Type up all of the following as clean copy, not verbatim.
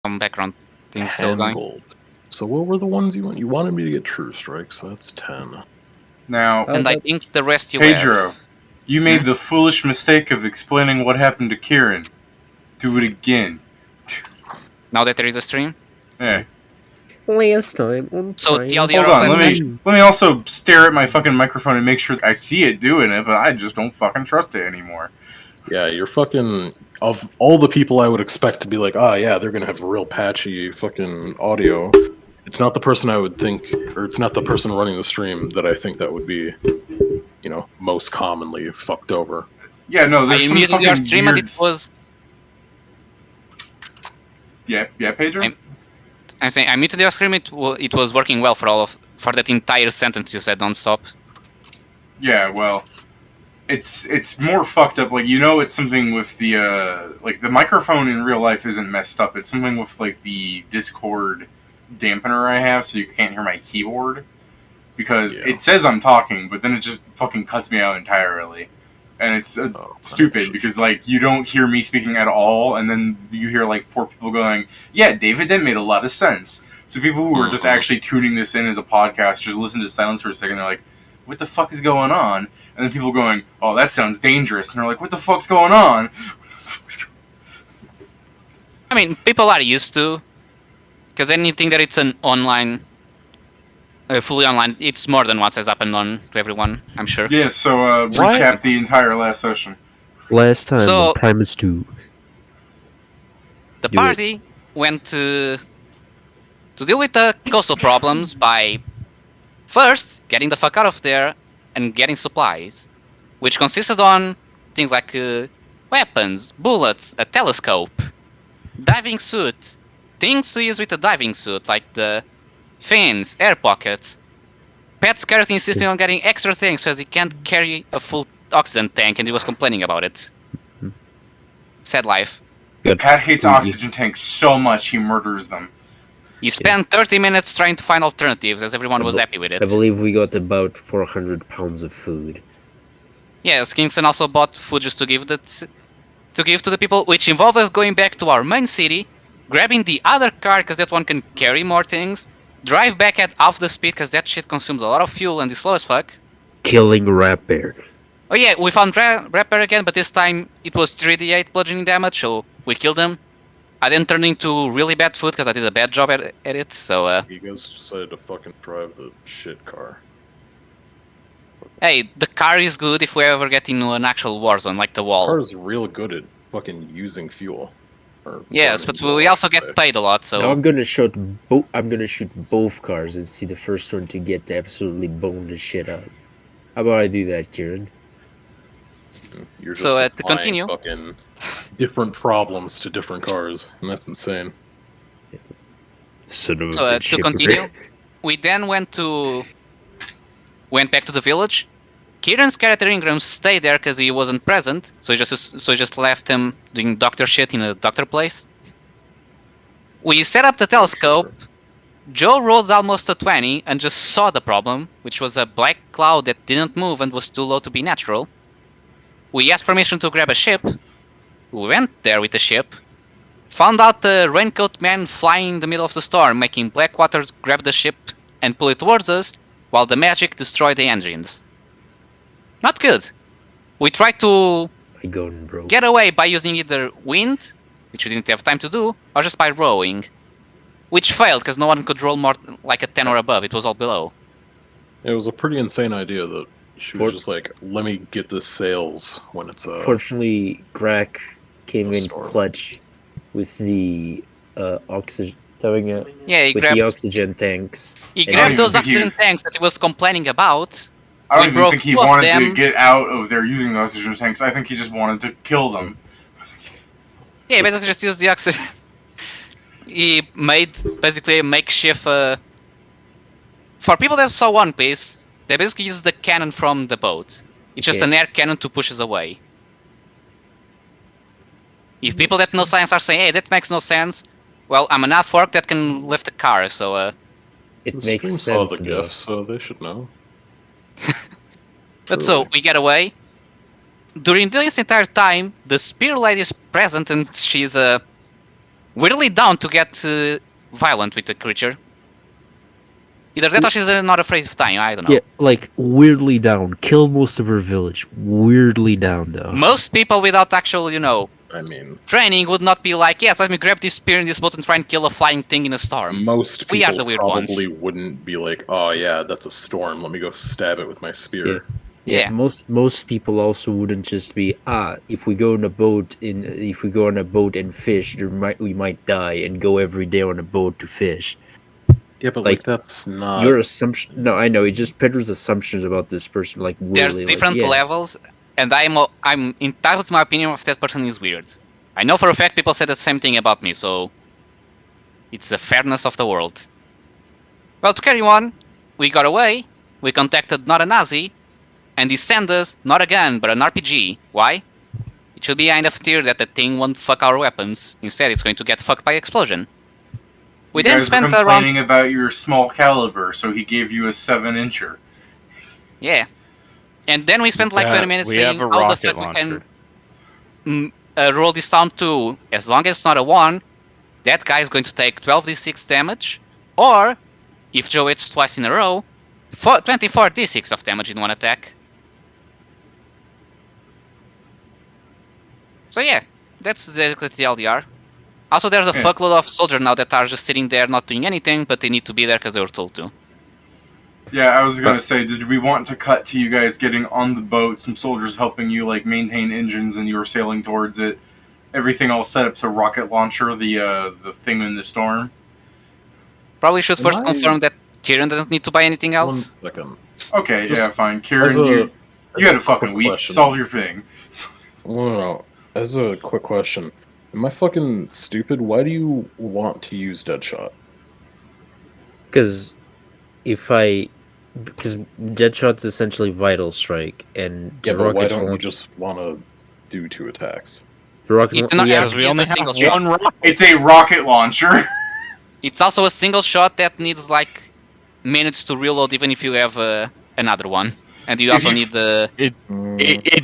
some background things still 10 going. gold. So what were the ones you want? You wanted me to get true strikes, so that's 10. Now, And I think the rest you Pedro, have. you made the foolish mistake of explaining what happened to Kieran. Do it again. Now that there is a stream. Hey, Last time on So Primus TLDR hold on. also Let me also stare at my fucking microphone and make sure I see it doing it, but I just don't fucking trust it anymore. Yeah, you're fucking... Of all the people I would expect to be like, yeah, they're gonna have real patchy fucking audio, it's not the person I would think, or it's not the person running the stream that I think that would be, most commonly fucked over. Yeah, no, I there's some muted your fucking stream weird... and it was. Yeah, Pedro? I'm saying I muted your stream. It was working well for that entire sentence you said non-stop. Yeah, well, it's more fucked up. Like, it's something with the the microphone in real life isn't messed up. It's something with like the Discord dampener I have, so you can't hear my keyboard because it says I'm talking, but then it just fucking cuts me out entirely, and it's stupid because like you don't hear me speaking at all, and then you hear like 4 people going, "Yeah, David, that made a lot of sense." So people who are just actually tuning this in as a podcast just listen to silence for a second. They're like, what the fuck is going on? And then people going, oh, that sounds dangerous. And they're like, what the fuck's going on? I mean, people are used to, because anything that it's an online, fully online, it's more than once has happened to everyone, I'm sure. Yeah, so recap the entire last session. Last time on Primus II. The party went to deal with the coastal problems by first getting the fuck out of there and getting supplies, which consisted on things like weapons, bullets, a telescope, diving suit, things to use with a diving suit like the fins, air pockets. Pat Scarlet insisting on getting extra things because he can't carry a full oxygen tank and he was complaining about it. Sad life. Pat hates oxygen tanks so much he murders them. You spent 30 minutes trying to find alternatives as everyone was happy with it. I believe we got about 400 pounds of food. Yes, Kingston also bought food just to give to the people, which involved us going back to our main city, grabbing the other car because that one can carry more things, drive back at half the speed because that shit consumes a lot of fuel and is slow as fuck. Killing Rat Bear. Oh yeah, we found Rat Bear again, but this time it was 3d8 bludgeoning damage, so we killed him. I didn't turn into really bad food because I did a bad job at it, so You guys decided to fucking drive the shit car. Hey, the car is good if we ever get into an actual war zone, like the wall. The car is real good at fucking using fuel. Yes, but we also get paid a lot, so... Now I'm gonna shoot both cars and see the first one to get absolutely boned the shit out. How about I do that, Kieran? You're just so to continue, fucking different problems to different cars, and that's insane. Son of a so bitch, to continue, we then went back to the village. Kieran's character Ingram stayed there because he wasn't present, so he just left him doing doctor shit in a doctor place. We set up the telescope. Joe rolled almost a 20 and just saw the problem, which was a black cloud that didn't move and was too low to be natural. We asked permission to grab a ship. We went there with the ship. Found out the raincoat man flying in the middle of the storm, making Blackwater grab the ship and pull it towards us, while the magic destroyed the engines. Not good. We tried to get away by using either wind, which we didn't have time to do, or just by rowing. Which failed, because no one could roll more like a 10 or above, it was all below. It was a pretty insane idea that she was just like, let me get the sails when it's Fortunately, Grak came in clutch with the oxygen... the oxygen tanks. He grabbed those oxygen tanks that he was complaining about. I don't even think he wanted to get out of there using the oxygen tanks. I think he just wanted to kill them. Yeah, he basically just used the oxygen. He made basically a makeshift. For people that saw One Piece, they basically use the cannon from the boat. It's just an air cannon to push us away. If people that know science are saying, hey, that makes no sense, well, I'm an half-orc that can lift a car, so it makes sense, saw the gifts, so they should know. But so, we get away. During this entire time, the Spear Lady is present and she's weirdly down to get violent with the creature. Either that or she's not afraid of dying, I don't know. Yeah, like weirdly down. Kill most of her village. Weirdly down though. Most people without actual, I mean, training would not be like, yes, let me grab this spear and this boat and try and kill a flying thing in a storm. most We are people the weird probably ones. wouldn't be like, oh yeah, that's a storm. Let me go stab it with my spear. Yeah. Most people also wouldn't just be if we go on a boat and fish, we might die and go every day on a boat to fish. Yeah, but Like, that's not Your assumption. No, I know. It's just Pedro's assumptions about this person. Like There's weirdly, different like, yeah. levels, and I'm entitled to my opinion if that person is weird. I know for a fact people say the same thing about me, so it's the fairness of the world. Well, to carry on, we got away, we contacted not a Nazi, and he sent us not a gun, but an RPG. Why? It should be kind of clear that the thing won't fuck our weapons. Instead, it's going to get fucked by explosion. We You then guys were spent complaining around... about your small caliber, so he gave you a 7-incher. Yeah. And then we spent like 20 minutes we have saying a how the rocket fuck we launcher. can roll this down to, as long as it's not a 1, that guy is going to take 12d6 damage, or, if Joe hits twice in a row, 24d6 of damage in one attack. So yeah, that's basically the LDR. Also, there's a Yeah. fuckload of soldiers now that are just sitting there not doing anything, but they need to be there because they were told to. Yeah, I was gonna say, did we want to cut to you guys getting on the boat, some soldiers helping you like maintain engines, and you were sailing towards it, everything all set up to rocket launcher the thing in the storm? Probably should Am first I- confirm that Kieran doesn't need to buy anything One else. second. Okay, Just yeah, fine. Kieran, as a- you as had a a fucking quick week. question. Solve your thing. No. As a quick question, am I fucking stupid? Why do you want to use Deadshot? Because Deadshot's essentially Vital Strike, and Yeah, the but why rockets don't you launch. just want to do 2 attacks? The rocket. It's not yeah, Because we It's only a have single one shot. rocket. It's a rocket launcher. It's also a single shot that needs like minutes to reload, even if you have another one, and you If also you- need the. It's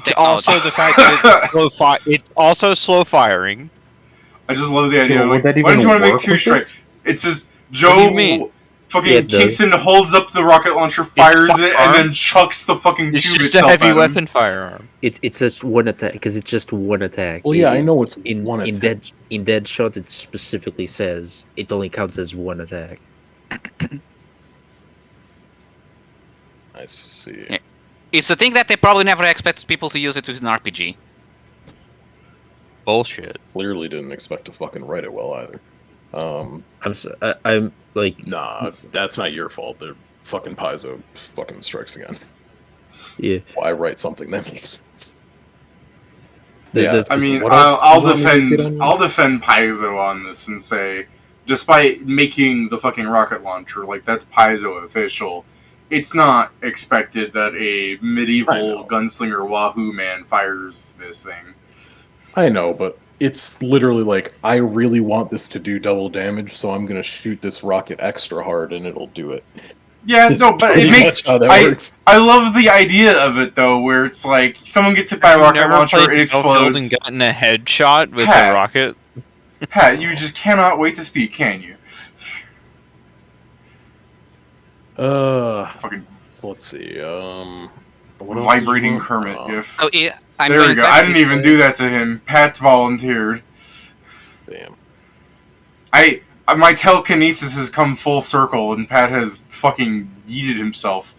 Technology. also the fact that it's also slow firing. I just love the idea. Yeah, of, would like, that why don't you even want to make work 2 with strikes? It's just What Joe do you mean? fucking Yeah, it kicks does. and holds up the rocket launcher, fires it, and firearm. then chucks the fucking It's tube just a itself heavy at him. weapon firearm. it's just one attack because it's just one attack. Well, yeah, I know it's in one in attack. Deadshot it specifically says it only counts as one attack. I see. Yeah. It's a thing that they probably never expected people to use it with an RPG. Bullshit. Clearly didn't expect to fucking write it well either. I'm like Nah, that's not your fault. They're fucking Paizo fucking strikes again. yeah. Why write something that makes sense? That- Yeah, that's- I mean, What else I'll do you want me to get on? I'll defend Paizo on this and say, despite making the fucking rocket launcher, like that's Paizo official, it's not expected that a I medieval know. gunslinger Wahoo man fires this thing. I know, but it's literally like, I really want this to do double damage, so I'm gonna shoot this rocket extra hard and it'll do it. Yeah, It's no, but it pretty makes much how that I- works. I love the idea of it though, where it's like someone gets hit by a You rocket never launcher, played it Battlefield explodes. and gotten a headshot with Pat. a rocket. Pat, you just cannot wait to speak, can you? Fucking Let's see. What else vibrating is there? Kermit gif. Oh, yeah, I'm There going we go. to I didn't actually- even do that to him. Pat volunteered. Damn. My telekinesis has come full circle, and Pat has fucking yeeted himself.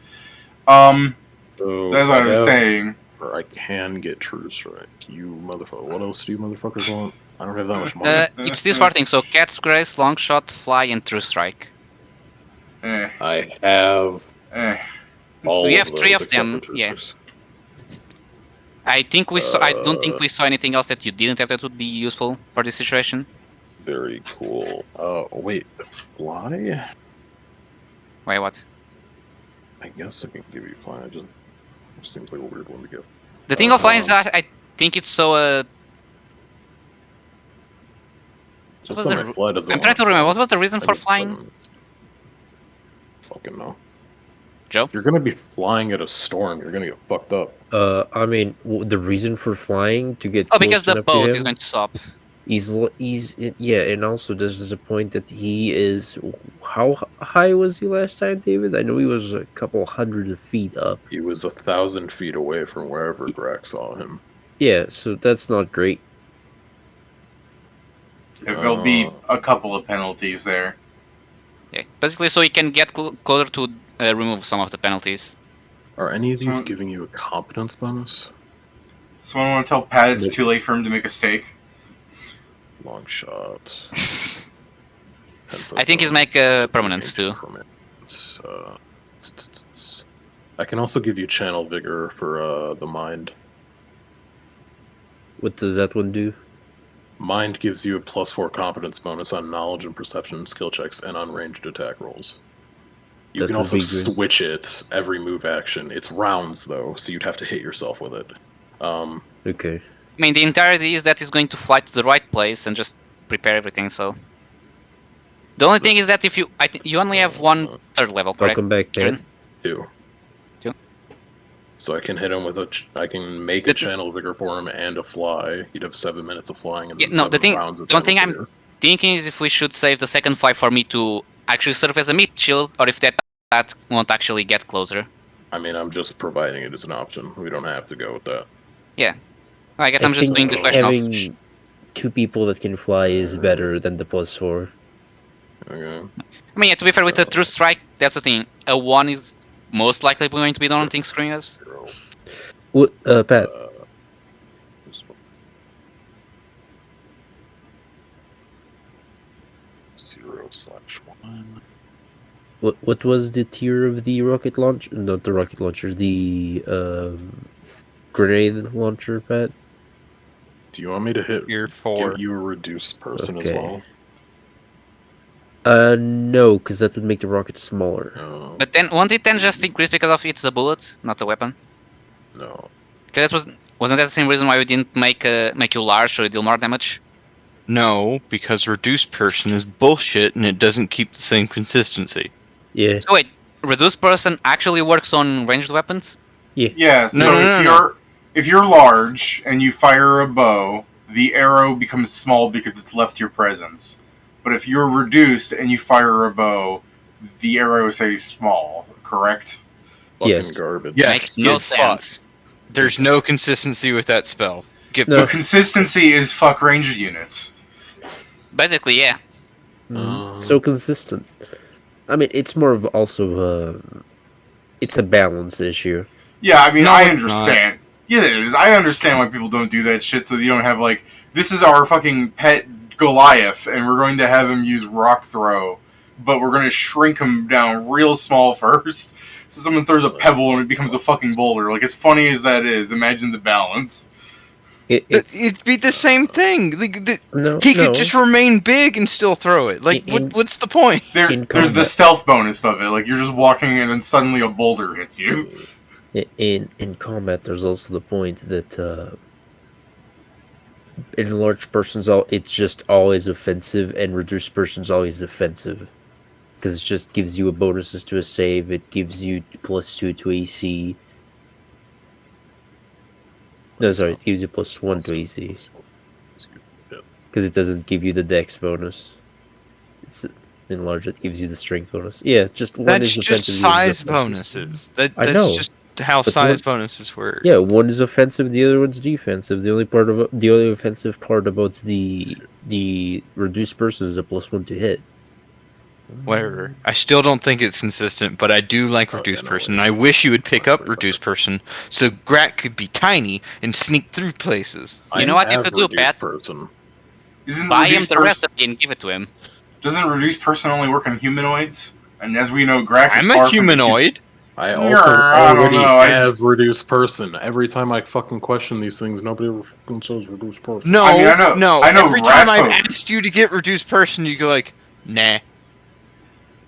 So as I was saying, I can get true strike. You motherfucker. What else do you motherfuckers want? I don't have that much money. It's these 4 things, so Cat's Grace, Long Shot, Fly, and True Strike. I have all We of have those 3 of except them, for true yeah. strikes. I don't think we saw anything else that you didn't have that would be useful for this situation. Very cool. Wait, fly? Wait, what? I guess I can give you fly. It seems like a weird one to get. The thing of Fly is that I think it's so Just was so the- my fly doesn't I'm trying to last remember, what was the reason I for guess flying? 7 minutes. Fucking no. Joe? You're gonna be flying at a storm. You're gonna get fucked up. I mean, the reason for flying to get Oh, close because the enough to boat him, is going to stop. and also there's a point that he is. How high was he last time, David? I know he was a couple hundred of feet up. He was 1,000 feet away from wherever Grak saw him. Yeah, so that's not great. There'll be a couple of penalties there. Yeah, basically, so you can get closer to remove some of the penalties. Are any of these So- giving you a competence bonus? Someone want to tell Pat it's too late for him to make a steak? Long shot. I think he's make permanence too. I can also give you channel vigor for the mind. What does that one do? Mind gives you a +4 competence bonus on knowledge and perception skill checks and on ranged attack rolls. You That can would also be good. switch it every move action. It's rounds though, so you'd have to hit yourself with it. Okay. I mean, the entirety is that he's going to fly to the right place and just prepare everything. So the only thing is that if you only have one third level, correct? Welcome back, Pat. Kieran? Two. Two. So I can hit him with I can make a channel vigor for him and a fly. He'd have 7 minutes of flying and Yeah, then no, the 7 rounds of one thing channel I'm vigor. thinking is if we should save the second fly for me to actually serve as a meat shield, or if that won't actually get closer. I mean, I'm just providing it as an option. We don't have to go with that. I guess I I'm just think doing the question having of. two people that can fly is better than the +4. Okay. I mean, yeah, to be fair, with the true strike, that's the thing. A 1 is most likely going to be the only thing screwing us. What, Pat? /1. What was the tier of the rocket launch? Not the rocket launcher, the grenade launcher, Pat. Do you want me to hit Tier 4. give you a reduced person as Okay. well? No, because that would make the rocket smaller. No. But then, won't it then just increase because of it's a bullet, not a weapon? No. Because wasn't that the same reason why we didn't make you large so you deal more damage? No, because reduced person is bullshit and it doesn't keep the same consistency. Yeah. So wait, reduced person actually works on ranged weapons? Yeah, so No. if you're large and you fire a bow, the arrow becomes small because it's left your presence. But if you're reduced and you fire a bow, the arrow stays small, correct? Fucking Yes. garbage. Yeah. Makes no it's fucked. sense. There's no consistency with that spell. Get No. The consistency is fuck ranged units. Basically, yeah. So consistent. I mean, it's more of also it's a balance issue. Yeah, I mean, No, I it's understand. Yeah, it is. I understand why people don't do that shit, so you don't have, like, this is our fucking pet Goliath, and we're going to have him use rock throw, but we're going to shrink him down real small first. So someone throws a pebble and it becomes a fucking boulder. Like, as funny as that is, imagine the balance. It'd be the same thing. No, He no. could just remain big and still throw it. Like, In- what's the point? There's In the combat. stealth bonus of it. Like, you're just walking and then suddenly a boulder hits you. In combat, there's also the point that in large persons, it's just always offensive, and reduced persons always defensive, because it just gives you a bonuses to a save. It gives you +2 to AC. No, sorry, it gives you +1 to AC, because it doesn't give you the Dex bonus. It's in large, it gives you the strength bonus. Yeah, just one That's is just offensive. the other is size offensive. bonuses. I That's know, just how but size what- bonuses work. Yeah, one is offensive, the other one's defensive. The only offensive part about the reduced person is a +1 to hit. Whatever. I still don't think it's consistent, but I do like reduced person, and I wish you would pick up reduced person so Grat could be tiny and sneak through places. You know what you have could do, reduced Pat? Person. Isn't Buy him reduced the person, recipe and give it to him. doesn't reduced person only work on humanoids? And as we know, Grak is I'm far a humanoid. I also I don't already know, have reduced person. Every time I fucking question these things, nobody ever fucking says reduced person. No, I mean, I know- no. I know Every time I've Ratfolk. asked you to get reduced person, you go like, nah.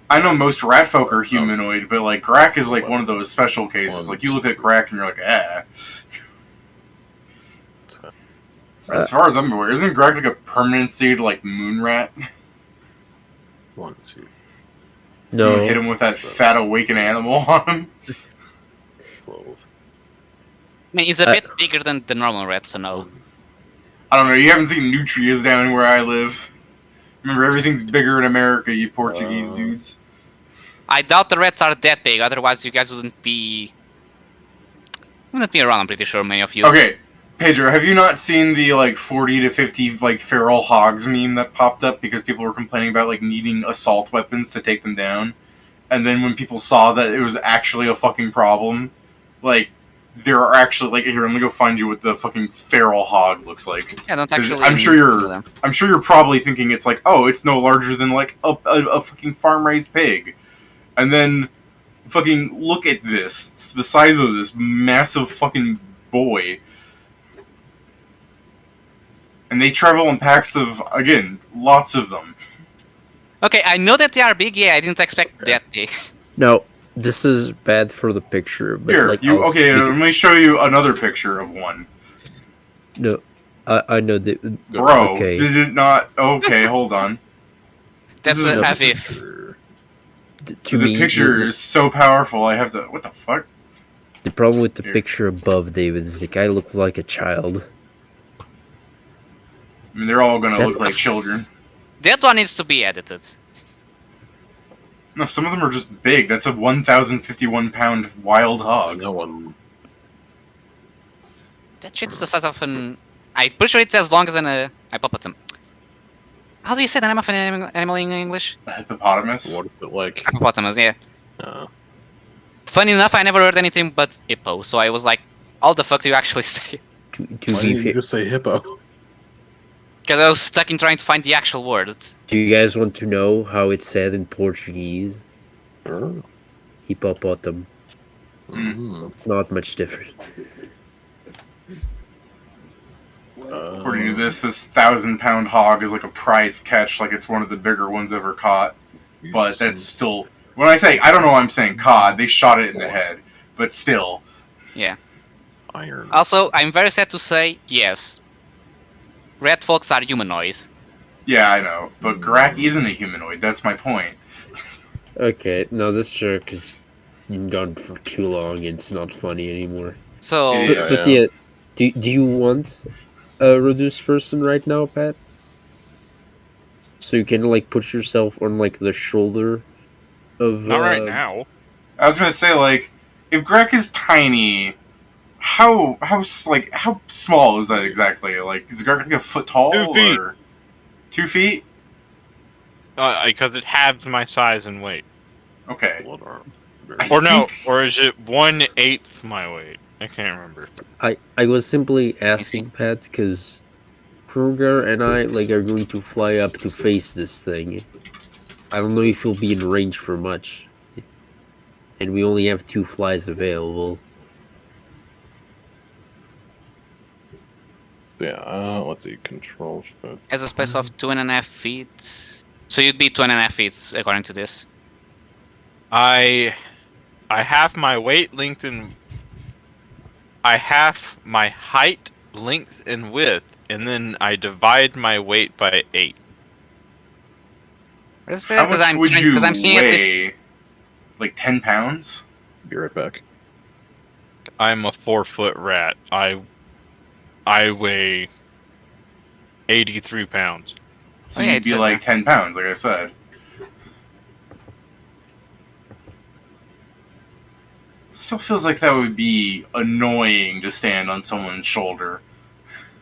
I know most ratfolk are humanoid, but like Grak is like one of those special cases. Like you look at Grak and you're like, ah. As far as I'm aware, isn't Grak like a permanent seed like moon rat? 1, 2, Someone No. hit him with that fat awakened animal on him. 12. I mean, he's a bit bigger than the normal rat, so no. I don't know. You haven't seen nutrias down where I live. Remember, everything's bigger in America, you Portuguese dudes. I doubt the rats are that big. Otherwise, you guys wouldn't be around. I'm pretty sure many of you. Okay, Pedro, have you not seen the like 40 to 50 like feral hogs meme that popped up because people were complaining about like needing assault weapons to take them down? And then when people saw that it was actually a fucking problem, like there are actually like here, let me go find you what the fucking feral hog looks like. Yeah, don't 'Cause actually. I'm sure know you're them. I'm sure you're probably thinking it's like, oh, it's no larger than like a fucking farm raised pig. And then fucking look at this. It's the size of this massive fucking boy. And they travel in packs of, again, lots of them. Okay, I know that they are big. Yeah, I didn't expect that big. Now, this is bad for the picture, but Here, like okay, let me show you another picture of one. no, I know that. Bro, Okay. did it not? Okay, hold on. That's This is- as this if. To the me, picture is so powerful, I have to. What the fuck? the problem with the Here. picture above David is the guy looked like a child. I mean, they're all gonna That- look like children. That one needs to be edited. No, some of them are just big. That's a 1,051-pound wild hog. That one. That shit's the size of an. I'm pretty sure it's as long as an hippopotam. How do you say the name of an animal in English? A hippopotamus. What is it like? Hippopotamus, yeah. Uh, Funny enough, I never heard anything but hippo, so I was like, "All the fuck do you actually say?" To why be didn't you fair, just say hippo? Because I was stuck in trying to find the actual words. do you guys want to know how it's said in Portuguese? Sure. Hippopotam. Mhm. It's not much different. According to this 1,000-pound hog is like a prize catch, like it's one of the bigger ones ever caught. But that's still. When I say, I don't know why I'm saying cod, they shot it in the head. But still. Yeah. Iron. Also, I'm very sad to say, yes, red folks are humanoid. Yeah, I know. But Grak isn't a humanoid, that's my point. Okay, no, this joke has gone for too long. It's not funny anymore. So It But, is. but yeah, do you want a reduced person right now, Pat? So you can like put yourself on like the shoulder of. Not right now. I was gonna say, like, if Grek is tiny, how small is that exactly? Like, is Grek like a foot tall 2 feet. or 2 feet? Because it halves my size and weight. Okay. Blood arm. I Or no, think- or is it 1/8 my weight? I can't remember. I was simply asking Pat because Kruger and I like are going to fly up to face this thing. I don't know if he'll be in range for much, and we only have 2 flies available. Yeah, let's see. Control shift. has a space of 2.5 feet. So you'd be 2.5 feet according to this. I have my weight, length, and I have my height, length, and width, and then I divide my weight by 8. How much would you Because I'm seeing at least weigh? Like 10 pounds? Be right back. I'm a 4-foot rat. I weigh 83 pounds. So Oh, yeah, you'd it's be in like 10 pounds, like I said. Still feels like that would be annoying to stand on someone's shoulder.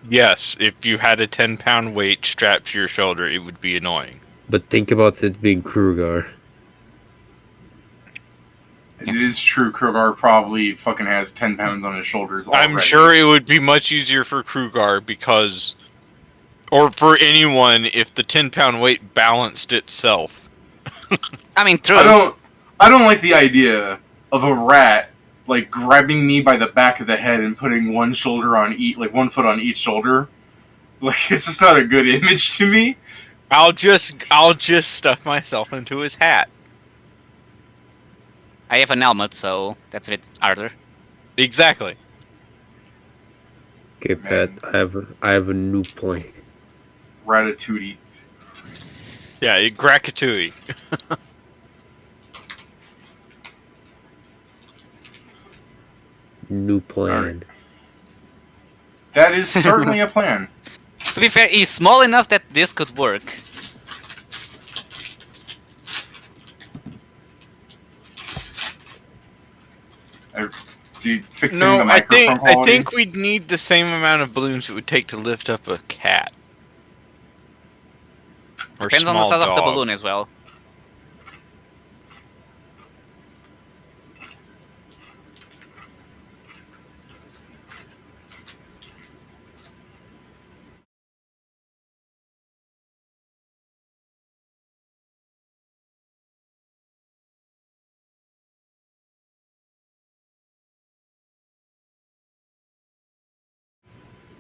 Yes, if you had a 10-pound weight strapped to your shoulder, it would be annoying. But think about it being Kruger. It is true, Krogar probably fucking has 10 pounds on his shoulders already. I'm sure it would be much easier for Krugar because, or for anyone, if the 10-pound weight balanced itself. I mean, true. I don't like the idea of a rat like grabbing me by the back of the head and putting one shoulder on each, like one foot on each shoulder. Like, it's just not a good image to me. I'll just stuff myself into his hat. I have an helmet, so that's a bit harder. Exactly. Okay, Pat, I have a new plan. Ratatouille. Yeah, Grakatui. New plan. Alright. That is certainly a plan. To be fair, he's small enough that this could work. See, fixing No, the I microphone think quality. we'd need the same amount of balloons it would take to lift up a cat. Or Depends on the small size of the dog. balloon as well.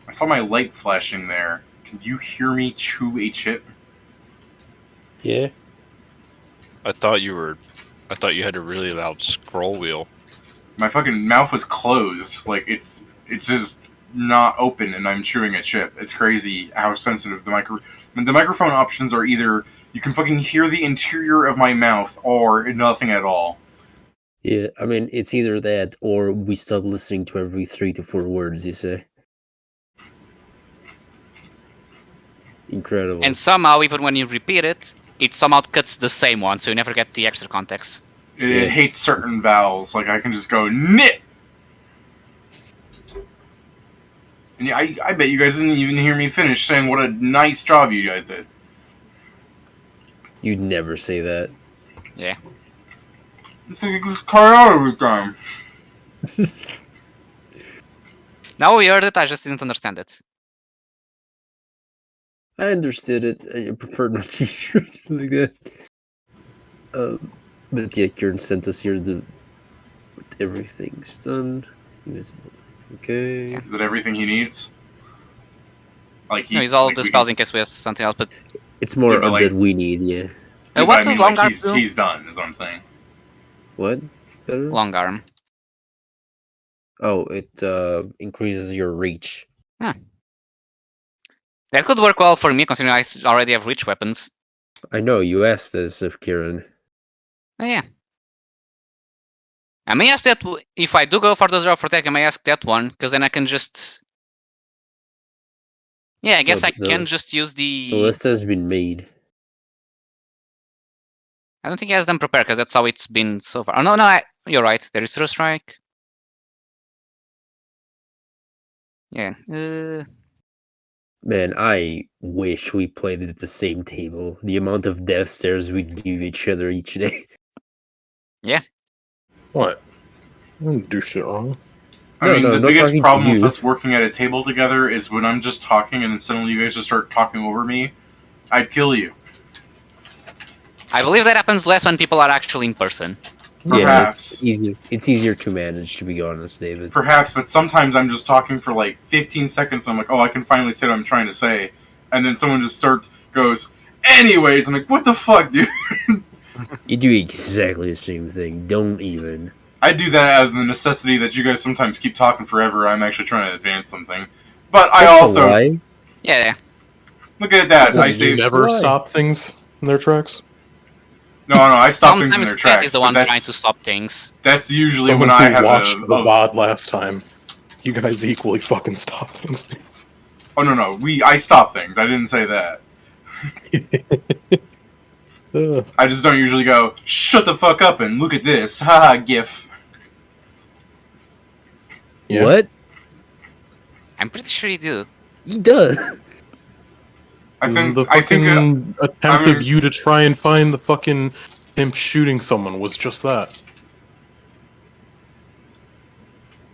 I saw my light flashing there. Can you hear me chew a chip? Yeah. I thought you had a really loud scroll wheel. My fucking mouth was closed. Like it's just not open, and I'm chewing a chip. It's crazy how sensitive the microphone options are. Either you can fucking hear the interior of my mouth, or nothing at all. Yeah, I mean, it's either that or we stop listening to every 3 to 4 words you say. Incredible. And somehow, even when you repeat it, it somehow cuts the same one, so you never get the extra context. It Yeah. hates certain vowels. Like I can just go nit. And yeah, I bet you guys didn't even hear me finish saying what a nice job you guys did. You'd never say that. Yeah. I think it just cut out every time. Now we heard it, I just didn't understand it. I understood it. I prefer not to hear it like that. But yeah, Kieran sent us here the with everything's done. Invisible. Okay. Is that everything he needs? Like he, No, he's all like the we spells can- in case we have something else, but... It's more Yeah, but, like- that we need, yeah. Yeah, what but I does mean, long like, arm he's do? he's done. Is what I'm saying. What? Better? Long arm. Oh, it increases your reach. That could work well for me, considering I already have reach weapons. I know, you asked this of Kieran. Oh, yeah. I may ask that if I do go for the drop for tech, I may ask that one, because then I can just... Yeah, I guess Well, I can just use The the... list has been made. I don't think he has them prepared, because that's how it's been so far. Oh, no, you're right. There is Throw Strike. Yeah. Man, I wish we played it at the same table. The amount of death stares we'd give each other each day. What? I didn't do shit wrong. I No, mean, no, the not biggest talking to problem with you. us working at a table together is when I'm just talking and then suddenly you guys just start talking over me. I'd kill you. I believe that happens less when people are actually in person. Yeah, Perhaps. it's easier. It's easier to manage, to be honest, David. Perhaps, but sometimes I'm just talking for like 15 seconds and I'm like, oh, I can finally say what I'm trying to say. And then someone just goes, anyways, I'm like, what the fuck, dude? You do exactly the same thing. Don't even. I do that as the necessity that you guys sometimes keep talking forever. I'm actually trying to advance something. But I That's also... a lie. Yeah. Look at that. I Do you stay... never Why? stop things in their tracks? No, I stop things in Sometimes their Pat tracks. is the but one trying that's, to stop things. that's usually Someone when I who have watched a... the VOD last time. You guys equally fucking stop things. Oh, no. I stop things. I didn't say that. I just don't usually go, shut the fuck up and look at this. Haha, gif. Yeah. What? I'm pretty sure you do. He does. I think... the I think fucking attempt I mean- of you to try and find the fucking him shooting someone was just that.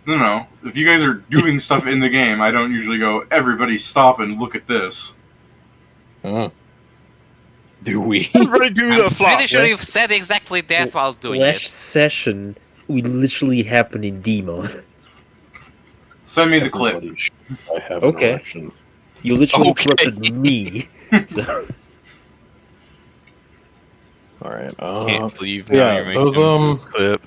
no. If you guys are doing stuff in the game, I don't usually go, everybody stop and look at this. Do we? Everybody do I'm the flop. pretty sure Last- you've said exactly that while doing Last it. session, we literally happened in Demon. Send me the clip. Everybody should. I have Okay. an election. You literally Okay. interrupted me. So, All right. Can't believe now yeah, you're making those, a clip.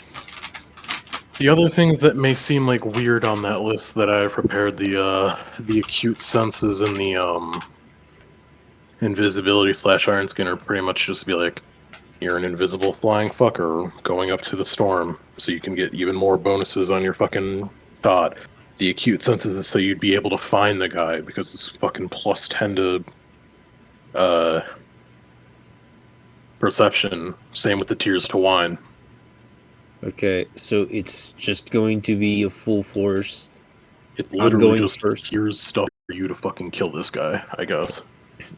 The other things that may seem like weird on that list that I prepared, the acute senses and the invisibility / iron skin are pretty much just be like, you're an invisible flying fucker going up to the storm, so you can get even more bonuses on your fucking shot. The acute senses is so you'd be able to find the guy because it's fucking plus 10 to perception. Same with the tears to wine. Okay, so it's just going to be a full force. It I'm literally going just first. here's stuff for you to fucking kill this guy, I guess.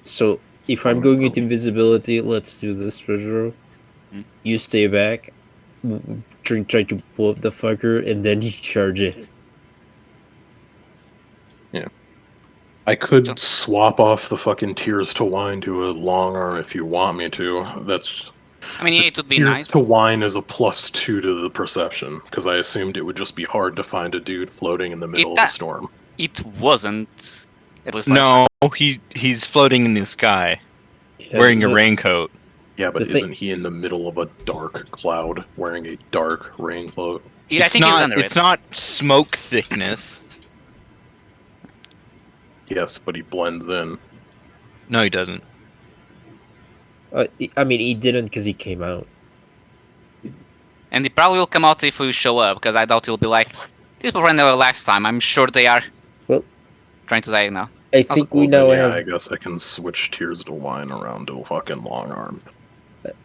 So if I'm going into invisibility, let's do this, Pedro. Hmm. You stay back, try to pull up the fucker, and then you charge it. I could So- swap off the fucking tears to wine to a long arm if you want me to. That's I mean, yeah, it would be tears nice. to wine is a plus 2 to the perception because I assumed it would just be hard to find a dude floating in the middle of that- a storm. It wasn't. At least last No, he's floating in the sky, Yeah, wearing a the- raincoat. Yeah, but The thing- isn't he in the middle of a dark cloud wearing a dark rain cloak? Yeah, I It's think he's not. under It's it. not smoke thickness. Yes, but he blends in. No, he doesn't. I mean, he didn't because he came out. And he probably will come out if we show up, because I doubt he'll be like, these people ran away last time. I'm sure they are Well, trying to die now. I think we Well, now then, yeah, have. I guess I can switch tears to wine around to a fucking long arm.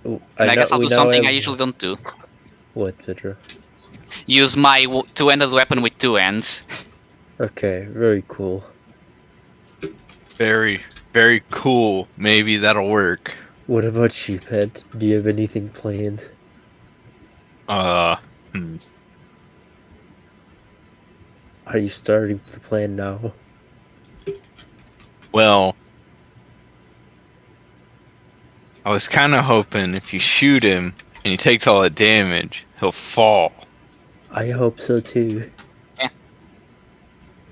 And I guess I'll we do now something I have- usually don't do. What, Pedro? Use my two-handed weapon with two ends. Okay, very cool. Very, very cool. Maybe that'll work. What about you, Pet? Do you have anything planned? Hmm. Are you starting to plan now? Well, I was kind of hoping if you shoot him and he takes all that damage, he'll fall. I hope so too.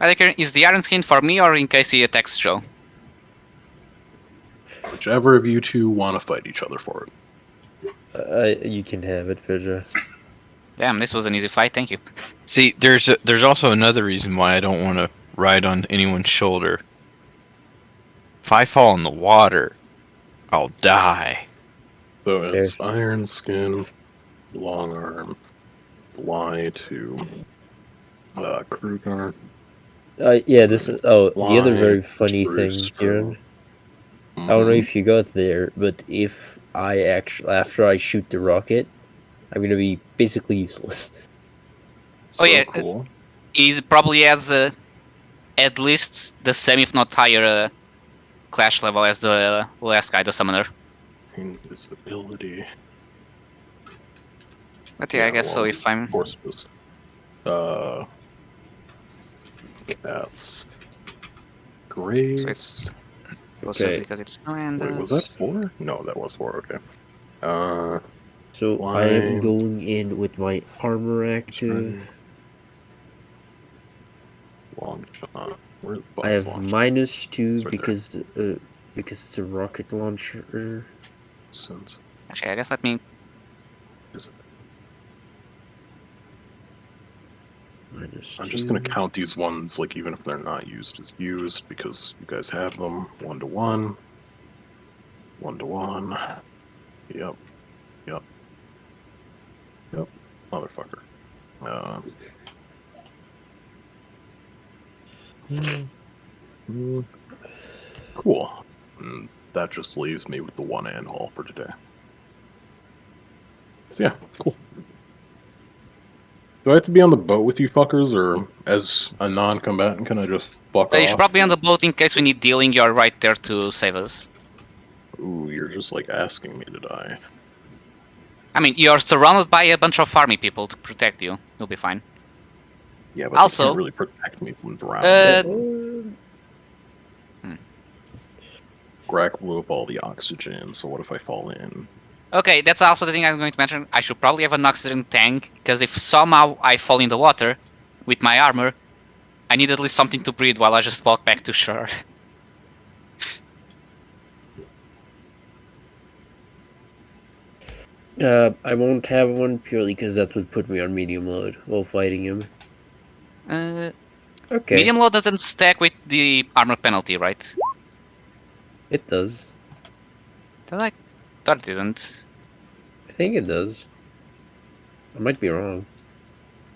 I think is the iron skin for me or in case he attacks Joe? Whichever of you two want to fight each other for it. You can have it, Pedro. Damn, this was an easy fight. Thank you. See, there's also another reason why I don't want to ride on anyone's shoulder. If I fall in the water, I'll die. So Okay. it's iron skin, long arm, fly to Kruger. Yeah, this is. Oh, the other Fly, very funny Bruce, thing, Kieran. I don't Mm-hmm. know if you got there, but if I actually, after I shoot the rocket, I'm gonna be basically useless. Oh, yeah, Cool. He probably has at least the same, if not higher, clash level as the last guy, the summoner. Invisibility. But yeah, I guess so. well, If I'm Of course it is. That's Grace. closer Okay. because it's no and Wait, was that 4? No, that was 4, okay. So I am Fine. going in with my armor active. Long shot. Where's the I boss have launch? -2 It's right there. because it's a rocket launcher. Since actually, I guess let me. is it- -2. I'm just gonna count these ones, like even if they're not used as used, because you guys have them 1-to-1, 1-to-1. Yep, yep, yep, motherfucker. Cool. And that just leaves me with the 1 and haul for today. So yeah, cool. Do I have to be on the boat with you fuckers, or as a non-combatant, can I just fuck You should off? probably be on the boat in case we need dealing. You're right there to save us. Ooh, you're just like asking me to die. I mean, you're surrounded by a bunch of army people to protect you. You'll be fine. Yeah, but Also- they can't really protect me from drowning. Grak blew up all the oxygen, so what if I fall in? Okay, that's also the thing I'm going to mention. I should probably have an oxygen tank, because if somehow I fall in the water with my armor, I need at least something to breathe while I just walk back to shore. I won't have one purely because that would put me on medium load while fighting him. Okay. Medium load doesn't stack with the armor penalty, right? It does. I thought it didn't. I think it does. I might be wrong.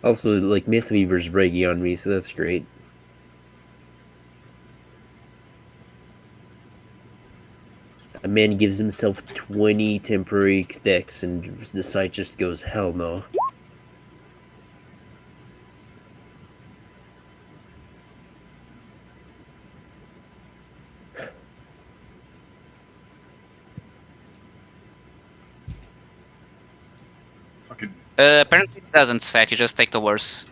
Also, like, Mythweaver's breaking on me, so that's great. A man gives himself 20 temporary decks, and the site just goes, hell no. Fucking Apparently it doesn't set. You just take the worst.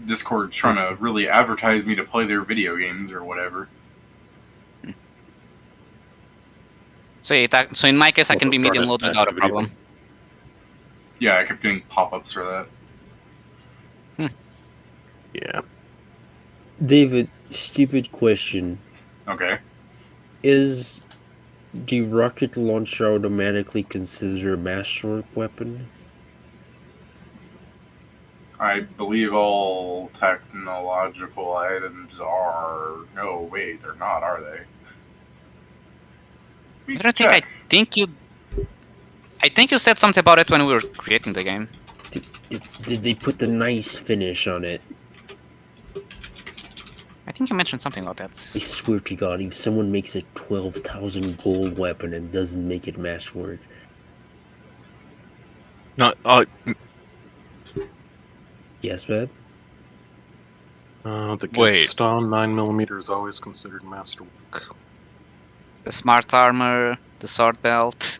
Discord's trying to really advertise me to play their video games or whatever. So yeah, so in my case, I Well, can be to start medium an load without a activity problem. Yeah, I kept getting pop-ups for that. Yeah. David, stupid question. Okay. Is the rocket launcher automatically considered a masterwork weapon? I believe all technological items are. No, wait, they're not, are they? I don't think. I think you said something about it when we were creating the game. Did they put the nice finish on it? I think you mentioned something about I that. swear to God, if someone makes a 12,000 gold weapon and doesn't make it masterwork, No, yes, man. The Wait. Gaston 9mm is always considered masterwork. The smart armor, the sword belt,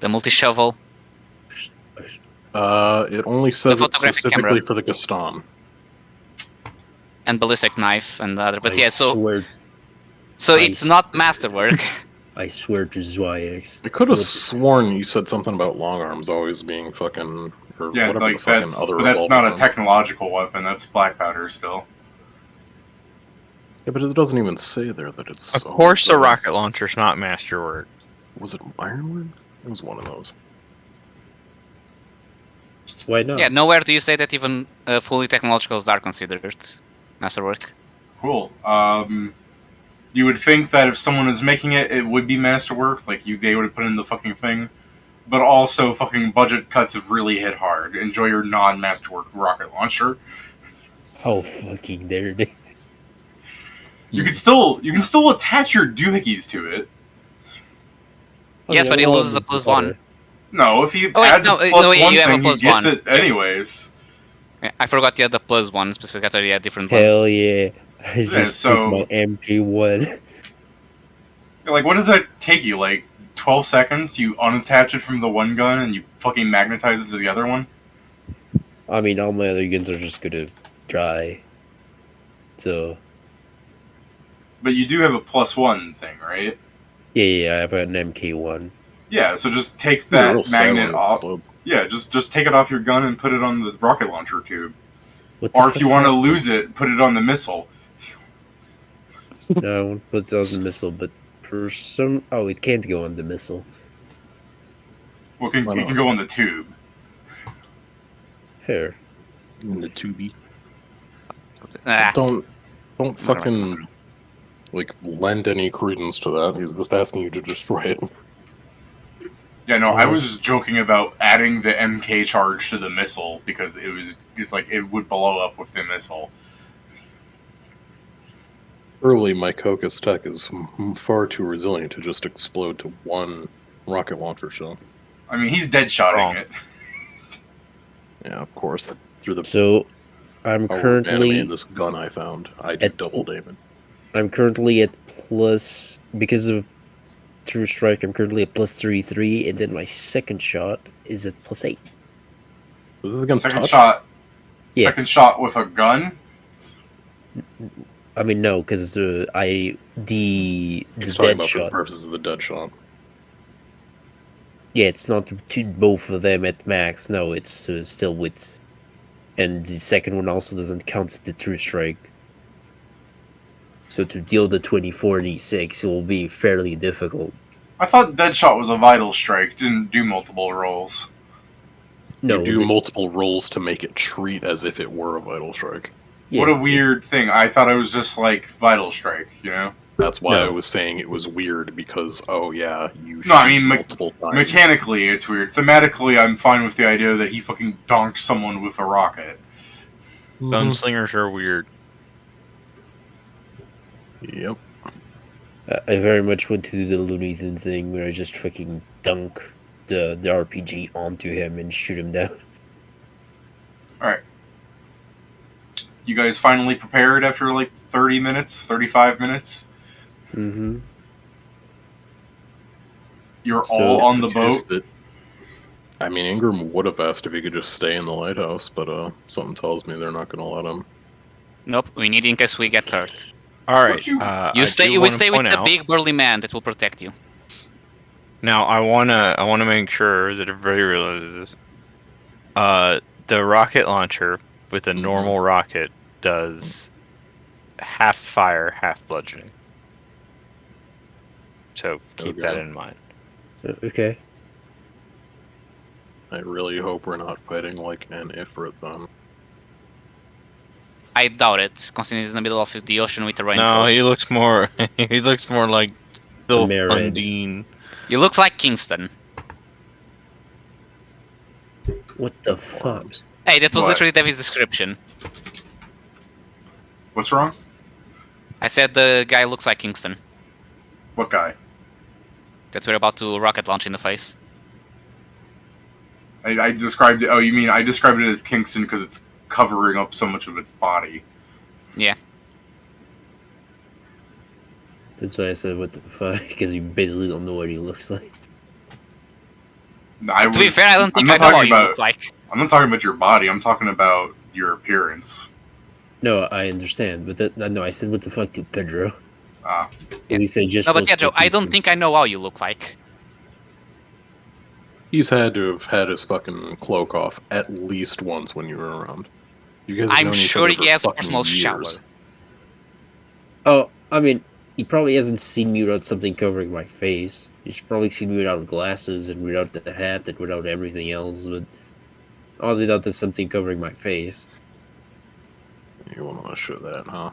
the multi shovel. It only says it photographic specifically camera. for the Gaston. And ballistic knife and other. But I yeah, so swear, it's not masterwork. I swear to Zwax. I could have What- sworn you said something about long arms always being fucking, or Yeah, whatever like the fucking that's. other But that's revolver's not a on. technological weapon. That's black powder still. Yeah, but it doesn't even say there that it's. of course the rocket launcher's not masterwork. Was it Ironwood? It was one of those. Why not? Yeah, nowhere do you say that even fully technologicals are considered masterwork. Cool. You would think that if someone is making it, it would be masterwork. Like they would have put in the fucking thing. But also, fucking budget cuts have really hit hard. Enjoy your non-masterwork rocket launcher. How fucking dare they? You can still attach your doohickeys to it. Yes, but he loses a +1. No, if he Oh, wait, adds no, a plus no, one you have a thing, he plus gets one. it anyways. I forgot you had the +1 specifically. I thought you had different ones. Hell yeah! I just so- picked my MK1. Like, what does that take you? Like 12 seconds? You unattach it from the one gun and you fucking magnetize it to the other one? I mean, all my other guns are just gonna dry. So But you do have a +1 thing, right? yeah, I have an MK1. Yeah, so just take They're that real sad when magnet it off. explodes. Yeah, just take it off your gun and put it on the rocket launcher tube. What the Or if you fuck's want to happening? lose it, put it on the missile. No, I won't put it on the missile, but for some... Oh, it can't go on the missile. Well, Why it not? can go on the tube. Fair. In the tubey. Ah, Don't Whatever. fucking like lend any credence to that. He's just asking you to destroy it. Yeah, no, I was just joking about adding the MK charge to the missile because it's like it would blow up with the missile. Early, my Cocos Tech is far too resilient to just explode to one rocket launcher shell. I mean, he's dead shotting Wrong. it. Yeah, of course. Through the So, I'm power of anime currently... and this gun I found, I did at- double David. I'm currently at plus... Because of True Strike, I'm currently at +33, and then my second shot is at +8. Was this against Second touch? shot. Yeah. Second shot with a gun. I mean, no, because the He's talking dead about for the shot. purposes of the dead shot. Yeah, it's not to both of them at max. No, it's still with, and the second one also doesn't count the True Strike. So to deal the 24d6, it will be fairly difficult. I thought dead shot was a vital strike. Didn't do multiple rolls. No, You do multiple rolls to make it treat as if it were a vital strike. yeah, What a weird thing. I thought it was just like vital strike. You know. That's why I No. was saying it was weird because, oh yeah, you No, I shoot mean, multiple times. Mechanically, it's weird. Thematically, I'm fine with the idea that he fucking donked someone with a rocket. Mhm. Gunslingers are weird. Yep. I very much want to do the Looney Tunes thing where I just fucking dunk the RPG onto him and shoot him down. Alright. You guys finally prepared after like 30 minutes, 35 minutes? Mm-hmm. You're So all It's on the case boat? that- I mean, Ingram would have asked if he could just stay in the lighthouse, but something tells me they're not going to let him. Nope, we need in case we get hurt. All right. Would you- You I stay. do We wanna stay with point the out- big burly man that will protect you. Now I wanna make sure that everybody realizes this. The rocket launcher with a Mhm. normal rocket does half fire, half bludgeoning. So keep that Okay. in mind. Okay. I really hope we're not fighting like an Ifrit then. I doubt it, considering he's in the middle of the ocean with a No, raincoat. he looks more. He looks more like Phil Marid. Undine. He looks like Kingston. What the fuck? Arms. Hey, that was What? literally Devi's description. What's wrong? I said the guy looks like Kingston. What guy? That we're about to rocket launch in the face. I described it. Oh, you mean I described it as Kingston because it's covering up so much of its body. That's why I said what the fuck, because you basically don't know what he looks like. To be fair, I don't think I I'm know not what talking you about. look like. I'm not talking about your body. I'm talking about your appearance. No, I understand, but no, I said what the fuck to Pedro. Ah, And he said just. No, but looks yeah, Joe, like I don't Kingston. think I know how you look like. He's had to have had his fucking cloak off at least once when you were around. You guys have I'm known each sure other he for has a fucking personal shower. years. Oh, I mean, he probably hasn't seen me without something covering my face. He's probably seen me without glasses and without the hat and without everything else, but oddly enough, there's something covering my face. You wouldn't want to show that, huh?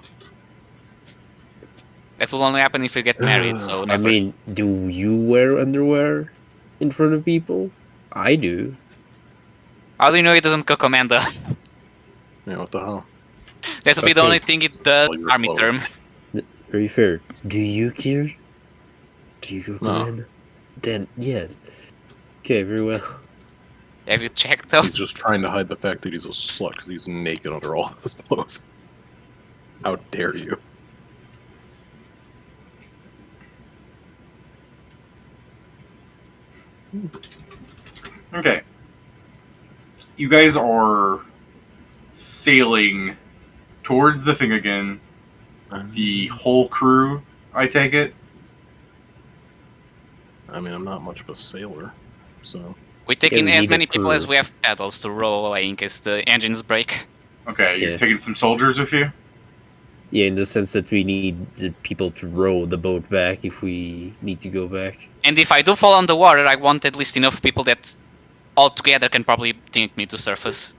That will only happen if you get married, so I never. mean, do you wear underwear in front of people? I do. How do you know he doesn't go commando? Yeah, what the hell? That would be the Okay. only thing it does, Well, you're army close. term. Very fair. Do you, Kier? Do you go No. command? Then, yeah. Okay, very well. Have you checked though? He's just trying to hide the fact that he's a slut because he's naked under all of his clothes. How dare you? okay. You guys are sailing towards the thing again. The whole crew, I take it. I mean, I'm not much of a sailor, so We take in we as need a many people as crew. we have paddles to row away in case the engines break. Okay, you're Yeah. taking some soldiers with you? Yeah, in the sense that we need the people to row the boat back if we need to go back. And if I do fall on the water, I want at least enough people that all together can probably take me to surface.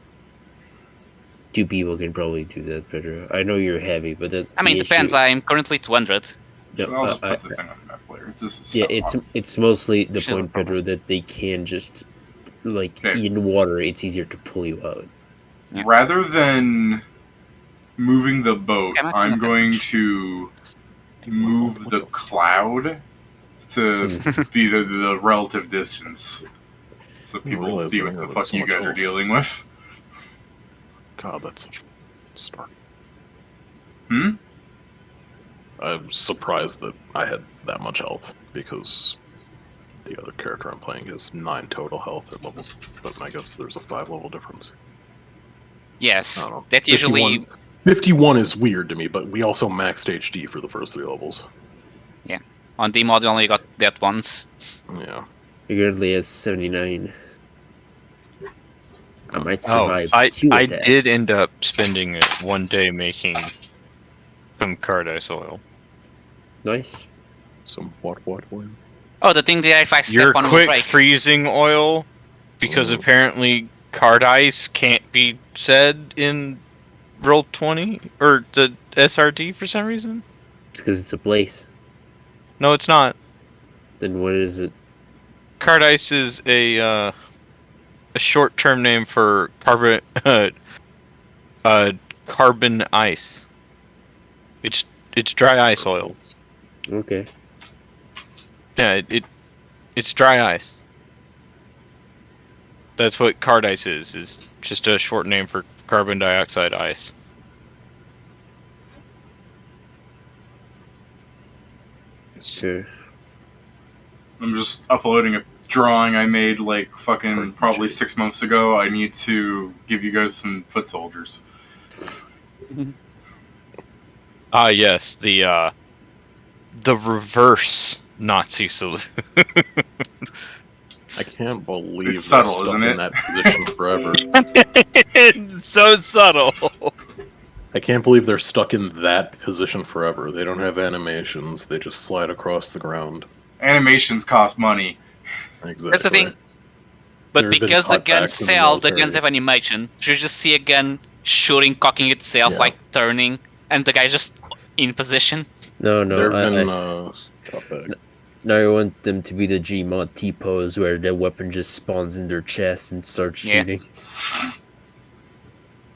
2 people can probably do that, Pedro. I know you're heavy, but that. I mean, the depends. issue- I'm currently 200. No, So I'll just I- put the thing on the map later. This is yeah, how it's mostly the Sure, point, Pedro, that they can just like Okay. in water. It's easier to pull you out. Yeah. Rather than moving the boat, Okay, I'm I'm not that going much. to move the cloud to be the relative distance, so people will realize see that what the England fuck is so you much guys are health. dealing with. God, that's such a start. Hmm? I'm surprised that I had that much health because the other character I'm playing has 9 total health at level, but I guess there's a 5 level difference. I Yes, don't know. that usually 51 is weird to me, but we also maxed HD for the first 3 levels. on D mod you only got that once. Yeah. He currently has 79. I might Oh, survive I 2 I attacks. did end up spending it one day making some card ice oil. Nice. Some what? Oh, the thing that if I step Your on will quick break. freezing oil, because Ooh. apparently card ice can't be said in Roll 20 or the SRD for some reason. It's because it's a place. No, it's not. Then what is it? Card ice is a short-term name for carbon ice. It's dry ice oil. Okay. Yeah, it's dry ice. That's what card ice is just a short name for carbon dioxide ice. Sure. I'm just uploading a drawing I made like fucking probably 6 months ago. I need to give you guys some foot soldiers. Ah, yes, the reverse Nazi salute. I can't believe It's they're subtle, stuck isn't in it? that position forever. It's so subtle. I can't believe they're stuck in that position forever. They don't have animations. They just slide across the ground. Animations cost money. Exactly. That's the thing. But There have been because the cutbacks in guns the sell, the military. guns have animation. You just see a gun shooting, cocking itself, Yeah. like turning, and the guy's just in position. No, There have been I cutbacks. now I want them to be the Gmod T-pose where the weapon just spawns in their chest and starts Yeah. shooting.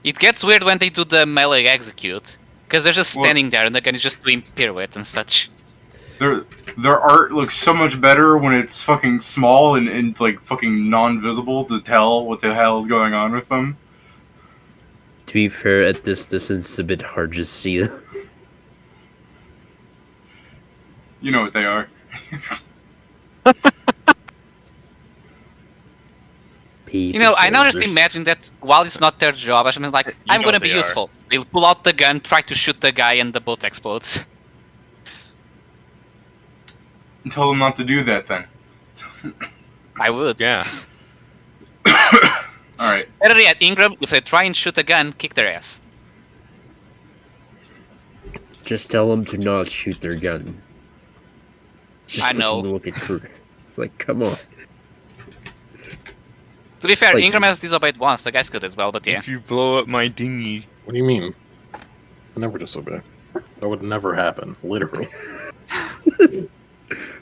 It gets weird when they do the melee execute, because they're just Well- standing there and the gun is just doing pirouettes and such. Their art looks so much better when it's fucking small and like fucking non-visible to tell what the hell is going on with them. To be fair, at this distance, it's a bit hard to see them. You know what they are. You know, I now just imagine that while it's not their job, I mean, like, I'm know gonna what be they are. useful. They'll pull out the gun, try to shoot the guy, and the boat explodes. Tell them not to do that then. I would. Yeah. Alright. Better yet, Ingram, if they try and shoot a gun, kick their ass. Just tell them to not shoot their gun. Just I know. Look at Kurt. It's like, come on. To be fair, Like- Ingram has disobeyed once, the guys could as well, but yeah. If you blow up my dinghy. What do you mean? I never disobey. That would never happen. Literally.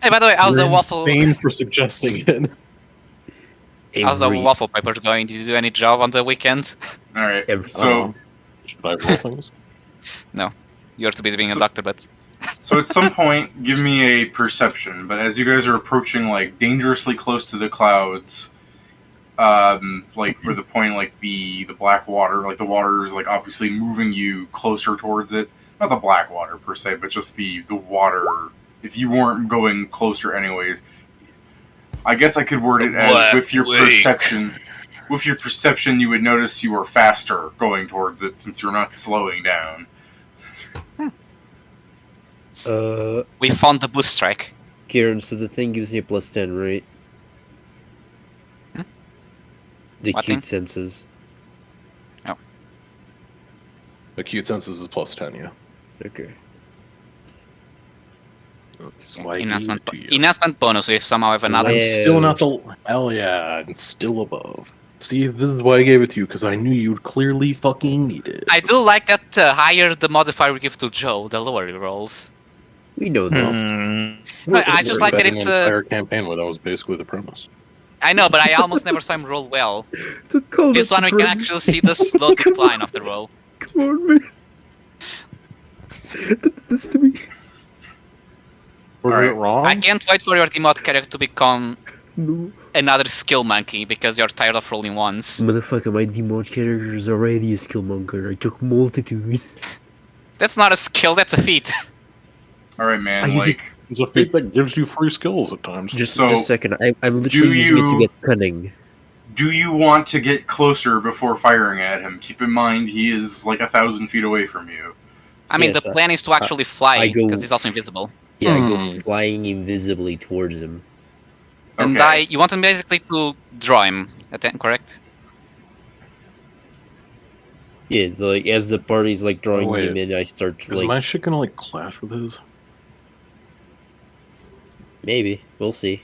Hey, by the way, how's the You're waffle? insane for suggesting it. How's the Every- waffle paper going? Did you do any job on the weekend? Alright. Every- So Should I roll things? You're too busy being a So- doctor, but so at some point give me a perception, but as you guys are approaching like dangerously close to the clouds, like for the point like the black water, like the water is like obviously moving you closer towards it. Not the black water per se, but just the water. If you weren't going closer anyways, I guess I could word it as Black with your lake. perception. With your perception, you would notice you were faster going towards it since you're not slowing down. we found the boost strike. Kieran, so the thing gives you a plus 10, right? Hmm? The What cute thing? senses. Acute senses is plus 10, yeah. Okay. That's why I gave Enhancement, it to you. enhancement bonus if somehow have another. I'm Yeah. still not the... Hell yeah, I'm still above. See, this is why I gave it to you, because I knew you'd clearly fucking need it. I do like that higher the modifier we give to Joe, the lower he rolls. We know this. I just like that Betting it's an entire campaign where that was basically the premise. I know, but I almost never saw him roll well. Don't call This it one we can actually see the slow decline of the roll. Come on, man. Don't do this to me. Was Alright. it wrong? I can't wait for your demod character to become No. another skill monkey because you're tired of rolling ones. Motherfucker, my demon character is already a skill monker. I took multitude. That's not a skill, that's a feat. Alright, man, I use it- like... It's a feat that gives you free skills at times. Just So, a second. I'm literally using it to you- get cunning. Do you want to get closer before firing at him? Keep in mind, he is like 1,000 feet away from you. I mean, Yes, the plan is to actually fly I go- because he's also invisible. Yeah, I go Hmm. flying invisibly towards him. And Okay. you want him basically to draw him, correct? Yeah, like as the party's like drawing wait. him in, I start Is like my shit gonna like clash with his? maybe we'll see.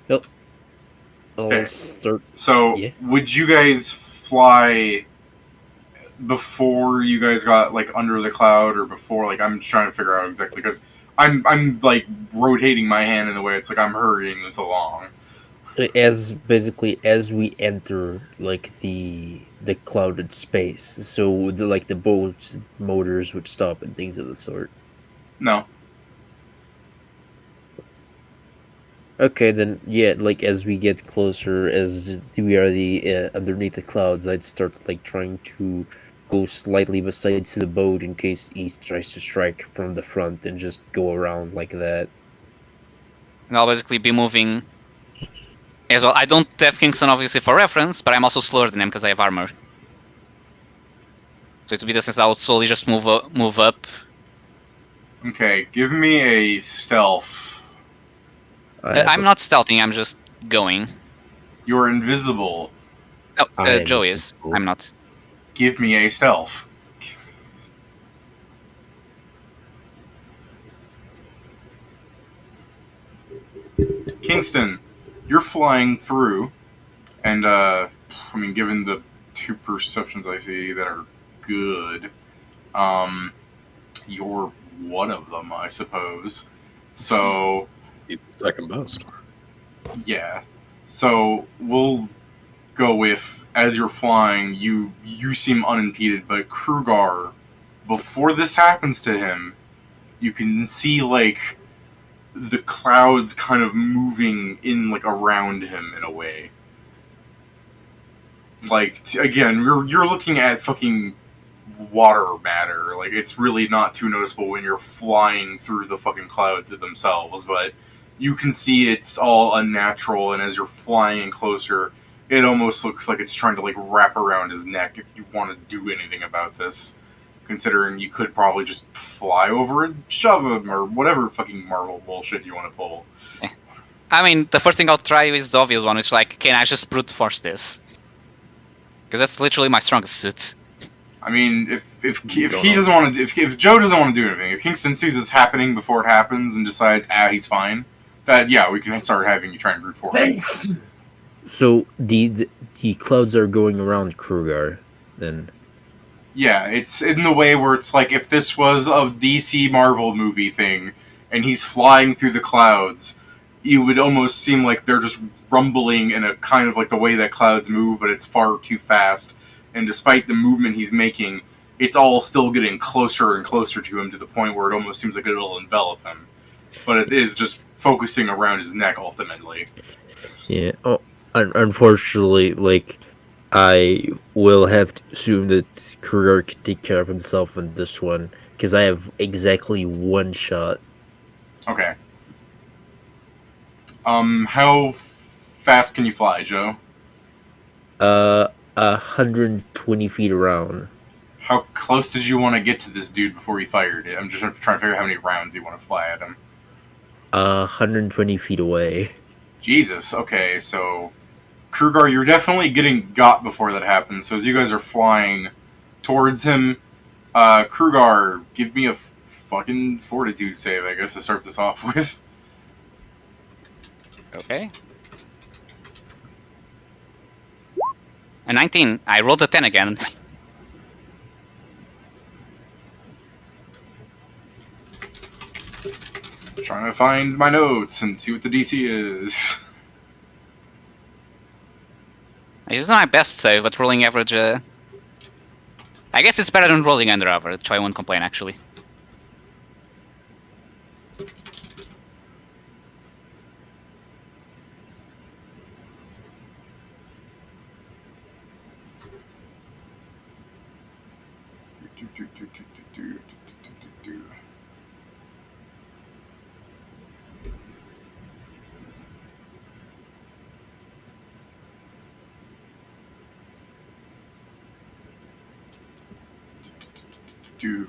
Yep. I'll Okay. start. So, Yeah. would you guys fly before you guys got like under the cloud, or before? Like, I'm just trying to figure out exactly because I'm like rotating my hand in the way it's like I'm hurrying this along. As basically as we enter like the clouded space, so the boat's motors would stop and things of the sort. No. Okay, then yeah, like as we get closer, as we are the underneath the clouds, I'd start like trying to go slightly beside to the boat in case East tries to strike from the front and just go around like that. And I'll basically be moving as well. I don't have Kingston obviously for reference, but I'm also slower than him because I have armor. So it would be the sense I would slowly just move up. Okay, give me a stealth. I'm not stealthing. I'm just going. You're invisible. Oh, I am Joe is. invisible. I'm not. Give me a stealth. Kingston, you're flying through, and I mean, given the two perceptions I see that are good, you're one of them, I suppose. So He's the second best. yeah, so we'll go with as you're flying, you seem unimpeded, but Krugar, before this happens to him, you can see like the clouds kind of moving in like around him in a way. Like again, you're looking at fucking water matter. Like it's really not too noticeable when you're flying through the fucking clouds themselves, but you can see it's all unnatural, and as you're flying closer, it almost looks like it's trying to like wrap around his neck if you want to do anything about this. Considering you could probably just fly over and shove him, or whatever fucking Marvel bullshit you want to pull. I mean, the first thing I'll try is the obvious one. It's like, can I just brute force this? Because that's literally my strongest suit. I mean, if You if don't he know. doesn't want to, if Joe doesn't want to do anything, if Kingston sees this happening before it happens and decides, he's fine, that yeah, we can start having you try and brute force. So the clouds are going around Krugar, then. Yeah, it's in the way where it's like if this was a DC Marvel movie thing, and he's flying through the clouds, it would almost seem like they're just rumbling in a kind of like the way that clouds move, but it's far too fast. And despite the movement he's making, it's all still getting closer and closer to him to the point where it almost seems like it'll envelop him. But it is just focusing around his neck ultimately. Yeah. Oh, unfortunately, like I will have to assume that Kruger can take care of himself in this one because I have exactly one shot. Okay. How fast can you fly, Joe? 120 feet around. How close did you want to get to this dude before he fired it? I'm just trying to figure out how many rounds you want to fly at him. 120 feet away. Jesus. Okay, so Krugar, you're definitely getting got before that happens. So as you guys are flying towards him, Krugar, give me a fucking fortitude save, I guess, to start this off with. Okay. A 19. I rolled a 10 again. Trying to find my notes and see what the DC is. This is not my best save, but rolling average. I guess it's better than rolling under average, so I won't complain actually.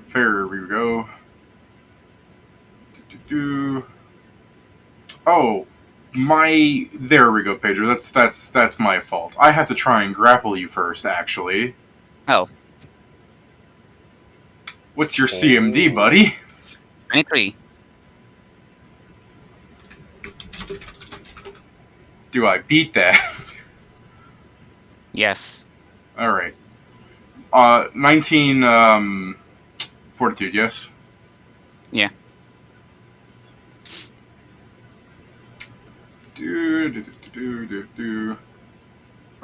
Fair, we go. Oh, there we go, Pedro. That's my fault. I have to try and grapple you first, actually. Oh, What's your CMD, buddy? 23. Do I beat that? Yes. All right. 19 fortitude, yes? Yeah.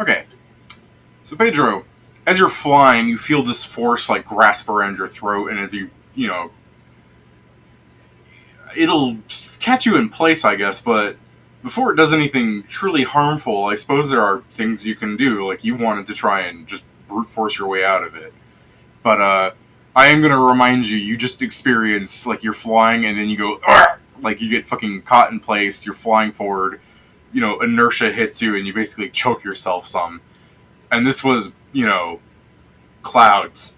Okay. So Pedro, as you're flying, you feel this force like grasp around your throat, and as you know, it'll catch you in place, I guess, but before it does anything truly harmful, I suppose there are things you can do. Like, you wanted to try and just brute force your way out of it. But, I am gonna remind you, you just experienced, like, you're flying and then you go, "Argh!" Like, you get fucking caught in place, you're flying forward, you know, inertia hits you and you basically choke yourself some. And this was, you know, clouds.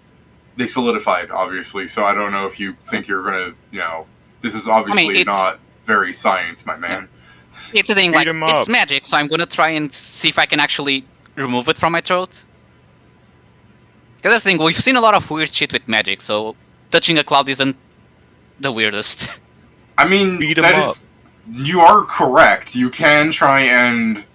They solidified, obviously, so I don't know if you think you're gonna, you know, this is obviously not very science, my man. It's the thing, Beat like, 'em it's up. magic, so I'm gonna try and see if I can actually remove it from my throat. Because the thing, we've seen a lot of weird shit with magic, so touching a cloud isn't the weirdest. I mean, Beat 'em that up. is, you are correct. You can try and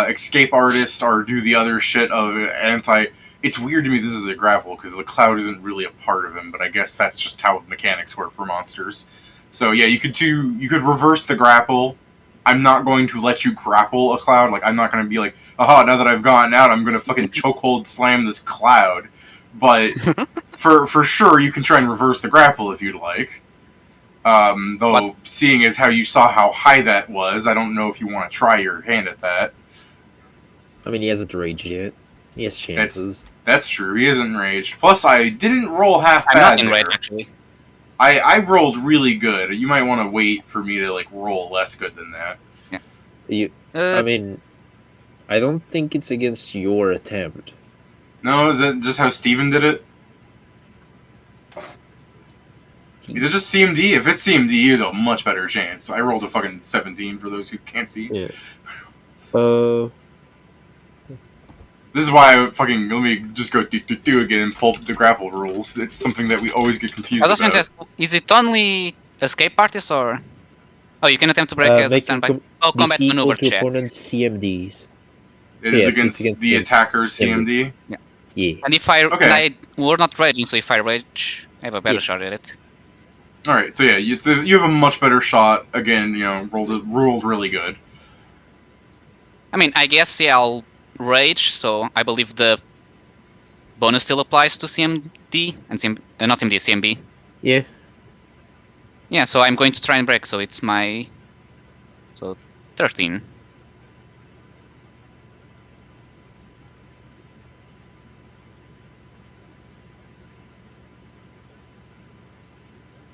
escape artist or do the other shit of anti. It's weird to me this is a grapple because the cloud isn't really a part of him, but I guess that's just how mechanics work for monsters. So yeah, you could reverse the grapple. I'm not going to let you grapple a cloud. Like, I'm not going to be like, aha, now that I've gotten out, I'm going to fucking chokehold slam this cloud. But for sure, you can try and reverse the grapple if you'd like. Though, seeing as how you saw how high that was, I don't know if you want to try your hand at that. I mean, he hasn't raged yet. He has chances. That's true. He isn't enraged. Plus, I didn't roll half I'm bad not in there. rage, actually. I rolled really good. You might want to wait for me to like roll less good than that. I mean, I don't think it's against your attempt. No, is that just how Steven did it? Is it just CMD? If it's CMD, he has a much better chance. I rolled a fucking 17 for those who can't see. Yeah. This is why I fucking, let me just go do again and pull the grapple rules. It's something that we always get confused I was going to about. ask, is it only escape artist or... Oh, you can attempt to break as a Making standby. Combat DC equal maneuver to check. opponent's CMDs. It So is yes, it's against against the the attacker's CMD. Yeah. And if I... Okay. And we're not raging, so if I rage, I have a better Yeah. shot at it. Alright, so yeah, you have a much better shot. Again, you know, ruled really good. I mean, I guess, yeah, I'll rage, so I believe the bonus still applies to CMD, and not CMD, CMB. Yeah. Yeah, so I'm going to try and break, so it's my... So, 13.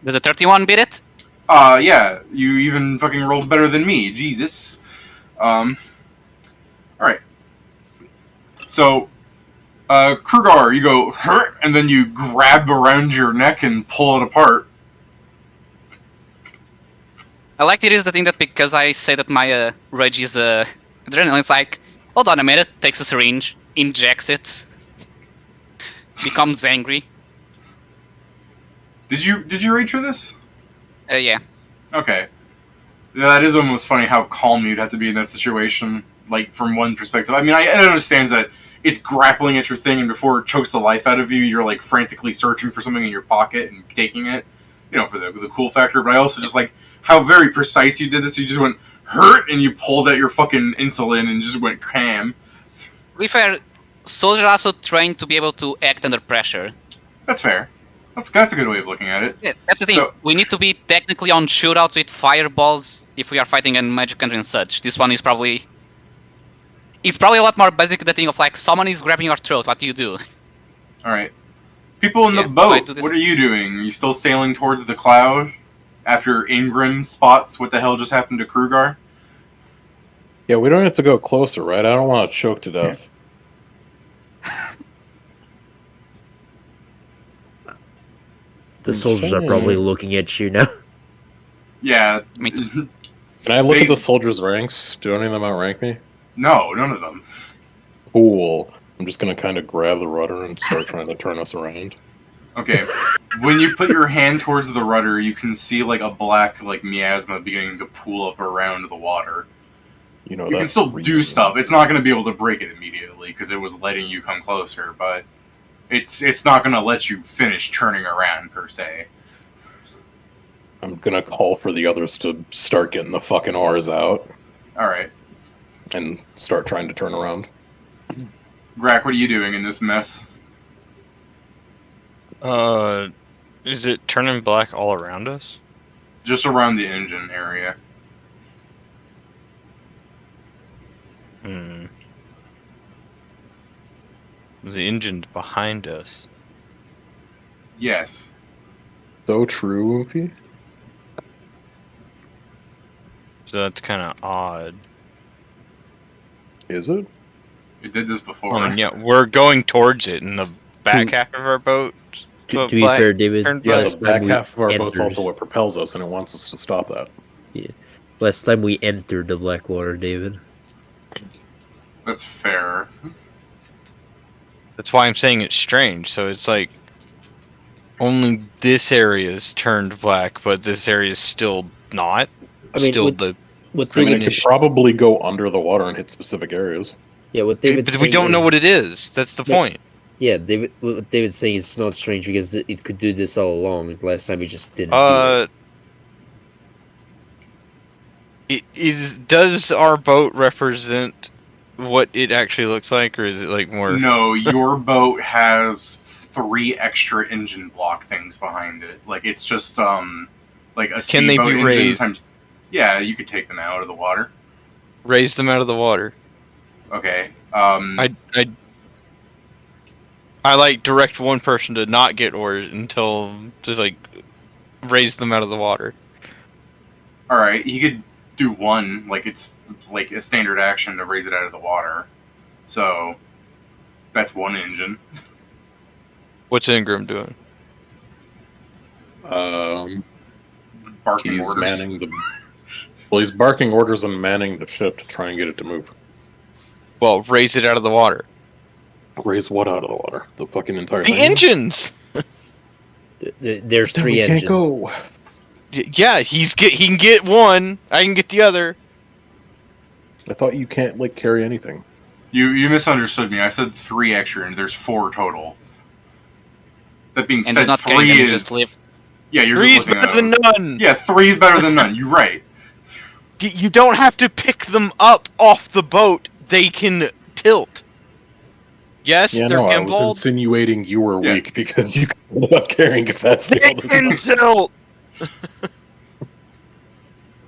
Does a 31 beat it? Yeah, you even fucking rolled better than me. Jesus. Alright. So, Krugar, you go, hurt, and then you grab around your neck and pull it apart. I like it is the thing that because I say that my rage is adrenaline, it's like, hold on a minute, takes a syringe, injects it, becomes angry. Did you rage for this? Yeah. Okay. Yeah, that is almost funny how calm you'd have to be in that situation, like, from one perspective. I mean, I understand that it's grappling at your thing, and before it chokes the life out of you, you're, like, frantically searching for something in your pocket and taking it, you know, for the cool factor, but I also just like how very precise you did this. You just went, hurt, and you pulled out your fucking insulin and just went cram. To be fair, soldiers are also trained to be able to act under pressure. That's fair. That's a good way of looking at it. Yeah, that's the thing. So- We need to be technically on shootout with fireballs if we are fighting in magic country and such. This one is probably... It's probably a lot more basic the thing of like, someone is grabbing your throat, what do you do? Alright. People in Yeah, the so I boat, do this- what are you doing? Are you still sailing towards the cloud? After Ingram spots what the hell just happened to Krugar? Yeah, we don't have to go closer, right? I don't want to choke to death. The soldiers are probably looking at you now. Yeah. Me too. Can I look They- at the soldiers' ranks? Do any of them outrank me? No, none of them. Cool. I'm just gonna kind of grab the rudder and start trying to turn us around. Okay. When you put your hand towards the rudder, you can see like a black like miasma beginning to pool up around the water. You know, You can that's still real. do stuff. It's not going to be able to break it immediately because it was letting you come closer, but It's not gonna let you finish turning around per se. I'm gonna call for the others to start getting the fucking R's out All right, and start trying to turn around. Grack, what are you doing in this mess? Is it turning black all around us? Just around the engine area. Hmm. The engine's behind us. Yes. So true, Oofy. So that's kind of odd. Is it? It did this before. I mean, yeah, we're going towards it, and the back To- half of our boat. To be fair, David, turned Yeah, last the time back we half of our boat's entered- also what propels us, and it wants us to stop that. Last time we entered the Blackwater, David. That's fair. That's why I'm saying it's strange. So it's like only this area is turned black, but this area is still not. I mean, still what the what I mean, David, it could probably go under the water and hit specific areas. yeah, what David's but we saying don't know is- what it is. That's the No. point. Yeah, what David's saying is not strange because it could do this all along. Last time it just didn't do it. Does our boat represent what it actually looks like, or is it like more? No, your boat has 3 extra engine block things behind it. Like it's just like a Can they speedboat be engine raised? times. Yeah, you could take them out of the water. Raise them out of the water. Okay. I like direct one person to not get oars until to like raise them out of the water. All right. You could do one. Like it's like a standard action to raise it out of the water. So that's one engine. What's Ingram doing? Barking He's orders. manning the. Well, he's barking orders and manning the ship to try and get it to move. Well, raise it out of the water. Raise what out of the water? The fucking entire The thing? engines. There's Then 3 we engines. can't go. Yeah, he can get one. I can get the other. I thought you can't like carry anything. You misunderstood me. I said 3 extra, and there's 4 total. That being And said, does not 3 carry them, is just live. Yeah, you're Three's just looking better at than none. Yeah, 3 is better than none. You're right. You don't have to pick them up off the boat. They can tilt. Yes, Yeah, they're no, I was gimbaled. insinuating you were Yeah. weak because you complained about carrying capacity They all the can time. tilt.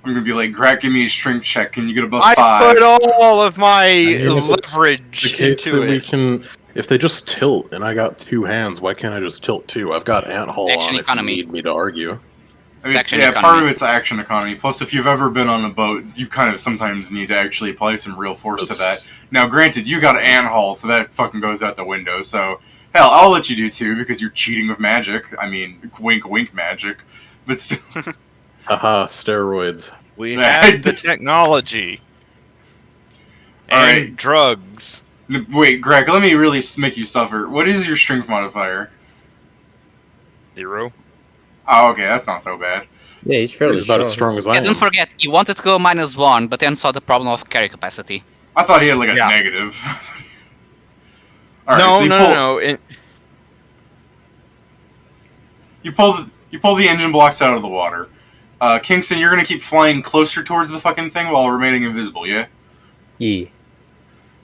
I'm gonna be like, Grat, give me a strength check. Can you get above I 5? put all of my I mean, if it's leverage the case into that we it. can, if they just tilt and I got 2 hands, why can't I just tilt 2? I've got ant haul Action on economy. if you need me to argue. I mean, It's action yeah, part economy. of it's action economy. Plus, if you've ever been on a boat, you kind of sometimes need to actually apply some real force to that. Now, granted, you got an ant haul, so that fucking goes out the window. So, hell, I'll let you do 2 because you're cheating with magic. I mean, wink, wink magic. But still, Haha, steroids. We have the technology All and right. drugs. Wait, Greg, let me really make you suffer. What is your strength modifier? 0. Oh, okay, that's not so bad. Yeah, he's fairly He's about as strong. strong as I Yeah, am. don't forget, you wanted to go -1, but then saw the problem of carry capacity. I thought he had like a Yeah. negative. All right, No, so you pull, no. You pull the engine blocks out of the water. Kingston, you're gonna keep flying closer towards the fucking thing while remaining invisible, yeah? Yeah.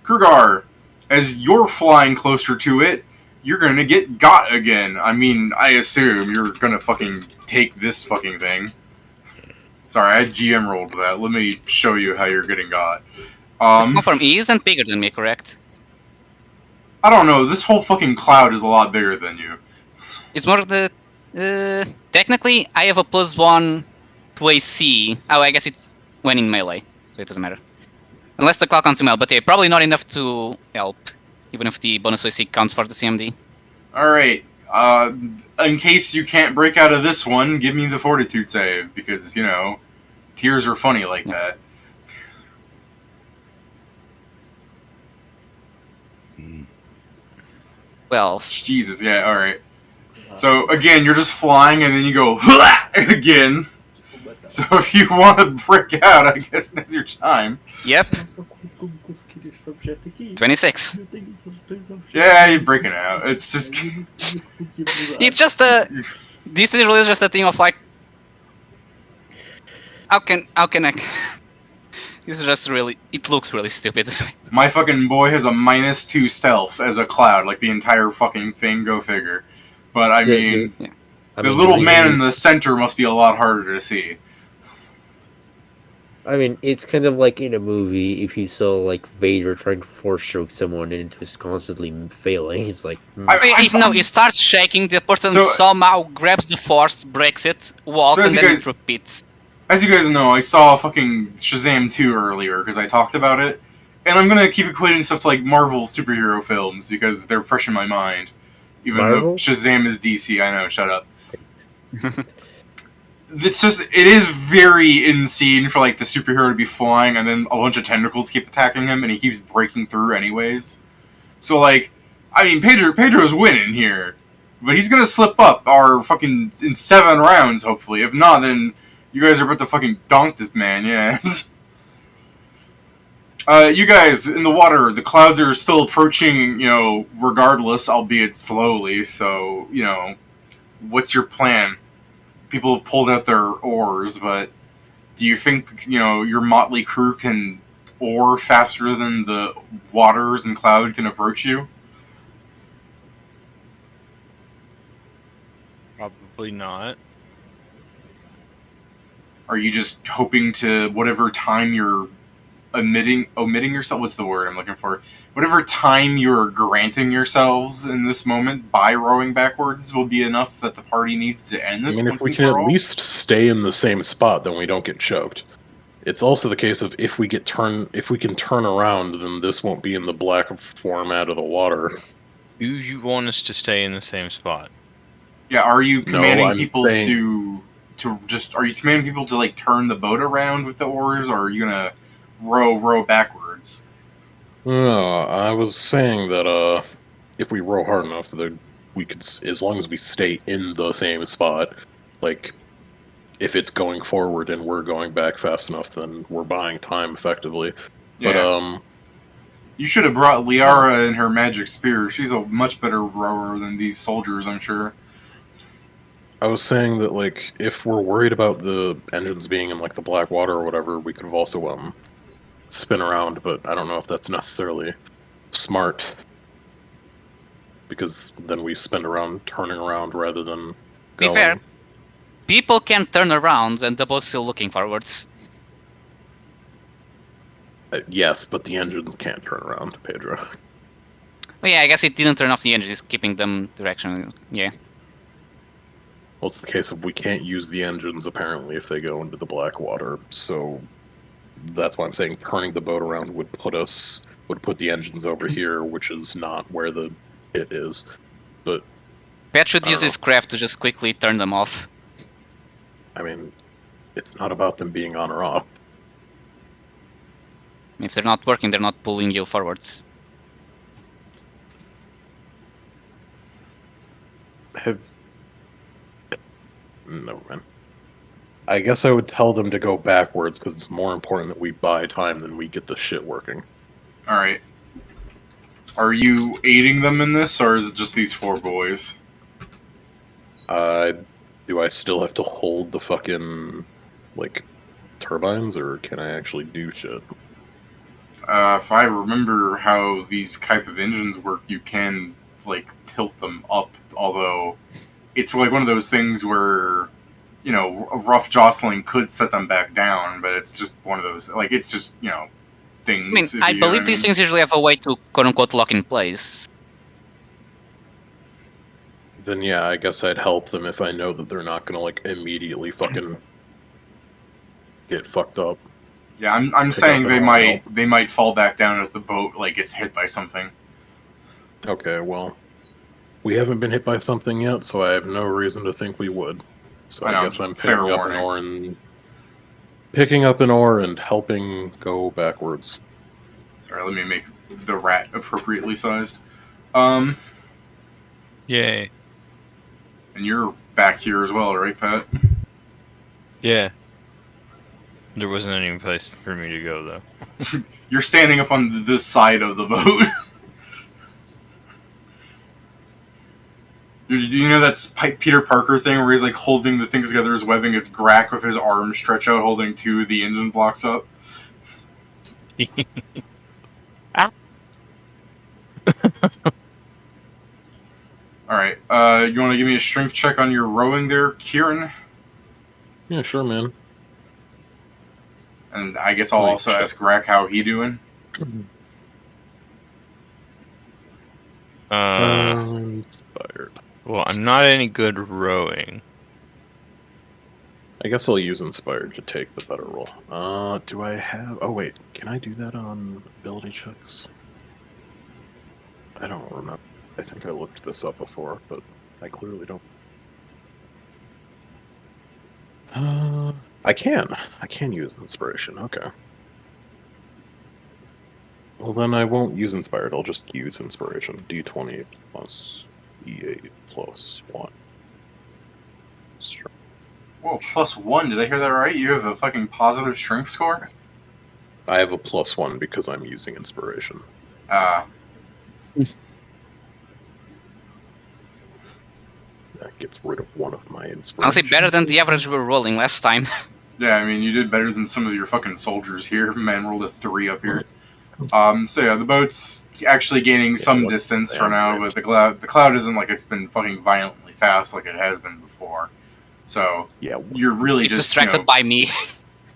Krugar, as you're flying closer to it, you're gonna get got again. I mean, I assume you're gonna fucking take this fucking thing. Sorry, I GM rolled that. Let me show you how you're getting got. Confirm, he isn't bigger than me, correct? I don't know. This whole fucking cloud is a lot bigger than you. It's more of the... technically, I have a +1 to AC. Oh, I guess it's when in melee, so it doesn't matter. Unless the cloud counts in melee, but yeah, probably not enough to help, even if the bonus AC counts for the CMD. Alright, in case you can't break out of this one, give me the fortitude save, because, you know, tears are funny like that. Well, Jesus, yeah, alright. So, again, you're just flying, and then you go, again. So if you want to break out, I guess now's your time. yep, 26. Yeah, you're breaking out. It's just It's just this is really just a thing of like, how can I? This is just really. It looks really stupid. my fucking boy has a -2 stealth as a cloud, like the entire fucking thing. Go figure. But I mean, I the mean, little reason man in is- the center must be a lot harder to see. I mean, it's kind of like in a movie if you saw like Vader trying to force choke someone and it was constantly failing. It's like, He starts shaking. The person So- somehow grabs the force, breaks it, walks, So as and you then guys- it repeats. As you guys know, I saw fucking Shazam 2 earlier because I talked about it, and I'm gonna keep equating stuff to like Marvel superhero films because they're fresh in my mind. Even Marvel? though Shazam is DC, I know. Shut up. It's just it is very insane for like the superhero to be flying and then a bunch of tentacles keep attacking him and he keeps breaking through anyways. So like, I mean, Pedro's winning here, but he's gonna slip up our fucking in 7 rounds hopefully. If not, then you guys are about to fucking donk this man. Yeah. You guys in the water, the clouds are still approaching. You know, regardless, albeit slowly. So you know, what's your plan? People have pulled out their oars, but do you think, you know, your motley crew can oar faster than the waters and cloud can approach you? Probably not. Are you just hoping to, whatever time you're omitting yourself, what's the word I'm looking for? Whatever time you're granting yourselves in this moment by rowing backwards will be enough that the party needs to end I this mean, if once we and can for at all? least stay in the same spot, then we don't get choked. It's also the case of if we can turn around, then this won't be in the black format of the water. Do you want us to stay in the same spot? Yeah, are you commanding I'm people saying- to just are you commanding people to like turn the boat around with the oars, or are you gonna row backwards? No, I was saying that if we row hard enough, that we could, as long as we stay in the same spot, like if it's going forward and we're going back fast enough, then we're buying time effectively. Yeah. But You should have brought Liara and her magic spear. She's a much better rower than these soldiers, I'm sure. I was saying that like if we're worried about the engines being in like the black water or whatever, we could have also spin around, but I don't know if that's necessarily smart. Because then we spin around turning around rather than Be going. fair, people can turn around and the boat's still looking forwards. Yes, but the engine can't turn around, Pedro. Well, yeah, I guess it didn't turn off the engine, it's keeping them direction. Yeah. Well, it's the case of we can't use the engines apparently if they go into the black water, so that's why I'm saying turning the boat around would put the engines over here, which is not where the pit is. But Pat should I use don't his craft to just quickly turn them off. I mean, it's not about them being on or off. If they're not working, they're not pulling you forwards. No, man. I guess I would tell them to go backwards because it's more important that we buy time than we get the shit working. Alright. Are you aiding them in this, or is it just these 4 boys? Do I still have to hold the fucking, like, turbines, or can I actually do shit? If I remember how these type of engines work, you can, like, tilt them up, although it's like one of those things where, you know, a rough jostling could set them back down, but it's just one of those, like, it's just, you know, things. I mean, if I you know believe what these mean. things usually have a way to quote-unquote lock in place. Then yeah, I guess I'd help them if I know that they're not gonna, like, immediately fucking get fucked up. Yeah, I'm Pick saying up they and might help. they might fall back down if the boat like gets hit by something. Okay, well, we haven't been hit by something yet, so I have no reason to think we would. So I I know, guess I'm fair picking up an oar and helping go backwards. Sorry, let me make the rat appropriately sized. Yay. And you're back here as well, right, Pat? Yeah. There wasn't any place for me to go though. You're standing up on this side of the boat. Do you know that Peter Parker thing where he's like holding the things together as webbing? It's Grack with his arms stretched out holding two of the engine blocks up. Alright, you want to give me a strength check on your rowing there, Kieran? Yeah, sure, man. And I guess I'll also ask Grack how he doing. Inspired. Well, I'm not any good rowing. I guess I'll use inspired to take the better roll. Do I have? Oh wait, can I do that on ability checks? I don't remember. I think I looked this up before, but I clearly don't. I can. I can use inspiration. Okay. Well, then I won't use inspired. I'll just use inspiration. D20 plus E8 plus 1. Whoa, +1. Did I hear that right? You have a fucking positive strength score? I have a +1 because I'm using inspiration. That gets rid of one of my inspirations. Honestly, better than the average we were rolling last time. Yeah, I mean, you did better than some of your fucking soldiers here. Man rolled a 3 up here. So yeah, the boat's actually gaining some distance for now, but the cloud isn't like it's been fucking violently fast like it has been before. So yeah, you're really it's just distracted by me.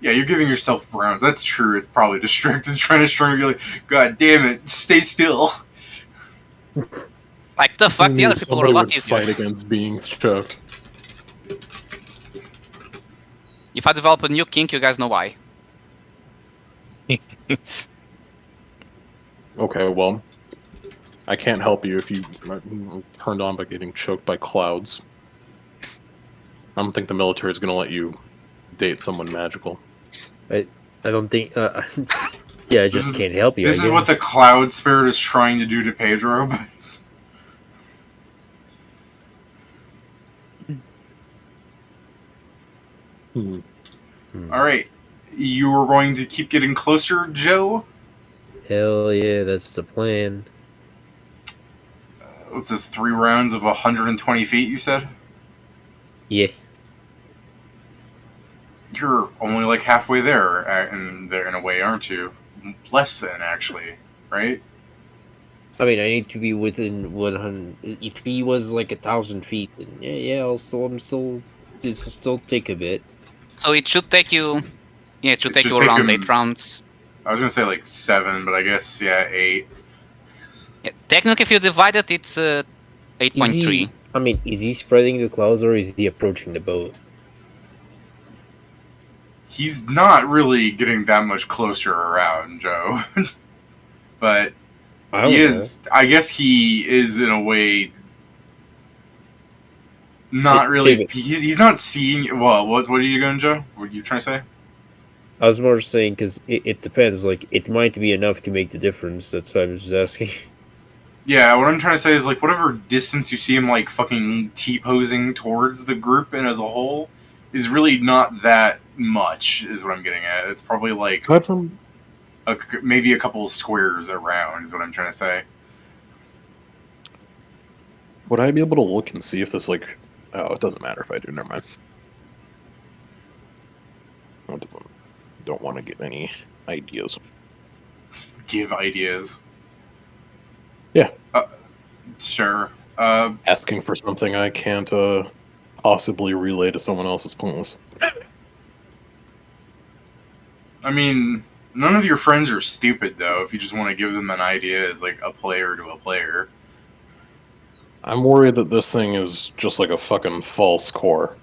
Yeah, you're giving yourself rounds. That's true. It's probably distracted, trying to string you like, God damn it, stay still. Like the fuck, the other people are a lot easier. Fight against being choked. If I develop a new kink, you guys know why. Okay, well, I can't help you if you turned on by getting choked by clouds. I don't think the military is going to let you date someone magical. I don't think. Yeah, I just can't help you. This is what the cloud spirit is trying to do to Pedro. All right, you are going to keep getting closer, Joe. Hell yeah, that's the plan. What's this? 3 rounds of 120 feet? You said. Yeah. You're only like halfway there, in a way, aren't you? Less than, actually, right? I mean, I need to be within 100. If he was like 1,000 feet, then this will still take a bit. So it should take you. Yeah, it should take you around 8 rounds. I was gonna say like 7, but I guess 8. Yeah, technically, if you divide it, it's 8.3. I mean, is he spreading the clouds or is he approaching the boat? He's not really getting that much closer around, Joe. But he is. I guess he is in a way. Not really. He's not seeing. Well, what are you going, Joe? What are you trying to say? I was more saying because it depends. Like, it might be enough to make the difference. That's why I was just asking. Yeah, what I'm trying to say is, like, whatever distance you see him, like, fucking T-posing towards the group and as a whole is really not that much, is what I'm getting at. It's probably, like, maybe a couple of squares around, is what I'm trying to say. Would I be able to look and see if this, like... Oh, it doesn't matter if I do. Never mind. Don't want to get any ideas. Give ideas. Yeah. Sure. Asking for something I can't possibly relay to someone else is pointless. I mean, none of your friends are stupid, though, if you just want to give them an idea as, like, a player to a player. I'm worried that this thing is just like a fucking false core.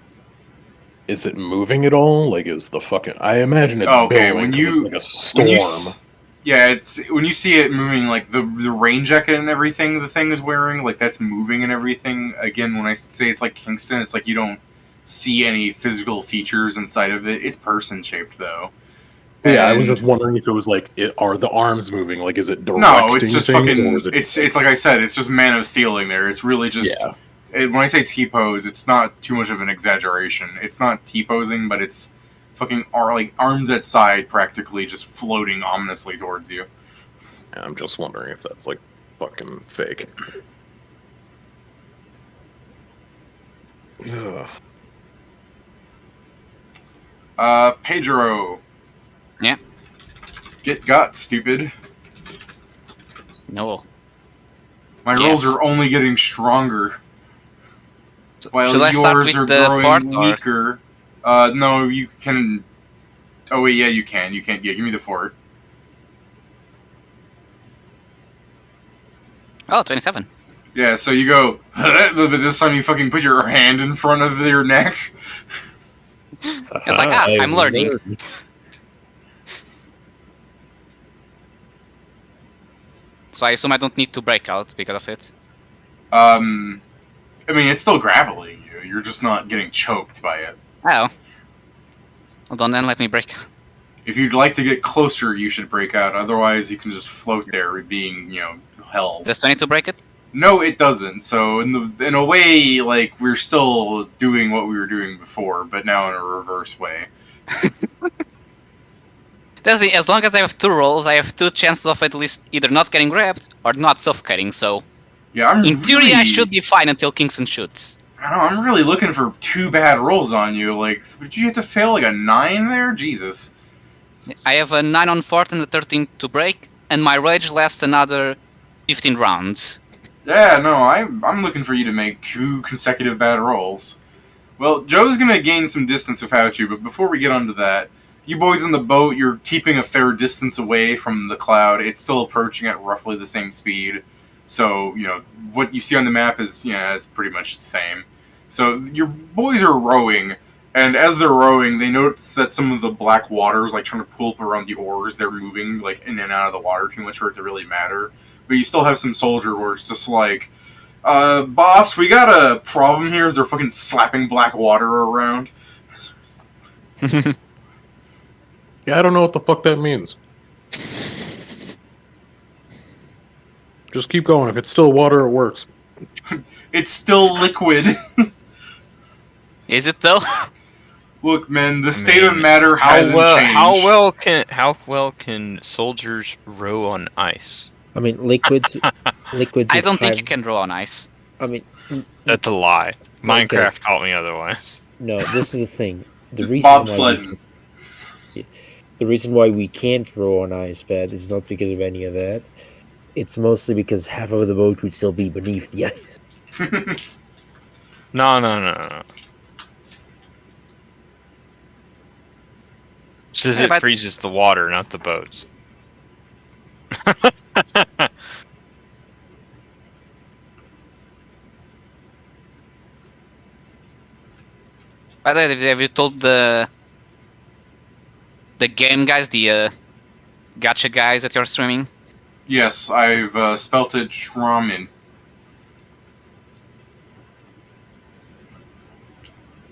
Is it moving at all? Like, is the fucking... I imagine it's billowing it's like a storm. Yeah, it's when you see it moving, like the rain jacket and everything the thing is wearing, like that's moving and everything. Again, when I say it's like Kingston, it's like you don't see any physical features inside of it. It's person-shaped, though. Yeah, I was just wondering if it was like, are the arms moving? Like, is it directing No, it's just things, fucking... or is it... It's like I said, it's just Man of Steeling there. It's really just... Yeah. When I say T-pose, it's not too much of an exaggeration. It's not T-posing, but it's fucking like arms at side, practically just floating ominously towards you. I'm just wondering if that's like fucking fake. Ugh. Pedro. Yeah. Get got, stupid. No. My Yes. rolls are only getting stronger, So, while should I start yours with are the fort growing or? weaker. No, you can. Oh wait, yeah, you can. You can't. Yeah, give me the fort. Oh, 27. Yeah, so you go, but this time you fucking put your hand in front of your neck. It's like, I'm learning. So I assume I don't need to break out because of it. I mean, it's still grappling you. You're just not getting choked by it. Oh. Hold on, then let me break. If you'd like to get closer, you should break out. Otherwise, you can just float there, being, held. Does 22 break it? No, it doesn't. So in a way, like, we're still doing what we were doing before, but now in a reverse way. That's the, as long as I have 2 rolls, I have 2 chances of at least either not getting grabbed or not suffocating, so Yeah, I'm in theory really, I should be fine until Kingston shoots. I don't know, I'm really looking for 2 bad rolls on you. Like, would you have to fail like a 9 there? Jesus. I have a 9 on fort and a 13 to break, and my rage lasts another 15 rounds. Yeah, no, I'm looking for you to make 2 consecutive bad rolls. Well, Joe's gonna gain some distance without you, but before we get onto that, you boys in the boat, you're keeping a fair distance away from the cloud. It's still approaching at roughly the same speed. So, what you see on the map is, it's pretty much the same. So, your boys are rowing, and as they're rowing, they notice that some of the black water is, like, trying to pull up around the oars. They're moving, like, in and out of the water too much for it to really matter. But you still have some soldier where it's just like, boss, we got a problem here as they're fucking slapping black water around. Yeah, I don't know what the fuck that means. Just keep going. If it's still water, it works. It's still liquid. Is it though? Look, man, the state of matter How hasn't changed. how well can soldiers row on ice? I mean, liquids. Liquids. I at don't think five- you can draw on ice. I mean, That's a lie. Minecraft taught me otherwise. no. This is the thing. The It's reason why bobsledding. the reason why we can't row on ice pad is not because of any of that. It's mostly because half of the boat would still be beneath the ice. No. Says Yeah, it but- freezes the water, not the boats. By the way, have you told the game guys, the gacha guys that you're streaming? Yes, I've spelt it Schramen.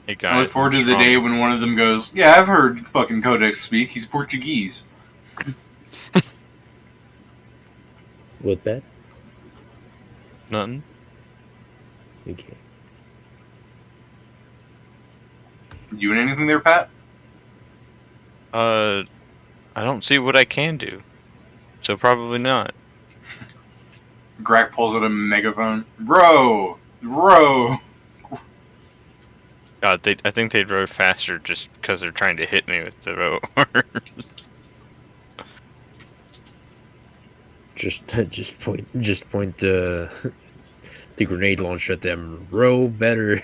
Hey I guys, look forward to the day when one of them goes, yeah, I've heard fucking Codex speak. He's Portuguese. What bad? Nothing. Okay. Doing anything there, Pat? I don't see what I can do. So probably not. Grak pulls out a megaphone. Row! Row! God, I think they'd row faster just because they're trying to hit me with the rowers. Just point the grenade launcher at them. Row better.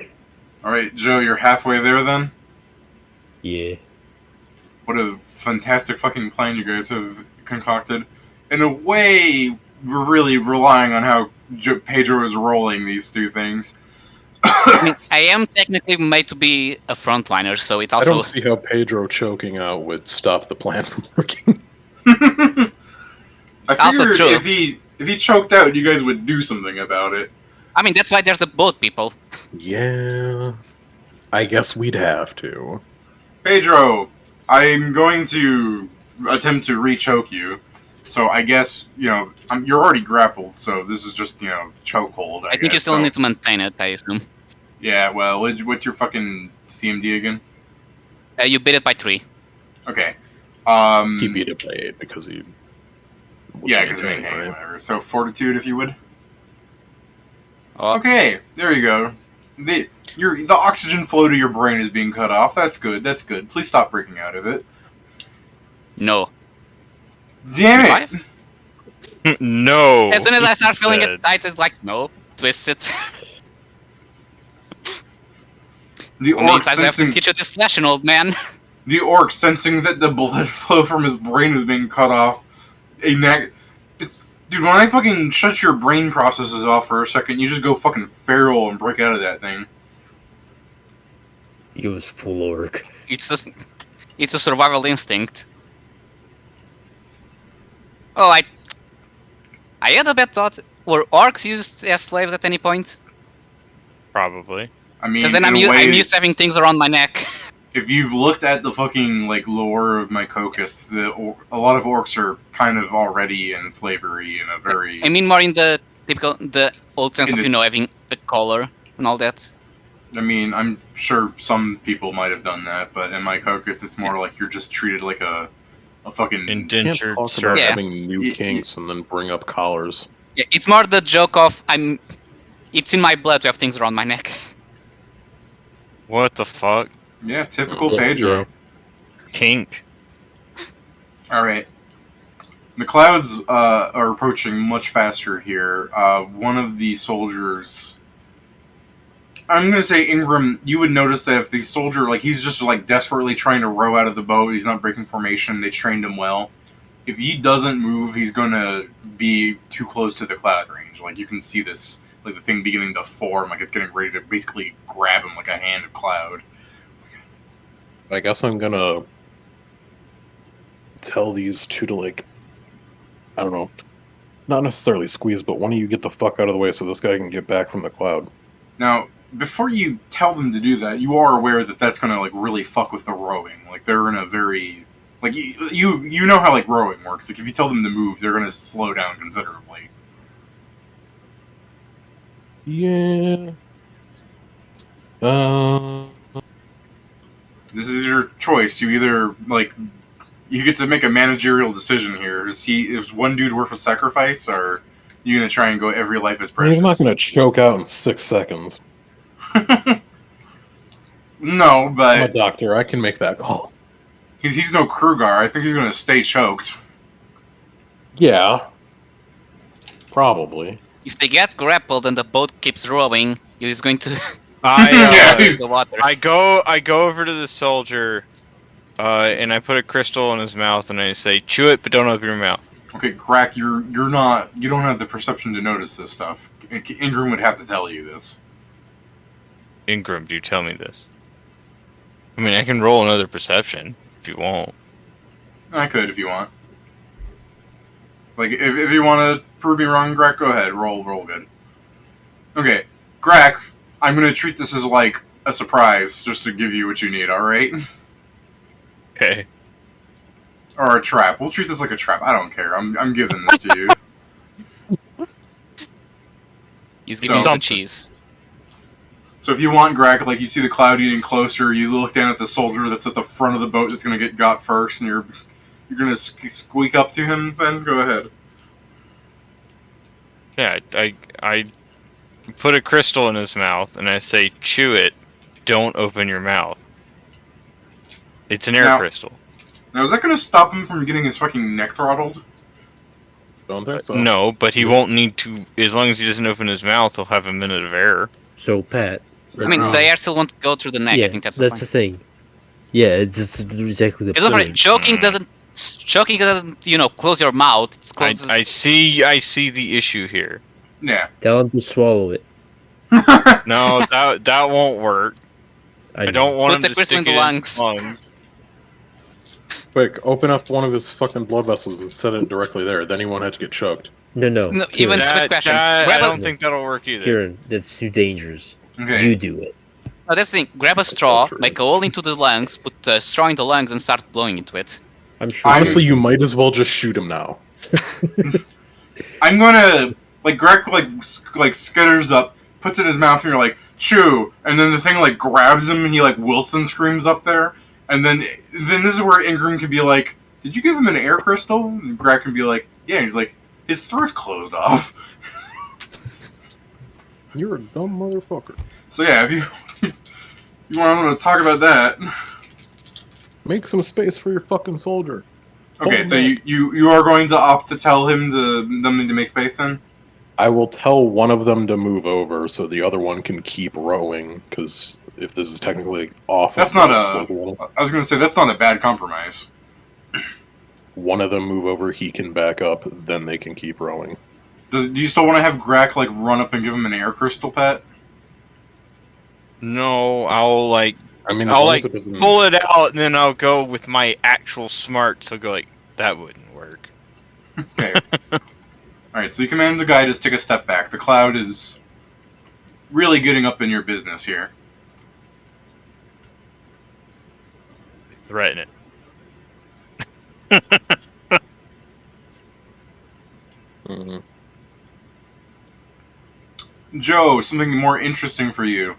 Alright, Joe, you're halfway there then? Yeah. What a fantastic fucking plan you guys have concocted. In a way, we're really relying on how Pedro is rolling these 2 things. I mean, I am technically made to be a frontliner, so it I also. don't see how Pedro choking out would stop the plan from working. I Also figured true. if he choked out, you guys would do something about it. I mean, that's why there's the boat people. Yeah, I guess we'd have to. Pedro, I'm going to attempt to re-choke you. So I guess, you're already grappled, so this is just, chokehold, I I think you guess. still So, need to maintain it, I assume. yeah, well, what's your fucking CMD again? You beat it by 3. Okay. He beat it by 8 because he. was Yeah, because maintaining, maintaining, right? whatever. So fortitude, if you would. Oh, Okay, there you go. The oxygen flow to your brain is being cut off. That's good. That's good. Please stop breaking out of it. No. Damn it! No. As soon as I start feeling Said. it tight, it's like, no, twist it. The How many orc times I have to sensing teach you this lesson, old man? the orc sensing that the blood flow from his brain is being cut off. Dude, when I fucking shut your brain processes off for a second, you just go fucking feral and break out of that thing. He goes full orc. It's a survival instinct. Oh, I had a bad thought. Were orcs used as slaves at any point? Probably. I mean, Because then in I'm a way, used to having things around my neck. if you've looked at the fucking like lore of Mycocus, a lot of orcs are kind of already in slavery in a very. I mean more in the old sense In of, the- having a collar and all that. I mean, I'm sure some people might have done that, but in Mycocus, it's more like you're just treated like a fucking. You can't Indentured talk about servant. Yeah. having new kinks and then bring up collars. Yeah, it's more the joke of it's in my blood to have things around my neck. What the fuck? Yeah, typical Yeah, Pedro. Kink. All right. The clouds are approaching much faster here. One of the soldiers. I'm going to say, Ingram, you would notice that if the soldier, like, he's just, like, desperately trying to row out of the boat, he's not breaking formation, they trained him well. If he doesn't move, he's going to be too close to the cloud range. Like, you can see this, like, the thing beginning to form, like, it's getting ready to basically grab him like a hand of cloud. I guess I'm gonna tell these two to, like, I don't know, not necessarily squeeze, but one of you get the fuck out of the way so this guy can get back from the cloud. Now, before you tell them to do that, you are aware that that's going to, like, really fuck with the rowing. Like, they're in a very... Like, you know how, like, rowing works. Like, if you tell them to move, they're going to slow down considerably. Yeah. This is your choice. You either, like... You get to make a managerial decision here. Is one dude worth a sacrifice, or you going to try and go every life is precious? He's not gonna choke out in 6 seconds. No, I'm a but doctor, I can make that call. he's no Krugar. I think he's going to stay choked. Yeah. Probably. If they get grappled and the boat keeps rowing, it is going to Yeah. use the water. I go over to the soldier, and I put a crystal in his mouth, and I say, "Chew it, but don't open your mouth." Okay, Crack, you don't have the perception to notice this stuff. Ingram would have to tell you this. Ingram, do tell me this. I mean, I can roll another perception if you want. I could if you want. Like, if you want to prove me wrong, Greg, go ahead. Roll good. Okay, Greg, I'm going to treat this as, like, a surprise, just to give you what you need, alright? Okay. Or a trap. We'll treat this like a trap. I don't care. I'm giving this to you. He's giving you the Something. cheese. So if you want, Greg, like, you see the cloud getting closer, you look down at the soldier that's at the front of the boat that's going to get got first, and you're going to squeak up to him, then go ahead. Yeah, I put a crystal in his mouth, and I say, "Chew it, don't open your mouth." It's an air Now- crystal. Now, is that going to stop him from getting his fucking neck throttled? Don't think so. No, but he won't need to. As long as he doesn't open his mouth, he'll have a minute of air. So, Pat. I mean, the air still won't go through the neck. yeah, I think that's the the thing. Yeah, it's just exactly the Because point. choking doesn't, close your mouth. It closes. I see the issue here. Yeah. Tell him to swallow it. No, that won't work. I don't want Put him the to crystal stick in it the in his lungs. lungs. Quick, open up one of his fucking blood vessels and set it directly there. Then he won't have to get choked. No, No, Kieran, even- Quick question. I Grab a- don't think that'll work either. Kieran, that's too dangerous. Okay. You do it. Oh, that's the thing. Grab a straw, true. make a hole into the lungs, put the straw in the lungs, and start blowing into it. I'm sure. Honestly, you might as well just shoot him now. I'm gonna like Greg like skitters up, puts it in his mouth, and you're like chew, and then the thing like grabs him, and he like Wilson screams up there, and then this is where Ingram can be like, "Did you give him an air crystal?" And Greg can be like, "Yeah." And he's like, "His throat's closed off." You're a dumb motherfucker. So yeah, if you you want to talk about that. Make some space for your fucking soldier. Okay, Hold so back. you are going to opt to tell them to make space then? I will tell one of them to move over so the other one can keep rowing, because if this is technically off That's of not this, a. like I was going to say that's not a bad compromise. one of them move over, he can back up, then they can keep rowing. Do you still want to have Grak like run up and give him an air crystal pet? No, I'll like I mean, as I'll long like as it doesn't. pull it out and then I'll go with my actual smarts. I'll go like that wouldn't work. Okay. Alright, so you command the guy to take a step back. The cloud is really getting up in your business here. Threaten it. Mhm. Joe, something more interesting for you.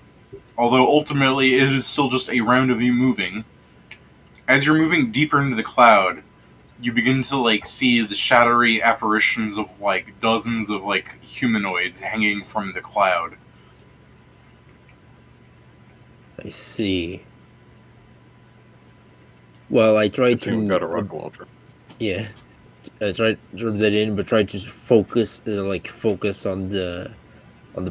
Although ultimately it is still just a round of you moving. As you're moving deeper into the cloud, you begin to like see the shadowy apparitions of like dozens of like humanoids hanging from the cloud. I see. Well, I try Good thing we got a to rocket launcher. yeah, I try to rub that in, but try to focus focus on the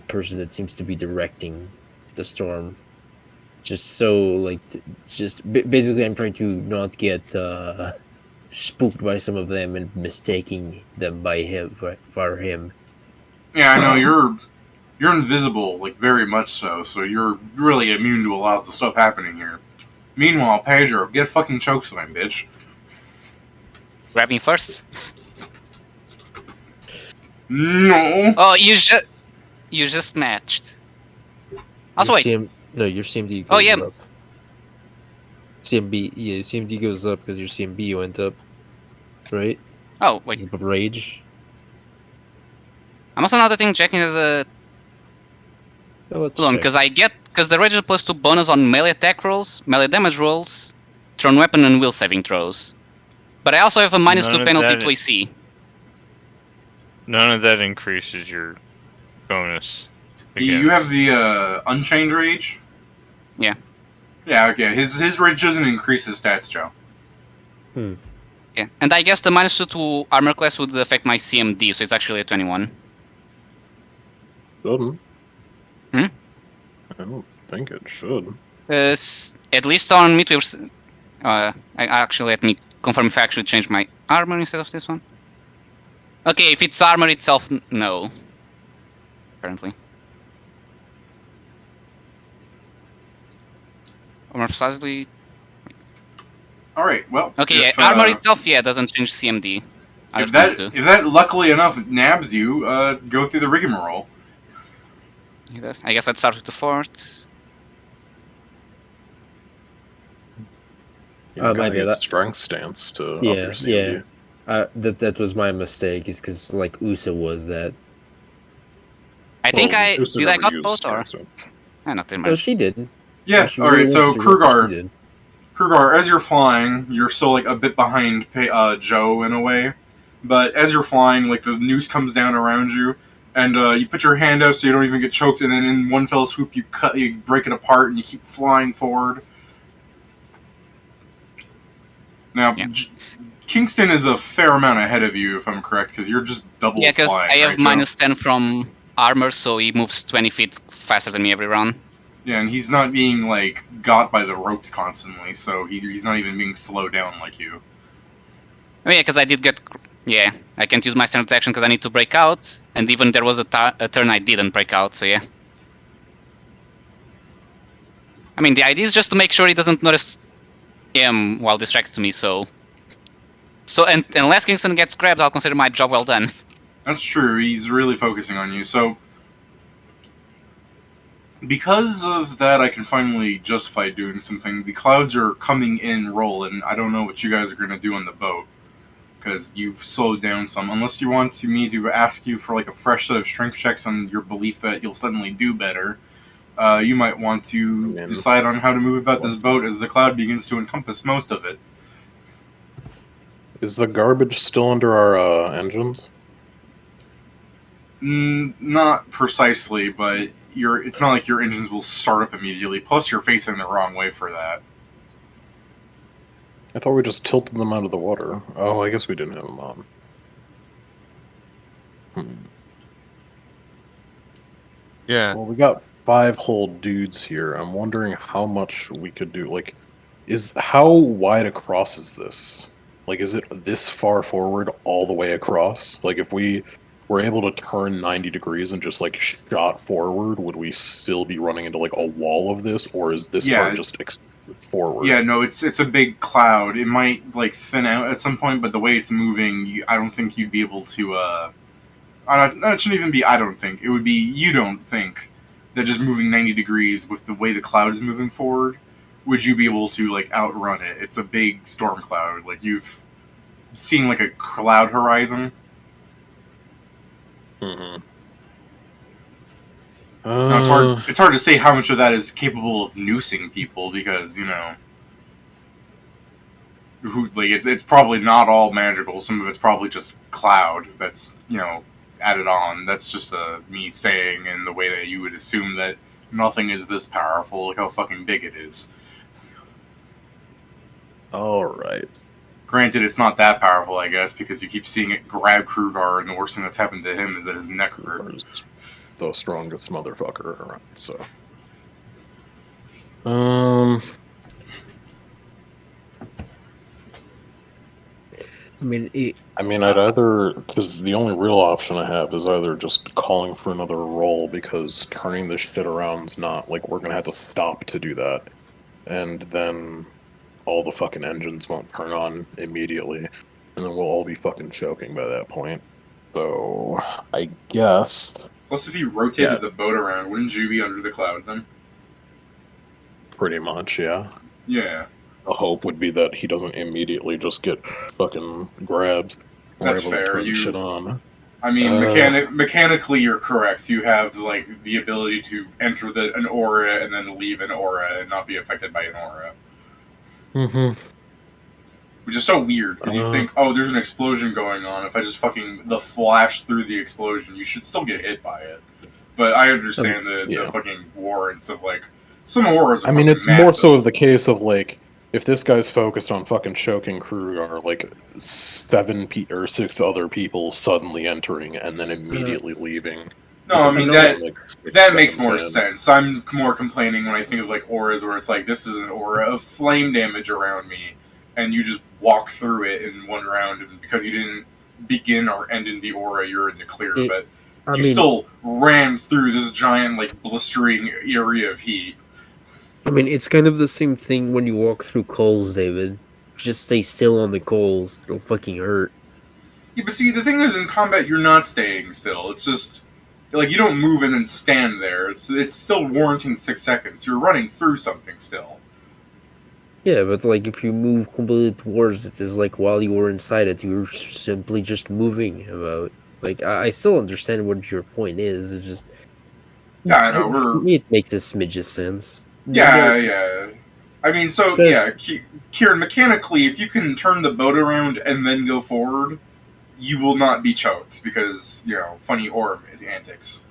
person that seems to be directing the storm. Just so basically, I'm trying to not get spooked by some of them and mistaking them by him for him. Yeah, I know you're invisible, like very much so. So you're really immune to a lot of the stuff happening here. Meanwhile, Pedro, get fucking chokeslam, bitch. Grab me first. No. Oh, you just matched. Also, wait. Your CMD goes Oh yeah. up. CMD goes up because your CMB went up, right? Oh wait. Because of rage. I'm also another thing checking as a Let's hold on, check. because the rage is +2 bonus on melee attack rolls, melee damage rolls, thrown weapon and will saving throws. But I also have a -2 None of penalty that- to AC. None of that increases your bonus. You have against- the Unchained Rage? Yeah. Yeah, okay. His rage doesn't increase his stats, Joe. Yeah, and I guess the -2 to armor class would affect my CMD, so it's actually a 21. Doesn't. Hmm? I don't think it should. At least on me to I actually let me confirm if I actually changed my armor instead of this one. Okay, if it's armor itself, no. Apparently. Or more precisely. Alright, well. Okay, if, yeah, armor itself, yeah, doesn't change CMD. Other If things that do. if that luckily enough nabs you, go through the rigmarole. It does. I guess I'd start with the fort. You My gotta bad. get strength stance to up Yeah, your CMD. that was my mistake. Is because like USA was that. I think Well, I Usa did. I never got used both, or strength stance. not too No, much. she did. Yeah, She really alright, so wanted to work, she Krugar, did. Krugar, as you're flying, you're still like a bit behind Joe in a way, but as you're flying, like the noose comes down around you, and you put your hand out so you don't even get choked, and then in one fell swoop you break it apart, and you keep flying forward. Now, Yeah. Kingston is a fair amount ahead of you, if I'm correct, because you're just double Yeah, because flying. I have right, Joe? -10 from armor, so he moves 20 feet faster than me every round. Yeah, and he's not being like got by the ropes constantly, so he's not even being slowed down like you. Oh yeah, because I did get. Yeah, I can't use my standard action because I need to break out, and even there was a turn I didn't break out, so yeah. I mean, the idea is just to make sure he doesn't notice him while distracted to me, so. And unless Kingston gets grabbed, I'll consider my job well done. That's true. He's really focusing on you. So, because of that, I can finally justify doing something. The clouds are coming in rolling. I don't know what you guys are going to do on the boat, because you've slowed down some. Unless you want me to ask you for like a fresh set of strength checks on your belief that you'll suddenly do better, you might want to decide on how to move about this boat as the cloud begins to encompass most of it. Is the garbage still under our engines? Not precisely, but your engines will start up immediately. Plus, you're facing the wrong way for that. I thought we just tilted them out of the water. Oh, I guess we didn't have them on. Yeah. Well, we got 5 whole dudes here. I'm wondering how much we could do. Like, how wide across is this? Like, is it this far forward all the way across? Like, if we were able to turn 90 degrees and just, like, shot forward, would we still be running into, like, a wall of this? Or is this part just forward? Yeah, no, it's a big cloud. It might, like, thin out at some point, but the way it's moving, I don't think you'd be able to, that shouldn't even be I don't think. It would be you don't think that just moving 90 degrees with the way the cloud is moving forward, would you be able to, like, outrun it? It's a big storm cloud. Like, you've seen, like, a cloud horizon. Mm-hmm. Now, it's hard to say how much of that is capable of noosing people because, you know, it's probably not all magical. Some of it's probably just cloud that's, you know, added on. That's just me saying in the way that you would assume that nothing is this powerful. Look how fucking big it is. Alright. Granted, it's not that powerful, I guess, because you keep seeing it grab Krugar, and the worst thing that's happened to him is that his neck hurt. The strongest motherfucker around, so. I mean, I'd either, because the only real option I have is either just calling for another roll, because turning this shit around's not, like, we're gonna have to stop to do that. And then all the fucking engines won't turn on immediately, and then we'll all be fucking choking by that point. So, I guess... Plus, if you rotated the boat around, wouldn't you be under the cloud then? Pretty much, yeah. Yeah. The hope would be that he doesn't immediately just get fucking grabbed. That's able to fair. turn shit on. I mean, mechanically, you're correct. You have like the ability to enter an aura and then leave an aura and not be affected by an aura. Mm-hmm. Which is so weird because you think, oh, there's an explosion going on. If I just fucking flash through the explosion, you should still get hit by it. But I understand the fucking warrants of like some auras. Are it's massive. more so of the case of like, if this guy's focused on fucking choking Krugar, like 6 other people suddenly entering and then immediately leaving. No, I mean that makes more sense. I'm more complaining when I think of like auras where it's like this is an aura of flame damage around me, and you just walk through it in one round, and because you didn't begin or end in the aura, you're in the clear. But you still ran through this giant like blistering area of heat. I mean, it's kind of the same thing when you walk through coals, David. Just stay still on the coals. It'll fucking hurt. Yeah, but see, the thing is, in combat, you're not staying still. It's just, like, you don't move and then stand there. It's still warranting 6 seconds. You're running through something still. Yeah, but, like, if you move completely towards it, it's like while you were inside it, you were simply just moving about. Like, I still understand what your point is. It's just... Yeah, I know, for me, it makes a smidge of sense. Yeah. I mean, Kieran, mechanically, if you can turn the boat around and then go forward, you will not be choked because, you know, funny aura antics.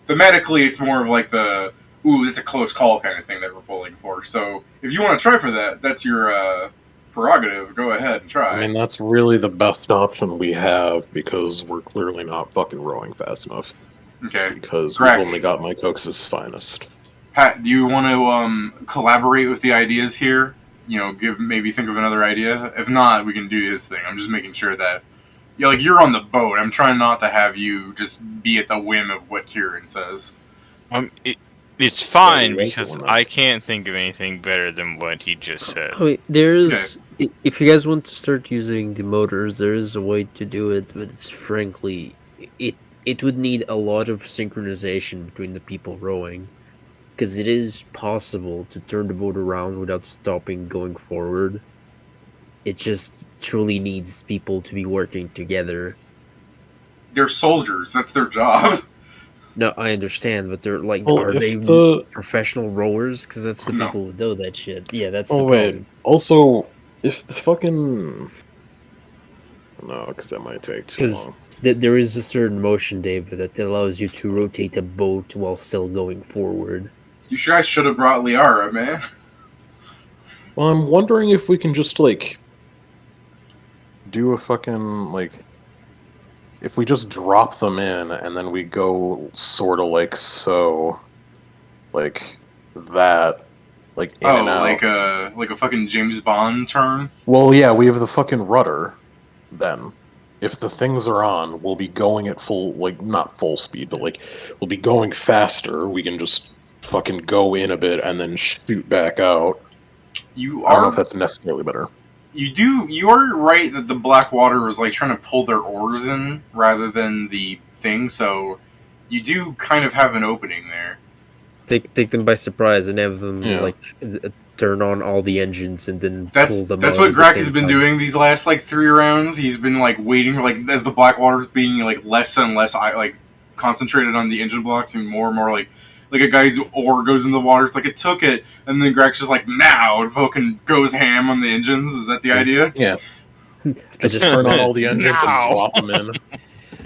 Thematically, it's more of like it's a close call kind of thing that we're pulling for. So, if you want to try for that, that's your prerogative. Go ahead and try. I mean, that's really the best option we have because we're clearly not fucking rowing fast enough. Okay. Because we've only got Mike Oaks' finest. Pat, do you want to collaborate with the ideas here? You know, maybe think of another idea. If not, we can do this thing. I'm just making sure that you're on the boat. I'm trying not to have you just be at the whim of what Kieran says. It's fine because I can't think of anything better than what he just said. I mean, there's if you guys want to start using the motors, there is a way to do it, but it's frankly it would need a lot of synchronization between the people rowing. Because it is possible to turn the boat around without stopping going forward. It just truly needs people to be working together. They're soldiers. That's their job. No, I understand, but they're like, Well, are they professional rowers? Because that's the people who know that shit. Yeah, that's the problem. Also, if the fucking... No, because that might take too Because long. there is a certain motion, David, that allows you to rotate a boat while still going forward. You sure I should have brought Liara, man? Well, I'm wondering if we can just like do a fucking like if we just drop them in and then we go sort of like so, like that, like in and out. Like a fucking James Bond turn. Well, yeah, we have the fucking rudder. Then, if the things are on, we'll be going at full, like not full speed, but like we'll be going faster. We can just fucking go in a bit and then shoot back out. You I don't know are if that's necessarily better. you are right that the Blackwater was like trying to pull their oars in rather than the thing, so you do kind of have an opening there. Take them by surprise and have them Yeah. like turn on all the engines and then That's pull them that's out what at the Greg same has been time. doing these last like 3 rounds. He's been like waiting, like as the Blackwater's being like less and less like concentrated on the engine blocks and more like a guy's oar goes in the water. It's like it took it, and then Greg's just like now and fucking goes ham on the engines. Is that the idea? Yeah. I just Turn on all the engines and No. drop them in.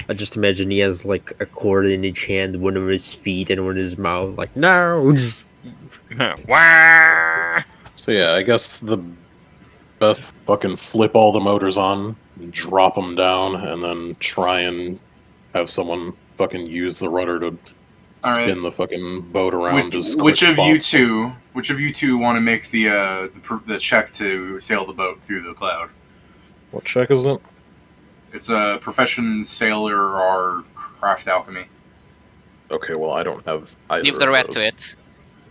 I just imagine he has like a cord in each hand, one of his feet, and one in his mouth. Like no, just Wah! So yeah, I guess the best fucking flip all the motors on, drop them down, and then try and have someone fucking use the rudder to All right. spin the fucking boat around. Which of you two want to make the check to sail the boat through the cloud? What check is it? It's a profession sailor or craft alchemy. Okay, well I don't have either. Leave the of red those. to it.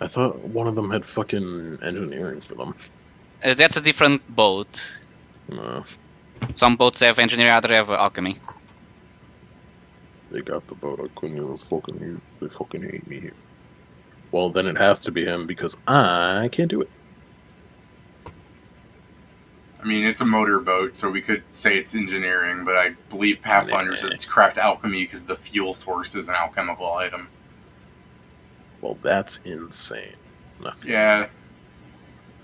I thought one of them had fucking engineering for them. That's a different boat. No, Some boats have engineering, other have alchemy. they got the boat. I couldn't even fucking use. They fucking hate me here. Well, then it has to be him because I can't do it. I mean, it's a motor boat, so we could say it's engineering, but I believe Pathfinder's Nah. it's craft alchemy because the fuel source is an alchemical item. Well, that's insane. No. Yeah.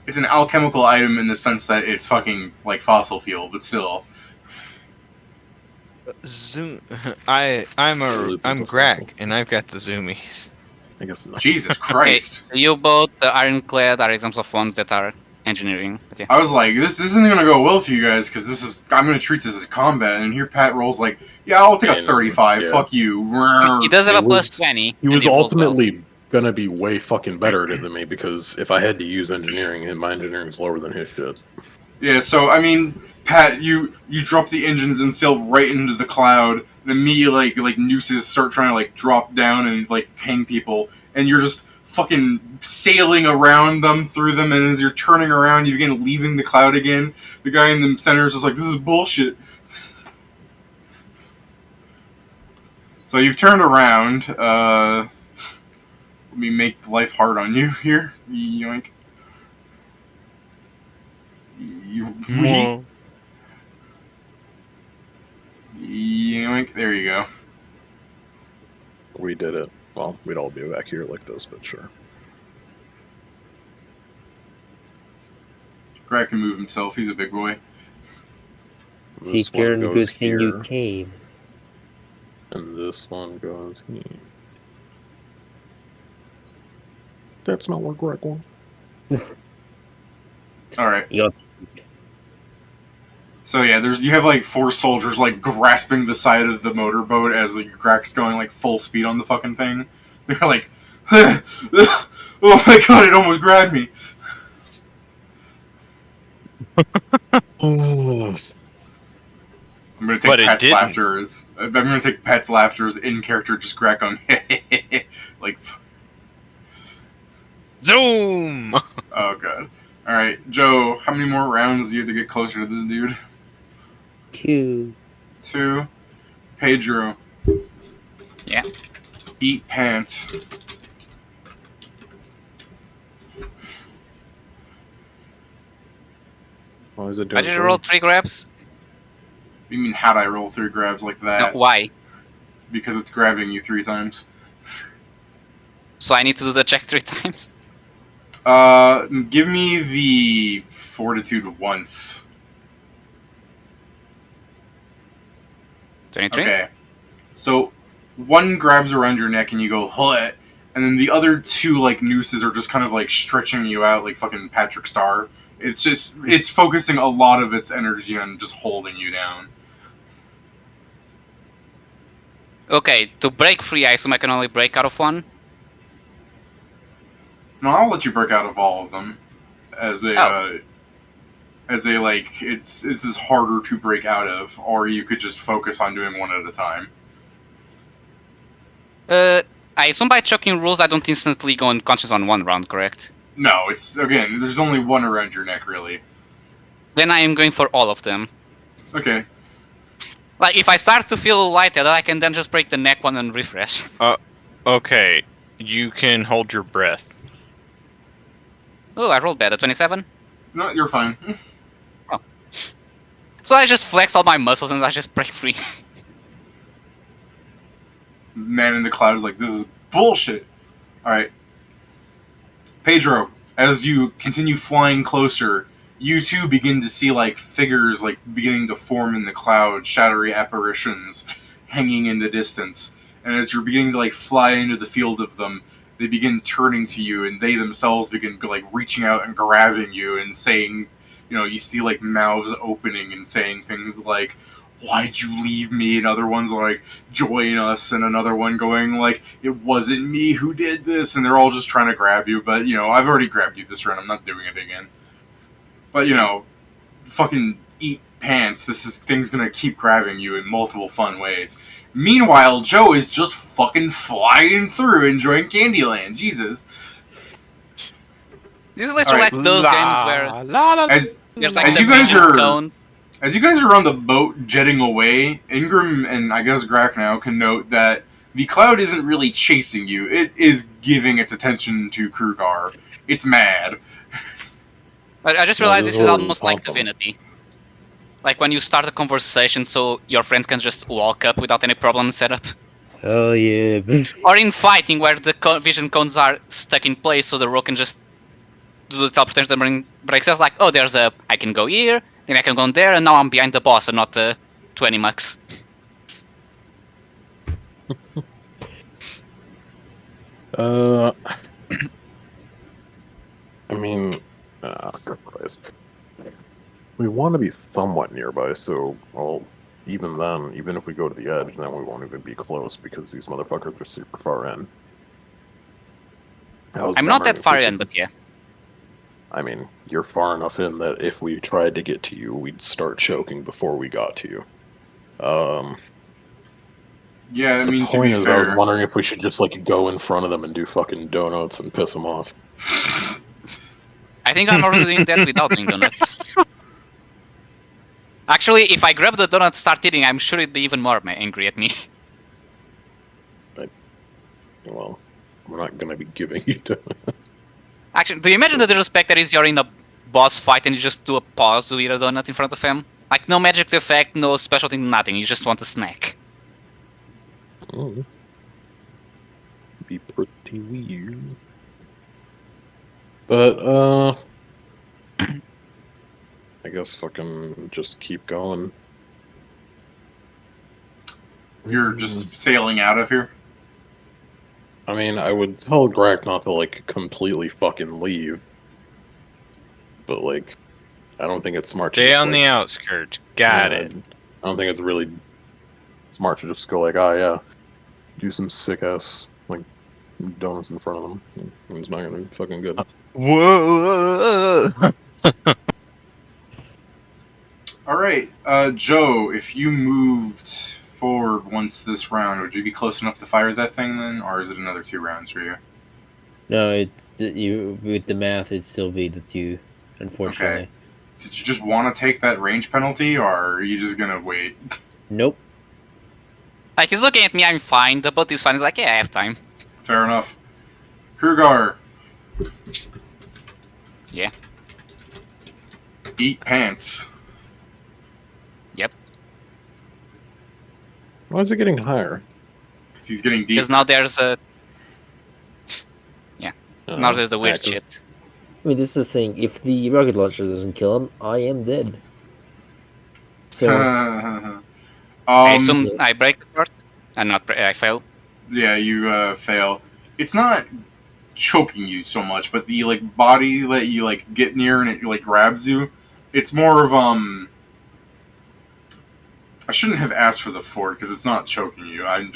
It's an alchemical item in the sense that it's fucking like fossil fuel, but still. I'm Really simple Greg, and I've got the zoomies. I guess not. Jesus Christ. The U-boat, the Ironclad are examples of ones that are engineering. But yeah. I was like, this isn't gonna go well for you guys because I'm gonna treat this as combat, and here Pat rolls like, yeah, I'll take a Yeah, 35. yeah. Fuck you. He does have It a plus was- 20. He and was rolls well. ultimately gonna be way fucking better than me because if I had to use engineering, and my engineering is lower than his shit. Yeah, so I mean, Pat, you drop the engines and sail right into the cloud, and immediately like nooses start trying to like drop down and like hang people, and you're just fucking sailing around them through them, and as you're turning around, you begin leaving the cloud again. The guy in the center is just like, this is bullshit. So you've turned around. Let me make life hard on you here. Yoink. You yoink. There you go. We did it. Well, we'd all be back here like this, but sure. Greg can move himself. He's a big boy. This Seeker, one and goes good thing you here, came. and this one goes here. That's not what Greg wants. All right. You got So yeah, you have like 4 soldiers like grasping the side of the motorboat as like, Greg's going like full speed on the fucking thing. They're like, oh my god, it almost grabbed me. Oh, I'm gonna But take it Pat's didn't. laughter as in character, just Greg going like, Zoom! oh god. All right, Joe, how many more rounds do you have to get closer to this dude? 2. 2. Pedro. Yeah. Eat pants. why is it I doing just so? rolled 3 grabs. You mean how'd I roll 3 grabs like No, that? why? Because it's grabbing you 3 times. So I need to do the check 3 times. Give me the fortitude once. 23. Okay. So one grabs around your neck and you go, "Hut," and then the other two like nooses are just kind of like stretching you out like fucking Patrick Star. It's focusing a lot of its energy on just holding you down. Okay, to break free, I assume I can only break out of one. No, I'll let you break out of all of them as a like it's is harder to break out of, or you could just focus on doing one at a time. I assume by choking rules, I don't instantly go unconscious on one round, correct? No, it's again. There's only one around your neck, really. Then I am going for all of them. Okay. Like, if I start to feel lighted, I can then just break the neck one and refresh. Okay, you can hold your breath. Oh, I rolled better, 27. No, you're fine. So I just flex all my muscles and I just break free. Man in the cloud is like, this is bullshit. Alright. Pedro, as you continue flying closer, you too begin to see like figures like beginning to form in the cloud, shadowy apparitions hanging in the distance. And as you're beginning to like fly into the field of them, they begin turning to you, and they themselves begin like reaching out and grabbing you and saying, you know, you see like mouths opening and saying things like, "Why'd you leave me?" And other ones like, "Join us," and another one going like, "It wasn't me who did this," and they're all just trying to grab you, but you know, I've already grabbed you this round, I'm not doing it again. But you know, fucking eat pants, thing's gonna keep grabbing you in multiple fun ways. Meanwhile, Joe is just fucking flying through enjoying Candyland, Jesus. This is literally like those games where As there's like as the you guys vision are- cone. As you guys are on the boat jetting away, Ingram and I guess Grak now can note that the cloud isn't really chasing you. It is giving its attention to Krugar. It's mad. I just No, realized this this is is already almost like pumping. Divinity. Like when you start a conversation so your friend can just walk up without any problem set up. Oh yeah. Or in fighting where the vision cones are stuck in place so the rogue can just do the teleportation that breaks us. Like, oh, I can go here, then I can go there, and now I'm behind the boss and not the 20 mucks. I mean, Christ. We want to be somewhat nearby, so, well, even then, even if we go to the edge, then we won't even be close because these motherfuckers are super far in. I'm not that far in, but yeah. I mean, you're far enough in that if we tried to get to you, we'd start choking before we got to you. Yeah, I The mean, to point be is, I was fair, wondering if we should just, like, go in front of them and do fucking donuts and piss them off. I think I'm already doing that without doing donuts. Actually, if I grab the donut and start eating, I'm sure it'd be even more angry at me. Well, we're not gonna be giving you donuts. Actually, do you imagine the disrespect that is you're in a boss fight and you just do a pause to eat a donut in front of him? Like, no magic effect, no special thing, nothing. You just want a snack. Oh. Be pretty weird. But, I guess fucking just keep going. you're just sailing out of here. I mean, I would tell Grak not to, like, completely fucking leave. But, like, I don't think it's smart to Stay just, on like, the outskirts. Got yeah, it. I don't think it's really smart to just go like, oh yeah, do some sick ass like donuts in front of them. It's not gonna be fucking good. Whoa! All right, Joe, if you moved forward once this round, would you be close enough to fire that thing then, or is it another 2 rounds for you? No, you with the math, it'd still be the 2, unfortunately. Okay. Did you just want to take that range penalty, or are you just gonna wait? Nope. Like, he's looking at me, I'm fine. The boat is fine. He's like, yeah, I have time. Fair enough. Krugar. Yeah. Eat pants. Yep. Why is it getting higher? Because he's getting deep. Because now there's a... now there's the weird active. shit. I mean, this is the thing. If the rocket launcher doesn't kill him, I am dead. So I Um, assume I break the fort. I fail. yeah, you fail. It's not choking you so much, but the like body that you like get near and it like grabs you. It's more of I shouldn't have asked for the fort because it's not choking you. I'm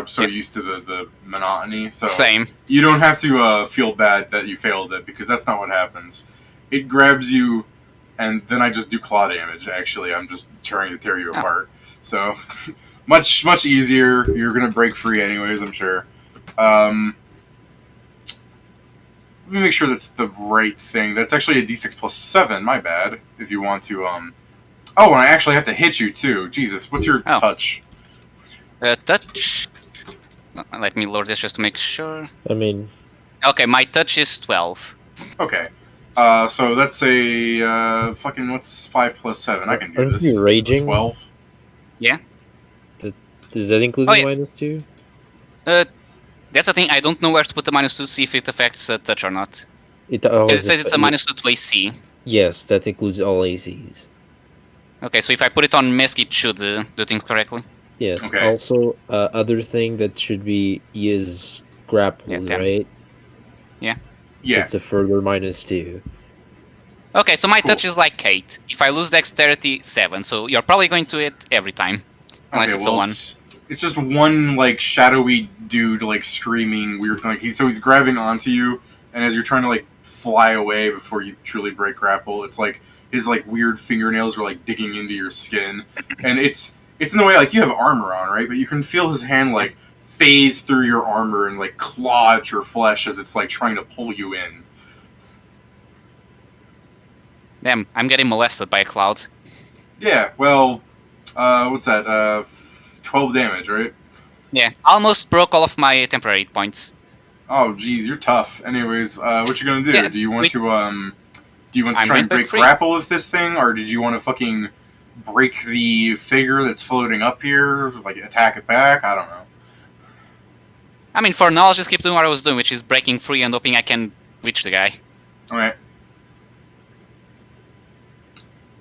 so Yep. used to the monotony. So Same. you don't have to feel bad that you failed it because that's not what happens. It grabs you, and then I just do claw damage. Actually, I'm just trying to tear you Oh. apart. So much easier. You're gonna break free anyways, I'm sure. Let me make sure that's the right thing. That's actually a d6 plus 7. My bad. If you want to Oh, and I actually have to hit you too. Jesus, what's your Oh. touch? Touch. Let me load this just to make sure. I mean, Okay, my touch is 12. Okay. So that's a fucking what's 5 plus 7? I can do aren't this. you raging? 12. Does that include Oh, the yeah. -2? That's the thing. I don't know where to put the -2 to see if it affects touch or not. It Because it says it's a -2 to AC. Yes, that includes all ACs. Okay, so if I put it on Misk, it should do things correctly. Yes. Okay. Also, other thing that should be is grappling, 10. right? So Yeah. it's a further -2. Okay, so my Cool. touch is like 8. If I lose dexterity, 7. So you're probably going to hit every time. Unless Okay, it's a well, 1. it's just one like shadowy dude like screaming weird thing. Like he's grabbing onto you, and as you're trying to like fly away before you truly break grapple, it's like his like weird fingernails are like digging into your skin, and it's in the way like you have armor on, right? But you can feel his hand like phase through your armor and like claw at your flesh as it's like trying to pull you in. Damn, I'm getting molested by a cloud. Yeah, well, what's that? 12 damage, right? Yeah, almost broke all of my temporary hit points. Oh, geez, you're tough. Anyways, what you gonna do? Yeah, Do you want to I'm try going and to break break free. grapple with this thing, or did you want to fucking break the figure that's floating up here, like attack it back? I don't know. I mean, for now, I'll just keep doing what I was doing, which is breaking free and hoping I can reach the guy. All right.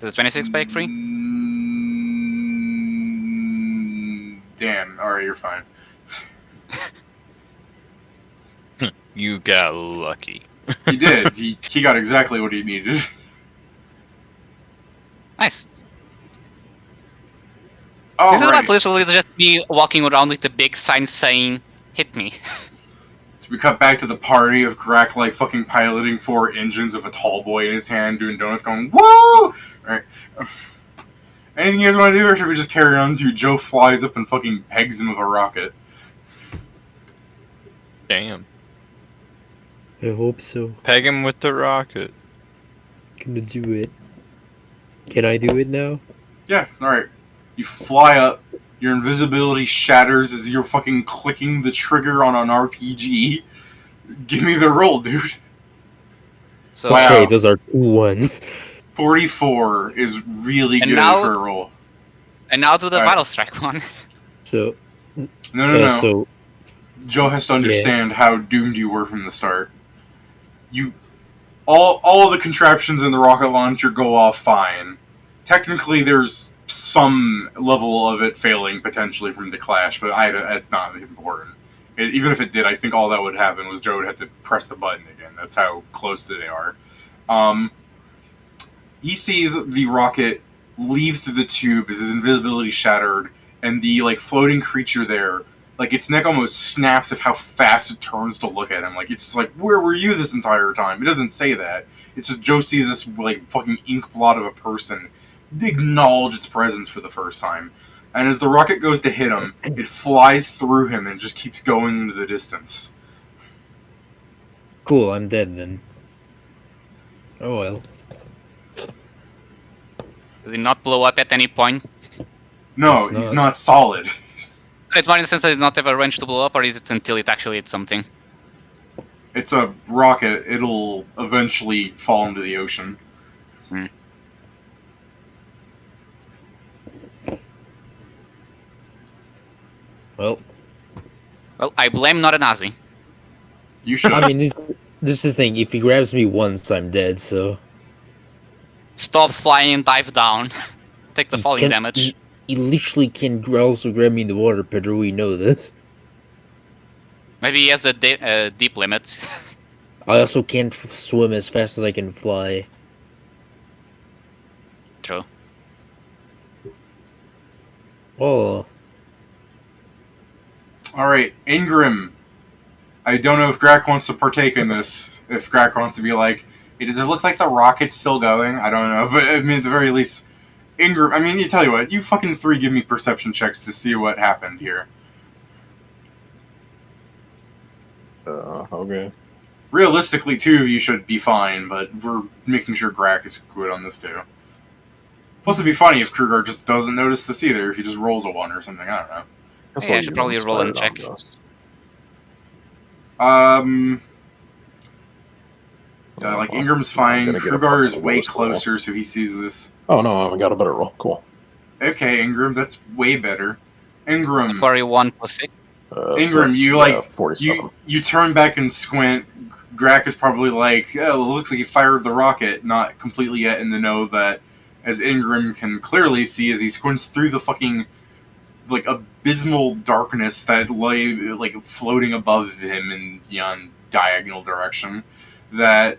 Does 26 break free? Damn. All right, you're fine. You got lucky. He did. He got exactly what he needed. Nice. Oh, This is right. about literally just me walking around with a big sign saying, "Hit me." So we cut back to the party of Greg, like fucking piloting 4 engines with a tall boy in his hand doing donuts, going woo. All right. Anything you guys want to do, or should we just carry on to Joe flies up and fucking pegs him with a rocket? Damn. I hope so. Peg him with the rocket. Gonna do it. Can I do it now? Yeah, alright. You fly up, your invisibility shatters as you're fucking clicking the trigger on an RPG. Give me the roll, dude. So Wow. Okay, those are 2 ones. 44 is really And good now- for a roll. and now do the Alright. Vital Strike one. So, No. so Joe has to understand how doomed you were from the start. All the contraptions in the rocket launcher go off fine. Technically, there's some level of it failing potentially from the clash, but that's not important. Even if it did, I think all that would happen was Joe would have to press the button again. That's how close they are. He sees the rocket leave through the tube as his invisibility shattered, and the like floating creature there, like its neck almost snaps of how fast it turns to look at him. Like it's just like, where were you this entire time? It doesn't say that. It's just Joe sees this like fucking ink blot of a person acknowledge its presence for the first time. And as the rocket goes to hit him, it flies through him and just keeps going into the distance. cool, I'm dead then. Oh well. Did it not blow up at any point? No, It's he's not. not solid. It's more in the sense that it's not ever arranged to blow up, or is it until it actually hits something? It's a rocket. It'll eventually fall into the ocean. Well, Well, I blame not a Nazi. You should. I mean, this is the thing. If he grabs me once, I'm dead. So Stop flying and dive down. Take the falling Can- damage. He literally can also grab me in the water, Pedro. We know this. Maybe he has a deep limit. I also can't swim as fast as I can fly. True. Oh, All right, Ingram. I don't know if Grak wants to partake in this. If Grak wants to be like, hey, does it look like the rocket's still going? I don't know, but I mean, at the very least, Ingram. I mean, you tell you what, you fucking three give me perception checks to see what happened here. Okay. Realistically, two of you should be fine, but we're making sure Grak is good on this too. Plus, it'd be funny if Kruger just doesn't notice this either. If he just rolls a one or something, I don't know. Guess Hey, I I'll should get probably roll and inspired check. on this. Like Uh-huh. Ingram's I'm fine. gonna get a Kruger is fucking way worse roll. closer, so he sees this. Oh no, I got a better roll. Cool. Okay, Ingram, that's way better. Ingram, 41 plus 6. Ingram, that's, you yeah, like 47. you turn back and squint. Grak is probably like, oh, it looks like he fired the rocket, not completely yet in the know that, as Ingram can clearly see as he squints through the fucking like abysmal darkness that lay like floating above him in yon diagonal direction, that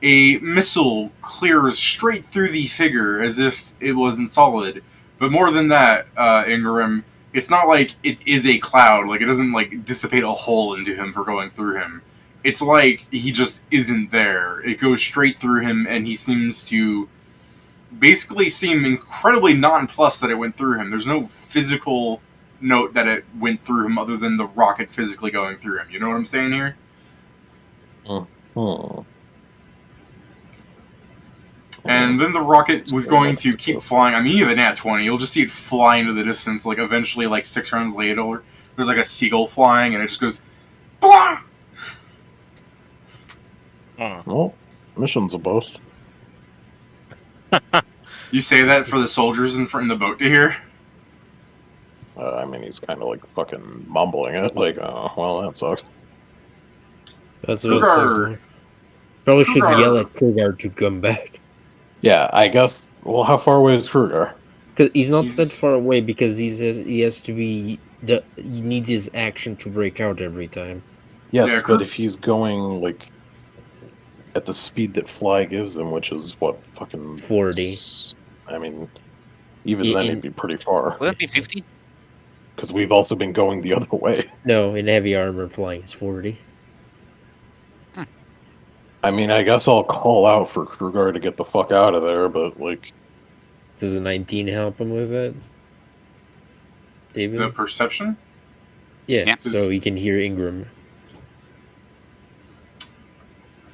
a missile clears straight through the figure as if it wasn't solid. But more than that, Ingram, it's not like it is a cloud. Like, it doesn't, like, dissipate a hole into him for going through him. It's like he just isn't there. It goes straight through him, and he seems to basically seem incredibly nonplussed that it went through him. There's no physical note that it went through him other than the rocket physically going through him. You know what I'm saying here? Hmm. And then the rocket was going to keep flying. I mean, you have a nat 20. You'll just see it fly into the distance. Like, eventually, like, 6 rounds later, there's, like, a seagull flying, and it just goes, blah! Well, mission's a boast. You say that for the soldiers in the boat to hear? I mean, he's kind of like fucking mumbling it, like, well, that sucks. that's what Kruger! Probably should Kruger! yell at Kruger to come back. Yeah, I guess. Well, how far away is Kruger? Because he's not that He's- far away. Because he has to be. He needs his action to break out every time. Yes, Yeah, but if he's going, like, at the speed that Fly gives him, which is, what, fucking... 40. I mean, even Yeah, then in- he'd be pretty far. Will it be 50? Because we've also been going the other way. No, in heavy armor, flying is 40. I mean, I guess I'll call out for Kruger to get the fuck out of there, but, like... Does a 19 help him with it? David? The perception? Yeah, Yeah. so he can hear Ingram.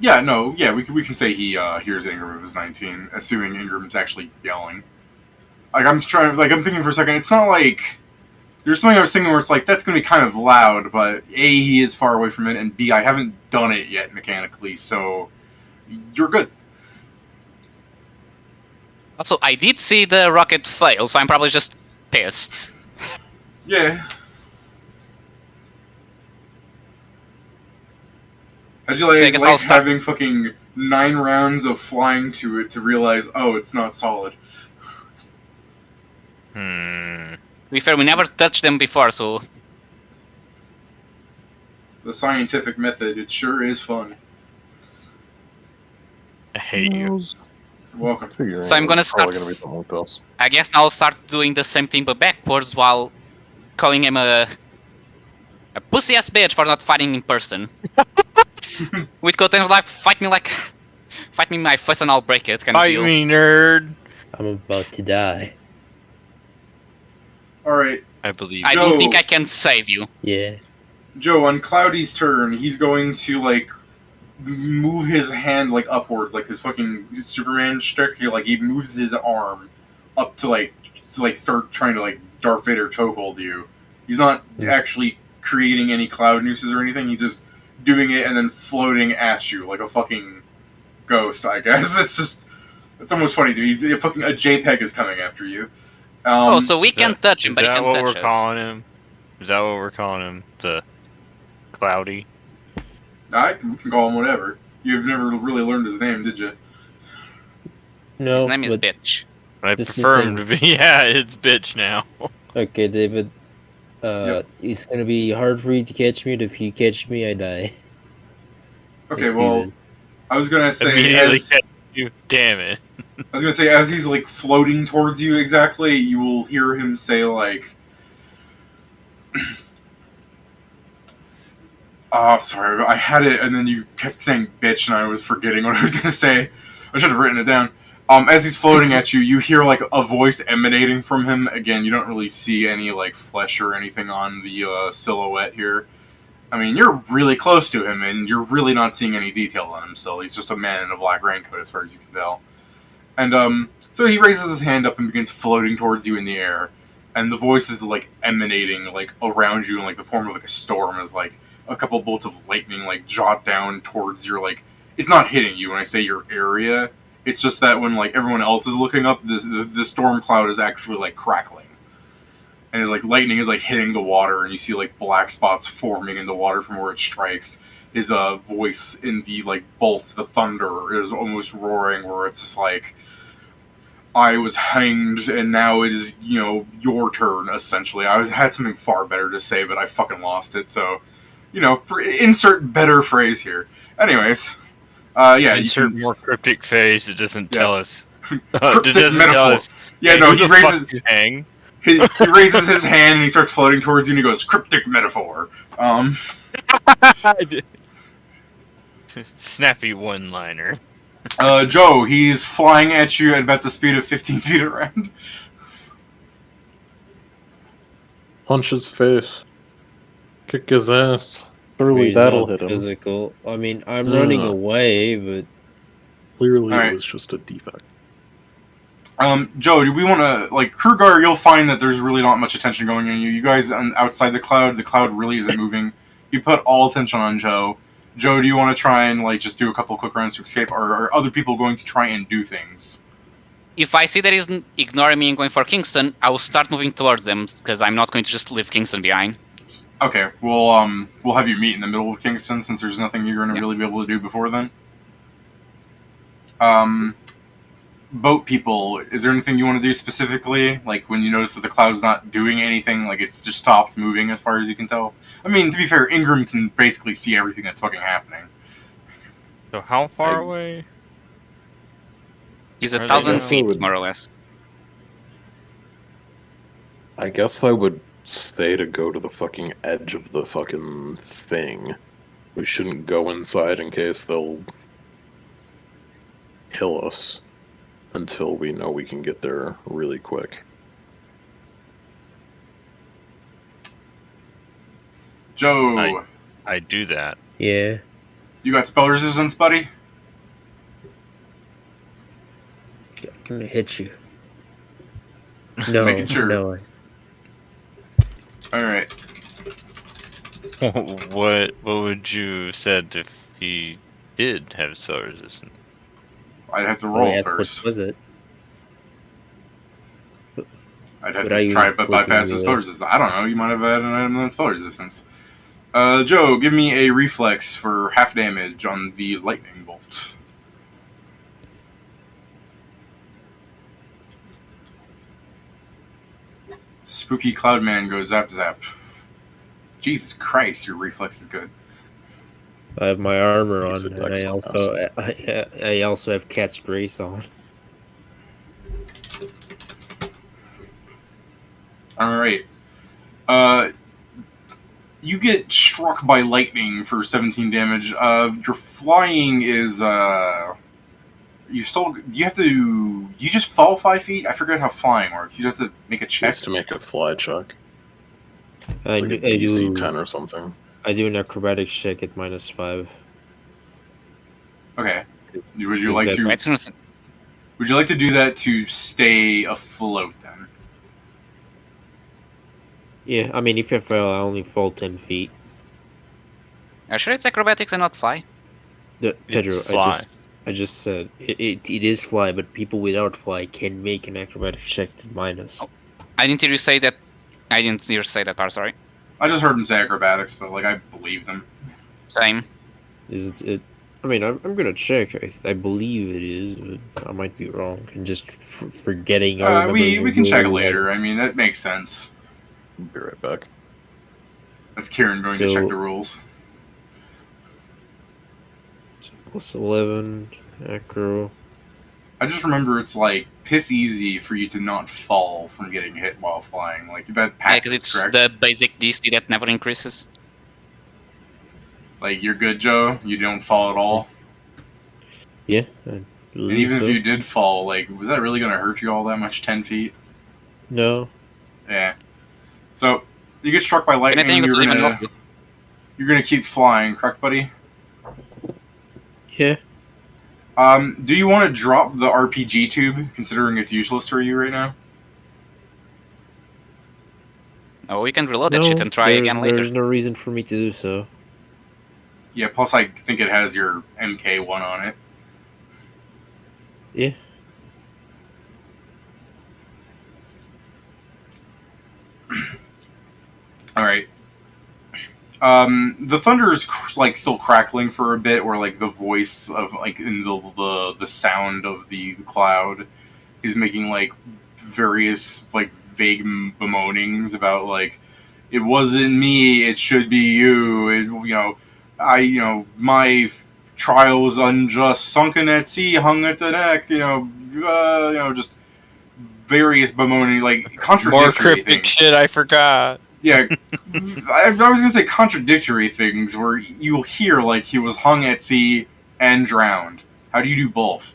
Yeah, no, yeah, we can say he hears Ingram if it's 19, assuming Ingram's actually yelling. Like, I'm thinking for a second, it's not like... There's something I was thinking where it's like, that's going to be kind of loud, but A, he is far away from it, and B, I haven't done it yet mechanically, so you're good. Also, I did see the rocket fail, so I'm probably just pissed. Yeah. How'd you So I like, guess I'll start- having fucking 9 rounds of flying to it to realize, oh, it's not solid? To be fair, we never touched them before, so The scientific method, it sure is fun. I hate you. You're welcome. Figuring So I'm gonna it's probably start- gonna be something like this. I guess I'll start doing the same thing but backwards while calling him a pussy-ass bitch for not fighting in person. With content like, fight me in my face and I'll break it, kind of Fight deal. me, nerd. I'm about to die. Alright, I believe. I Joe. don't think I can save you. Yeah. Joe, on Cloudy's turn, he's going to, like, move his hand, like, upwards, like his fucking Superman shtick. He moves his arm up to start trying to, like, Darth Vader chokehold you. He's not actually creating any cloud nooses or anything, he's just doing it and then floating at you like a fucking ghost, I guess. It's almost funny, dude. A JPEG is coming after you. Oh, so we can touch him, Is but he that can what touch we're us. calling him? Is that what we're calling him? The Cloudy? We can call him whatever. You've never really learned his name, did you? No, His name is but Bitch. I This is the prefer him to thing. be. Yeah, it's bitch now. Okay, David. Yep. It's gonna be hard for you to catch me, and if you catch me, I die. Okay, Let's do well, this. I was gonna say Immediately catch you. Damn it. as he's like floating towards you exactly, you will hear him say like, "Oh, sorry, I had it," and then you kept saying "bitch," and I was forgetting what I was gonna say. I should have written it down. As he's floating at you, you hear like a voice emanating from him. Again, you don't really see any like flesh or anything on the silhouette here. I mean, you're really close to him, and you're really not seeing any detail on him still. He's just a man in a black raincoat, as far as you can tell. And so he raises his hand up and begins floating towards you in the air. And the voice is like emanating like around you in like the form of like a storm, as like a couple bolts of lightning like jot down towards your like. It's not hitting you when I say your area. It's just that when like everyone else is looking up, the storm cloud is actually like crackling, and it's like lightning is like hitting the water, and you see like black spots forming in the water from where it strikes. His voice in the like bolts, the thunder is almost roaring, where it's like, I was hanged, and now it is, your turn, essentially. I had something far better to say, but I fucking lost it, so, insert better phrase here. Anyways, yeah, Insert more cryptic phrase. It doesn't tell us. It Cryptic doesn't metaphor. tell us. Yeah, hey, no, who he the raises, fuck you hang? he raises his hand, and he starts floating towards you, and he goes, cryptic metaphor. Snappy one-liner. Joe, he's flying at you at about the speed of 15 feet around. Punch his face. Kick his ass. Surely He's that'll not hit him. physical. I mean, I'm running away, but Clearly Alright. it was just a defect. Joe, do we want to, like, Krugar, you'll find that there's really not much attention going on you. You guys outside the cloud really isn't moving. You put all attention on Joe. Joe, do you want to try and, like, just do a couple quick runs to escape, or are other people going to try and do things? If I see that he's ignoring me and going for Kingston, I will start moving towards them, because I'm not going to just leave Kingston behind. Okay, we'll have you meet in the middle of Kingston, since there's nothing you're going to really be able to do before then. Boat people, is there anything you want to do specifically? Like, when you notice that the cloud's not doing anything, like, it's just stopped moving as far as you can tell? I mean, to be fair, Ingram can basically see everything that's fucking happening. So how far away? He's Are they 1,000 gonna- feet, more or less. I guess I would say to go to the fucking edge of the fucking thing. We shouldn't go inside in case they'll kill us until we know we can get there really quick. Joe, I do that. yeah. you got spell resistance, buddy? I'm gonna hit you. No, Making sure. no. Alright. What would you have said if he did have spell resistance? I'd have to Oh, roll yeah, first. What was it? I'd have But are to you try to clicking bypass the the- spell resistance. I don't know, you might have had an item on spell resistance. Joe, give me a reflex for half damage on the lightning bolt. Spooky Cloud Man goes zap zap. Jesus Christ, your reflex is good. I have my armor He's on, a and dex I also have Cat's Grace on. Alright. You get struck by lightning for 17 damage. Your flying is, you just fall 5 feet? I forget how flying works. You have to make a check. Just to make a fly check. I, It's like a I DC do. 10 or something. I do an acrobatics check at -5. Okay. Would you Does like that- to? As soon as- Would you like to do that to stay afloat then? Yeah, I mean, if I fail, I only fall 10 feet. Sure it's acrobatics and not fly? Pedro, fly. I just said it is fly, but people without fly can make an acrobatics check to minus. Oh. I didn't hear you say that. I didn't hear you say that part, sorry. I just heard him say acrobatics, but like I believed him. Same. Is it I mean, I'm gonna check. I believe it is, but I might be wrong. And just forgetting, I remember We can check it very well. later. I mean, that makes sense. I'll be right back. That's Kieran going to check the So, rules. plus 11, acro. I just remember it's like piss easy for you to not fall from getting hit while flying. Like that Yeah, passes, because it's correct? the basic DC that never increases. Like you're good, Joe. You don't fall at all. Yeah, I And believe even so. if you did fall, like was that really going to hurt you all that much? 10 feet? No. Yeah. So you get struck by Can I lightning. think it doesn't even help you? You're gonna keep flying, correct, buddy? Yeah. Do you want to drop the RPG tube, considering it's useless for you right now? Oh, we can reload that No, shit and try again later. there's no reason for me to do so. Yeah. Plus, I think it has your MK1 on it. Yeah. All right. The thunder is like still crackling for a bit, where like the voice of like in the sound of the cloud is making like various like vague bemoanings about like it wasn't me, it should be you. My trial was unjust, sunken at sea, hung at the neck. Just various bemoaning, like More contradictory cryptic things. shit I forgot. Yeah, I was gonna say contradictory things where you'll hear like he was hung at sea and drowned. How do you do both?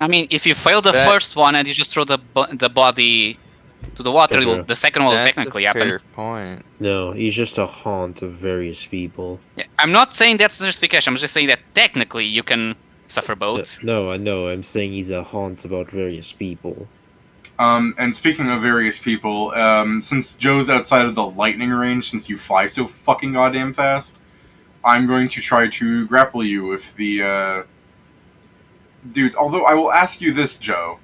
I mean, if you fail the That- first one and you just throw the body to the water, Okay. the second one will That's technically a happen. fair point. No, he's just a haunt of various people. Yeah, I'm not saying that's the justification. I'm just saying that technically you can suffer both. No, I know. I'm saying he's a haunt about various people. And speaking of various people, since Joe's outside of the lightning range, since you fly so fucking goddamn fast, I'm going to try to grapple you with the dudes. Although I will ask you this, Joe,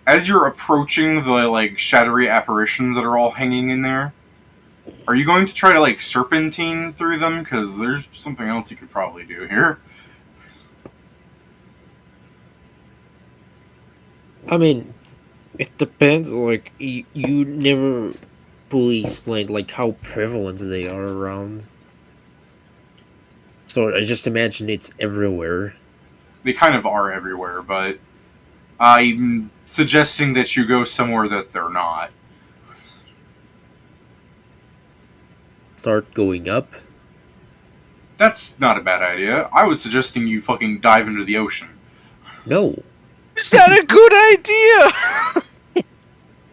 as you're approaching the like shadowy apparitions that are all hanging in there, are you going to try to like serpentine through them? Because there's something else you could probably do here. I mean, it depends. Like, you never fully explained like how prevalent they are around. So I just imagine it's everywhere. They kind of are everywhere, but I'm suggesting that you go somewhere that they're not. Start going up. That's not a bad idea. I was suggesting you fucking dive into the ocean. No, Is that a good idea?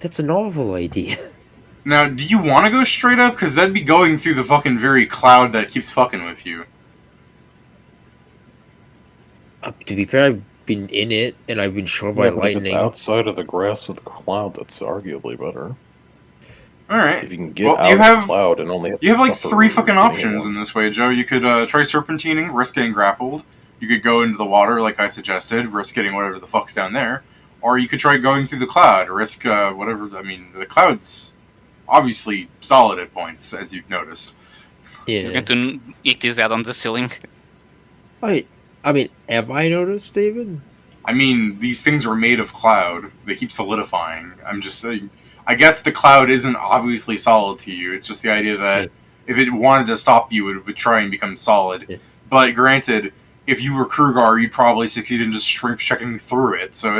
that's a novel idea. Now, do you want to go straight up? Because that'd be going through the fucking very cloud that keeps fucking with you. To be fair, I've been in it and I've been shot by Yeah, but if it's lightning. outside of the grass with the cloud, that's arguably better. Alright. If you can get Well, out you of have- the cloud and only have You have like suffer 3 when fucking you're getting options in once. this way, Joe. You could try serpentining, risk getting grappled. You could go into the water, like I suggested, risk getting whatever the fuck's down there. Or you could try going through the cloud, risk whatever. I mean, the cloud's obviously solid at points, as you've noticed. You're Yeah. going to eat his head on the ceiling. I mean, have I noticed, David? I mean, these things are made of cloud. They keep solidifying. I'm just saying. I guess the cloud isn't obviously solid to you. It's just the idea that Yeah. if it wanted to stop you, it would try and become solid. Yeah. But granted, if you were Krugar, you'd probably succeed in just strength checking through it. So,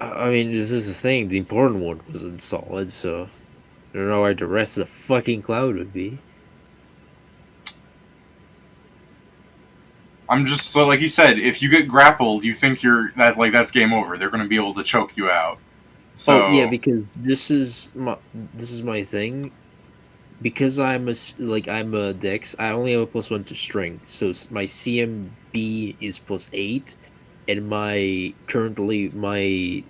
I mean, this is the thing. The important one wasn't solid, so I don't know where the rest of the fucking cloud would be. I'm just so like you said. If you get grappled, you think that's game over. They're going to be able to choke you out. So Oh yeah, because this is my thing. Because I'm a dex, I only have a +1 to strength, so my CMB is +8, and my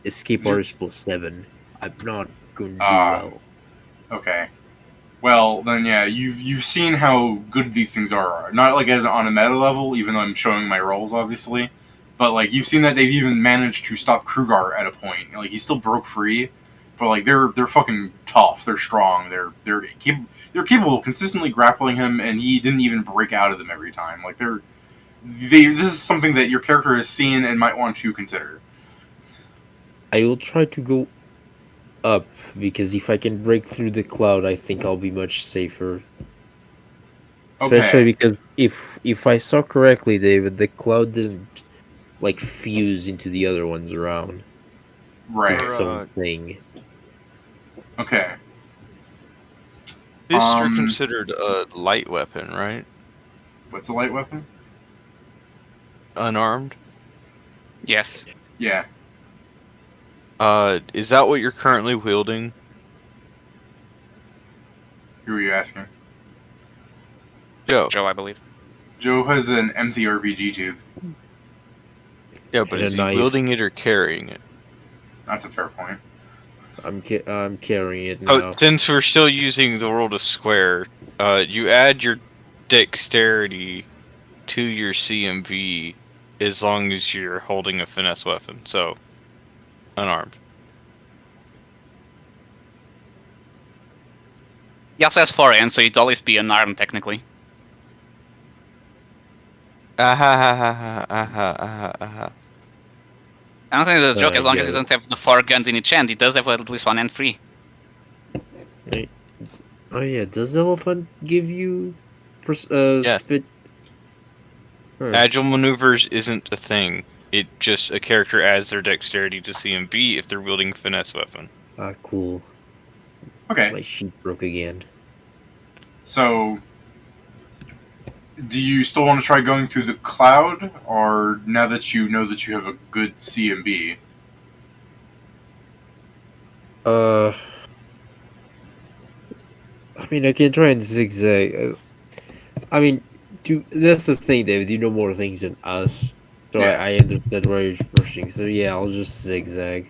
escape bar is +7. I'm not going to do well. okay. Well, then yeah, you've seen how good these things are. Not like as on a meta level, even though I'm showing my rolls obviously, but like you've seen that they've even managed to stop Krugar at a point. Like he still broke free, but like they're fucking tough. They're strong. They're capable of consistently grappling him, and he didn't even break out of them every time. Like this is something that your character has seen and might want to consider. I will try to go up because if I can break through the cloud, I think I'll be much safer. Especially Okay. because if I saw correctly, David, the cloud didn't like fuse into the other ones around. Right. It's its own thing. Okay. Fists are considered a light weapon, right? What's a light weapon? Unarmed. Yes. Yeah. Is that what you're currently wielding? Who are you asking? Joe. Joe, I believe. Joe has an empty RPG tube. Yeah, but And a is he knife. wielding it or carrying it? That's a fair point. I'm carrying it Oh, now. since we're still using the world of square, you add your dexterity to your CMV as long as you're holding a finesse weapon. So, unarmed. He also has 4 hands, so he'd always be unarmed, technically. Aha. I don't think it's a joke, as long as he Yeah. doesn't have the 4 guns in each hand, he does have at least 1 hand free. Right. Oh yeah, does elephant give you Yeah. fit? Huh. Agile maneuvers isn't a thing. It just a character adds their dexterity to CMV if they're wielding a finesse weapon. Ah, cool. Okay. My sheet broke again. So, do you still want to try going through the cloud, or now that you know that you have a good CMB? I mean, I can try and zigzag. I mean, that's the thing, David. You know more things than us, so Yeah. I understand where you're rushing. So yeah, I'll just zigzag.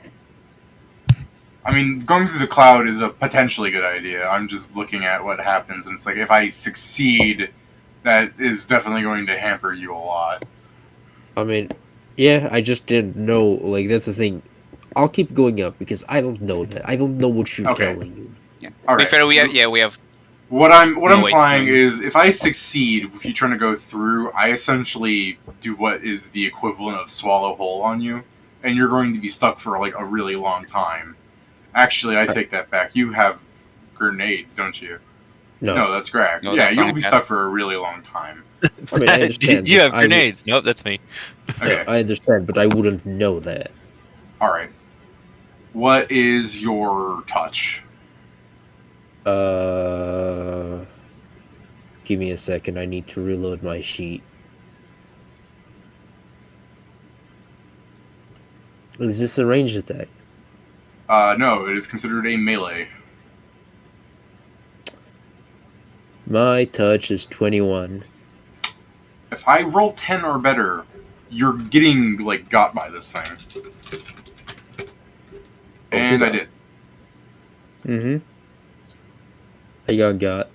I mean, going through the cloud is a potentially good idea. I'm just looking at what happens, and it's like if I succeed, that is definitely going to hamper you a lot. I mean, yeah, I just didn't know. Like that's the thing. I'll keep going up because I don't know that. I don't know what you're Okay. telling you. Yeah. All To be right. fair, we have What I'm No, wait, implying so- is if I succeed, if you're trying to go through, I essentially do what is the equivalent of swallow whole on you, and you're going to be stuck for like a really long time. Actually, I take that back. You have grenades, don't you? No, No, that's Greg. No, yeah, that's you'll only be Pat. stuck for a really long time. I mean I understand. You but have I grenades. Nope, that's me. Okay. I understand, but I wouldn't know that. All right. What is your touch? Give me a second. I need to reload my sheet. Is this a ranged attack? No, it is considered a melee. My touch is 21. If I roll 10 or better, you're getting like got by this thing. And I did. Mm-hmm. I got.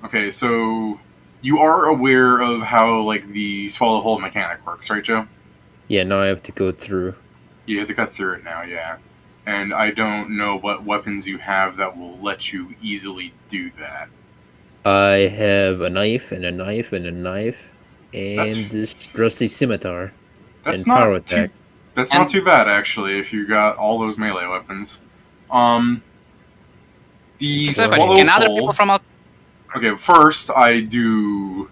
Okay, so you are aware of how like the swallow hole mechanic works, right, Joe? Yeah, now I have to go through. You have to cut through it now, yeah. And I don't know what weapons you have that will let you easily do that. I have a knife and a knife and a knife and That's- this rusty scimitar That's and power not too. attack. That's And- not too bad actually. If you got all those melee weapons, the So, swallow can other hole. people from out? Okay, first I do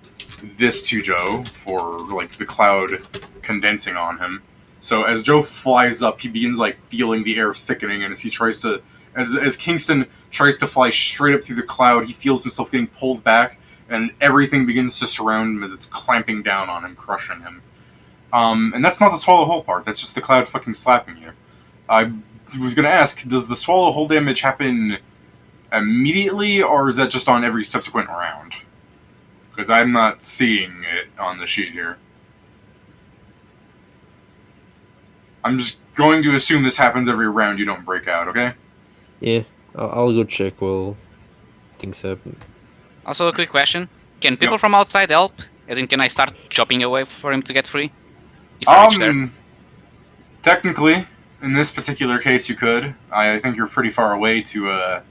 this to Joe for like the cloud condensing on him. So as Joe flies up, he begins like feeling the air thickening, and as he tries to, as Kingston tries to fly straight up through the cloud, he feels himself getting pulled back, and everything begins to surround him as it's clamping down on him, crushing him. And that's not the swallow hole part. That's just the cloud fucking slapping you. I was gonna ask, does the swallow hole damage happen immediately, or is that just on every subsequent round? Because I'm not seeing it on the sheet here. I'm just going to assume this happens every round you don't break out, okay? Yeah, I'll go check while things happen. Also, a quick question: can people from outside help? As in, can I start chopping away for him to get free? If I reach there. Technically, in this particular case, you could. I think you're pretty far away to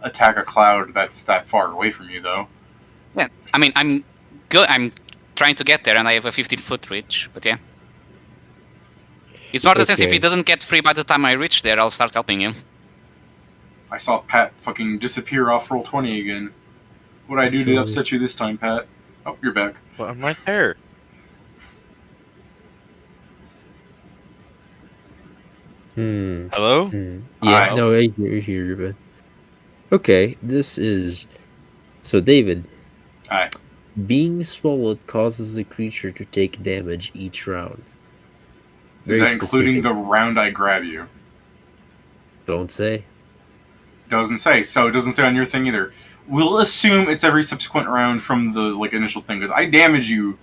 attack a cloud that's that far away from you, though. Yeah, I mean, I'm good. I'm trying to get there, and I have a 15-foot reach. But yeah, it's more the sense if he Okay. doesn't get free by the time I reach there, I'll start helping him. I saw Pat fucking disappear off roll 20 again. What'd I do to Sorry. upset you this time, Pat? Oh, you're back. Well, I'm right there. Hello? Yeah, Hi. no, I hear you, man. Okay, this is... So, David. Hi. Being swallowed causes the creature to take damage each round. Is Very that including specific. the round I grab you? Don't say. Doesn't say. So it doesn't say on your thing either. We'll assume it's every subsequent round from the initial thing, because I damage you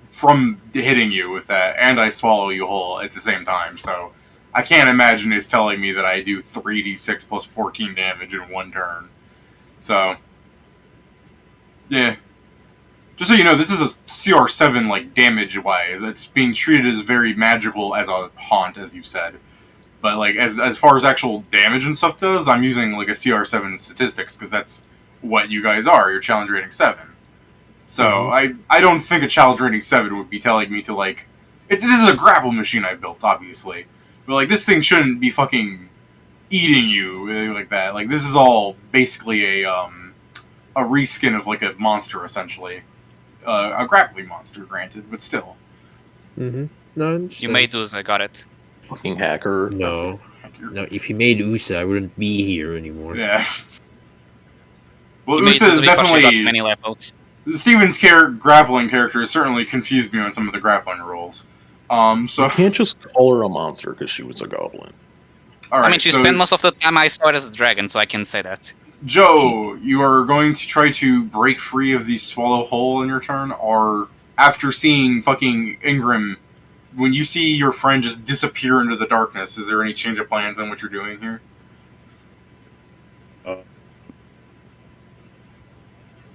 from hitting you with that, and I swallow you whole at the same time. So I can't imagine it's telling me that I do 3d6 plus 14 damage in one turn. So yeah. Just so you know, this is a CR7 like damage wise. It's being treated as very magical as a haunt, as you've said. But like as far as actual damage and stuff does, I'm using like a CR7 statistics because that's what you guys are. You're challenge rating 7. So I don't think a challenge rating 7 would be telling me to like this is a grapple machine I built, obviously. But like this thing shouldn't be fucking eating you like that. Like this is all basically a reskin of like a monster essentially. A grappling monster, granted, but still. Mm-hmm. No, You made those, I got it. Fucking hacker. No. No, if you made USA, I wouldn't be here anymore. Yeah. Well, You made Usa is those before she got definitely... many levels. Steven's grappling character has certainly confused me on some of the grappling rolls. So... You can't just call her a monster because she was a goblin. Alright, I mean, she so spent most of the time I saw it as a dragon, so I can say that. Joe, you are going to try to break free of the swallow hole in your turn, or after seeing fucking Ingram, when you see your friend just disappear into the darkness, is there any change of plans on what you're doing here?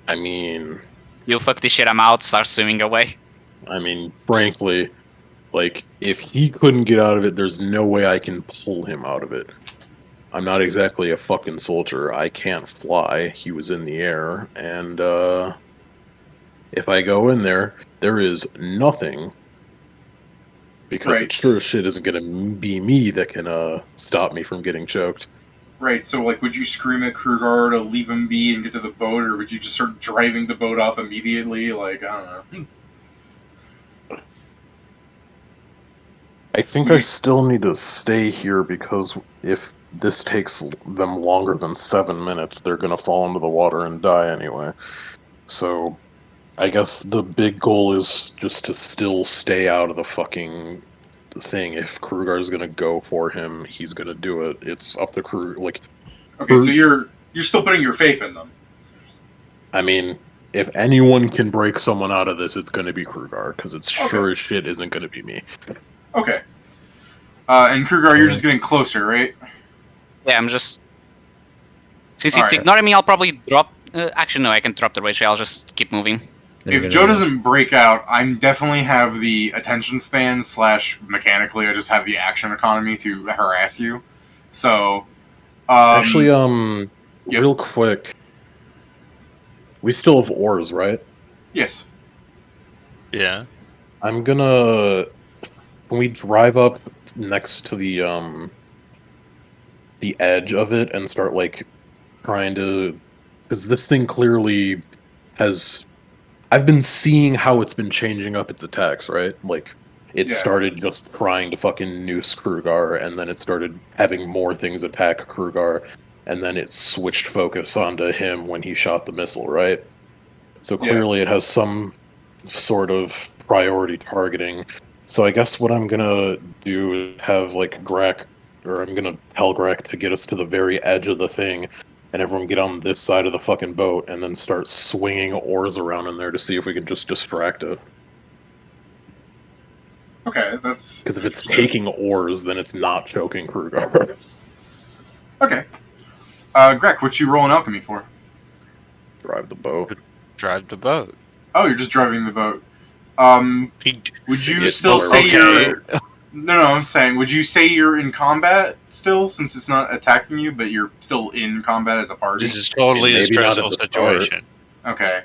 I mean, You fuck this shit, I'm out, start swimming away. frankly, like, if he couldn't get out of it, there's no way I can pull him out of it. I'm not exactly a fucking soldier. I can't fly. He was in the air. And, if I go in there, there is nothing. Because Right. it sure as shit isn't gonna be me that can, stop me from getting choked. Right, so like, would you scream at Krugar to leave him be and get to the boat, or would you just start driving the boat off immediately? Like, I don't know. I think I still need to stay here because if this takes them longer than 7 minutes, they're gonna fall into the water and die anyway. So, I guess the big goal is just to still stay out of the fucking thing. If Krugar's gonna go for him, he's gonna do it. It's up to Krugar. Like, Okay, so you're still putting your faith in them. I mean, if anyone can break someone out of this, it's gonna be Krugar, because it's Okay. sure as shit isn't gonna be me. Okay. And Krugar, you're just getting closer, right? Yeah, I'm just... Since it's Alright. ignoring me, I'll probably drop... actually, no, I can drop the rage ray, I'll just keep moving. If Joe doesn't break out, I'm definitely have the attention span / mechanically, I just have the action economy to harass you. So, Actually, yep. real quick, we still have oars, right? yes. Yeah. I'm gonna... Can we drive up next to the edge of it and start, like, trying to... Because this thing clearly has... I've been seeing how it's been changing up its attacks, right? Like, it Yeah. started just trying to fucking noose Krugar, and then it started having more things attack Krugar, and then it switched focus onto him when he shot the missile, right? So clearly it has some sort of priority targeting. So I guess what I'm gonna do is have, like, Grak, or I'm gonna tell Grak to get us to the very edge of the thing, and everyone get on this side of the fucking boat, and then start swinging oars around in there to see if we can just distract it. Okay, that's... Because if it's taking oars, then it's not choking Krugar. Okay. Greg, what you rolling alchemy for? Drive the boat. Drive the boat. Oh, you're just driving the boat. He, Would you It's still better. say okay. you're... No, I'm saying, would you say you're in combat still, since it's not attacking you, but you're still in combat as a party? This is totally a Maybe not at stressful the start. situation. Okay.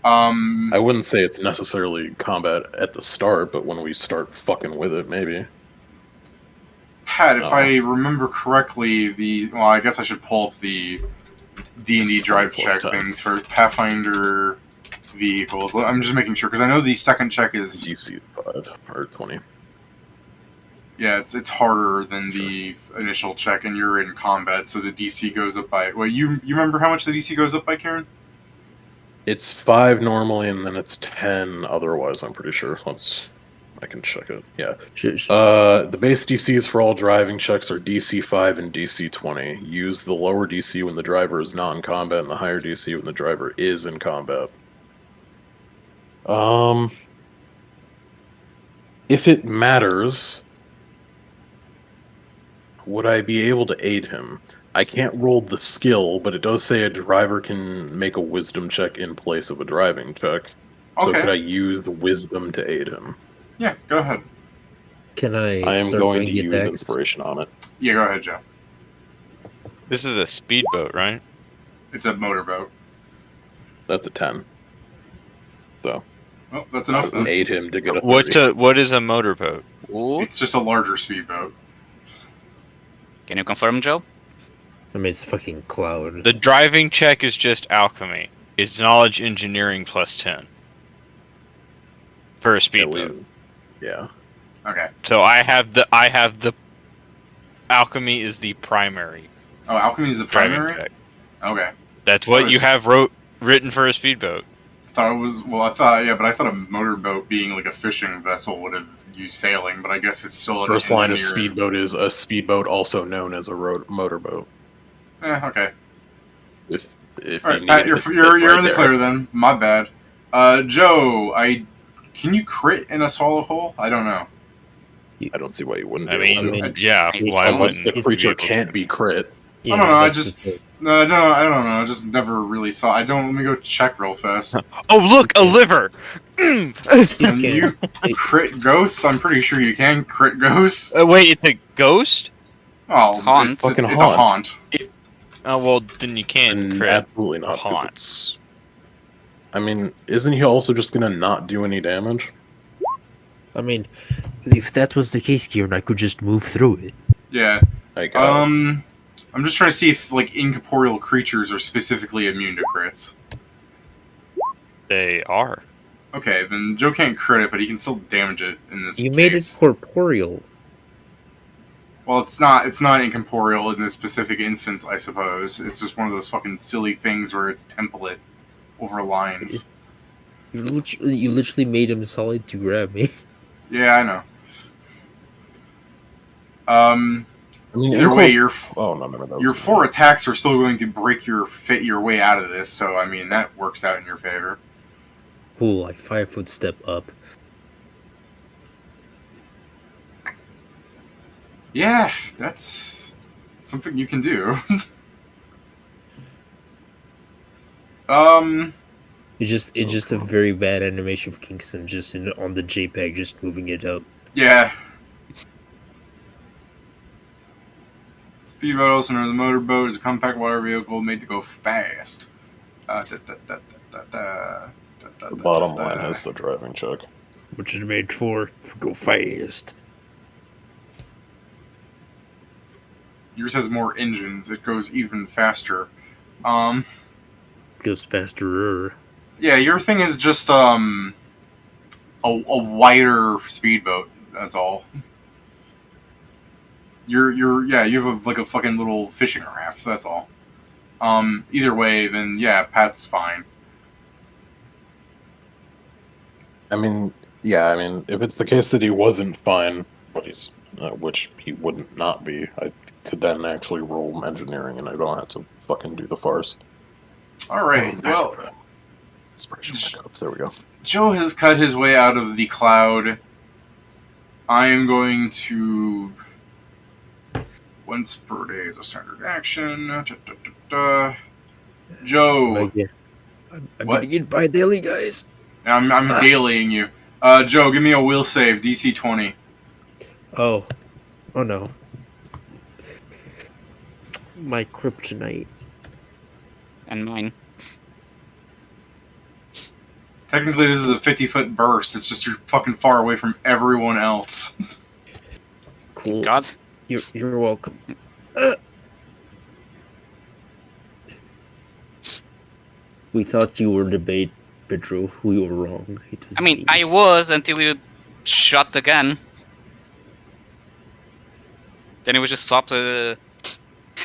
I wouldn't say it's necessarily combat at the start, but when we start fucking with it, maybe. Pat, if Oh. I remember correctly, well, I guess I should pull up the D&D It's drive 20 plus check 10. things for Pathfinder vehicles. I'm just making sure, because I know the second check is... DC is 5 or 20. Yeah, it's harder than the initial check, and you're in combat, so the DC goes up by... Well, you remember how much the DC goes up by, Karen? It's 5 normally, and then it's 10 otherwise, I'm pretty sure. I can check it. Yeah. The base DCs for all driving checks are DC 5 and DC 20. Use the lower DC when the driver is not in combat, and the higher DC when the driver is in combat. If it matters, would I be able to aid him? I can't roll the skill, but it does say a driver can make a wisdom check in place of a driving check. So Okay. could I use wisdom to aid him? Yeah, go ahead. Can I? I am start going to doing use attacks? inspiration on it. Yeah, go ahead, Joe. This is a speedboat, right? It's a motorboat. That's a 10. So Oh, that's I enough would then. aid him to get a 30. What is a motorboat? Ooh. It's just a larger speedboat. Can you confirm, Joe? I mean, it's fucking cloud. The driving check is just alchemy. It's knowledge engineering plus 10 for a speedboat. Yeah. Okay. So I have the alchemy is the primary Oh, alchemy is the driving primary? check. Okay. That's what you have written for a speedboat. Thought it was... Well, I thought a motorboat being like a fishing vessel would have used sailing, but I guess it's still... First line of engineer. speedboat is a speedboat, also known as a motorboat. Okay. If All right, you Pat, need you're it, you're that's right in the there. clear then. My bad. Joe, can you crit in a swallow hole? I don't know. I don't see why you wouldn't. I be able mean, to. yeah. Why Unless wouldn't the you creature be able can't to? be crit. Yeah, I don't know. I that's the just thing. no, I don't know. I just never really saw. Let me go check real fast. Oh, look, a liver. You Can can. you crit ghosts? I'm pretty sure you can crit ghosts. Wait, it's a ghost? Oh, Haunt. it's Fucking a haunt. haunt. Oh well, then you can't And crit. absolutely not. 'Cause haunt. it's. I mean, isn't he also just gonna not do any damage? I mean, if that was the case, Kieran, I could just move through it. Yeah. Like, I'm just trying to see if like incorporeal creatures are specifically immune to crits. They are. Okay, then Joe can't crit it, but he can still damage it in this You case. made it corporeal. Well, it's not incorporeal in this specific instance, I suppose. It's just one of those fucking silly things where it's template over lines. You literally made him solid to grab me. Yeah, I know. I mean, Either way, your Oh no, that your was 4 attacks are still going to break fit your way out of this. So I mean, that works out in your favor. Cool, like 5-foot step up. Yeah, that's something you can do. It's just a very bad animation of Kingston just on the JPEG, just moving it up. Yeah. Speedboat, also known as a motorboat, is a compact water vehicle made to go fast. the bottom line has the driving check. Which is made for go fast. Yours has more engines. It goes even faster. Goes faster. Yeah, your thing is just a wider speedboat. That's all. You have like a fucking little fishing raft. So that's all. Either way, then yeah, Pat's fine. I mean, if it's the case that he wasn't fine, but he's which he wouldn't not be, I could then actually roll engineering, and I don't have to fucking do the farce. All right. Oh, Well, inspiration back up. There we go. Joe has cut his way out of the cloud. I am going to... Once per day is a standard action. Joe. I'm What? getting it by daily, guys. I'm dailying you. Joe, give me a will save. DC 20. Oh no, my kryptonite. And mine. Technically, this is a 50-foot burst. It's just you're fucking far away from everyone else. Cool. God. You're welcome. We thought you were the bait, Pedro. We were wrong. It was I mean, me. I was until you shot the gun. Then it was just swap.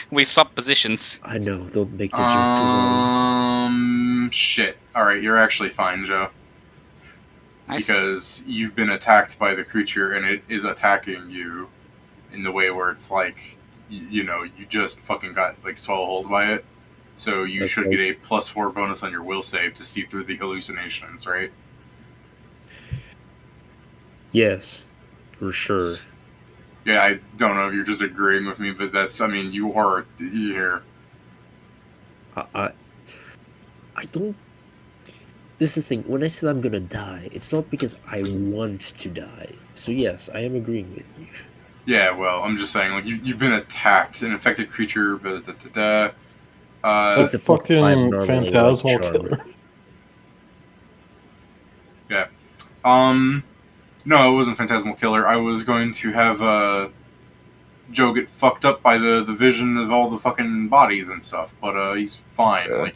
We swapped positions. I know. Don't make the joke too long. Shit. Alright, you're actually fine, Joe. Nice. Because you've been attacked by the creature and it is attacking you in the way where it's like, you just fucking got like swallowholed by it. So you should get a +4 bonus on your will save to see through the hallucinations, right? Yes, for sure. Yeah, I don't know if you're just agreeing with me, but you are here. I don't. This is the thing. When I said I'm gonna die, it's not because I want to die. So yes, I am agreeing with you. Yeah, well, I'm just saying, like, you've been attacked, an infected creature, It's a fucking normally, phantasmal charm. killer. Yeah. No, it wasn't Phantasmal Killer. I was going to have, Joe get fucked up by the vision of all the fucking bodies and stuff, but, he's fine. Yeah. Like,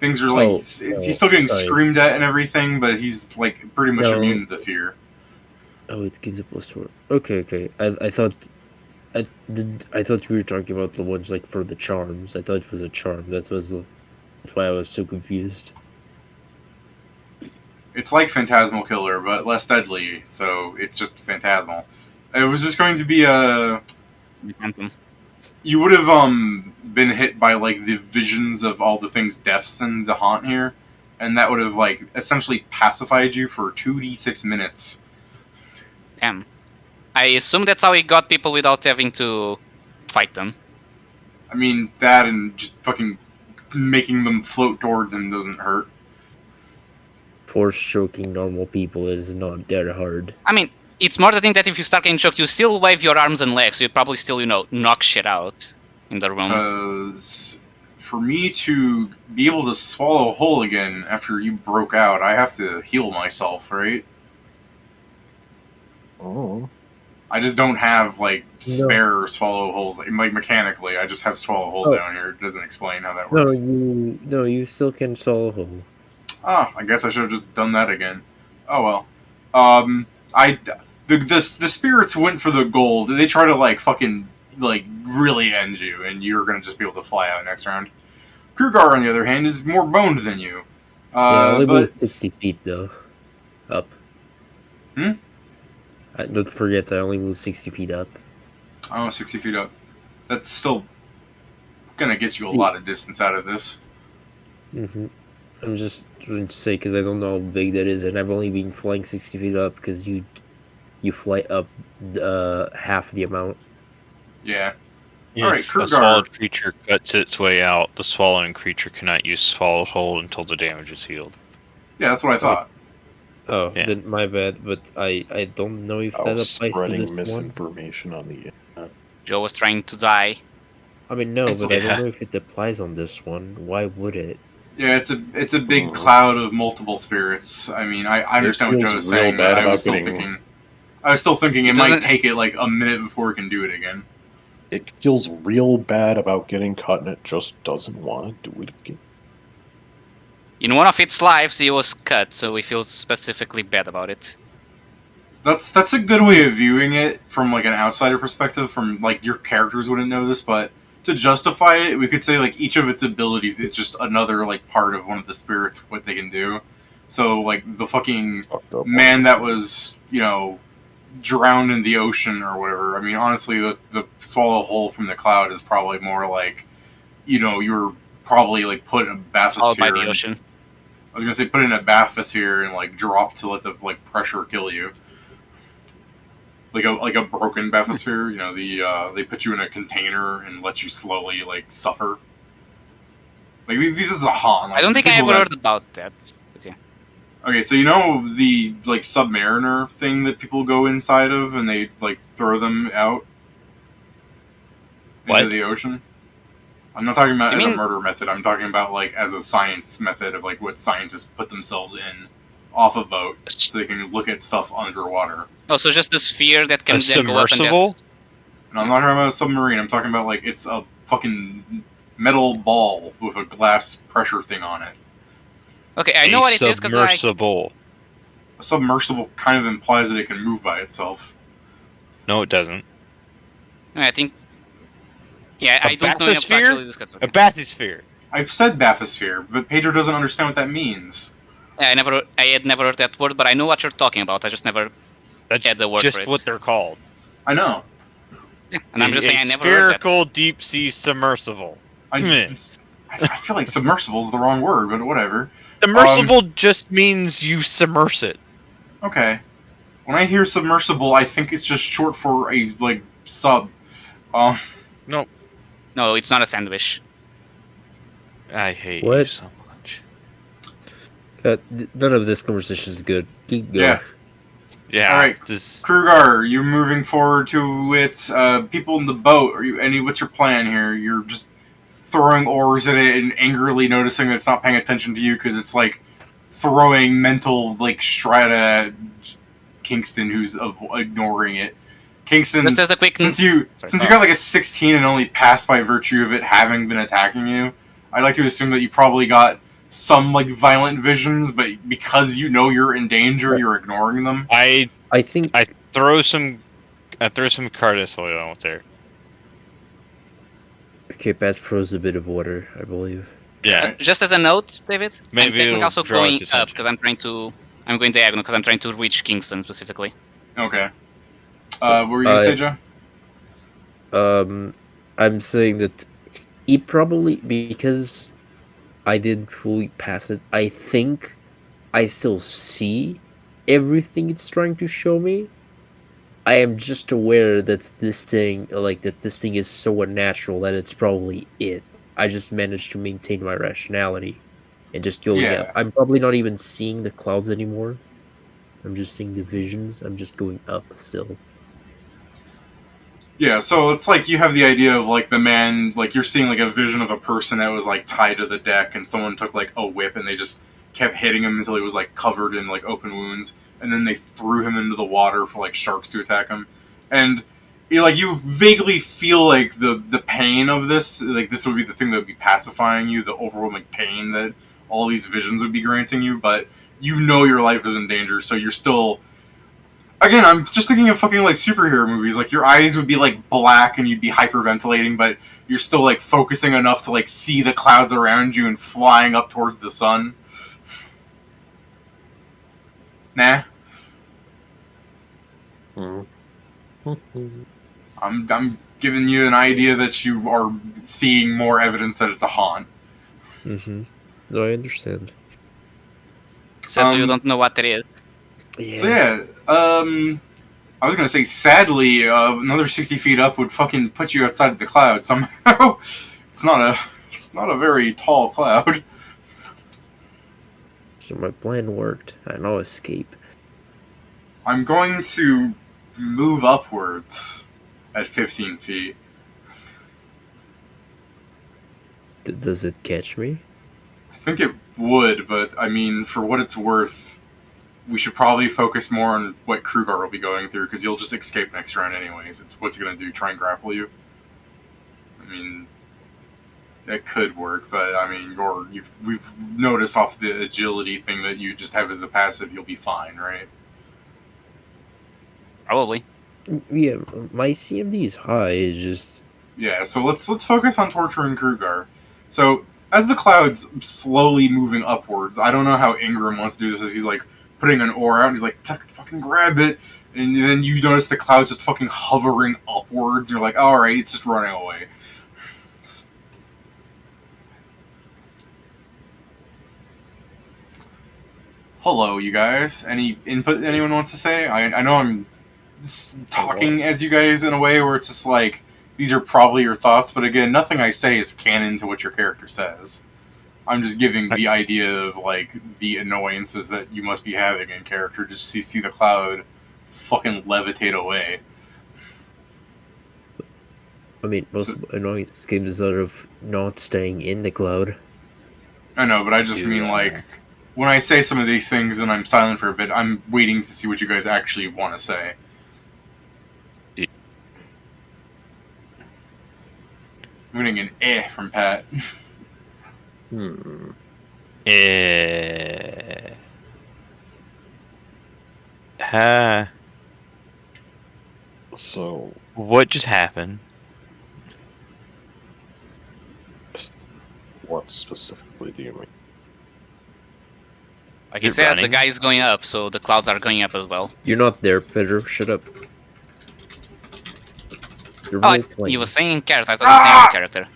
things are, like, he's still getting sorry. screamed at and everything, but he's, like, pretty much No. immune to the fear. Oh, it gives a +4. Okay. I thought you were talking about the ones like for the charms. I thought it was a charm. That's why I was so confused. It's like Phantasmal Killer, but less deadly, so it's just Phantasmal. It was just going to be Phantom. you would have been hit by like the visions of all the things deaths in the haunt here, and that would have like essentially pacified you for 2d6 minutes. Damn. I assume that's how he got people without having to fight them. I mean, that and just fucking making them float towards him doesn't hurt. Force choking normal people is not that hard. I mean, it's more the thing that if you start getting choked, you still wave your arms and legs, so you'd probably still, knock shit out in the room. Because for me to be able to swallow whole again after you broke out, I have to heal myself, right? Oh. I just don't have like spare swallow holes. Like mechanically, I just have swallow hole down here. It doesn't explain how that works. No, you still can swallow whole. Ah, I guess I should have just done that again. Oh well. The spirits went for the gold. They try to like fucking like really end you, and you're gonna just be able to fly out next round. Krugar, on the other hand, is more boned than you. I only But moved 60 feet though. Up. Hmm? Don't forget, I only moved 60 feet up. oh, 60 feet up. That's still gonna get you a lot of distance out of this. Mm-hmm. I'm just trying to say because I don't know how big that is, and I've only been flying 60 feet up because you fly up half the amount. Yeah. If Alright, a Krugar. swallowed creature cuts its way out, the swallowing creature cannot use swallow hold until the damage is healed. Yeah, that's what I thought. Oh, Yeah. then my bad, but I don't know if that Oh, applies to spreading this one. misinformation on the internet. Joe was trying to die. I mean, no, It's- but I yeah. don't know if it applies on this one. Why would it? Yeah, it's a big cloud of multiple spirits. I mean, I understand what feels Joe was real saying, bad but I about was still getting- thinking. I was still thinking it might Doesn't- take it like a minute before it can do it again. It feels real bad about getting cut, and it just doesn't want to do it again. In one of its lives, he was cut, so he feels specifically bad about it. That's a good way of viewing it from like an outsider perspective. From like your characters wouldn't know this, but to justify it, we could say like each of its abilities is just another like part of one of the spirits, what they can do. So like the fucking Fucked up man ones. that was drowned in the ocean or whatever. I mean, honestly, the swallow hole from the cloud is probably more like you were probably like put in a bathysphere. Followed by the and- ocean. I was gonna say put in a bathysphere and like drop to let the like pressure kill you. Like a broken bathysphere, they put you in a container and let you slowly like suffer. Like this is a haunt. Like, I don't think I people ever that- heard about that. But yeah. Okay, so you know the like Submariner thing that people go inside of and they like throw them out into What? the ocean? I'm not talking about You as a mean- murder method. I'm talking about like as a science method of like what scientists put themselves in off a boat so they can look at stuff underwater. Oh, so just the sphere that can A then go up and submersible? just. And I'm not talking about a submarine. I'm talking about like it's a fucking metal ball with a glass pressure thing on it. Okay, I know A what it is because like submersible. A submersible kind of implies that it can move by itself. No, it doesn't. I think. Yeah, I A don't know if bathysphere? actually discuss. A bathysphere. I've said bathysphere, but Pedro doesn't understand what that means. I had never heard that word, but I know what you're talking about. I just never. That's Yeah, the word just for it. what they're called. I know. Yeah, and I'm just saying I never heard that. Spherical deep sea submersible. I feel like submersible is the wrong word, but whatever. Submersible just means you submerse it. Okay. When I hear submersible, I think it's just short for a like sub. No, No, it's not a sandwich. I hate you What? so much. None of this conversation is good. Keep going. Yeah. Yeah. All right. This, Krugar, you're moving forward to it. People in the boat. What's your plan here? You're just throwing oars at it and angrily noticing that it's not paying attention to you because it's like throwing mental like strata at Kingston, who's ignoring it. Kingston, Just as a quick. since you Sorry. got like a 16 and only passed by virtue of it having been attacking you, I'd like to assume that you probably got some like violent visions, but because you know you're in danger, you're ignoring them. I think throw some Cardis oil out there. okay, Pat froze a bit of water, I believe. Yeah. Just as a note, David, Maybe I'm technically it'll also draw going his up attention. because I'm going diagonal because I'm trying to reach Kingston specifically. Okay. What were you gonna say, Joe? I'm saying that it probably, because I didn't fully pass it, I think I still see everything it's trying to show me. I am just aware that this thing is so unnatural that it's probably it. I just managed to maintain my rationality and just going Yeah. up. I'm probably not even seeing the clouds anymore. I'm just seeing the visions. I'm just going up still. Yeah, so it's like you have the idea of like the man, like you're seeing like a vision of a person that was like tied to the deck, and someone took like a whip and they just kept hitting him until he was like covered in like open wounds, and then they threw him into the water for like sharks to attack him, and you vaguely feel like the pain of this, like this would be the thing that would be pacifying you, the overwhelming pain that all these visions would be granting you, but you know your life is in danger, so you're still. Again, I'm just thinking of fucking like superhero movies. Like your eyes would be like black and you'd be hyperventilating, but you're still like focusing enough to like see the clouds around you and flying up towards the sun. Nah, I'm giving you an idea that you are seeing more evidence that it's a haunt. Mm-hmm. No, I understand. So you don't know what it is. Yeah. So yeah, I was gonna say, sadly, another 60 feet up would fucking put you outside of the cloud somehow. It's not a very tall cloud. So my plan worked. I now escape. I'm going to move upwards at 15 feet. Does it catch me? I think it would, but I mean, for what it's worth, we should probably focus more on what Krugar will be going through, because you'll just escape next round anyways. What's he going to do? Try and grapple you? I mean, that could work, but I mean, we've noticed off the agility thing that you just have as a passive, you'll be fine, right? Probably. Yeah, my CMD is high. It's just Yeah, so let's focus on torturing Krugar. So, as the cloud's slowly moving upwards, I don't know how Ingram wants to do this, as he's like putting an oar out, and he's like, fucking grab it, and then you notice the cloud just fucking hovering upwards, and you're like, alright, it's just running away. Hello, you guys. Any input anyone wants to say? I know I'm talking as you guys in a way where it's just like, these are probably your thoughts, but again, nothing I say is canon to what your character says. I'm just giving the idea of like the annoyances that you must be having in character just to see the cloud fucking levitate away. I mean, most annoying games is out of not staying in the cloud. I know, but I just Do, mean like when I say some of these things and I'm silent for a bit, I'm waiting to see what you guys actually want to say. I'm getting an from Pat. So, What just happened? what specifically do you mean? Like He it said the running? guy is going up, so the clouds are going up as well. You're not there, Pedro. Shut up. You're Oh, role playing. he was saying character. I thought he was saying other character.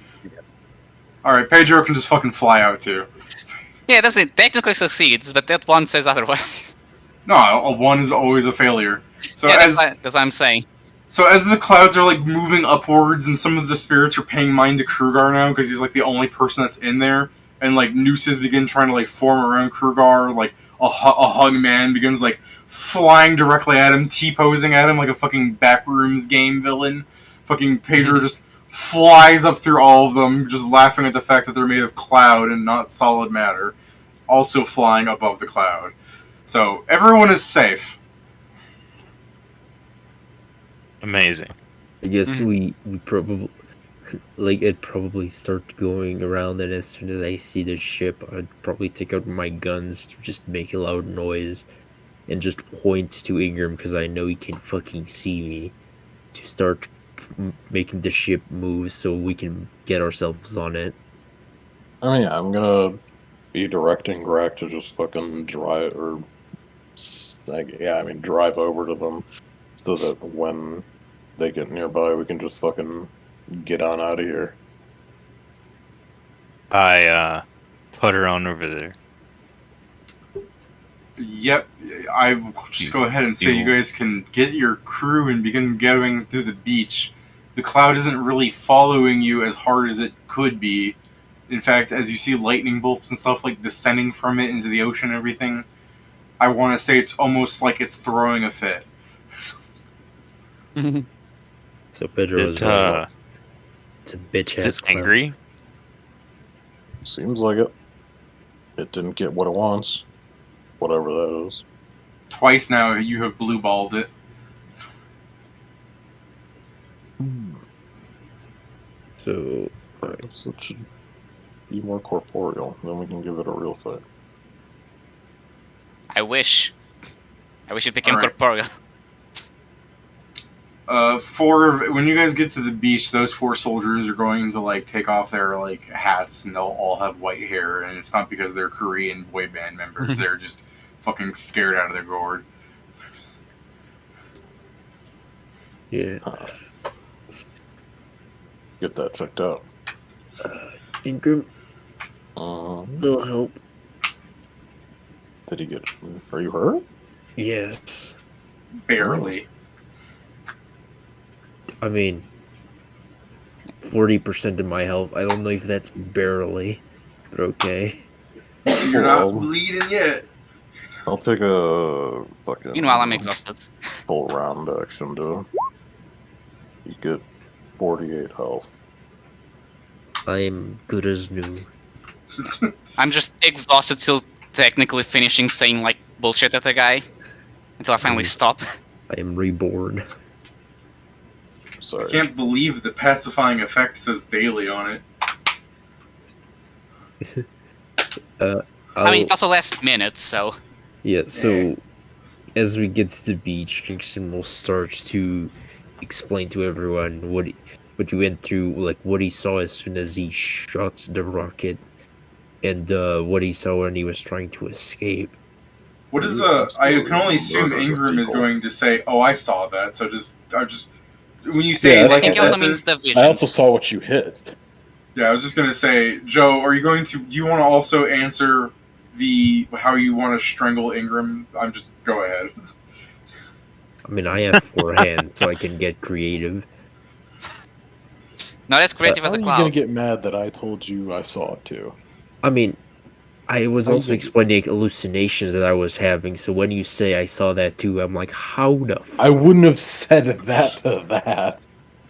Alright, Pedro can just fucking fly out too. Yeah, that's it. Technically succeeds, but that one says otherwise. No, a 1 is always a failure. So Yeah, as that's what I'm saying. So as the clouds are like moving upwards, and some of the spirits are paying mind to Krugar now because he's like the only person that's in there, and like nooses begin trying to like form around Krugar, like a hung man begins like flying directly at him, T-posing at him like a fucking backrooms game villain. Fucking Pedro just flies up through all of them, just laughing at the fact that they're made of cloud and not solid matter, also flying above the cloud. So everyone is safe. Amazing. I guess we probably like it probably start going around, and as soon as I see the ship, I'd probably take out my guns to just make a loud noise and just point to Ingram because I know he can fucking see me to start making the ship move so we can get ourselves on it. I mean, yeah, I'm gonna be directing Greg to just fucking drive, or drive over to them so that when they get nearby, we can just fucking get on out of here. I put her on over there. Yep, I will just go ahead and say you guys can get your crew and begin going through the beach. The cloud isn't really following you as hard as it could be. In fact, as you see lightning bolts and stuff like descending from it into the ocean and everything, I want to say it's almost like it's throwing a fit. So Pedro is it's a bitch ass Just angry. Seems like it. It didn't get what it wants. Whatever that is. Twice now you have blue balled it. So So it should be more corporeal. Then we can give it a real fight. I wish it became Alright. corporeal. When you guys get to the beach, those 4 soldiers are going to like take off their like hats, and they'll all have white hair, and it's not because they're Korean boy band members. They're just fucking scared out of their gourd. yeah, Get that checked out. Ingram, Um, little help. did he get? Are you hurt? Yes, Barely. I mean 40% of my health. I don't know if that's barely, but okay. You're not Well, bleeding yet. I'll take a fucking. Meanwhile, I'm exhausted. Full round action to. You get 48 health. I am good as new. I'm just exhausted till technically finishing saying like bullshit at the guy until I finally stop. I am reborn. Sorry. I can't believe the pacifying effect says daily on it. I mean, it also lasts minutes, so Yeah, so as we get to the beach, Kingston will start to explain to everyone what you went through, like what he saw as soon as he shot the rocket, and what he saw when he was trying to escape. What is I can only assume Ingram is going to say, "Oh, I saw that." So when you say Yeah, I like think it also means the visions. I also saw what you hit. yeah, I was just gonna say, Joe, are you going to? Do you want to also answer how you want to strangle Ingram? Go ahead. I mean, I have 4 hands, so I can get creative. Not as creative How as are the you gonna clouds. get mad that I told you I saw it too? I mean, I was I also get it. explaining hallucinations that I was having, so when you say I saw that too, I'm like, how the I wouldn't have said that to that.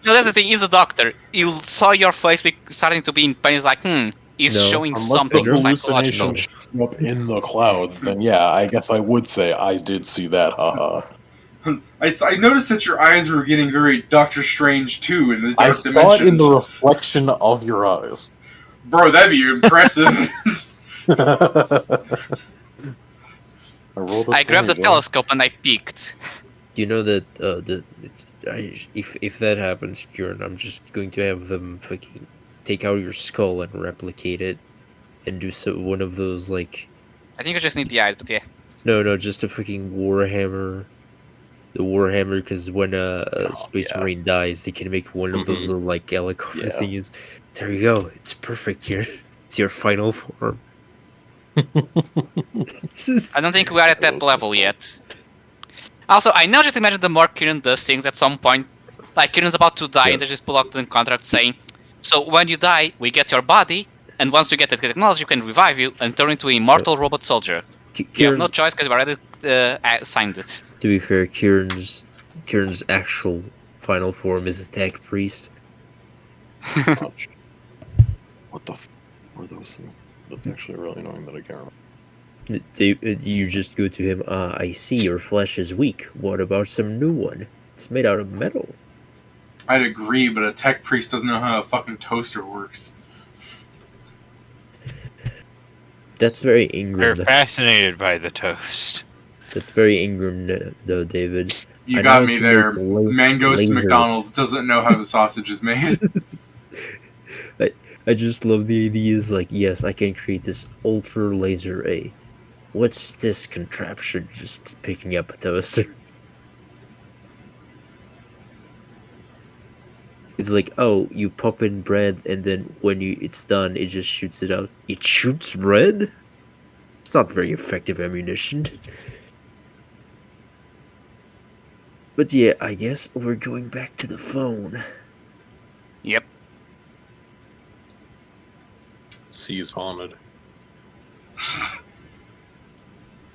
No, that's the thing. He's a doctor. He saw your face starting to be in pain. He's like, he's No. showing Unless the something psychological. hallucination showed up in the clouds, then yeah, I guess I would say I did see that. Haha. I noticed that your eyes were getting very Doctor Strange too in the I dark saw it in dimensions. the reflection of your eyes. Bro, that'd be impressive. I grabbed the telescope and I peeked. You know that if that happens, Kieran, I'm just going to have them fucking take out your skull and replicate it, and do one of those like I think you just need the eyes, but yeah. no, just a fucking Warhammer. The Warhammer, because when a Space yeah. Marine dies, they can make one of those little like Galacore Yeah. things. There you go. It's perfect here. It's your final form. I don't think we are at that level yet. Also, I now just imagine the more Kieran does things at some point. Like Kieran's about to die, and they just pull out the contract saying, "So when you die, we get your body, and once you get the technology, we can revive you and turn into an immortal robot soldier. You have no choice because we already signed it." To be fair, Kieran's actual final form is a tech priest. What the f were those things? That's actually really annoying that I can't remember. You just go to him. I see your flesh is weak. What about some new one? It's made out of metal. I'd agree, but a tech priest doesn't know how a fucking toaster works. That's very They're Ingram. fascinated by the toast. That's very Ingram, though, David. You I got know me to there. make Man goes to laser. McDonald's, doesn't know how the sausage is made. I just love the ideas like, yes, I can create this ultra laser A. What's this contraption just picking up a toaster? It's like, oh, you pop in bread and then when it's done, it just shoots it out. It shoots bread? It's not very effective ammunition. But yeah, I guess we're going back to the phone. Yep. Sea's haunted.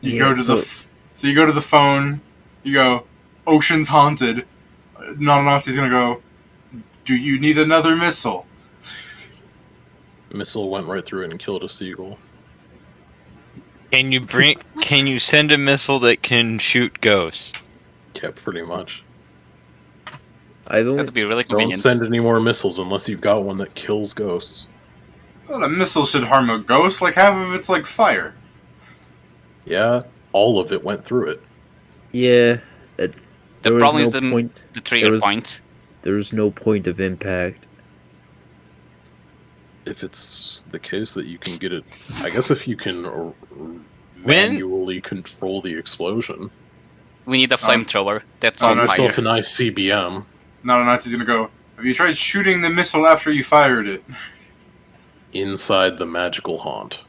You go to so you go to the phone. You go, "Ocean's haunted." Not a Nazi's gonna go, "Do you need another missile?" Missile went right through it and killed a seagull. Can you send a missile that can shoot ghosts? Yeah, pretty much. I don't. That'd be really Don't convenient. send any more missiles unless you've got one that kills ghosts. Well, a missile should harm a ghost. Like half of it's like fire. Yeah, all of it went through it. Yeah. The There was problem no is the point. trigger point. There was no point of impact. If it's the case that you can get it, I guess if you can manually control the explosion. We need a flamethrower. That's Oh, all no, fire. Yourself a nice CBM. Not a Nazi's gonna go, "Have you tried shooting the missile after you fired it?" Inside the magical haunt.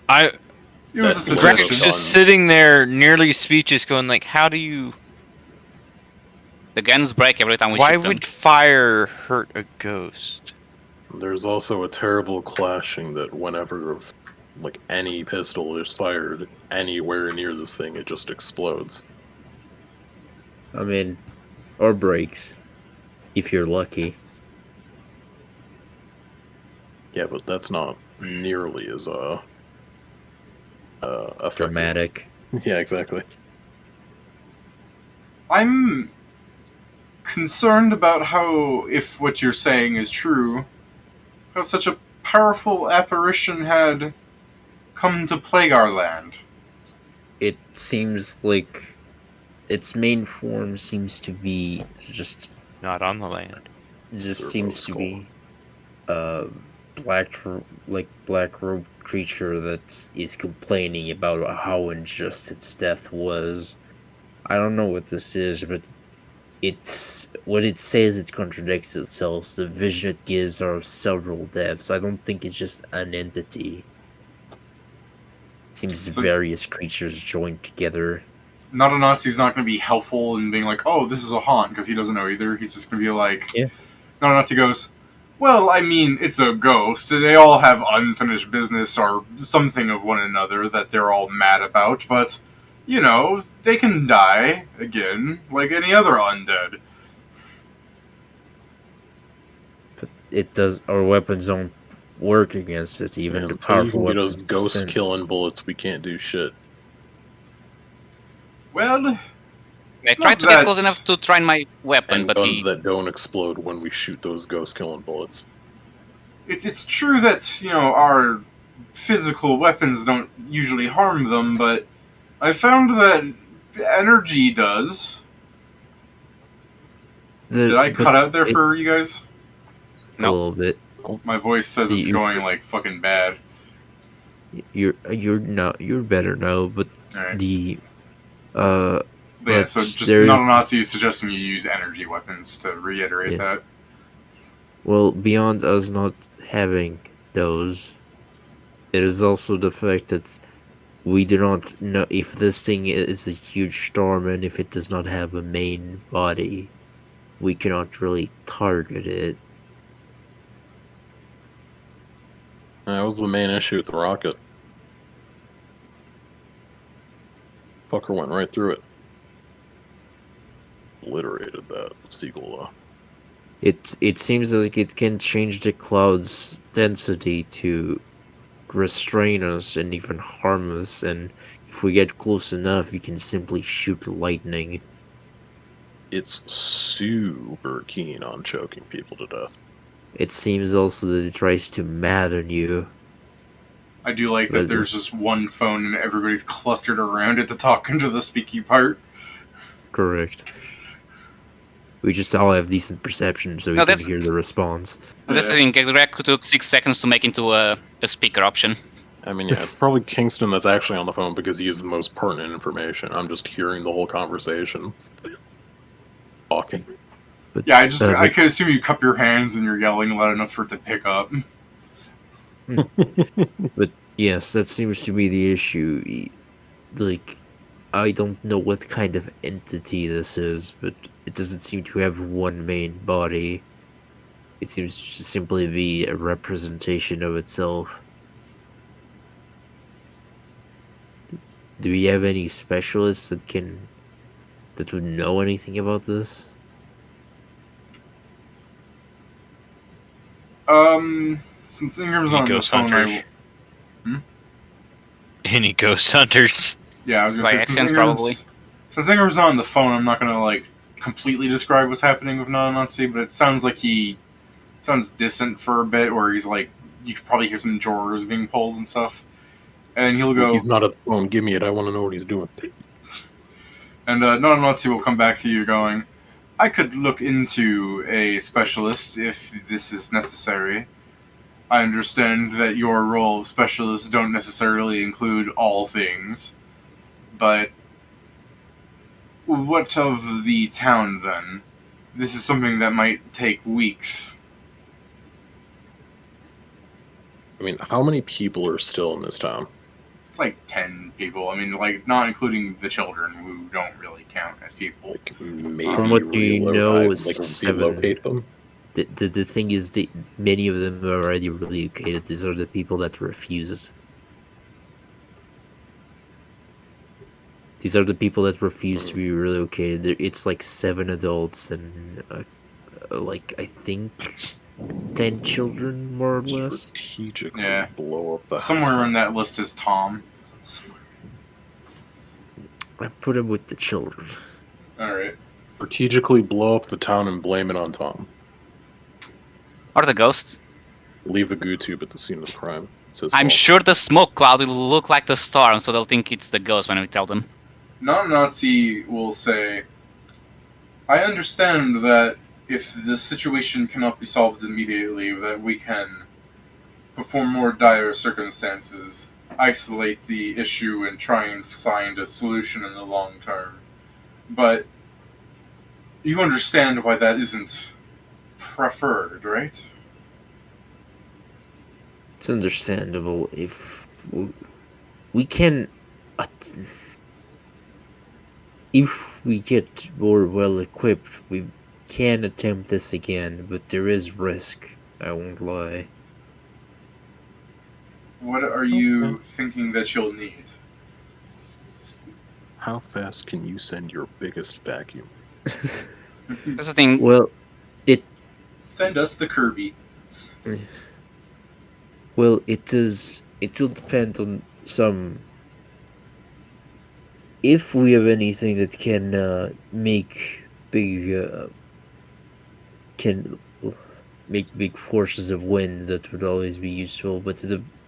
It was a That Greg's suggestion. just sitting there, nearly speechless, going like, "How do you? The guns break every time we Why shoot them. would fire hurt a ghost?" There's also a terrible clashing that whenever like any pistol is fired anywhere near this thing, it just explodes. I mean, or breaks, if you're lucky. Yeah, but that's not nearly as effective. Dramatic. Yeah, exactly. I'm concerned about how, if what you're saying is true, how such a powerful apparition had come to plague our land. It seems like its main form seems to be just Not on the land. seems to be a black robe creature that is complaining about how unjust its death was. I don't know what this is, but it's what it says. It contradicts itself. The vision it gives are of several depths. I don't think it's just an entity. It seems So- various creatures joined together. Not a Nazi's not going to be helpful in being like, "Oh, this is a haunt," because he doesn't know either. He's just going to be like, Yeah. Not a Nazi goes, Well, I mean, it's a ghost. They all have unfinished business or something of one another that they're all mad about, but, you know, they can die again, like any other undead. But it does. Our weapons don't work against it. Even Yeah, the until you powerful can get us weapons. ghost killing bullets, we can't do shit. Well, I it's tried not to get close that- enough to try my weapon, And but guns he. that don't explode when we shoot those ghost killing bullets. It's true that, you know, our physical weapons don't usually harm them, but I found that energy does. Did I cut out there for you guys? a No. little bit? My voice says it's going like fucking bad. You're better now, but Alright. the But yeah, but so just there- not a Nazi is suggesting you use energy weapons to reiterate Yeah. that. well, beyond us not having those, it is also the fact that we do not know if this thing is a huge storm and if it does not have a main body, we cannot really target it. That was the main issue with the rocket. Fucker went right through it. Obliterated that seagull. It seems like it can change the cloud's density to restrain us and even harm us, and if we get close enough, you can simply shoot lightning. It's super keen on choking people to death. It seems also that it tries to madden you. I do like that But- there's just one phone and everybody's clustered around it to talk into the speaky part. Correct. We just all have decent perception, so we No, can that's- hear the response. That's the thing. Greg took 6 seconds to make into a speaker option. I mean, yeah, it's probably Kingston that's actually on the phone because he has the most pertinent information. I'm just hearing the whole conversation. Talking. But, Yeah, I but- could assume you cup your hands and you're yelling loud enough for it to pick up. But yes, that seems to be the issue. Like, I don't know what kind of entity this is, but it doesn't seem to have one main body. It seems to simply be a representation of itself. Do we have any specialists that would know anything about this? Since Ingram's Any on the ghost phone, hunters? Any ghost hunters? Yeah, I was gonna By say accident, probably. Since Ingram's not on the phone, I'm not gonna like completely describe what's happening with non-Nazi, but it sounds like he sounds distant for a bit, where he's like you could probably hear some drawers being pulled and stuff, and he'll go. He's not at the phone. Give me it. I want to know what he's doing. And non-Nazi will come back to you going, I could look into a specialist if this is necessary. I understand that your role of specialist don't necessarily include all things, but what of the town then? This is something that might take weeks. I mean, how many people are still in this town? It's like 10 people. I mean, like, not including the children who don't really count as people. Like, maybe From what you know, it's 7. relocate them. The thing is that many of them are already relocated. These are the people that refuse. These are the people that refuse to be relocated. It's like 7 adults and like I think 10 children, more or less. Strategically Yeah. blow up the Somewhere in that list is Tom. I put him with the children. Alright. strategically blow up the town and blame it on Tom. Or the ghost. Leave a goo tube at the scene of the crime. It's his I'm fault. sure the smoke cloud will look like the storm, so they'll think it's the ghost when we tell them. Non-Nazi will say, I understand that if the situation cannot be solved immediately, that we can, before more dire circumstances, isolate the issue and try and find a solution in the long term. But you understand why that isn't preferred, right? It's understandable if we can. If we get more well equipped, we can attempt this again, but there is risk. I won't lie. What are you thinking that you'll need? How fast can you send your biggest vacuum? That's the thing. Well, it Send us the Kirby. well it does. It will depend on some. If we have anything that can make big can make big forces of wind, that would always be useful. But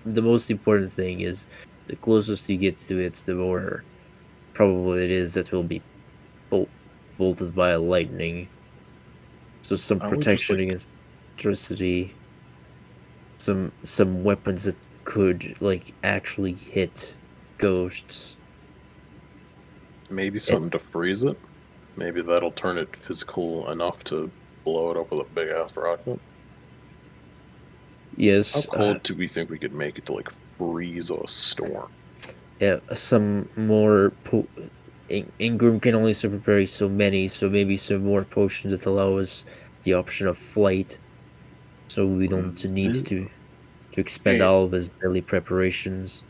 the most important thing is the closest you get to it, the more probable it is that will be bolted by a lightning. So some I would just protection like against electricity, some weapons that could like actually hit ghosts. maybe something to freeze it. Maybe that'll turn it physical enough to blow it up with a big ass rocket. How Yes, cold do we think we could make it to like freeze a storm? yeah, some more. Ingram can only super prepare so many, so maybe some more potions that allow us the option of flight, so we don't need to expend Hey, all of his daily preparations.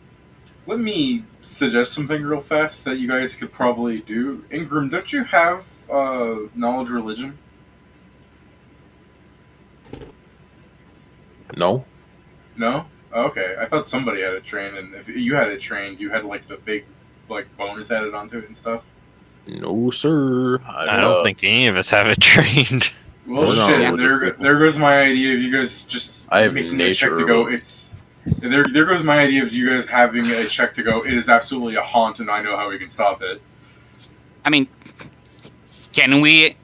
let me suggest something real fast that you guys could probably do. Ingram, don't you have knowledge religion? No, No? Okay, I thought somebody had it trained, and if you had it trained, you had like the big like bonus added onto it and stuff. no, sir. I don't think any of us have it trained. Well, We're not shit. religious There, people. there goes my idea of you guys just I have making a check nature to go. of a- It's there goes my idea of you guys having a check to go. It is absolutely a haunt, and I know how we can stop it. I mean, can we?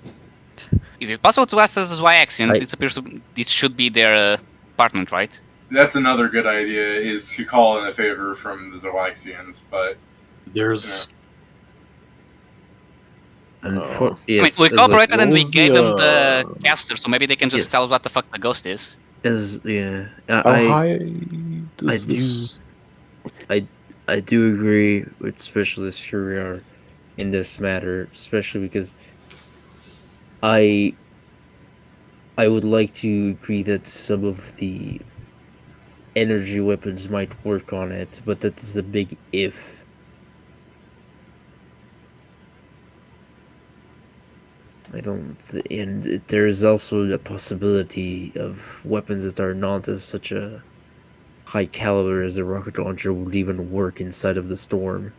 Is it possible to ask the Zyaxians? This should be their apartment, right? That's another good idea, is to call in a favor from the Zoaxians, but There's Yes, I mean, we as cooperated and we what was gave them the the, caster, so maybe they can just Yes. tell us what the fuck the ghost is. yeah, how I high I does this? I do agree with Specialist Courier in this matter, especially because I I would like to agree that some of the energy weapons might work on it, but that is a big if. I don't, and there is also the possibility of weapons that are not as such a high caliber as a rocket launcher would even work inside of the storm.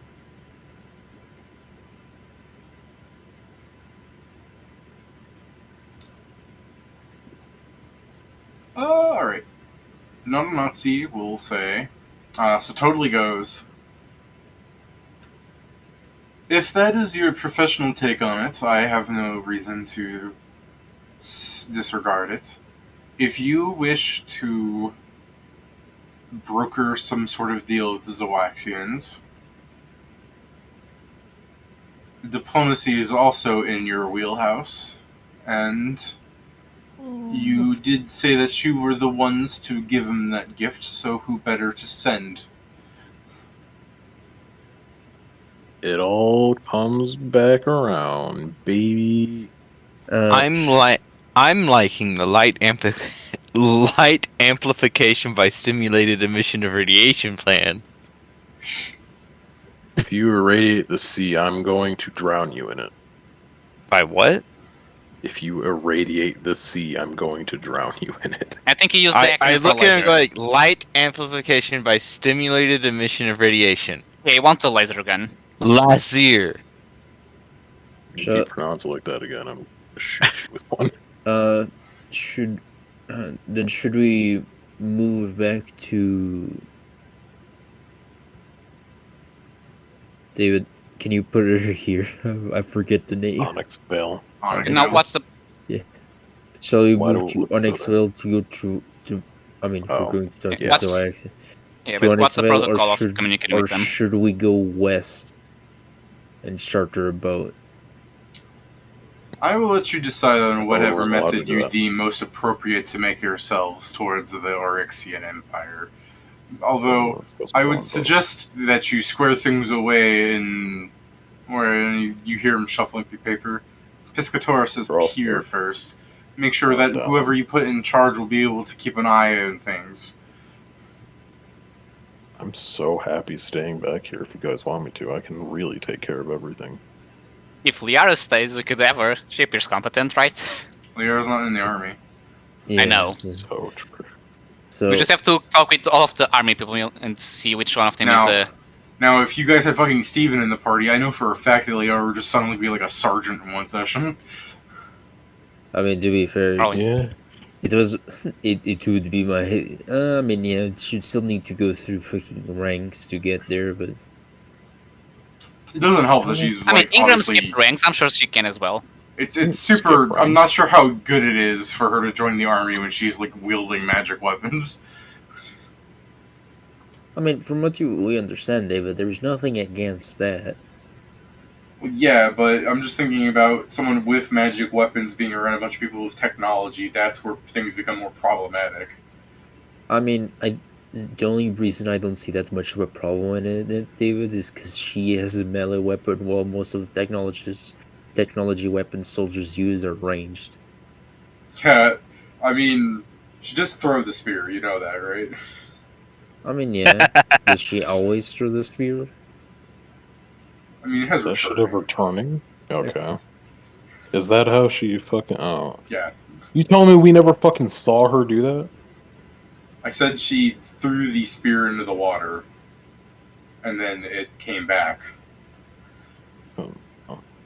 alright. Not a Nazi will say. So totally goes. If that is your professional take on it, I have no reason to disregard it. If you wish to broker some sort of deal with the Zoaxians, diplomacy is also in your wheelhouse, and you did say that you were the ones to give him that gift, so who better to send? It all comes back around, baby. I'm liking the light amplification by stimulated emission of radiation plan. If you irradiate the sea, I'm going to drown you in it. By what? If you irradiate the sea, I'm going to drown you in it. I think he used the I acronym for look at it and laser. go like light amplification by stimulated emission of radiation. Yeah, he wants a laser gun. Laser. If you pronounce it like that again, I'm gonna shoot you with one. Should then should we move back to David? Can you put it here? I forget the name. Onyx Veil. Onyx Now, Veil. what's the? Shall we Why move do to Onyxville to go to? I mean, if we're Oh, going to talk to what's- Zoax, Yeah, to but what's the Onyxville, protocol of communicating with them? should we go west and charter a boat? I will let you decide on whatever we're allowed to method do you that. deem most appropriate to make yourselves towards the Oryxian Empire. Although, I would suggest that you square things away in where you hear him shuffling through paper. Piscator says We're all pier square. first. make sure that No. whoever you put in charge will be able to keep an eye on things. I'm so happy staying back here. If you guys want me to, I can really take care of everything. If Liara stays, we could have her. She appears competent, right? Liara's not in the army. Yeah, know. So true. So We just have to talk with all of the army people and see which one of them Now- is. Now, if you guys had fucking Steven in the party, I know for a fact that Liara would just suddenly be like a sergeant in one session. I mean, to be fair, Probably. Yeah. it would be my. I mean, yeah, she'd still need to go through fucking ranks to get there, but It doesn't help that she's I mean, like Ingram obviously. skipped ranks. I'm sure she can as well. It's Skip super. I'm ranks. not sure how good it is for her to join the army when she's like wielding magic weapons. I mean, from what we understand, David, there's nothing against that. Well, yeah, but I'm just thinking about someone with magic weapons being around a bunch of people with technology. That's where things become more problematic. I mean, the only reason I don't see that much of a problem in it, David, is because she has a melee weapon, while most of the technology weapons soldiers use are ranged. Yeah, I mean, she just throw the spear. You know that, right? I mean, yeah. Does she always throw the spear? I mean, it has That shit of returning. returning? Okay. Is that how she fucking... Oh. Yeah, You telling me we never fucking saw her do that? I said she threw the spear into the water, and then it came back.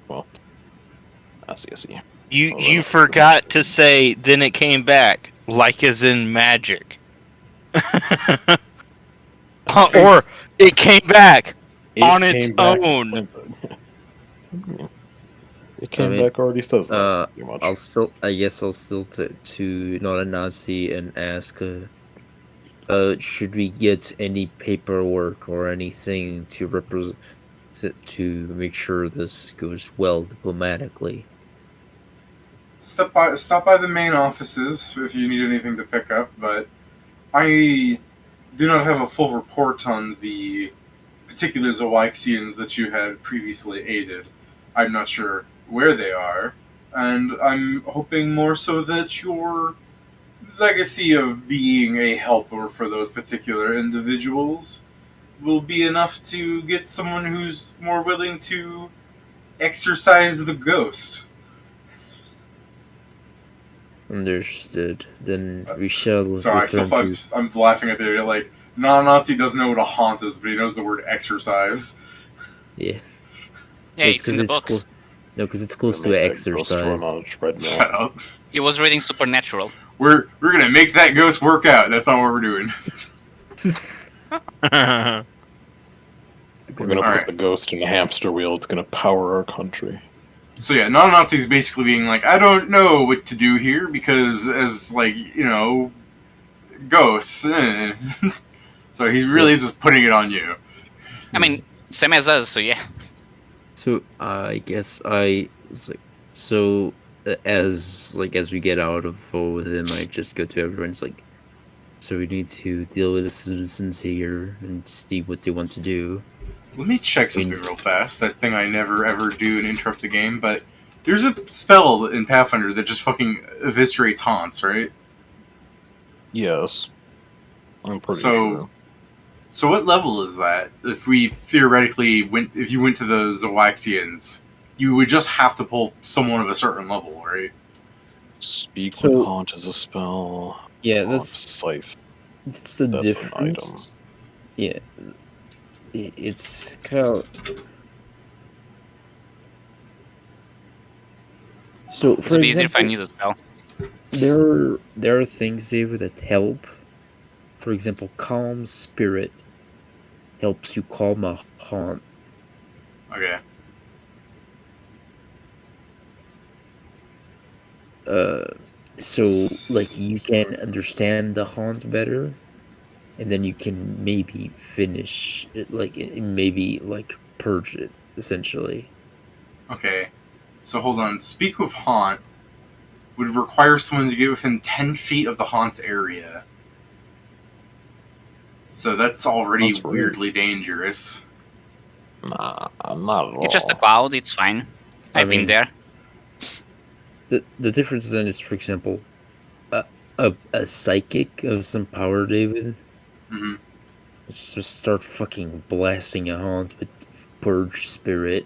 Well, I see. You forgot to say then it came back, like as in magic. Or it came back on its came back- own. It came I mean, back already says that. Pretty much. I guess I'll still to not a Nazi and ask, should we get any paperwork or anything to represent to make sure this goes well diplomatically? Stop by the main offices if you need anything to pick up, but I do not have a full report on the particular Zoixians that you had previously aided. I'm not sure where they are, and I'm hoping more so that your legacy of being a helper for those particular individuals will be enough to get someone who's more willing to exercise the ghost. Understood. Then we shall Sorry, return to. I'm laughing at the idea, like, non-Nazi doesn't know what a haunt is, but he knows the word exercise. Yeah. Yeah, it's in the books. No, because it's close to Make that ghost exercise. run on a treadmill. Shut up. He was reading Supernatural. We're gonna make that ghost work out. That's not what we're doing. We're gonna Alright. put the ghost in a hamster wheel. It's gonna power our country. So yeah, non-Nazi's basically being like, I don't know what to do here because as like, you know, ghosts. So he really is just putting it on you. I mean, same as us, so yeah. So I guess as we get out of full with him, I just go to everyone. It's like, so we need to deal with the citizens here and see what they want to do. Let me check something real fast. That thing I never ever do and interrupt the game, but there's a spell in Pathfinder that just fucking eviscerates haunts, right? Yes. I'm pretty So- sure. So what level is that? If we theoretically if you went to the Zoixians, you would just have to pull someone of a certain level, right? Speak So- with haunt is a spell. Yeah, Haunt that's Scythe. the That's an difference. Yeah, it's kind of. So, It for would be easier if I example, knew the spell. there are things, David, that help. For example, calm spirit helps you calm a haunt. Okay. So like you can understand the haunt better, and then you can maybe finish it, maybe purge it essentially. Okay. So hold on. Speak with haunt would require someone to get within 10 feet of the haunt's area. So that's already That's weird. weirdly dangerous. Nah, not at all. It's just a cloud, it's fine. I've been mean- there. The difference then is, for example, a psychic of some power, David. Hmm. Just start fucking blasting a haunt with purge spirit.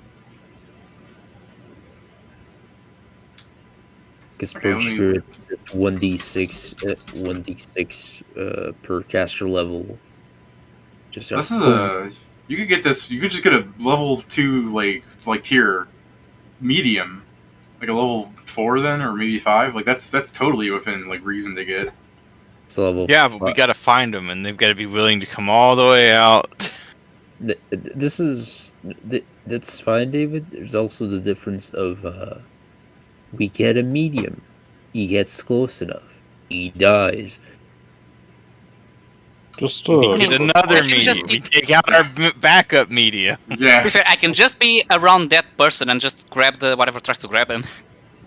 Because Okay, purge spirit is just 1d6 per caster level. Just This is you could get this. You could just get a level 2 like tier medium, like a level 4 then, or maybe 5. Like that's totally within like reason to get. it's level Yeah, but we gotta find them, and they've got to be willing to come all the way out. This is that's fine, David. There's also the difference of we get a medium. He gets close enough. He dies. Just I We mean, get another it should just media. be- We take out our backup media. Yeah. To be fair, I can just be around that person and just grab the whatever tries to grab him.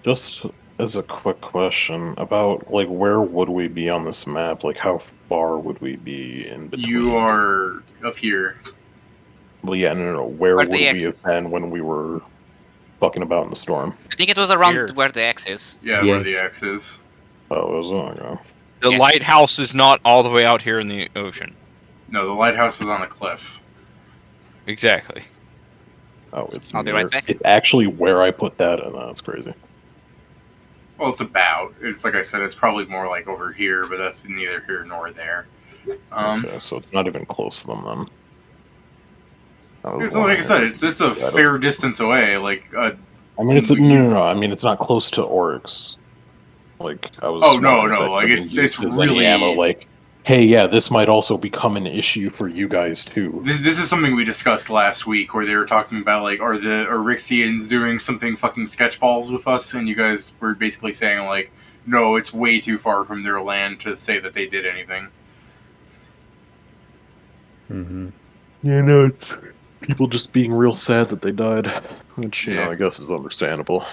Just as a quick question about like where would we be on this map? Like how far would we be in between? You are up here. Well, yeah, no. Where Where would the we exit- have been when we were fucking about in the storm? I think it was around Here. where the X is. Yeah, The where the X. X is. Oh, it was long ago. The Yeah. lighthouse is not all the way out here in the ocean. No, the lighthouse is on a cliff. Exactly. Oh, it's I'll be near- right back. It's actually where I put that, and that's crazy. Well, it's about. It's like I said. It's probably more like over here, but that's neither here nor there. Okay, so it's not even close to them then. It's like I said. It's a Yeah, fair distance away. Like I mean, it's no. I mean, it's not close to Oryx. Like I was. Oh, no, wondering if no, that like, could've it's- been it's used as any really- ammo. Like, hey, yeah, this might also become an issue for you guys too. this is something we discussed last week, where they were talking about like, are Rixians doing something fucking sketchballs with us? And you guys were basically saying like, no, it's way too far from their land to say that they did anything. Mm-hmm. You know, it's people just being real sad that they died, which you Yeah. know I guess is understandable.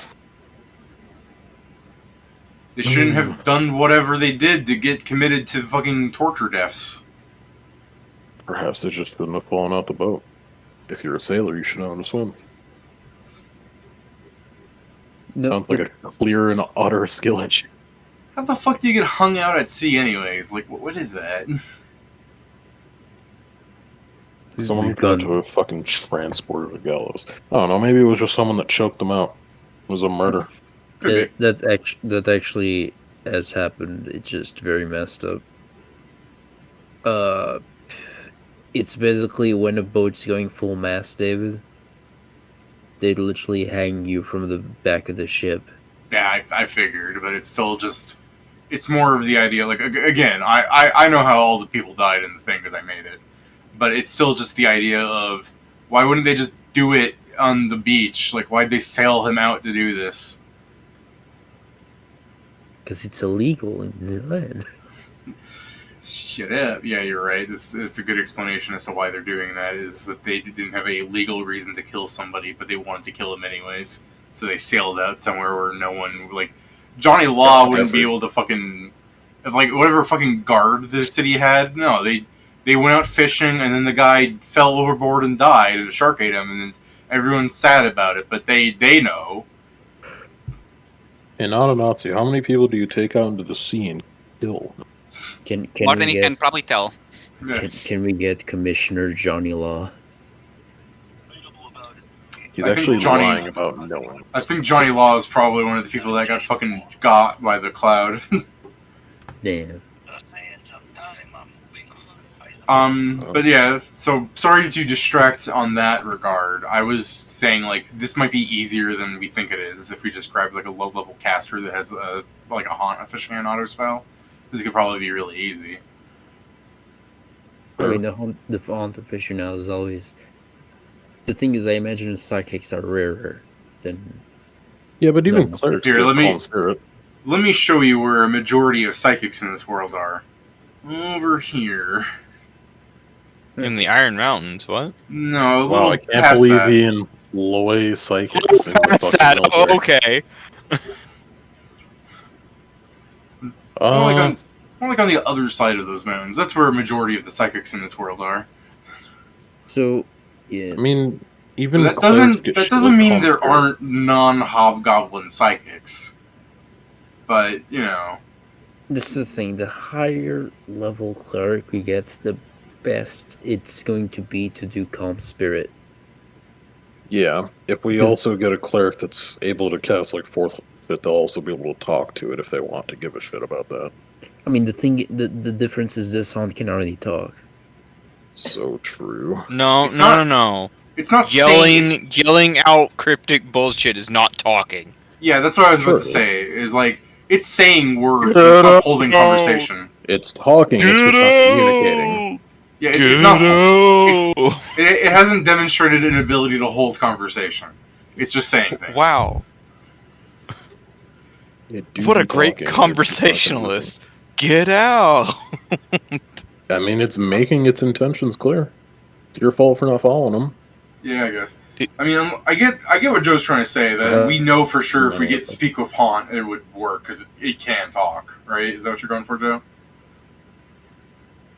They shouldn't have done whatever they did to get committed to fucking torture deaths. Perhaps they just couldn't have fallen out the boat. If you're a sailor, you should know how to swim. No, Sounds like a clear and utter skill issue. How the fuck do you get hung out at sea anyways? Like, what is that? Someone we've tried gone- to have fucking transported the gallows. I don't know. Maybe it was just someone that choked them out. It was a murder. Could be. that actually has happened. It's just very messed up. It's basically when a boat's going full mast, David. They literally hang you from the back of the ship. Yeah, I figured, but it's still just... It's more of the idea, like, again, I know how all the people died in the thing because I made it. But it's still just the idea of, why wouldn't they just do it on the beach? Like, why'd they sail him out to do this? Because it's illegal in the land. Shit, yeah, you're right. It's a good explanation as to why they're doing that, is that they didn't have a legal reason to kill somebody, but they wanted to kill him anyways. So they sailed out somewhere where no one, like, Johnny Law wouldn't be able to fucking, like, whatever fucking guard the city had. No, they went out fishing, and then the guy fell overboard and died, and a shark ate him, and then everyone's sad about it, but they know. In Aononatsu, how many people do you take out into the sea and kill? Can More than we you get can probably tell. Yeah. can we get Commissioner Johnny Law? He's I think actually Johnny- lying about knowing. I think Johnny Law is probably one of the people that got fucking got by the cloud. Damn. But yeah, so sorry to distract on that regard. I was saying, like, this might be easier than we think it is if we just grab, like, a low-level caster that has, like, a haunt officially an auto spell. This could probably be really easy. I mean, the font aficionado is always. The thing is, I imagine psychics are rarer than. Yeah, but even No. clerics Here, get let me- calm spirit. Let me show you where a majority of psychics in this world are. Over here. In the Iron Mountains, what? No, a little Wow, I can't past believe that. he employs psychics in the What's fucking that? military. Oh, okay. More like on the other side of those mountains. That's where a majority of the psychics in this world are. So, yeah. I mean, even But clerics get that shit doesn't with mean calm there spirit. aren't non-hobgoblin psychics. But, you know, This is the thing. The higher level cleric we get, the best it's going to be to do calm spirit. Yeah, if we Because- also get a cleric that's able to cast like fourth fit, they'll also be able to talk to it if they want to give a shit about that. I mean, the difference is this haunt can already talk. So true. No, It's no, not- no, no. it's not saying... It's, Yelling out cryptic bullshit is not talking. yeah, that's what I was Sure about to it is. say, is like, it's saying words, but it's not holding conversation. It's talking, it's just not communicating. Yeah, it's not... It hasn't demonstrated an ability to hold conversation. It's just saying things. Wow. It do What a be great talking, it's just not gonna listen. conversationalist. Get out. I mean, it's making its intentions clear. It's your fault for not following them. Yeah, I guess. I mean, I get what Joe's trying to say, that we know for sure if we get Speak with Haunt, it would work, because it can talk, right? Is that what you're going for, Joe?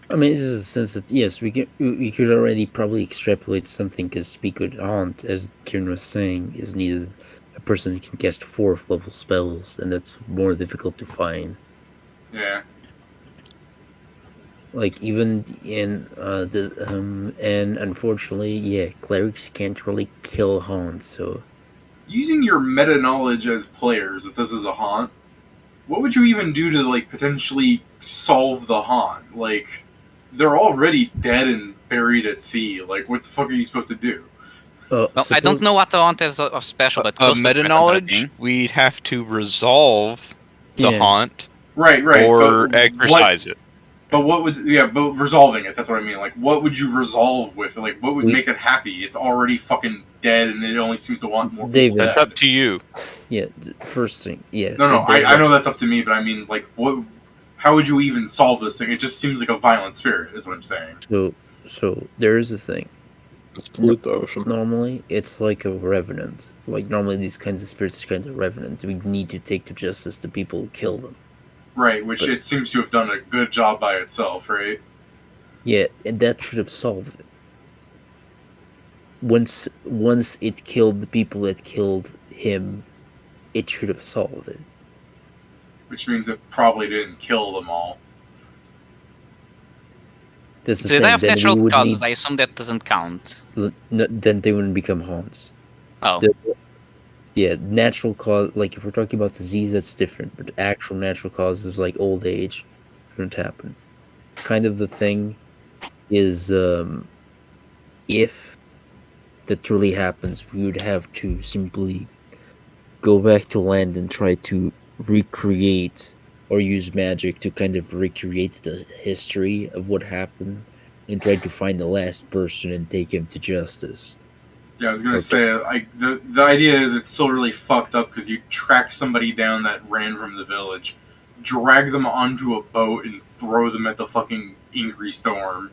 I mean, this is a sense that yes, we could already probably extrapolate something because Speak with Haunt, as Kieran was saying, is needed a person who can cast 4th level spells, and that's more difficult to find. Yeah. Like even in and unfortunately, yeah, clerics can't really kill haunts. So Using your meta knowledge as players that this is a haunt, what would you even do to, like, potentially solve the haunt? Like, they're already dead and buried at sea. Like, what the fuck are you supposed to do? Well, I don't know what the haunt is of special, but close to Meta threatens are a knowledge, thing. we'd have to resolve the Yeah. haunt Right. or but exercise it. But what would... Yeah, but resolving it, that's what I mean. Like, what would you resolve with? Like, what would We- make it happy? It's already fucking dead, and it only seems to want more David. people It's dead. up to you. yeah, first thing, yeah. No, there's I know that's up to me, but I mean, like, what? How would you even solve this thing? It just seems like a violent spirit, is what I'm saying. So there is a thing. Let's pollute the ocean. Normally, it's like a revenant. Like normally, these kinds of spirits are kind of revenant. We need to take to justice the people who kill them. Right, which But- it seems to have done a good job by itself, right? Yeah, and that should have solved it. Once it killed the people that killed him, it should have solved it. Which means it probably didn't kill them all. This is Did the they thing. have Then we natural would causes? need. I assume that doesn't count. Then they wouldn't become haunts. Oh, Yeah, natural cause. Like if we're talking about disease, that's different. But actual natural causes like old age shouldn't happen. Kind of the thing is, if that truly happens, we would have to simply go back to land and try to recreate or use magic to kind of recreate the history of what happened and try to find the last person and take him to justice. Yeah, I was gonna Okay. say, the idea is it's still really fucked up because you track somebody down that ran from the village, drag them onto a boat, and throw them at the fucking angry storm.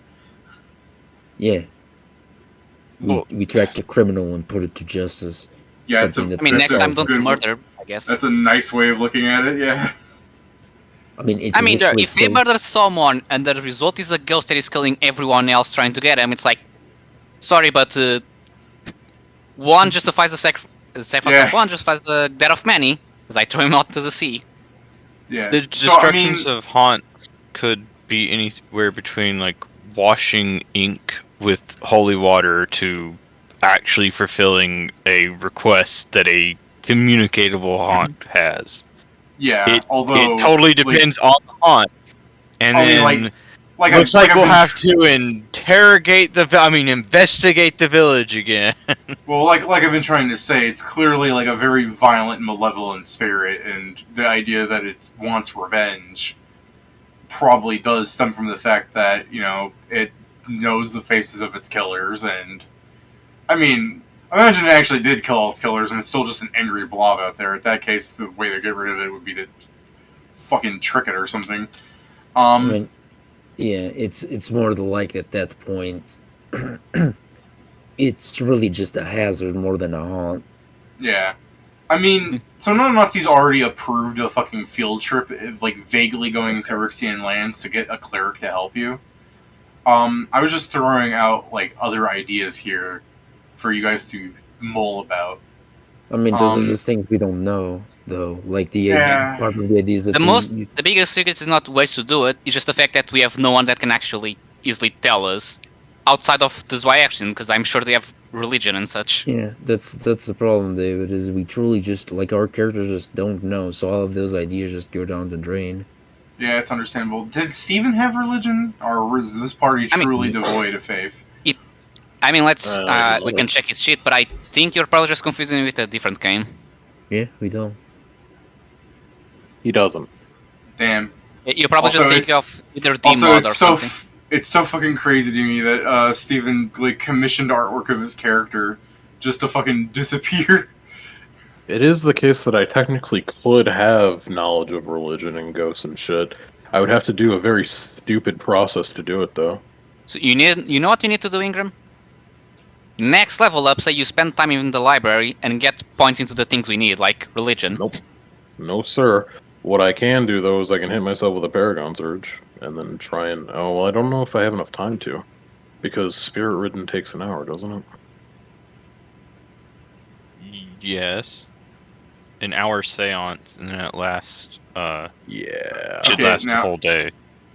Yeah. Well- We tracked a criminal and put it to justice. Yeah, it's a, Something that- I mean, that's next a time don't do good- murder, I guess. That's a nice way of looking at it. Yeah. I mean, it I mean, literally if they kills- murder someone and the result is a ghost that is killing everyone else trying to get him, it's like, sorry, but one justifies the sacrifice Yeah. of one, justifies the death of many, as I throw him out to the sea. Yeah. The So, I mean, destructions of haunt could be anywhere between like washing ink with holy water to actually fulfilling a request that a communicatable haunt has. yeah. It, although it totally depends on the haunt. And I mean, then like looks I've like we'll been have to interrogate investigate the village again. Well, like I've been trying to say, it's clearly like a very violent, malevolent spirit, and the idea that it wants revenge probably does stem from the fact that it knows the faces of its killers, and I mean, imagine it actually did kill all its killers, and it's still just an angry blob out there. In that case, the way to get rid of it would be to fucking trick it or something. I mean, yeah, it's more the like at that point. It's really just a hazard more than a haunt. Yeah. I mean, so no Nazis already approved a fucking field trip, like vaguely going into Rixian lands to get a cleric to help you. I was just throwing out like other ideas here for you guys to mull about. I mean, those are just things we don't know, though. Like Yeah. part of the idea is that The biggest secret is not ways to do it. It's just the fact that we have no one that can actually easily tell us outside of the Zwei action, because I'm sure they have religion and such. Yeah, that's the problem, David. Is we truly just like our characters just don't know, so all of those ideas just go down the drain. Yeah, it's understandable. Did Steven have religion, or was this party truly devoid of faith? I mean, we can check his shit, but I think you're probably just confusing it with a different game. Yeah, we don't. He doesn't. Damn. You're probably Also, just thinking of either D Also, mod or something. it's so fucking crazy to me that Steven like commissioned artwork of his character just to fucking disappear. It is the case that I technically could have knowledge of religion and ghosts and shit. I would have to do a very stupid process to do it, though. So you know what you need to do, Ingram? Next level up, say you spend time in the library and get points into the things we need, like religion. Nope. No, sir. What I can do, though, is I can hit myself with a Paragon Surge, and then try and... Oh, well, I don't know if I have enough time to. Because Spirit Ridden takes an hour, doesn't it? Yes. An hour seance, and then it lasts, Yeah. should Okay, last the now- whole day.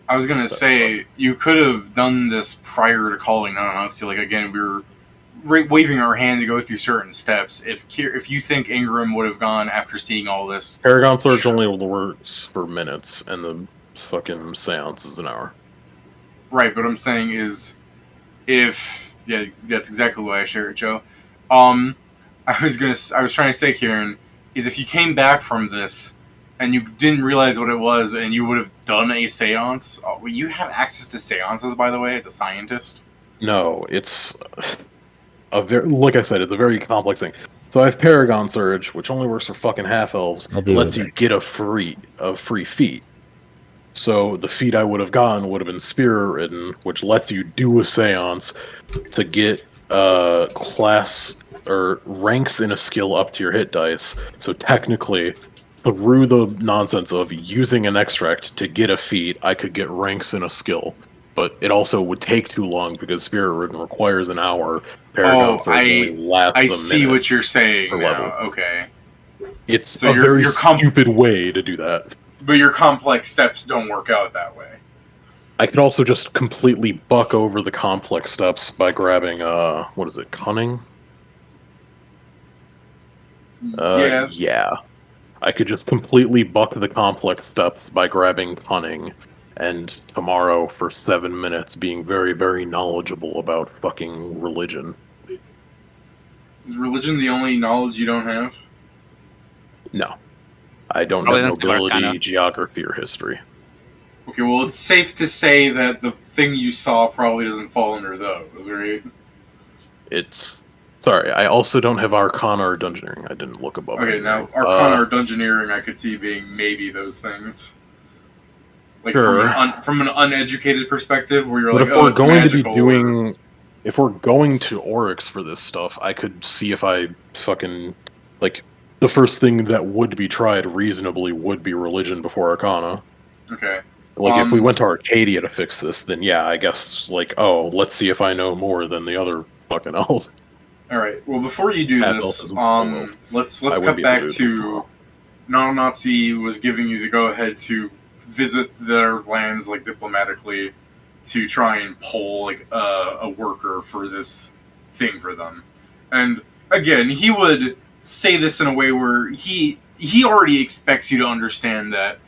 I was gonna say you could have done this prior to calling non-Nazi. Like again, we were waving our hand to go through certain steps. If you think Ingram would have gone after seeing all this, Paragon Surge only works for minutes, and the fucking seance is an hour. right? But what I'm saying is, that's exactly why I share it, Joe. I was trying to say, Kieran, is if you came back from this and you didn't realize what it was, and you would have done a seance. You have access to seances, by the way, as a scientist. No, it's a very, like I said, it's a very complex thing. So I have Paragon Surge, which only works for fucking half elves. I'll be Lets right you get a free feat. So the feat I would have gotten would have been Spirit Ridden, which lets you do a seance to get class or ranks in a skill up to your hit dice. So technically, through the nonsense of using an extract to get a feat, I could get ranks in a skill. But it also would take too long because Spirit Ridden requires an hour. Paragon Surge only lasts I a see minute what you're saying per now. level. Okay, It's So a very your stupid way to do that. but your complex steps don't work out that way. I could also just completely buck over the complex steps by grabbing, what is it, Cunning? Yeah. I could just completely buck the complex steps by grabbing Cunning, and tomorrow for 7 minutes being very, very knowledgeable about fucking religion. Is religion the only knowledge you don't have? No. I don't Probably have isn't clear, nobility, kinda. geography, or history. Okay, well, it's safe to say that the thing you saw probably doesn't fall under those, right? It's... Sorry, I also don't have Arcana or Dungeoneering. I didn't look above Okay, Engineering. now Arcana or Dungeoneering, I could see being maybe those things. Like Sure. from an uneducated perspective, where you're But like, if oh, we're it's going to be magical, doing... If we're going to Oryx for this stuff, I could see if I fucking... Like, the first thing that would be tried reasonably would be religion before Arcana. Okay. Like, if we went to Arcadia to fix this, then yeah, I guess, like, oh, let's see if I know more than the other fucking elves. All right. Well, before you do That this, elf isn't let's I wouldn't cut be back able to do to it. non-Nazi was giving you the go-ahead to visit their lands like diplomatically to try and pull like a worker for this thing for them. And again, he would say this in a way where he already expects you to understand that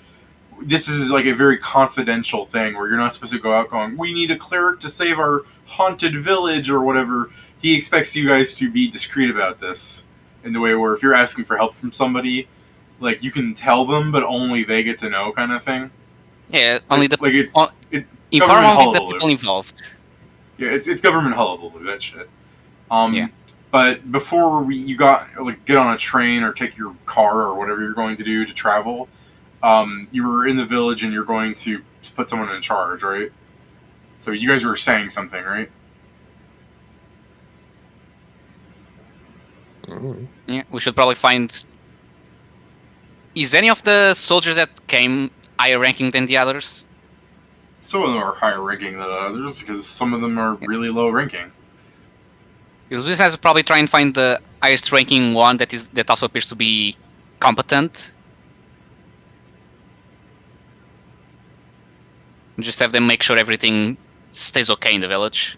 this is like a very confidential thing where you're not supposed to go out going, we need a cleric to save our haunted village or whatever. He expects you guys to be discreet about this in the way where if you're asking for help from somebody, like you can tell them, but only they get to know, kind of thing. Yeah, only the like it's inform government only the hullabaloo. people involved. Yeah, it's government hullabaloo, that shit. Yeah. But before you get on a train or take your car or whatever you're going to do to travel, you were in the village and you're going to put someone in charge, right? So you guys were saying something, right? Yeah, we should probably find. Is any of the soldiers that came higher ranking than the others? Some of them are higher ranking than others because some of them are really low ranking. Because we have to probably try and find the highest ranking one that also appears to be competent. And just have them make sure everything stays okay in the village.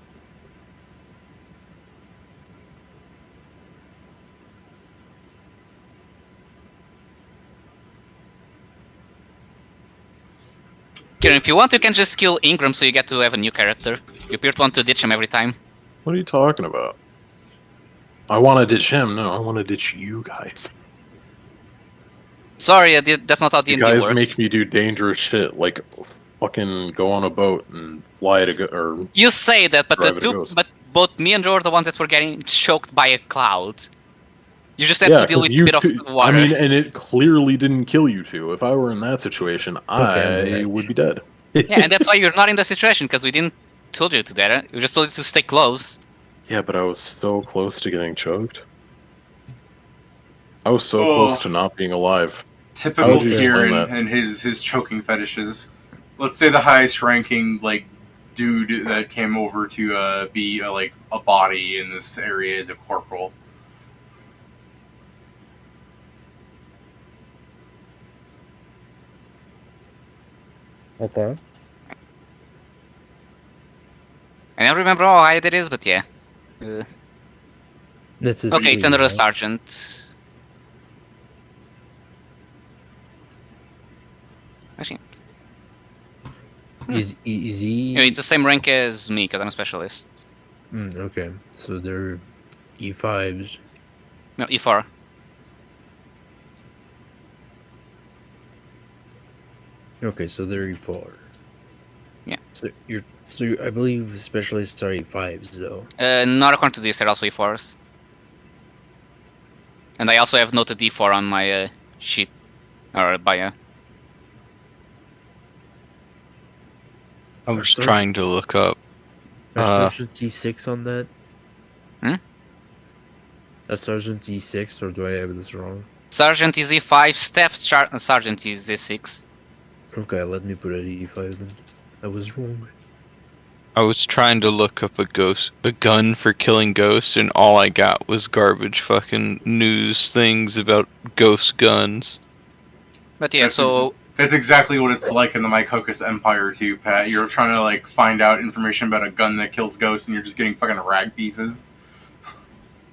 Kieran, if you want, you can just kill Ingram so you get to have a new character. You appear to want to ditch him every time. What are you talking about? I want to ditch him. No, I want to ditch you guys. Sorry, that's not how You D&D guys works. make me do dangerous shit, like fucking go on a boat and fly to go, or You say that, but Drive it a ghost. but both me and Joe are the ones that were getting choked by a cloud. You just had yeah, to deal 'cause with a you bit two- of water. I mean, and it clearly didn't kill you two. If I were in that situation, I'm I back. would be dead. Yeah, and that's why you're not in the situation, because we didn't told you to that. We just told you to stay close. Yeah, but I was so close to getting choked. I was so Oh. close to not being alive. How Typical would you explain Kieran that? and his choking fetishes. Let's say the highest ranking like dude that came over to be like a body in this area is a corporal. Okay. I don't remember how high that is, but yeah. That's his Okay, it's name, under a right? sergeant. Actually, Is he? yeah, it's the same rank as me, because I'm a specialist. Okay, so they're E5s. No, E4. Okay, so they're E4. Yeah. I believe specialists are E5s though. Not according to this, they're also E4s. And I also have noted D4 on my sheet, or bio. I was trying to look up. Are sergeants E6 on that? Hmm? Are sergeants E6, or do I have this wrong? Sergeant is E5, staff sergeant is E6. Okay, let me put it at E5 then. I was wrong. I was trying to look up a gun for killing ghosts, and all I got was garbage fucking news things about ghost guns. But yeah, That's exactly what it's like in the Mycoccus Empire too, Pat. You're trying to like find out information about a gun that kills ghosts, and you're just getting fucking rag pieces.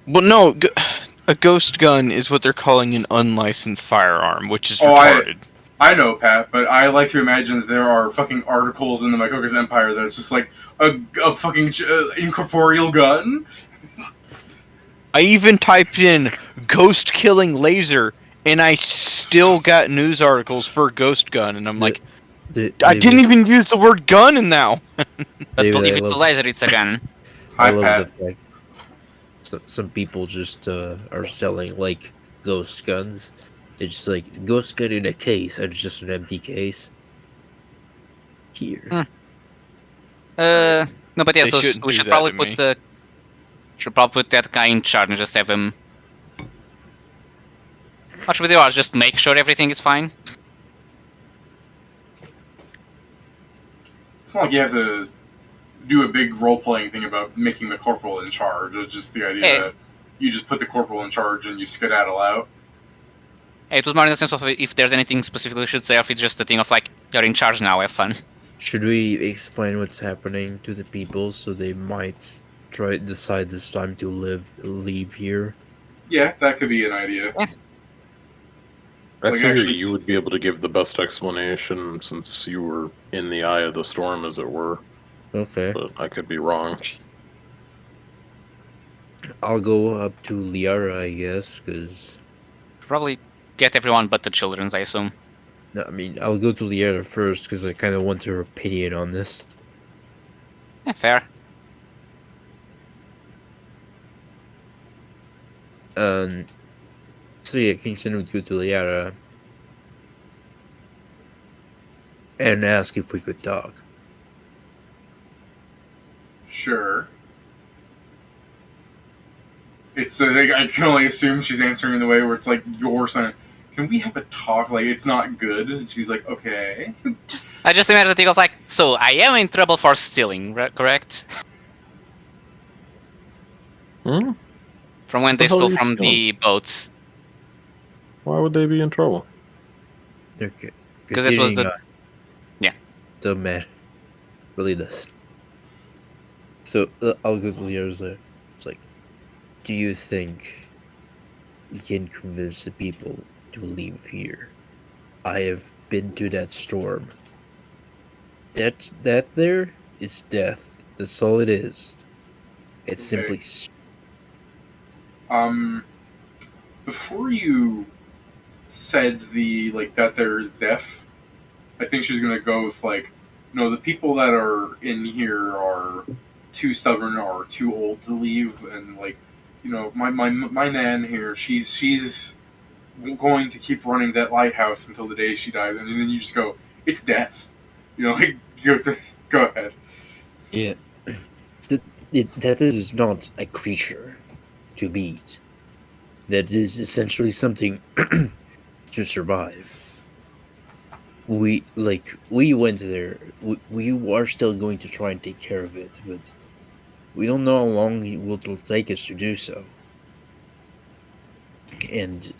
Well, no, a ghost gun is what they're calling an unlicensed firearm, which is Oh, retarded. I know, Pat, but I like to imagine that there are fucking articles in the Mycoccus Empire that's just like a fucking incorporeal gun. I even typed in ghost killing laser, and I still got news articles for ghost gun, and I'm like, I didn't even use the word gun in now. but David, believe it to laser, it's a gun. I Hi, love Pat. the fact some people just are selling like ghost guns. It's just like ghost gun in a case, and it's just an empty case. Here. No, but yeah, They so shouldn't we do should that probably to put me. that guy in charge and just have him. What should we do? Just make sure everything is fine. It's not like you have to do a big role-playing thing about making the corporal in charge. It's just the idea Hey. that you just put the corporal in charge and you skedaddle out. It was more in the sense of if there's anything specific we should say, or if it's just a thing of like, you're in charge now, have fun. Should we explain what's happening to the people so they might decide this time to leave here? Yeah, that could be an idea. Yeah. I Like, figure actually- you would be able to give the best explanation since you were in the eye of the storm, as it were. Okay. But I could be wrong. I'll go up to Liara, I guess, because... Probably get everyone but the children's, I assume. No, I mean, I'll go to Liara first, because I kind of want her opinion on this. Yeah, fair. So yeah, Kingston would go to Liara and ask if we could talk. Sure. It's I can only assume she's answering in the way where it's like your son. Can we have a talk? Like it's not good. And she's like, okay. I just imagine the thing of like, so I am in trouble for stealing, correct? Hmm? From when The they hell are stole you from stealing? the boats. Why would they be in trouble? Okay. Because it was Continuing the. on. Yeah. Doesn't matter. Really doesn't. So I'll go to Leo's there. It's like, do you think we can convince the people to leave here? I have been to that storm. That there is death. That's all it is. It's Okay. simply Before you said that there is death, I think she's gonna go with no, the people that are in here are too stubborn or too old to leave, and my nan here, she's going to keep running that lighthouse until the day she dies, and then you just go, it's death, go ahead. yeah. That is not a creature to beat. That is essentially something to survive. We went there. We are still going to try and take care of it, but we don't know how long it will take us to do so. And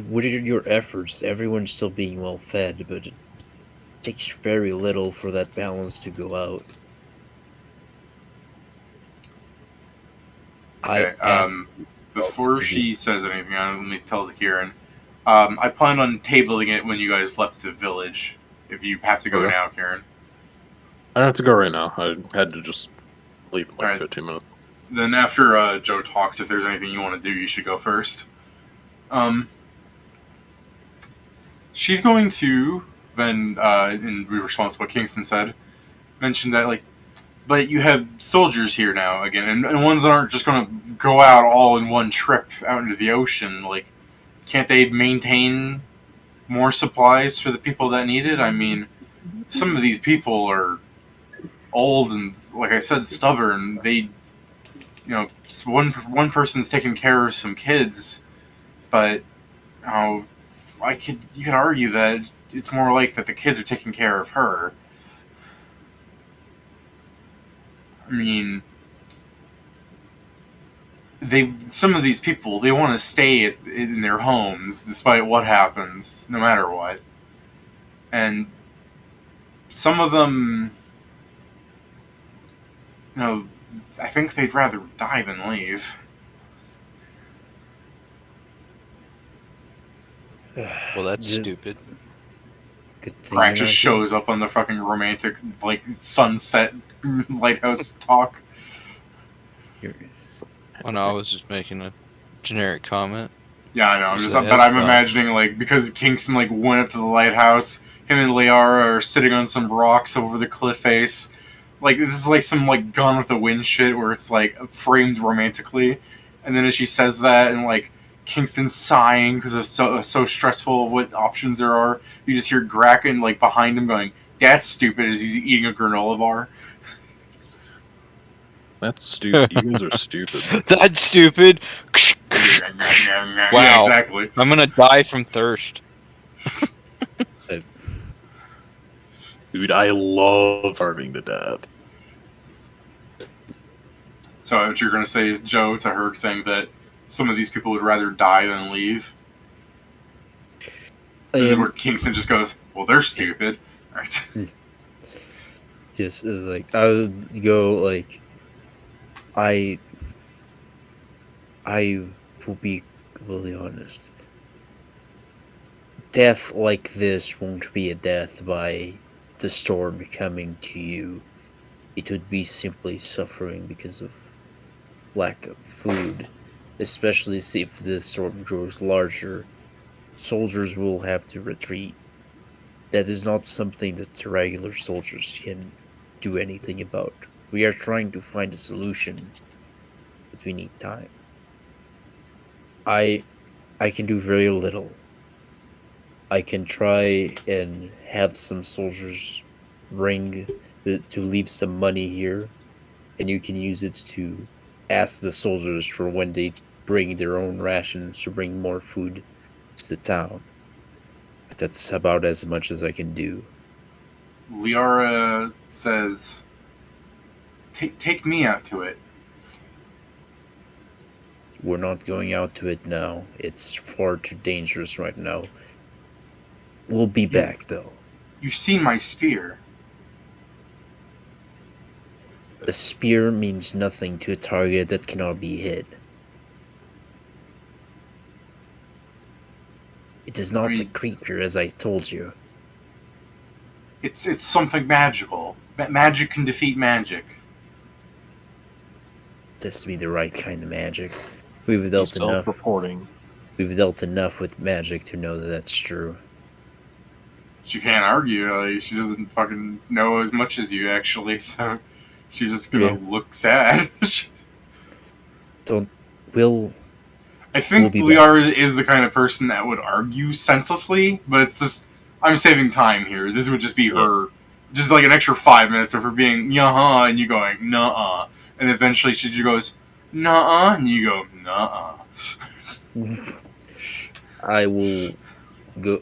what are your efforts? Everyone's still being well fed, but it takes very little for that balance to go out. I Okay. asked Before to do. she says anything, let me tell the Kieran. I plan on tabling it when you guys left the village. If you have to go Okay. now, Kieran. I don't have to go right now. I had to just leave in All like right. 15 minutes. Then after Joe talks, if there's anything you want to do, you should go first. Um, she's going to then, in response to what Kingston said, mention that but you have soldiers here now again, and ones that aren't just going to go out all in one trip out into the ocean. Can't they maintain more supplies for the people that need it? I mean, some of these people are old and, like I said, stubborn. One person's taking care of some kids, but oh, you could argue that it's more like that the kids are taking care of her. I mean, some of these people, they want to stay in their homes despite what happens, no matter what. And some of them, I think they'd rather die than leave. Well, that's The stupid. good thing Crack you're just not here. shows up on the fucking romantic, sunset lighthouse talk. You're- Oh no, I was just making a generic comment. Yeah, I know. Is But that, I'm imagining because Kingston went up to the lighthouse. Him and Liara are sitting on some rocks over the cliff face. This is some Gone with the Wind shit where it's framed romantically, and then as she says that and Kingston sighing because of so stressful of what options there are, you just hear Gracken behind him going, "That's stupid," as he's eating a granola bar. That's stupid. You guys are stupid. That's stupid. Yeah, Wow. exactly. I'm gonna die from thirst. Dude, I love farming to death. So what you're gonna say, Joe, to her, saying that some of these people would rather die than leave? This is where Kingston just goes, "Well, they're stupid." Right. just as I would go I I will be completely honest. Death like this won't be a death by the storm coming to you. It would be simply suffering because of lack of food, especially if the storm grows larger. Soldiers will have to retreat. That is not something that the regular soldiers can do anything about. We are trying to find a solution, but we need time. I I can do very little. I can try and have some soldiers bring to leave some money here, and you can use it to ask the soldiers for when they bring their own rations to bring more food to the town. But that's about as much as I can do. Liara says, take me out to it." We're not going out to it now. It's far too dangerous right now. We'll be back, though. You've seen my spear. A spear means nothing to a target that cannot be hit. It is not a creature, as I told you. It's something magical. Magic can defeat magic. It has to be the right kind of magic. We've dealt enough. Self-reporting. We've dealt enough with magic to know that that's true. She can't argue. She doesn't fucking know as much as you, actually, so she's just gonna look sad. I think Liara is the kind of person that would argue senselessly, but it's just, I'm saving time here. This would just be her, just like an extra 5 minutes of her being, yeah, and you going, nuh-uh. And eventually she just goes, nuh-uh, and you go, nuh-uh. I will go,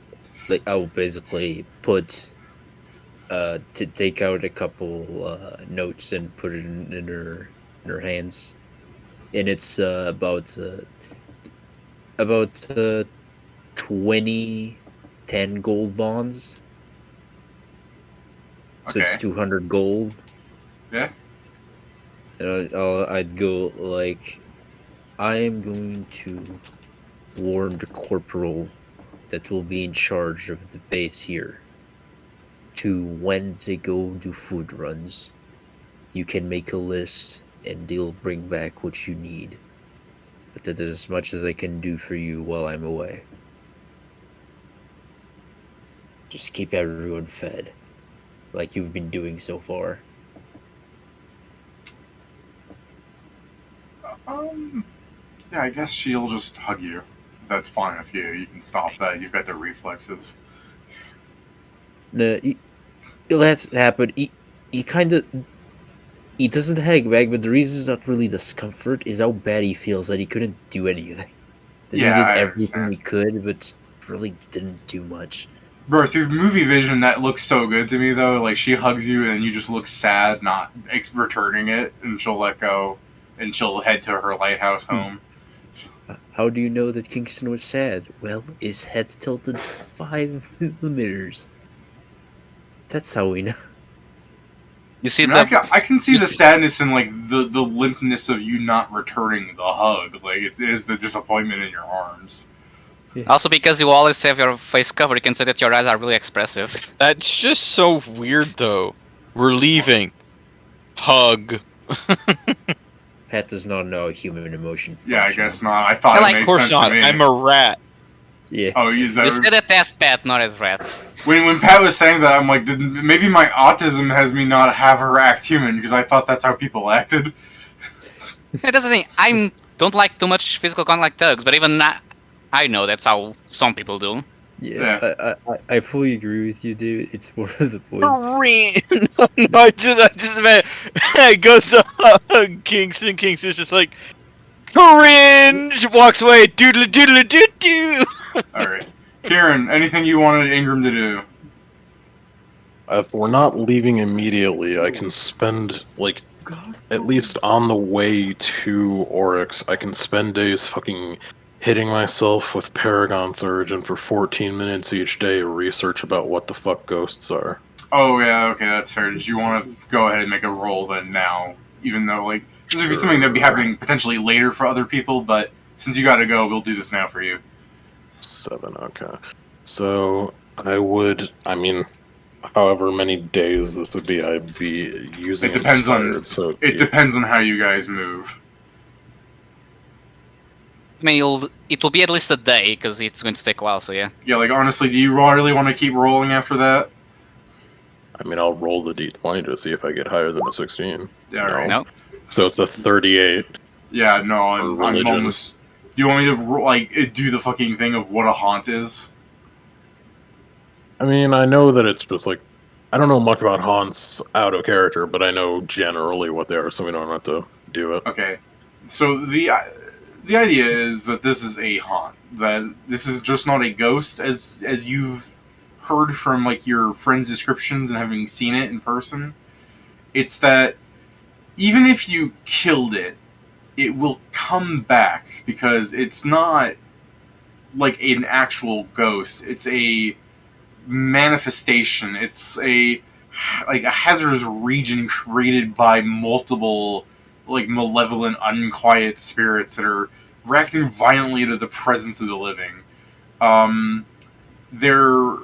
I will basically put, to take out a couple notes and put it in her hands. And it's about 20 10 gold bonds. So it's 200 gold. Yeah. And I'd go like, I am going to warn the corporal that will be in charge of the base here to when they go do food runs. You can make a list and they'll bring back what you need. But that is as much as I can do for you while I'm away. Just keep everyone fed, like you've been doing so far. Yeah, I guess she'll just hug you. If that's fine with you. You can stop that. You've got the reflexes. No, that's happened. He kind of... He doesn't hang back, but the reason it's not really discomfort is how bad he feels that he couldn't do anything. That Yeah, he did I everything understand. he could, but really didn't do much. Bro, through movie vision, that looks so good to me, though. Like, she hugs you, and you just look sad, not returning it, and she'll let go, and she'll head to her lighthouse home. How do you know that Kingston was sad? Well, his head's tilted 5 millimeters. That's how we know. You see, I can see the sadness in, like, the limpness of you not returning the hug. Like, it is the disappointment in your arms. Also, because you always have your face covered, you can say that your eyes are really expressive. That's just so weird, though. We're leaving. Hug. Pat does not know human emotion. Yeah, I guess not. I thought it made sense to me. I'm a rat. Yeah. Oh, You said it as Pat, not as Rat. When Pat was saying that, I'm like, maybe my autism has me not have her act human, because I thought that's how people acted. That's the thing. I don't like too much physical contact thugs, but even I know that's how some people do. Yeah. I fully agree with you, dude. It's more of the point. No, I just meant it goes to Kingston. Kingston's just like cringe. Walks away. Doodle doodle doo doo. All right, Kieran. Anything you wanted Ingram to do? If we're not leaving immediately, I can spend, like, at least on the way to Oryx, I can spend days fucking hitting myself with Paragon Surge and for 14 minutes each day research about what the fuck ghosts are. Oh yeah, okay, that's fair. Did you want to go ahead and make a roll then now? Even though, like, this would be something that'd be happening potentially later for other people, but since you gotta go, we'll do this now for you. 7, okay. So, I mean, however many days this would be, I'd be using It depends Inspired, so It depends on how you guys move. I mean, it will be at least a day, because it's going to take a while, so yeah. Yeah, like, honestly, do you really want to keep rolling after that? I mean, I'll roll the d20 to see if I get higher than a 16. Yeah, alright. No. So it's a 38. Yeah, no, I'm religion. almost... Do you want me to, like, do the fucking thing of what a haunt is? I mean, I know that it's just like... I don't know much about haunts out of character, but I know generally what they are, so we don't have to do it. Okay. So, the idea is that this is a haunt. That this is just not a ghost, as you've heard from, like, your friends' descriptions and having seen it in person. It's that even if you killed it, it will come back because it's not like an actual ghost. It's a manifestation. It's a hazardous region created by multiple like malevolent, unquiet spirits that are reacting violently to the presence of the living. They're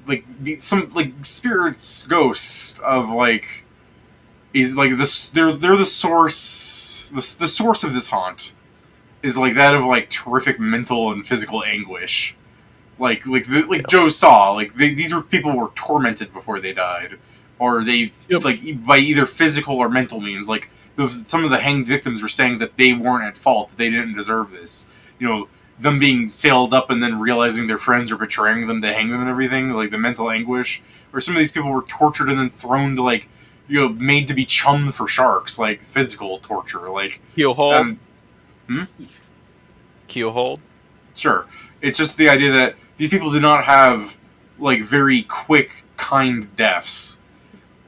like some like spirits, ghosts of like is like this. They're the source. The source of this haunt is like that of like terrific mental and physical anguish. Like Joe saw, like these were people who were tormented before they died, or they like by either physical or mental means. Like some of the hanged victims were saying that they weren't at fault, that they didn't deserve this. You know, them being sailed up and then realizing their friends are betraying them to hang them and everything. Like the mental anguish, or some of these people were tortured and then thrown to like made to be chummed for sharks, like physical torture, like Keel hold. Keel hold. Sure. It's just the idea that these people do not have like very quick, kind deaths,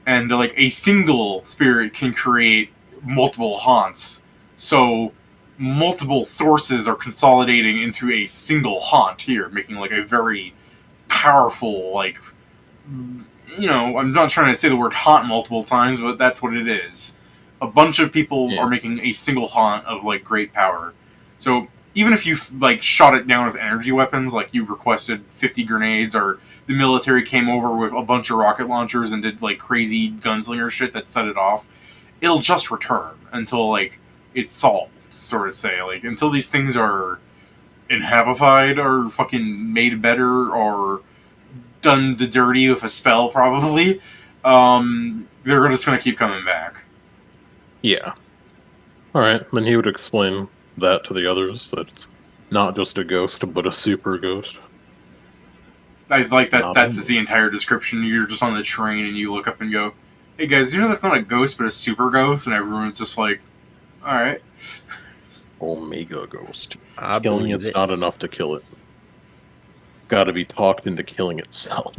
and like a single spirit can create multiple haunts. So multiple sources are consolidating into a single haunt here, making like a very powerful like. I'm not trying to say the word haunt multiple times, but that's what it is. A bunch of people are making a single haunt of like great power. So even if you like shot it down with energy weapons, like you requested 50 grenades, or the military came over with a bunch of rocket launchers and did like crazy gunslinger shit that set it off, it'll just return until like it's solved, sort of say. Like until these things are inhabified or fucking made better or done the dirty with a spell, probably. They're just gonna keep coming back. Yeah. All right, then he would explain that to the others, that it's not just a ghost, but a super ghost. I like that. That's the entire description. You're just on the train and you look up and go, "Hey guys, do you know that's not a ghost, but a super ghost?" And everyone's just like, "All right." Omega ghost. I Killing believe it's it. not enough to kill it. It's got to be talked into killing itself.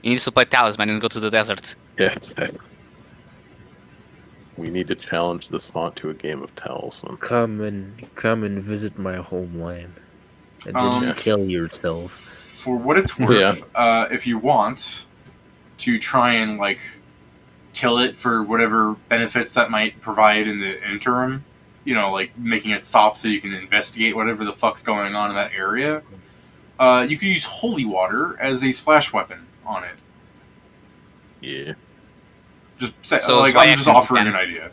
You need to play Talisman and go to the desert. Yeah. We need to challenge this haunt to a game of Talisman. Come and visit my homeland, and then kill yourself. For what it's worth, if you want to try and like kill it for whatever benefits that might provide in the interim, like making it stop so you can investigate whatever the fuck's going on in that area, you could use holy water as a splash weapon on it. Yeah. Just say, So like, I'm just offering an idea.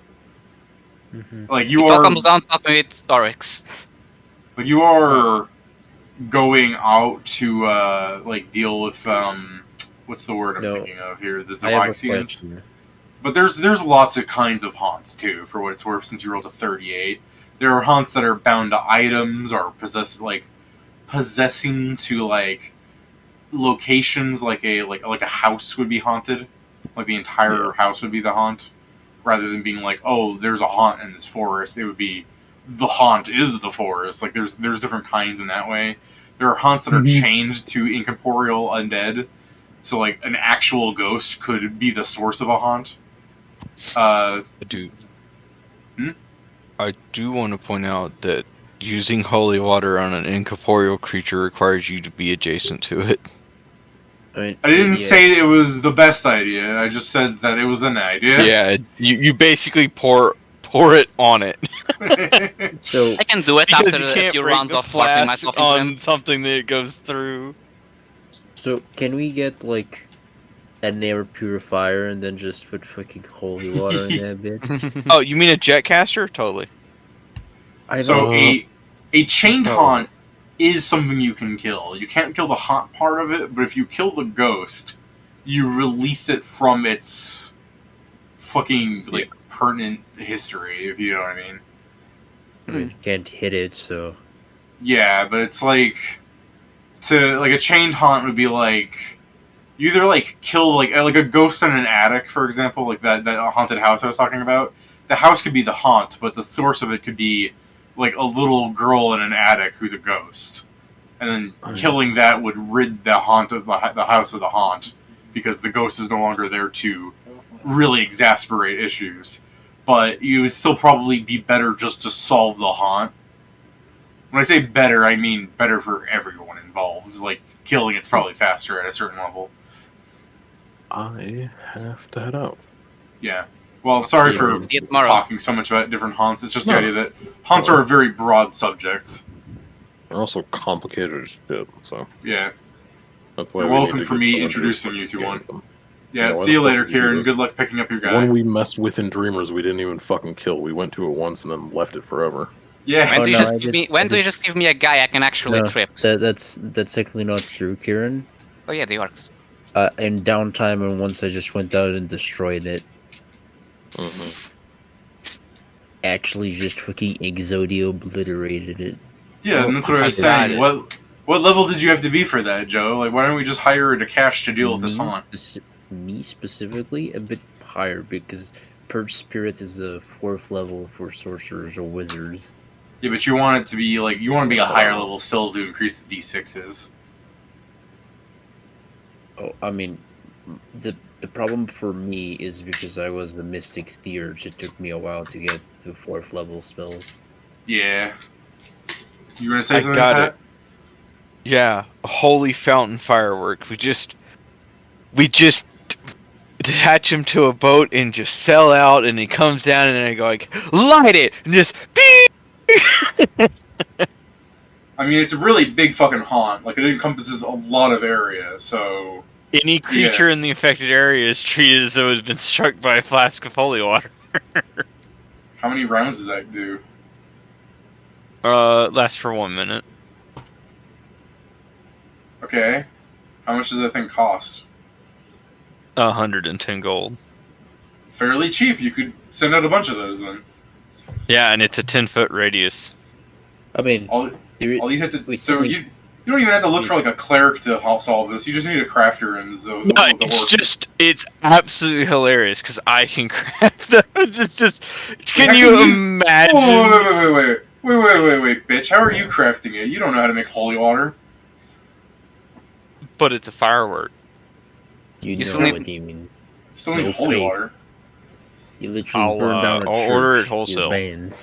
Mm-hmm. Like It all comes down to talking with Oryx. Like you are going out to like deal with what's the word I'm thinking of here? The Zawaxians. But there's lots of kinds of haunts too, for what it's worth, since you rolled a 38. There are haunts that are bound to items or possessing to like locations, like a house would be haunted. Like the entire house would be the haunt. Rather than being like, oh, there's a haunt in this forest, it would be the haunt is the forest. Like there's different kinds in that way. There are haunts that are chained to incorporeal undead. So like an actual ghost could be the source of a haunt. I do want to point out that using holy water on an incorporeal creature requires you to be adjacent to it. I didn't say it was the best idea. I just said that it was an idea. Yeah, you basically pour it on it. So I can do it because after you a can't few break rounds the of forcing flask myself into on him. something that it goes through. So can we get like an air purifier and then just put fucking holy water in that bitch? Oh, you mean a jet caster? Totally. So a chained haunt is something you can kill. You can't kill the haunt part of it, but if you kill the ghost, you release it from its fucking pertinent history, if you know what I mean. I mean, you can't hit it, so Yeah, but it's like a chained haunt would be like you either like kill like a ghost in an attic, for example, like that haunted house I was talking about. The house could be the haunt, but the source of it could be like a little girl in an attic who's a ghost, and then killing that would rid the haunt of the house of the haunt, because the ghost is no longer there to really exasperate issues. but you would still probably be better just to solve the haunt. When I say better, I mean better for everyone involved. Like, killing it's probably faster at a certain level. I have to head out. Yeah. Well, sorry for See you tomorrow. talking so much about different haunts. It's just the No. idea that haunts are a very broad subject. They're also complicated as shit, so Yeah. that's why You're we need welcome to for get me someone introducing who's you to fucking one. with them. Yeah, why see the you fuck later, would you do Kieran. this? Good luck picking up your The guy. one we messed with in Dreamers, we didn't even fucking kill. We went to it once and then left it forever. Yeah. When Oh, do you no, just I give did- me? When I do you did- just give me a guy I can actually No, trip? that's technically not true, Kieran. Oh yeah, the orcs. In downtime, and once I just went out and destroyed it. Mhm. Actually, just fucking Exodio obliterated it. Yeah, and that's what I was got saying. it. What level did you have to be for that, Joe? Like, why don't we just hire a cash to deal with this haunt? Me specifically, a bit higher because Purge Spirit is a 4th level for sorcerers or wizards. Yeah, but you want it to be like you want to be a higher level still to increase the d6s. Oh, I mean, the problem for me is because I was the Mystic Theurge. It took me a while to get to 4th level spells. Yeah. You gonna say I something, got Pat? it. Yeah, a holy fountain firework. We just attach him to a boat and just sell out, and he comes down, and I go like, light it, and just beep. I mean, it's a really big fucking haunt. Like, it encompasses a lot of area, so Any creature in the affected area is treated as though it has been struck by a flask of holy water. how many rounds does that do? Lasts for 1 minute. Okay. How much does that thing cost? 110 gold. Fairly cheap. You could send out a bunch of those then. Yeah, and it's a 10-foot radius. I mean, All you have to we so still- you don't even have to look for like a cleric to solve this. You just need a crafter and No, the it's absolutely hilarious because I can craft those. It's just, can How you can you- imagine? Oh, wait, bitch! How are you crafting it? You don't know how to make holy water. But it's a firework. you You know still need- what you mean. You still need No holy faith. water. You literally I'll, burn down a I'll church. order it You're wholesale. banned.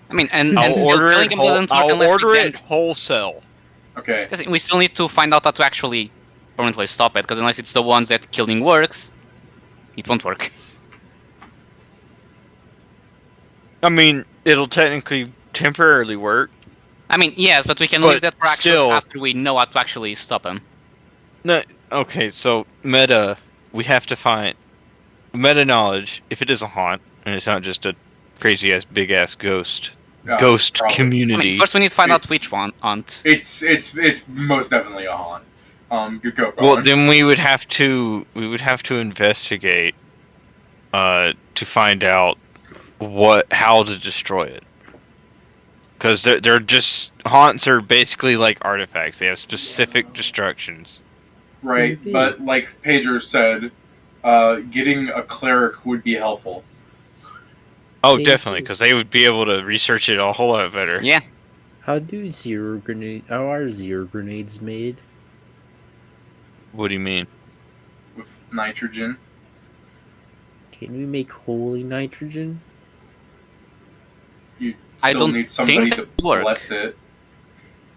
I mean, and I'll still order killing it. him doesn't work I'll unless order we it wholesale. Okay. We still need to find out how to actually permanently stop it, because unless it's the ones that killing works, it won't work. I mean, it'll technically temporarily work. I mean, yes, but we can But leave that for actually still- after we know how to actually stop him. No, okay. So meta, we have to find meta knowledge. If it is a haunt and it's not just a crazy ass big ass ghost, Yeah, ghost it's probably- I community. mean, first we need to find out It's- which one aren't. It's most definitely a haunt. Go Well, on. then we would have to investigate to find out how to destroy it. Because they're just haunts are basically like artifacts. They have specific destructions. Right, TV. but like Pedro said, getting a cleric would be helpful. Oh, They definitely, do. because they would be able to research it a whole lot better. Yeah, How are zero grenades made? What do you mean? With nitrogen. Can we make holy nitrogen? You I still don't need somebody think to that would work. bless it.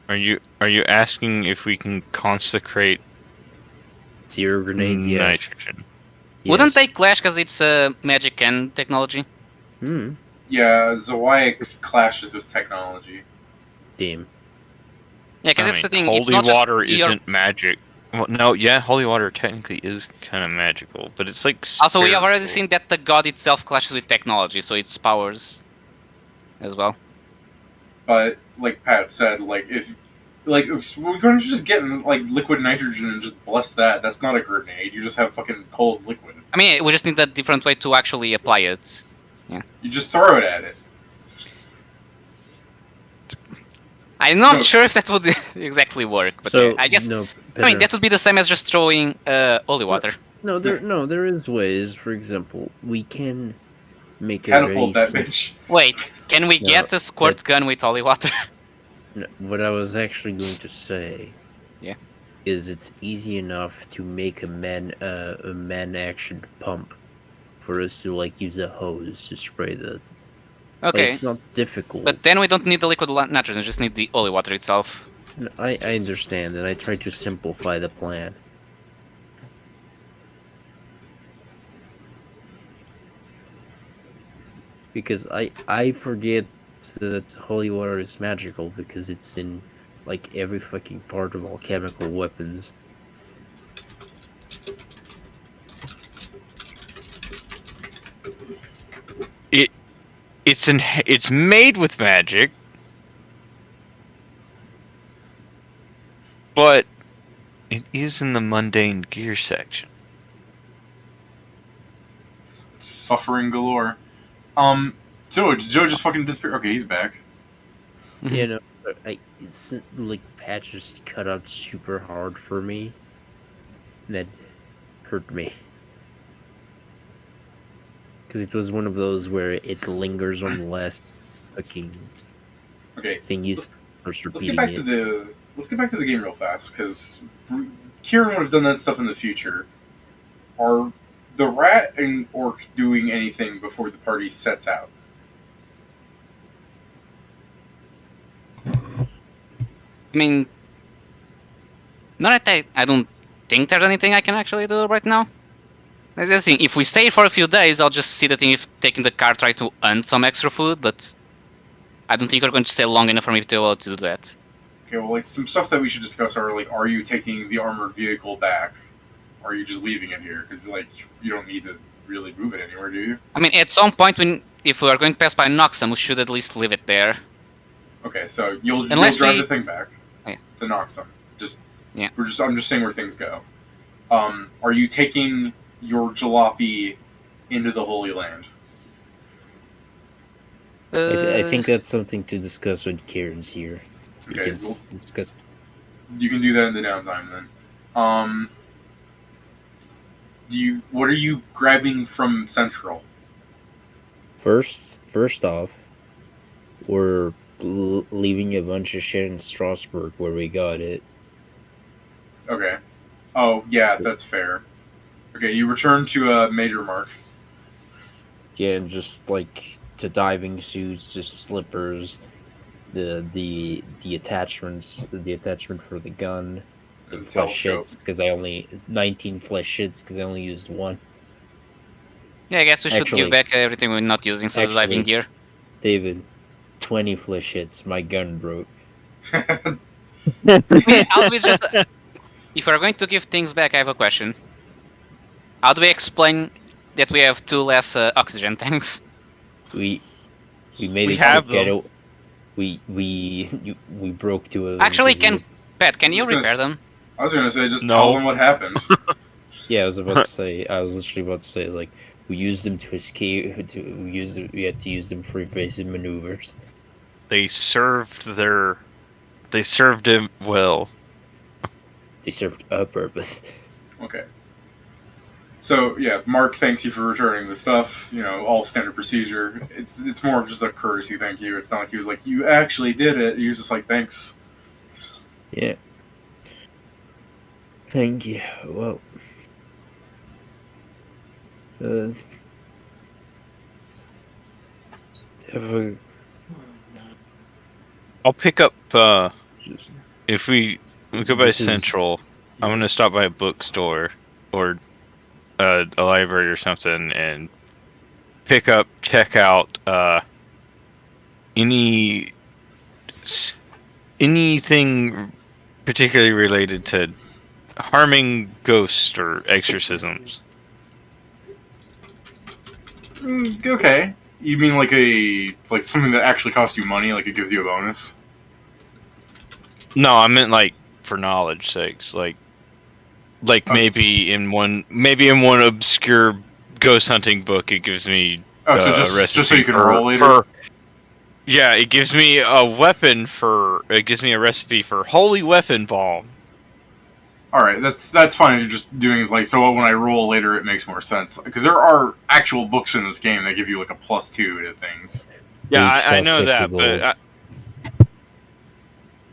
Are you asking if we can consecrate Zero grenades, yes. nitrogen? wouldn't Yes. they clash because it's magic and technology? Hmm. Yeah, Zawaic clashes with technology. Damn. Yeah, because I that's the mean, thing. It's holy not just water we are- isn't magic. Well, no, yeah, holy water technically is kind of magical, but it's like. Also, we have already spiritual. seen that the god itself clashes with technology, so its powers as well. But like Pat said, if we're going to just get like liquid nitrogen and just bless that. That's not a grenade. You just have fucking cold liquid. I mean, we just need a different way to actually apply it. You just throw it at it. I'm not No. sure if that would exactly work, but So yeah, I guess. no. I mean, Pedro. that would be the same as just throwing holy water. There is ways. For example, we can make a Catapult that very bitch. Wait, can we No, get a squirt gun with holy water? No, what I was actually going to say, Yeah. is it's easy enough to make a man action pump for us to like use a hose to spray the. Okay, It's not difficult. but then we don't need the liquid nitrogen, just need the holy water itself. I understand, and I try to simplify the plan. Because I forget that holy water is magical because it's in like every fucking part of alchemical weapons. It's made with magic, but it is in the mundane gear section. Suffering galore. Joe, did Joe just fucking disappear? Okay, he's back. You know, it's like patches cut out super hard for me. That hurt me. Because it was one of those where it lingers on the last fucking thing you first repeating let's get back to the game real fast, because Kieran would have done that stuff in the future. Are the rat and orc doing anything before the party sets out? I mean, not that I don't think there's anything I can actually do right now. That's the thing. If we stay for a few days, I'll just see the thing if taking the car, try to earn some extra food, but I don't think we're going to stay long enough for me to be able to do that. Okay, well, like, some stuff that we should discuss are, like, are you taking the armored vehicle back? Or are you just leaving it here? Because, like, you don't need to really move it anywhere, do you? I mean, at some point, if we are going to pass by Noxham, we should at least leave it there. Okay, so you'll Unless drive the thing back Okay. to Noxham. Yeah. I'm just saying where things go. Are you taking your jalopy into the Holy Land? I think that's something to discuss when Kieran's here. We Okay, can discuss. You can do that in the downtime then. What are you grabbing from Central? First off, we're leaving a bunch of shit in Strasbourg where we got it. Okay. Oh, yeah, that's fair. Okay, you return to Major Mark. Yeah, and just like the diving suits, just slippers, the attachments, the attachment for the gun, the flesh hits because 19 flesh hits because I only used one. Yeah, I guess we should give back everything we're not using, so the diving gear. David, 20 flesh hits, my gun broke. I'll be just. If we're going to give things back, I have a question. How do we explain that we have 2 less oxygen tanks? We made it have get we broke 2 of them. Actually, Pat, can you repair them? I was gonna say, tell them what happened. Yeah, I was literally about to say, like, we used them to escape. We had to use them for evasive maneuvers. They served him well. They served a purpose. Okay. So, yeah, Mark thanks you for returning the stuff. You know, all standard procedure. It's more of just a courtesy thank you. It's not like he was like, you actually did it. He was just like, thanks. Yeah. Thank you. Well, I'll pick up, if we go by Central, I'm going to stop by a bookstore or a library or something and check out anything particularly related to harming ghosts or exorcisms. Okay. You mean like something that actually costs you money, like it gives you a bonus? No, I meant like for knowledge sakes, like maybe in one obscure ghost hunting book it gives me so just so you can roll later. Yeah, it gives me it gives me a recipe for holy weapon balm. All right, that's fine. You're just doing is like, so when I roll later, it makes more sense because there are actual books in this game that give you like a +2 to things. Yeah, I know that, but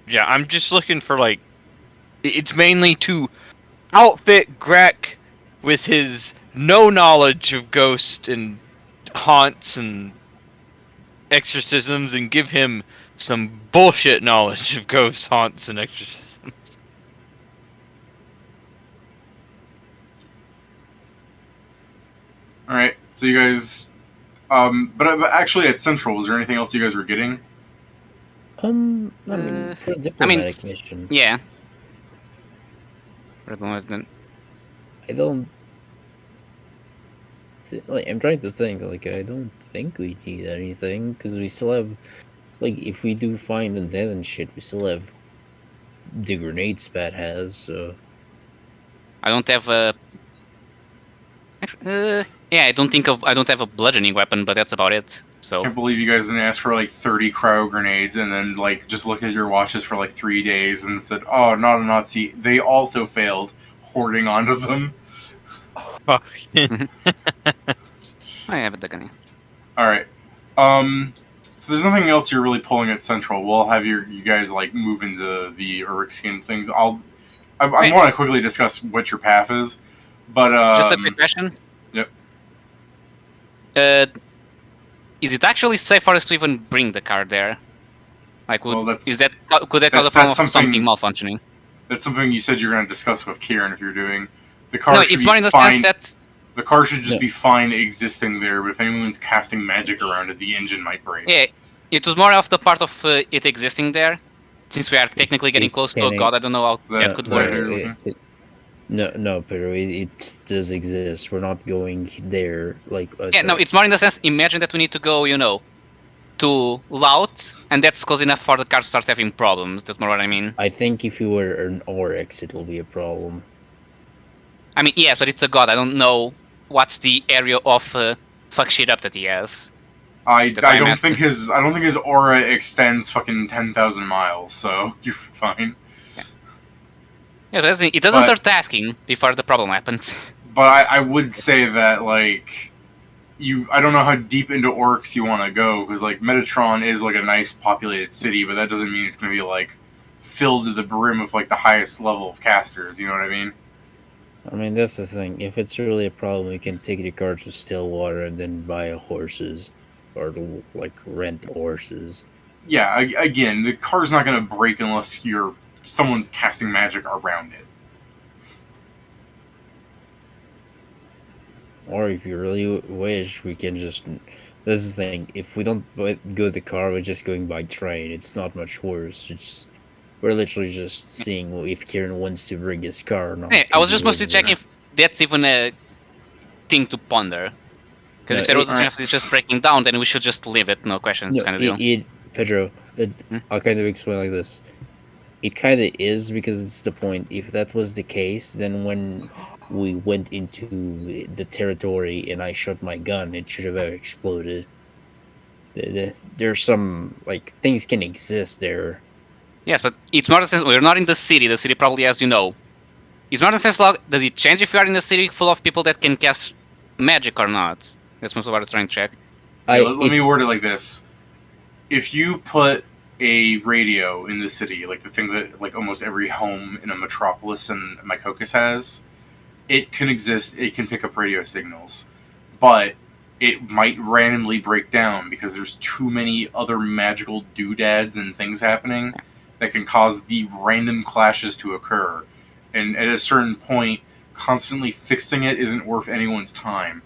yeah, I'm just looking for it's mainly to outfit Grek with his no knowledge of ghosts and haunts and exorcisms and give him some bullshit knowledge of ghosts, haunts, and exorcisms. All right, so you guys, but actually at Central, was there anything else you guys were getting? I mean, for a diplomatic mission, Yeah. Then. I don't. Like, I'm trying to think. Like, I don't think we need anything because we still have, like, if we do find the dead and shit, we still have the grenades Pat has. So I don't have a. Yeah, I don't have a bludgeoning weapon, but that's about it. So Can't believe you guys didn't ask for like 30 cryo grenades and then like just looked at your watches for like 3 days and said, "Oh, not a Nazi." They also failed hoarding onto them. I have the gun. All right. So there's nothing else you're really pulling at Central. We'll have you guys like move into the Urixian things. I want to quickly discuss what your path is, but just a quick question. Yep. Is it actually safe for us to even bring the car there? Like, could that cause a problem of something malfunctioning? That's something you said you're going to discuss with Kieran if you're doing. The car No, should it's be more in the fine. sense that The car should just be fine existing there, but if anyone's casting magic around it, the engine might break. yeah, it was more of the part of it existing there. Since we are technically getting close to a god, I don't know how that could work. No, Pedro, it does exist. We're not going there. Like, yeah, no, it's more in the sense. Imagine that we need to go, to Lout, and that's close enough for the car to start having problems. That's more what I mean. I think if you were an Oryx, it will be a problem. I mean, yes, but it's a god. I don't know what's the area of fuck shit up that he has. I don't think his aura extends fucking 10,000 miles, so you're fine. Yeah, it doesn't start tasking before the problem happens. But I would say that like I don't know how deep into Orcs you want to go because like Metatron is like a nice populated city, but that doesn't mean it's going to be like filled to the brim with like the highest level of casters. You know what I mean? I mean, that's the thing. If it's really a problem, you can take the car to Stillwater and then buy horses, or like rent horses. Yeah. Again, the car's not going to break unless someone's casting magic around it. Or if you really wish, we can just. This is the thing. If we don't go the car, we're just going by train. It's not much worse. We're literally just seeing if Kieran wants to bring his car or not. Hey, I was just mostly checking if that's even a thing to ponder. Because if there was it's just breaking down, then we should just leave it. No questions, kind of deal. Pedro, I'll kind of explain like this. It kind of is because it's the point. If that was the case, then when we went into the territory and I shot my gun, it should have exploded. There's some like things can exist there. Yes, but it's not a sense. We're not in the city. The city probably has, It's not a sense. Does it change if you are in a city full of people that can cast magic or not? That's most of what I was trying to check. Let me word it like this: if you put a radio in the city, like the thing that like almost every home in a metropolis in Mycocus has, it can exist. It can pick up radio signals, but it might randomly break down because there's too many other magical doodads and things happening that can cause the random clashes to occur. And at a certain point, constantly fixing it isn't worth anyone's time.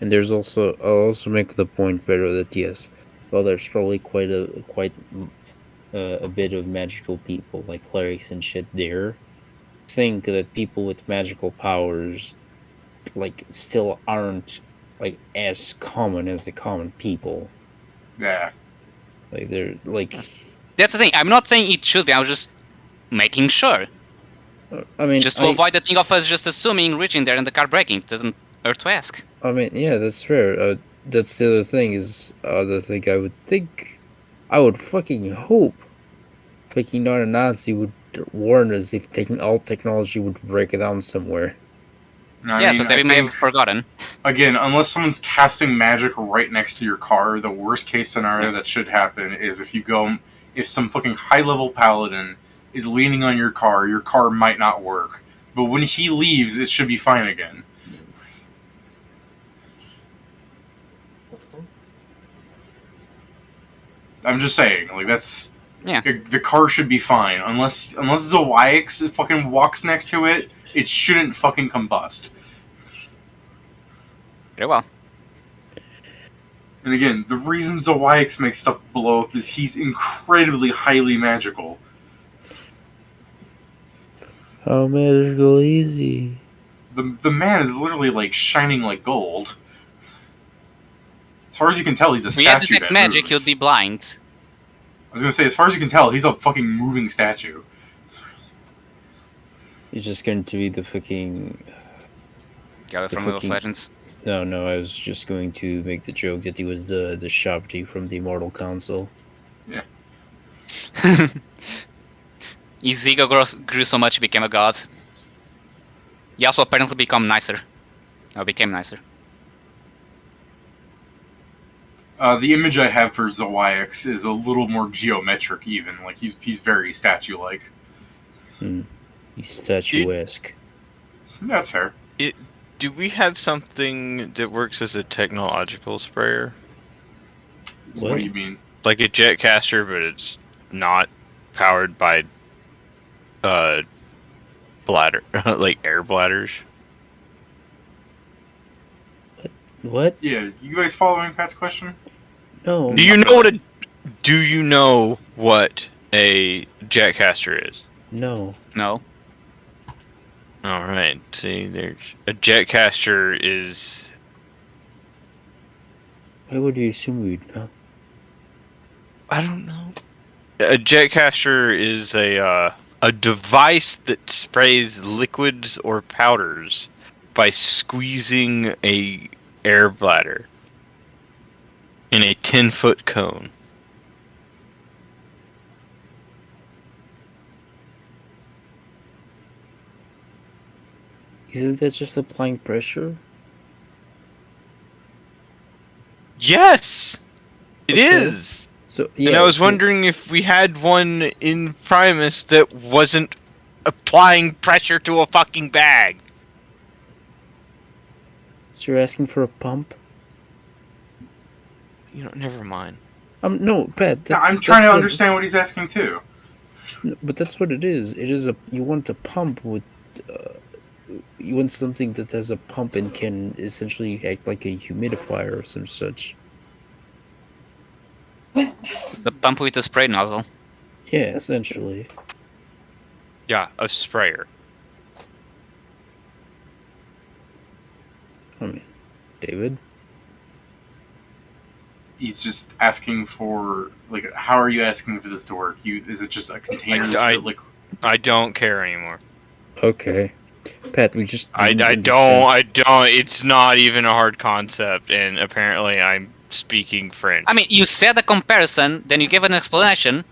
And there's also, I'll also make the point better that yes, well, there's probably quite a bit of magical people like clerics and shit there. Think that people with magical powers, like, still aren't like as common as the common people. Yeah. Like they're like. That's the thing. I'm not saying it should be. I was just making sure. I mean, just to avoid the thing of us just assuming reaching there and the car breaking. It doesn't hurt to ask. I mean, yeah, that's fair. That's the other thing. I would fucking hope, fucking not a Nazi would warn us if taking all technology would break it down somewhere. No, yes, but they may have forgotten. Again, unless someone's casting magic right next to your car, the worst case scenario that should happen is if some fucking high level paladin is leaning on your car might not work. But when he leaves, it should be fine again. I'm just saying, like that's Yeah. the car should be fine unless Zawix fucking walks next to it. It shouldn't fucking combust. Very well. And again, the reason Zawix makes stuff blow up is he's incredibly highly magical. How magical is he? The man is literally like shining like gold. As far as you can tell, he's a If we had statue detect that magic, moves. you'd be blind. I was gonna say, as far as you can tell, he's a fucking moving statue. He's just going to be the fucking... Gather The from League of fucking- Legends. No, I was just going to make the joke that he was the Shabti from the Immortal Council. His ego grew so much he became a god. He also apparently became nicer. The image I have for Zawix is a little more geometric, even. Like he's very statue-like. He's statuesque. That's fair. Do we have something that works as a technological sprayer? What do you mean? Like a jetcaster, but it's not powered by bladder like air bladders. What? Yeah, you guys following Pat's question? No. Do you know what a jetcaster is? No. No. All right. See, there's a jetcaster is Why would you assume we'd know? I don't know. A jetcaster is a device that sprays liquids or powders by squeezing a air bladder in a 10-foot cone. Isn't that just applying pressure? Yes, it Okay. is. So yeah. And I was so- wondering if we had one in Primus that wasn't applying pressure to a fucking bag. So you're asking for a pump? You know, never mind. No, Pat. No, That's, I'm trying that's to what- understand what he's asking too. No, but that's what it is. It is a. You want a pump with. You want something that has a pump and can essentially act like a humidifier or some such. The pump with the spray nozzle. Yeah, essentially. Yeah, a sprayer. I mean, David. He's just asking for like, how are you asking for this to work? Is it just a container? I don't care anymore. Okay, Pat. We just. I didn't don't. understand. It's not even a hard concept, and apparently I'm speaking French. I mean, you said a comparison, then you gave an explanation,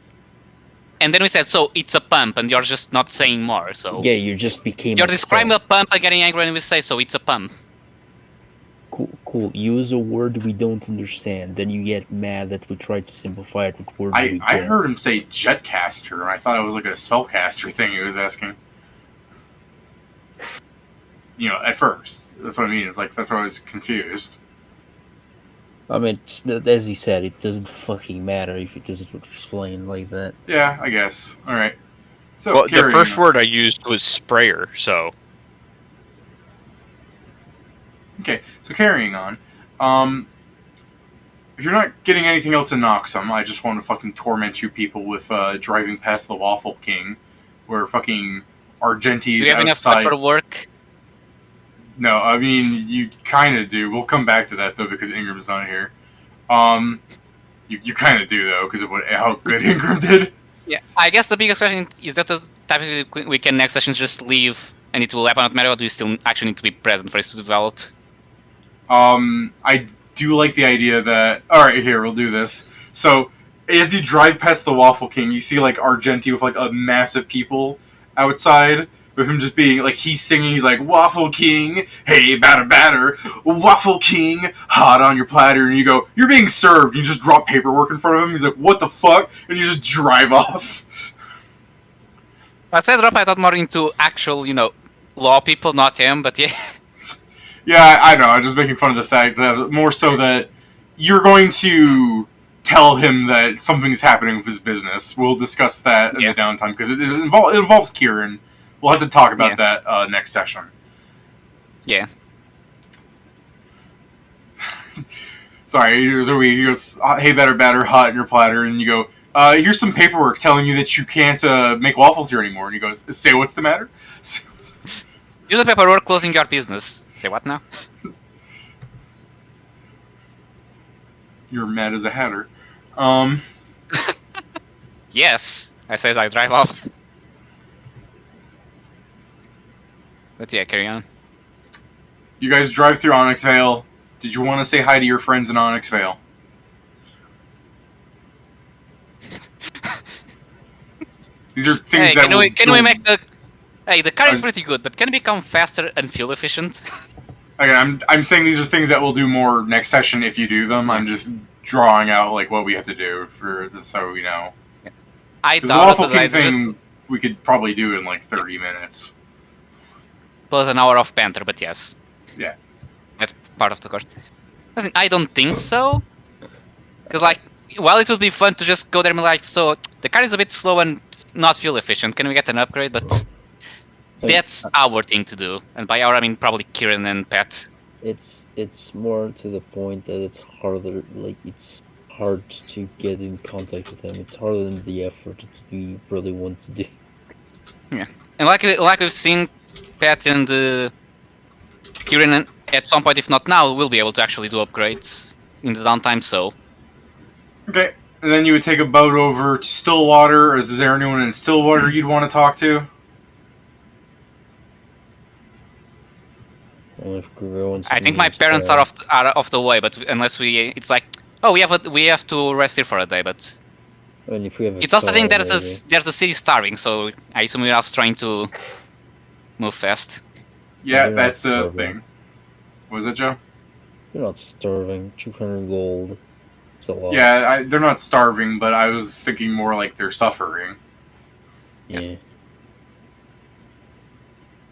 and then we said, so it's a pump, and you're just not saying more, so... Yeah, you just became. You're upset. describing a pump and getting angry when we say, so it's a pump. Cool. Use a word we don't understand, then you get mad that we try to simplify it with words we I don't. heard him say jetcaster, and I thought it was like a spellcaster thing he was asking. You know, at first. That's what I mean. It's like, that's why I was confused. I mean, as he said, it doesn't fucking matter if it doesn't explain like that. Yeah, I guess. Alright. So, Well, the carrying first on. word I used was sprayer, so... Okay, so carrying on. If you're not getting anything else in Noxum, I just want to fucking torment you people with driving past the Waffle King, where fucking Do Argenti's you have enough outside. paperwork? No, I mean, you kind of do. We'll come back to that, though, because Ingram's not here. You kind of do, though, because of how good Ingram did. Yeah, I guess the biggest question is that the type of we can next session just leave and it will happen automatically, or do we still actually need to be present for it to develop? I do like the idea that... Alright, here, we'll do this. So, as you drive past the Waffle King, you see, like, Argenti with, like, a massive people outside, with him just being, like, he's singing, he's like, Waffle King, hey, batter, batter, Waffle King, hot on your platter, and you go, you're being served, you just drop paperwork in front of him, he's like, what the fuck, and you just drive off. I'd say drop, I thought more into actual, law people, not him, but yeah. Yeah, I know, I'm just making fun of the fact that, more so that you're going to tell him that something's happening with his business. We'll discuss that in the downtime because it involves Kieran. We'll have to talk about that next session. Yeah. Sorry, he goes, hey, batter, hot in your platter, and you go, here's some paperwork telling you that you can't make waffles here anymore. And he goes, say what's the matter? Use the paperwork closing your business. Say what now? You're mad as a hatter. Yes, I say as I drive off. But yeah, carry on. You guys drive through Onyx Vale. Did you want to say hi to your friends in Onyx Vale? These are things that can we make the... Hey, the car is pretty good, but can it become faster and fuel efficient? Again, I'm saying these are things that we'll do more next session if you do them. I'm just drawing out like what we have to do for this so we know. I the doubt Waffle it, King thing we could probably do in like 30 minutes. Plus an hour of banter, but yes. Yeah. That's part of the course. I don't think so. Because, like, while it would be fun to just go there and be like, so, the car is a bit slow and not fuel efficient, can we get an upgrade? But that's our thing to do. And by our, I mean probably Kieran and Pat. It's more to the point that it's harder, like, it's hard to get in contact with him. It's harder than the effort that we really want to do. Yeah. And like we've seen, Pat and Kieran, at some point, if not now, will be able to actually do upgrades in the downtime, so... Okay, and then you would take a boat over to Stillwater. Is there anyone in Stillwater you'd want to talk to? Well, if wants I think my parents are off the way, but unless it's like, oh, we have to rest here for a day, but... I mean, if we have it's also the thing there's a city starving, so I assume we're also trying to move fast. Yeah, that's the thing. What was it, Joe? You're not starving. 200 gold. It's a lot. Yeah, they're not starving, but I was thinking more like they're suffering. Yeah. Yes.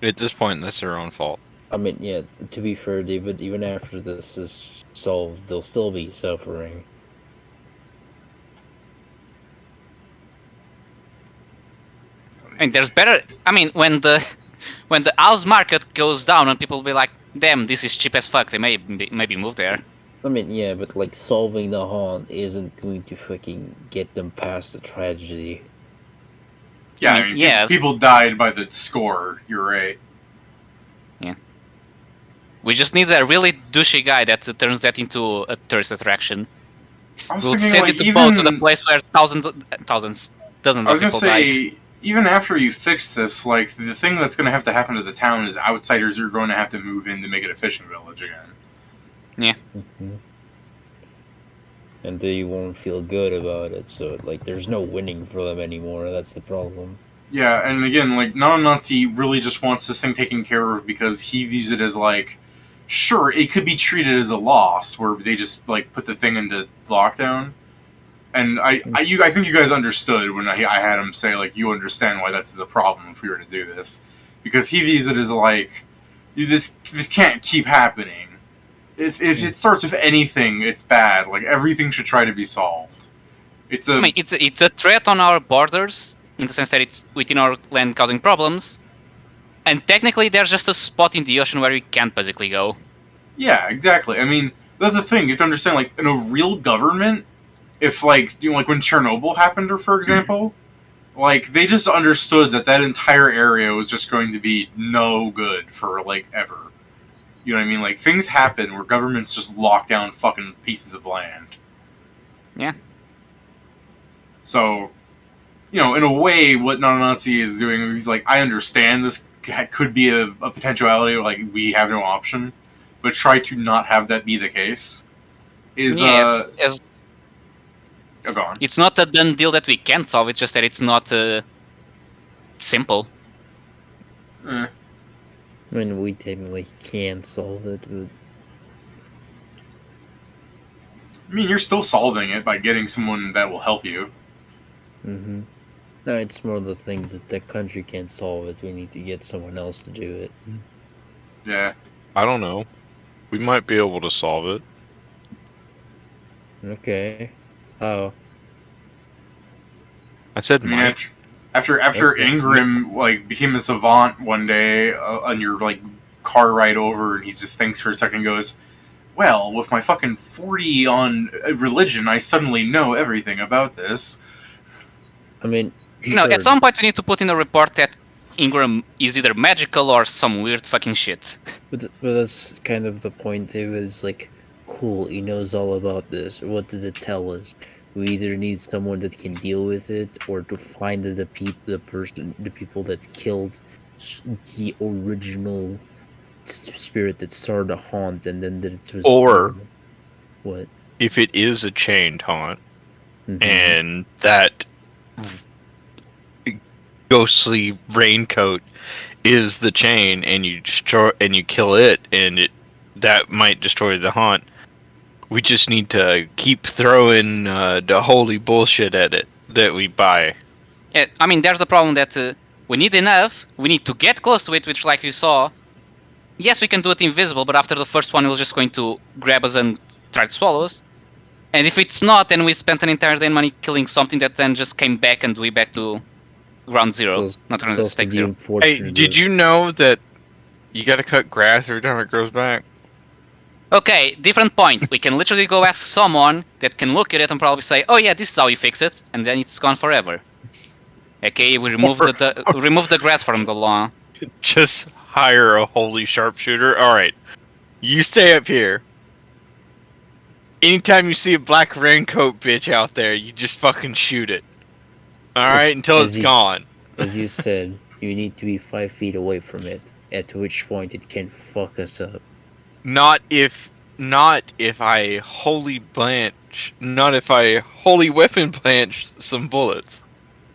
At this point, that's their own fault. I mean, yeah, to be fair, David, even after this is solved, they'll still be suffering. And there's better... I mean, when the house market goes down and people will be like, damn, this is cheap as fuck, they maybe move there. I mean, yeah, but like solving the haunt isn't going to fucking get them past the tragedy. Yeah, I mean, people died by the score, you're right. Yeah. We just need a really douchey guy that turns that into a tourist attraction. We'll send it to boat to the place where dozens of people died. Even after you fix this, like, the thing that's going to have to happen to the town is outsiders are going to have to move in to make it a fishing village again. Yeah. Mm-hmm. And they won't feel good about it, so, like, there's no winning for them anymore, that's the problem. Yeah, and again, like, Nazi really just wants this thing taken care of because he views it as, like, sure, it could be treated as a loss, where they just, like, put the thing into lockdown. And I think you guys understood when I had him say, like, you understand why this is a problem if we were to do this. Because he views it as, like, this can't keep happening. If it starts with anything, it's bad. Like, everything should try to be solved. I mean, it's a threat on our borders, in the sense that it's within our land causing problems. And technically, there's just a spot in the ocean where we can't basically go. Yeah, exactly. I mean, that's the thing. You have to understand, like, in a real government, if, like, you know, like when Chernobyl happened, or for example, like, they just understood that entire area was just going to be no good for, like, ever. You know what I mean? Like, things happen where governments just lock down fucking pieces of land. Yeah. So, you know, in a way, what Nazi is doing, he's like, I understand this could be a potentiality, like, we have no option, but try to not have that be the case. Oh, go on. It's not a done deal that we can't solve, it's just that it's not simple. I mean, we technically can solve it, but... I mean, you're still solving it by getting someone that will help you. Mm-hmm. No, it's more the thing that the country can't solve it. We need to get someone else to do it. Yeah. I don't know. We might be able to solve it. Okay. Oh. I said I mean, Mike. after Okay. Ingram like became a savant one day on your like car ride over, and he just thinks for a second, and goes, "Well, with my fucking 40 on religion, I suddenly know everything about this." I mean, No, sure. at some point we need to put in a report that Ingram is either magical or some weird fucking shit. But that's kind of the point too. Is like, cool. He knows all about this. What did it tell us? We either need someone that can deal with it, or to find the people that killed the original spirit that started the haunt, and then that it was Or what? if it is a chained haunt, Mhm. and that ghostly raincoat is the chain, and you destroy and you kill it, and that might destroy the haunt. We just need to keep throwing the holy bullshit at it that we buy. Yeah, I mean, there's the problem that we need enough. We need to get close to it, which, like you saw, yes, we can do it invisible, but after the first one, it was just going to grab us and try to swallow us. And if it's not, then we spent an entire day money killing something that then just came back and we back to ground zero, not ground also stake the zero. Hey, unfortunate. did you know that you gotta cut grass every time it grows back? Okay, different point. We can literally go ask someone that can look at it and probably say, "Oh yeah, this is how you fix it," and then it's gone forever. Okay, we remove remove the grass from the lawn. Just hire a holy sharpshooter. Alright, you stay up here. Anytime you see a black raincoat bitch out there, you just fucking shoot it. Alright, until as it's you- gone. As you said, you need to be 5 feet away from it. At which point it can fuck us up. Not if I holy weapon blanch some bullets.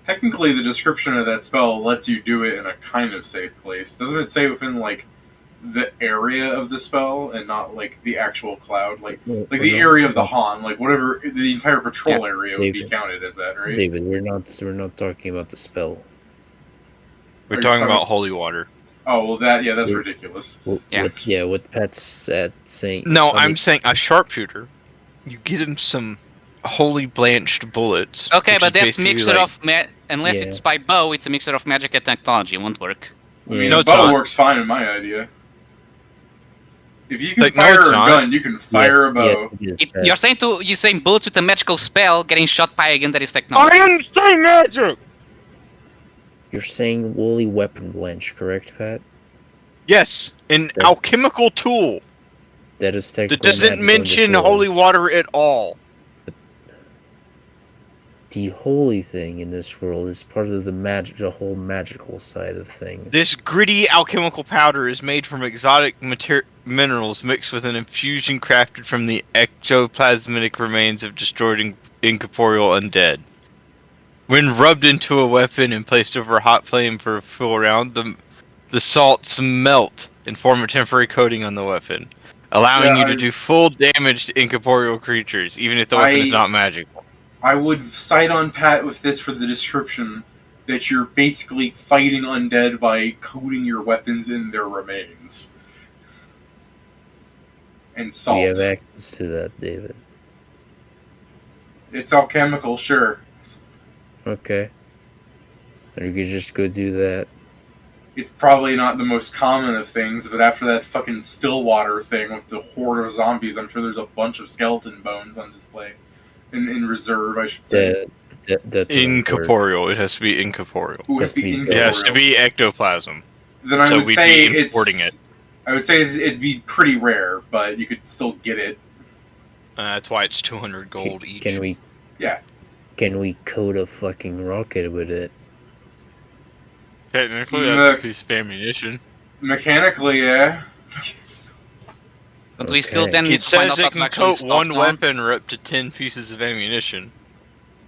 Technically, the description of that spell lets you do it in a kind of safe place. Doesn't it say within like the area of the spell and not like the actual cloud, like the area of the haunt, like whatever the entire patrol area would be David. counted as that, right? David, we're not talking about the spell. We're Are you talking talking- about holy water. Oh well, that's Yeah. ridiculous. Yeah. What Pat's saying. No, I I'm mean, saying a sharpshooter. You get him some holy blanched bullets. Okay, which but is that's basically mixture like- of unless Yeah. it's by bow, it's a mixture of magic and technology. It won't work. I mean, yeah, No, a it's bow not. works fine in my idea. If you can Like, no, fire it's a not. gun, you can fire a bow. yes, it is, Pat. You're saying bullets with a magical spell getting shot by a gun that is technology. I am saying magic. You're saying woolly weapon blanch, correct, Pat? Yes, an That- alchemical tool That is that technically doesn't magical mention before. holy water at all. The holy thing in this world is part of the whole magical side of things. This gritty alchemical powder is made from exotic minerals mixed with an infusion crafted from the ectoplasmic remains of destroyed incorporeal undead. When rubbed into a weapon and placed over a hot flame for a full round, the salts melt and form a temporary coating on the weapon, allowing you to do full damage to incorporeal creatures, even if the weapon is not magical. I would side on Pat with this for the description that you're basically fighting undead by coating your weapons in their remains. And salt. We have access to that, David. It's alchemical, sure. Okay. Or you could just go do that. It's probably not the most common of things, but after that fucking Stillwater thing with the horde of zombies, I'm sure there's a bunch of skeleton bones on display. In reserve, I should say. That won't work. Incorporeal. It has to be incorporeal. Ooh, Has it's to be the It has to incorporeal. be ectoplasm. Then I so would we'd say be importing it. I would say it'd be pretty rare, but you could still get it. That's why it's 200 gold each. Can we? Yeah. Can we coat a fucking rocket with it? Technically, that's a piece of ammunition. Mechanically, yeah. But we still Okay. then need It to find says out it how to can actually coat stop one one. weapon or up to 10 pieces of ammunition.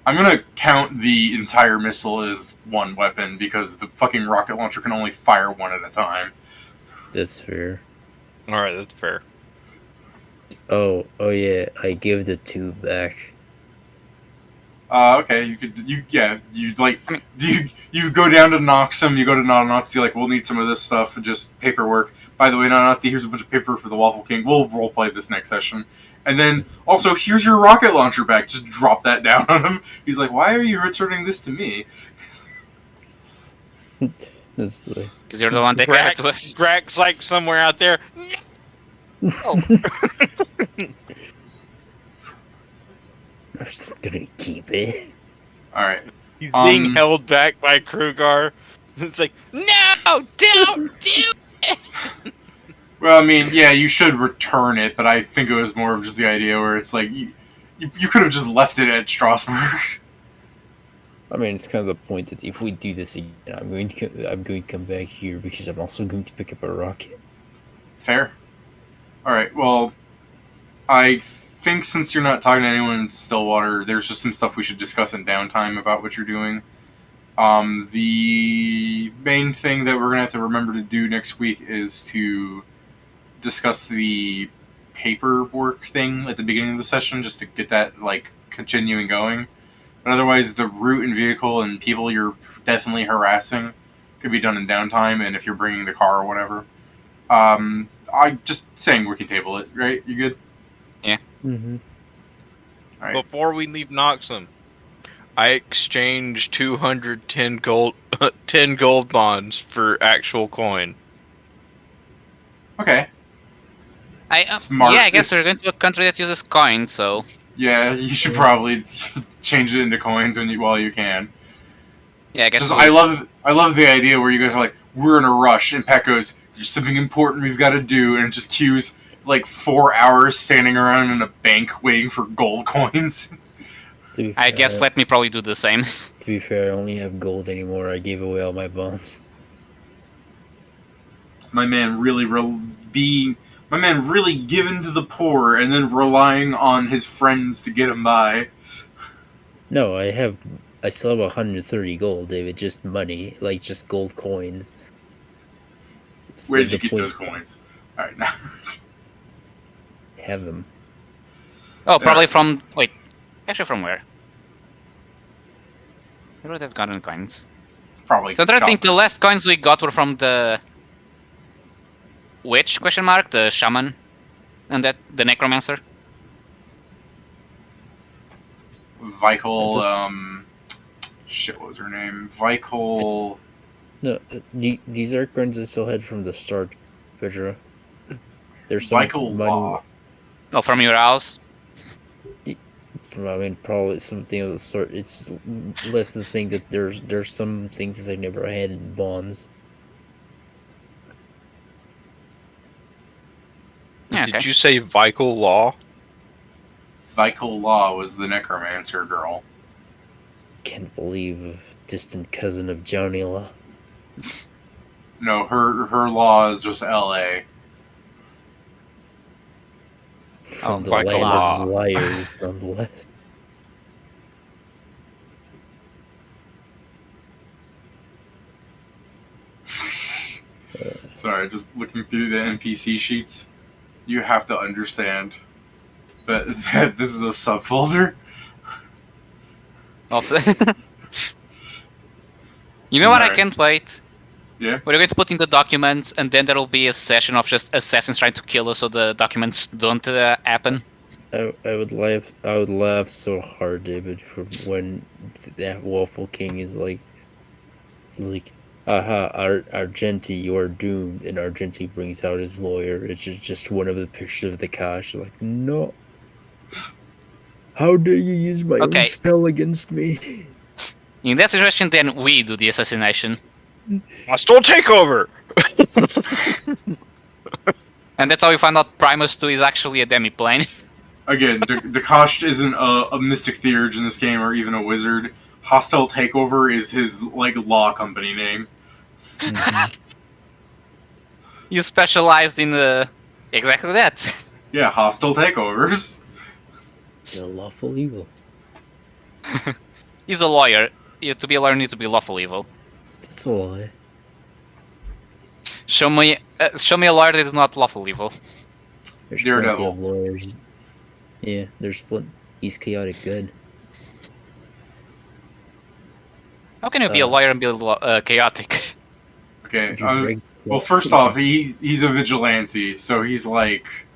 I'm gonna count the entire missile as one weapon because the fucking rocket launcher can only fire one at a time. That's fair. Alright, that's fair. Oh yeah. I give the tube back. Okay, you go down to Noxum, you go to Nazi, like, we'll need some of this stuff and just paperwork. By the way, Nazi, here's a bunch of paper for the Waffle King. We'll roleplay this next session. And then, also, here's your rocket launcher back. Just drop that down on him. He's like, why are you returning this to me? This is like, Because you're the one that gave it to us. Greg's like somewhere out there. Oh, I'm still gonna keep it. Alright. He's being held back by Krugar. It's like, no, don't do it. Well, I mean, yeah, you should return it, but I think it was more of just the idea where it's like, you could have just left it at Strasbourg. I mean, it's kind of the point that if we do this again, I'm going to come back here because I'm also going to pick up a rocket. Fair. Alright, well, I think since you're not talking to anyone in Stillwater, there's just some stuff we should discuss in downtime about what you're doing. The main thing that we're going to have to remember to do next week is to discuss the paperwork thing at the beginning of the session, just to get that, like, continuing going. But otherwise, the route and vehicle and people you're definitely harassing could be done in downtime, and if you're bringing the car or whatever. I just saying we can table it, right? You good? Mm-hmm. All right. Before we leave Noxum, I exchanged 210 gold, 10 gold bonds for actual coin. Okay. Smart. Yeah, I guess we're going to a country that uses coins, so... Yeah, you should probably change it into coins while you can. Yeah, I guess Just, I love the idea where you guys are like, we're in a rush, and Pat goes, there's something important we've got to do, and it just cues like 4 hours standing around in a bank waiting for gold coins. I guess let me probably do the same. To be fair, I only have gold anymore. I gave away all my bonds. My man really given to the poor and then relying on his friends to get him by. No, I still have 130 gold, David. Just money, like just gold coins. Where did you get those coins? All right, now. Have them. Oh, probably from... Wait. Actually, from where? Where would have gotten coins? Probably. So I think the last coins we got were from the... Witch, question mark? The shaman? And the necromancer? Vikel, shit, what was her name? Vikel... No, these are coins I still had from the start, Pedro. There's some Vikel money. Law. Oh, from your house? I mean, probably something of the sort. It's less the thing that there's some things that I never had in bonds. Yeah, okay. Did you say Vikel Law? Vikel Law was the necromancer girl. Can't believe a distant cousin of Johnny Law. No, her law is just L.A. From the Vikel land Law. of liars, nonetheless. Sorry, just looking through the NPC sheets. You have to understand that this is a subfolder. Also, you know what? I Alright. can't wait. Yeah? We're going to put in the documents, and then there will be a session of just assassins trying to kill us, so the documents don't happen. I would laugh so hard, David, for when that Waffle King is like, aha, Argenti, you are doomed, and Argenti brings out his lawyer. It's just one of the pictures of the cash. Like, no. How dare you use my Okay. own spell against me? In that situation, then we do the assassination, Hostile takeover! and that's how we find out Primus II is actually a demiplane. Again, Dakash isn't a mystic theurge in this game or even a wizard. Hostile Takeover is his, like, law company name. You specialized in exactly that. Yeah, Hostile Takeovers. The lawful evil. He's a lawyer. To be a lawyer, you need to be lawful evil. That's a lie. Show me a lawyer that is not lawful evil. There's Daredevil. plenty of lawyers. Yeah, there's plenty. He's chaotic good. How can you be a lawyer and be chaotic? Okay, If you break- well, first off, he's a vigilante, so he's like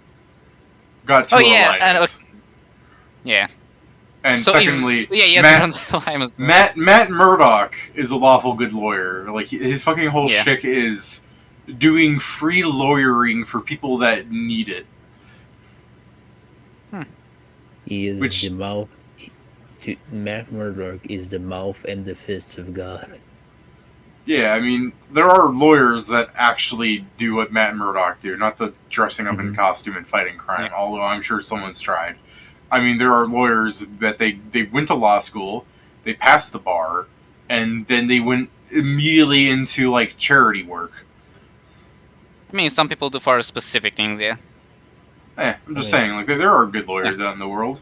got two lines. Yeah. And So secondly, he Matt, has line as well. Matt Murdock is a lawful good lawyer. Like his fucking whole shtick is doing free lawyering for people that need it. He is the mouth. Matt Murdock is the mouth and the fists of God. Yeah, I mean, there are lawyers that actually do what Matt Murdock do, not the dressing up in costume and fighting crime, although I'm sure someone's tried. I mean, there are lawyers that they went to law school, they passed the bar, and then they went immediately into, like, charity work. I mean, some people do for specific things, yeah. I'm just saying, like, there are good lawyers out in the world.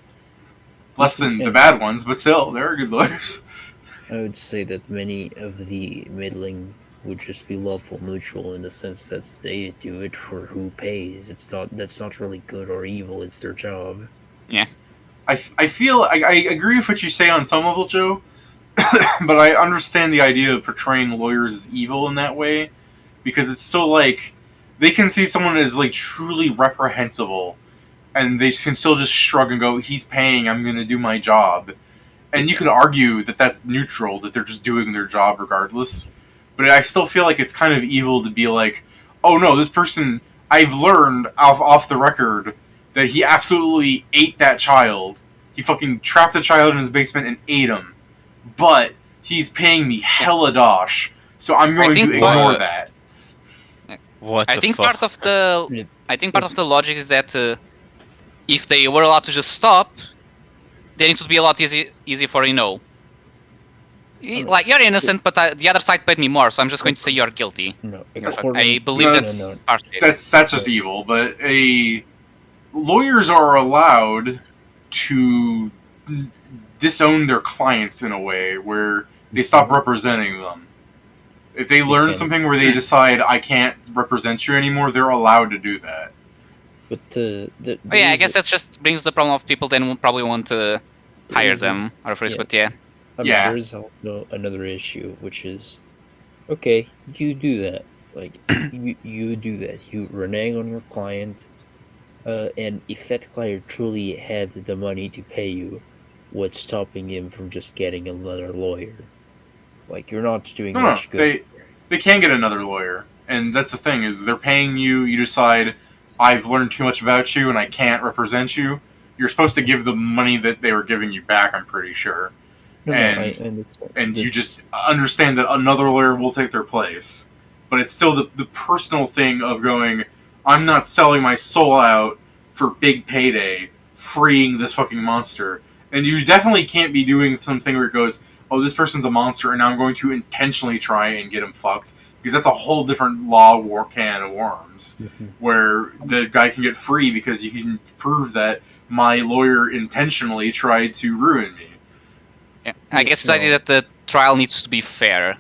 Less than the bad ones, but still, there are good lawyers. I would say that many of the middling would just be lawful neutral in the sense that they do it for who pays. That's not really good or evil, it's their job. Yeah. I feel I agree with what you say on some level, Joe, but I understand the idea of portraying lawyers as evil in that way, because it's still like they can see someone as like truly reprehensible, and they can still just shrug and go, "He's paying. I'm going to do my job." And you could argue that that's neutral, that they're just doing their job regardless. But I still feel like it's kind of evil to be like, "Oh no, this person, I've learned off the record that he absolutely ate that child. He fucking trapped the child in his basement and ate him. But he's paying me hella dosh, so I'm going to ignore that." I think part of the logic is that if they were allowed to just stop, then it would be a lot easy for like you're innocent, but the other side paid me more, so I'm just going to say you're guilty. No, I believe that's part of it. That's just evil. But lawyers are allowed to disown their clients in a way where they stop representing them. If they learn something where they decide I can't represent you anymore, they're allowed to do that. But I guess that just brings the problem of people then probably want to hire them or first, but I mean, there is also another issue, which is, okay, you do that. Like, you do that. You renege on your client, and if that client truly had the money to pay you, what's stopping him from just getting another lawyer? Like, you're not doing much good. They can get another lawyer, and that's the thing, is they're paying you, you decide, I've learned too much about you and I can't represent you. You're supposed to give the money that they were giving you back, I'm pretty sure. And you just understand that another lawyer will take their place. But it's still the personal thing of going, I'm not selling my soul out for big payday, freeing this fucking monster. And you definitely can't be doing something where it goes, oh, this person's a monster, and now I'm going to intentionally try and get him fucked. Because that's a whole different can of worms, where the guy can get free because you can prove that my lawyer intentionally tried to ruin me. Yeah. I guess the idea that the trial needs to be fair.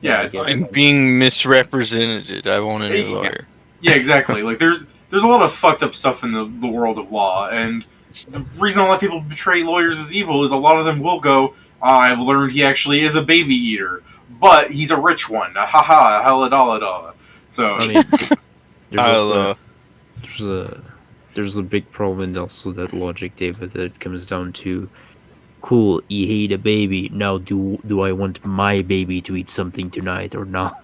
Yeah, I'm being misrepresented. I want a new lawyer. Yeah, exactly. Like there's a lot of fucked up stuff in the world of law, and the reason a lot of people betray lawyers as evil is a lot of them will go, I've learned he actually is a baby eater, but he's a rich one. Haha, hella dollar. So I mean, there's a big problem in also that logic, David, that it comes down to, cool, you hate a baby, now do I want my baby to eat something tonight or not?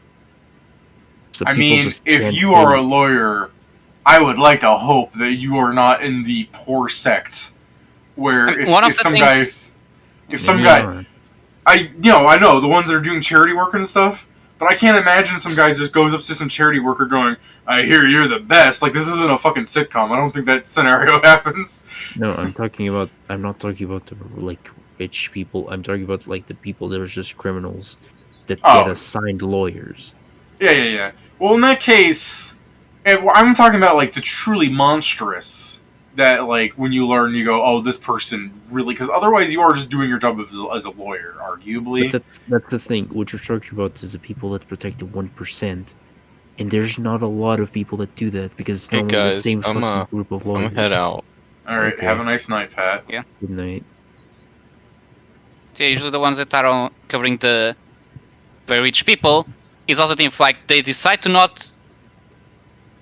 I mean, if you are a lawyer, I would like to hope that you are not in the poor sect, where I know the ones that are doing charity work and stuff, but I can't imagine some guy just goes up to some charity worker going, I hear you're the best. Like, this isn't a fucking sitcom. I don't think that scenario happens. No, I'm not talking about the, like, rich people. I'm talking about, like, the people that are just criminals that get assigned lawyers. Yeah. Well, in that case, I'm talking about, like, the truly monstrous, that, like, when you learn, you go, oh, this person really... Because otherwise you are just doing your job as a lawyer, arguably. But that's the thing. What you're talking about is the people that protect the 1%. And there's not a lot of people that do that, because it's normally the same fucking group of lawyers. I'm gonna head out. Alright, have a nice night, Pat. Yeah. Good night. Yeah, usually the ones that are covering the very rich people is also things like they decide to not...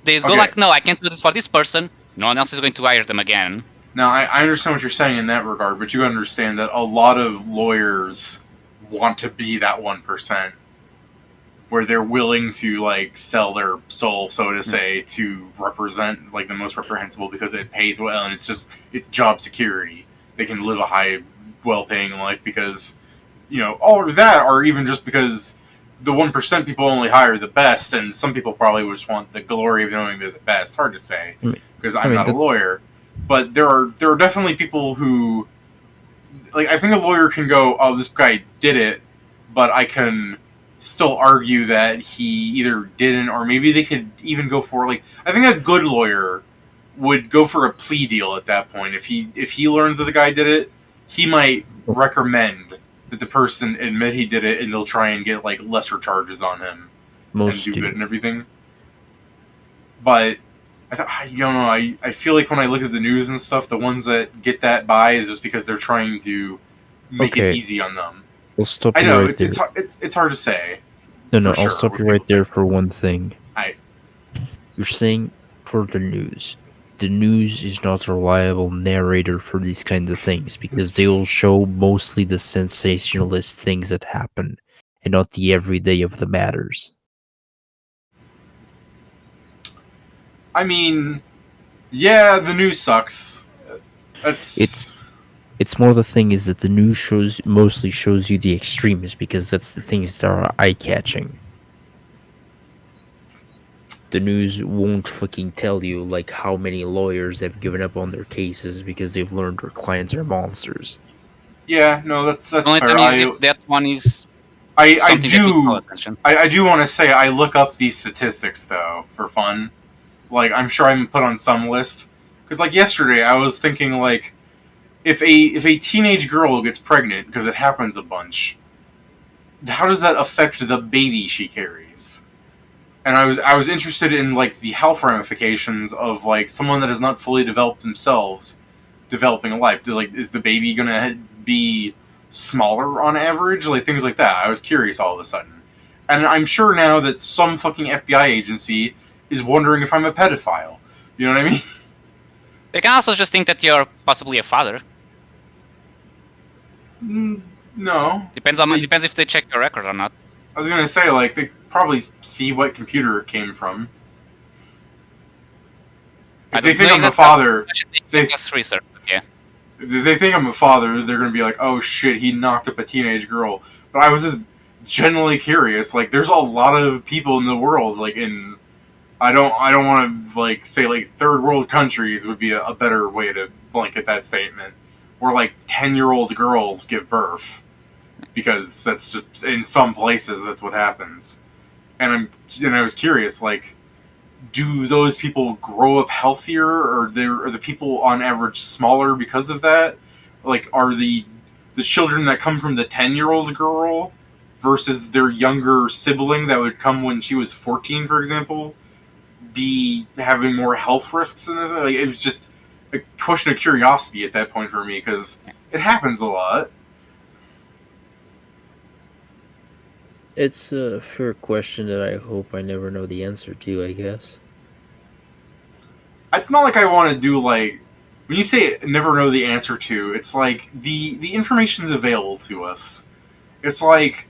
They go like, no, I can't do this for this person, No one else is going to hire them again. Now, I understand what you're saying in that regard, but you understand that a lot of lawyers want to be that 1%, where they're willing to, like, sell their soul, so to say, to represent, like, the most reprehensible because it pays well, and it's job security. They can live a high, well-paying life because, all of that, or even just because the 1% people only hire the best, and some people probably just want the glory of knowing they're the best. Hard to say, because I'm not a lawyer. But there are definitely people who, like, I think a lawyer can go, oh, this guy did it, but I can still argue that he either didn't, or maybe they could even go for, like, I think a good lawyer would go for a plea deal at that point. If he learns that the guy did it, he might recommend that the person admit he did it, and they'll try and get, like, lesser charges on him and do good and everything. But I don't know. I feel like when I look at the news and stuff, the ones that get that by is just because they're trying to make it easy on them. We'll stop I you know right there. it's hard to say. No, for I'll sure, stop you right there for one thing. Aye. You're saying for the news. The news is not a reliable narrator for these kinds of things because they will show mostly the sensationalist things that happen and not the everyday of the matters. I mean, yeah, the news sucks. It's more the thing is that the news mostly shows you the extremes because that's the things that are eye-catching. The news won't fucking tell you like how many lawyers have given up on their cases because they've learned their clients are monsters. Yeah, no, that's The only fair. time is if that one is I something that you call do attention. I do want to say I look up these statistics though for fun. Like, I'm sure I'm put on some list because, like, yesterday I was thinking, like, if a teenage girl gets pregnant, because it happens a bunch, how does that affect the baby she carries? And I was interested in, like, the health ramifications of, like, someone that has not fully developed themselves developing a life. Is the baby gonna be smaller on average? Like, things like that. I was curious all of a sudden. And I'm sure now that some fucking FBI agency is wondering if I'm a pedophile. You know what I mean? They can also just think that you're possibly a father. No. Depends if they check your record or not. I was gonna say, like, they probably see what computer it came from. If they think I'm a father, That's research, but yeah. if they think I'm a father, they're gonna be like, oh shit, he knocked up a teenage girl. But I was just genuinely curious. Like, there's a lot of people in the world, like, in... I don't want to, like, say, like, third world countries would be a better way to blanket that statement. Where, like, 10-year-old girls give birth. Because that's just, in some places, that's what happens. And I was curious, like, do those people grow up healthier, or are the people on average smaller because of that? Like, are the children that come from the 10-year-old girl versus their younger sibling that would come when she was 14, for example, be having more health risks than anything? Like, it was just a question of curiosity at that point for me, because it happens a lot. It's a fair question that I hope I never know the answer to, I guess. It's not like I want to do, like, when you say never know the answer to, it's like the information's available to us. It's like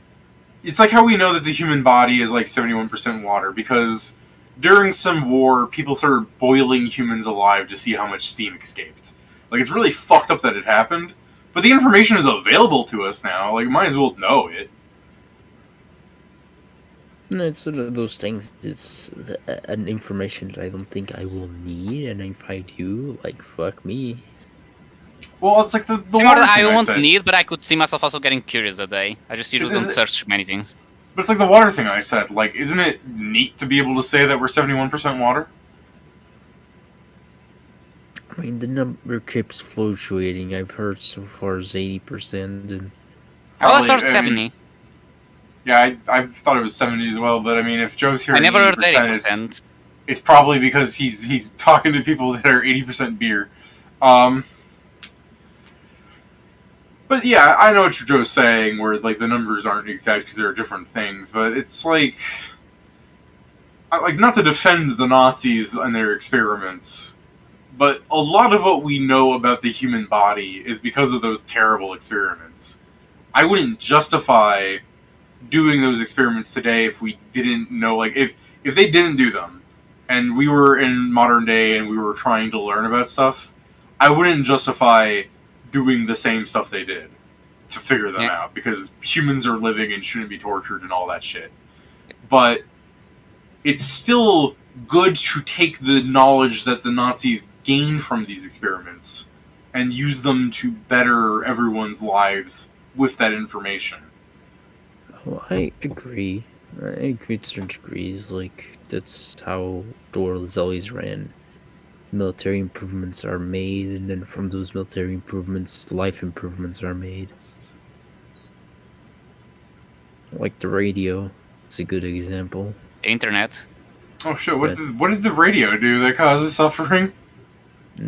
how we know that the human body is like 71% water, because during some war, people started boiling humans alive to see how much steam escaped. Like, it's really fucked up that it happened, but the information is available to us now. Like, might as well know it. No, it's one of those things. It's an information that I don't think I will need, and if I do, like, fuck me. Well, it's like the Similar, water thing I won't said. need, but I could see myself also getting curious that day. I just usually don't search many things. But it's like the water thing I said. Like, isn't it neat to be able to say that we're 71% water? I mean, the number keeps fluctuating. I've heard so far as 80%, and I always Probably, thought I mean, 70. Yeah, I thought it was 70 as well, but I mean, if Joe's here I at never heard 80%, 80%. it's probably because he's talking to people that are 80% beer. But yeah, I know what Joe's saying, where, like, the numbers aren't exact because there are different things, but it's like not to defend the Nazis and their experiments, But a lot of what we know about the human body is because of those terrible experiments. I wouldn't justify doing those experiments today if we didn't know, like, if they didn't do them, and we were in modern day and we were trying to learn about stuff, I wouldn't justify doing the same stuff they did to figure them out, because humans are living and shouldn't be tortured and all that shit. But it's still good to take the knowledge that the Nazis gained from these experiments and use them to better everyone's lives with that information. Oh, I agree. I agree to certain degrees. Like, that's how the world has always ran. Military improvements are made, and then from those military improvements, life improvements are made. Like the radio, it's a good example. The internet. Oh shit! What did the radio do that causes suffering?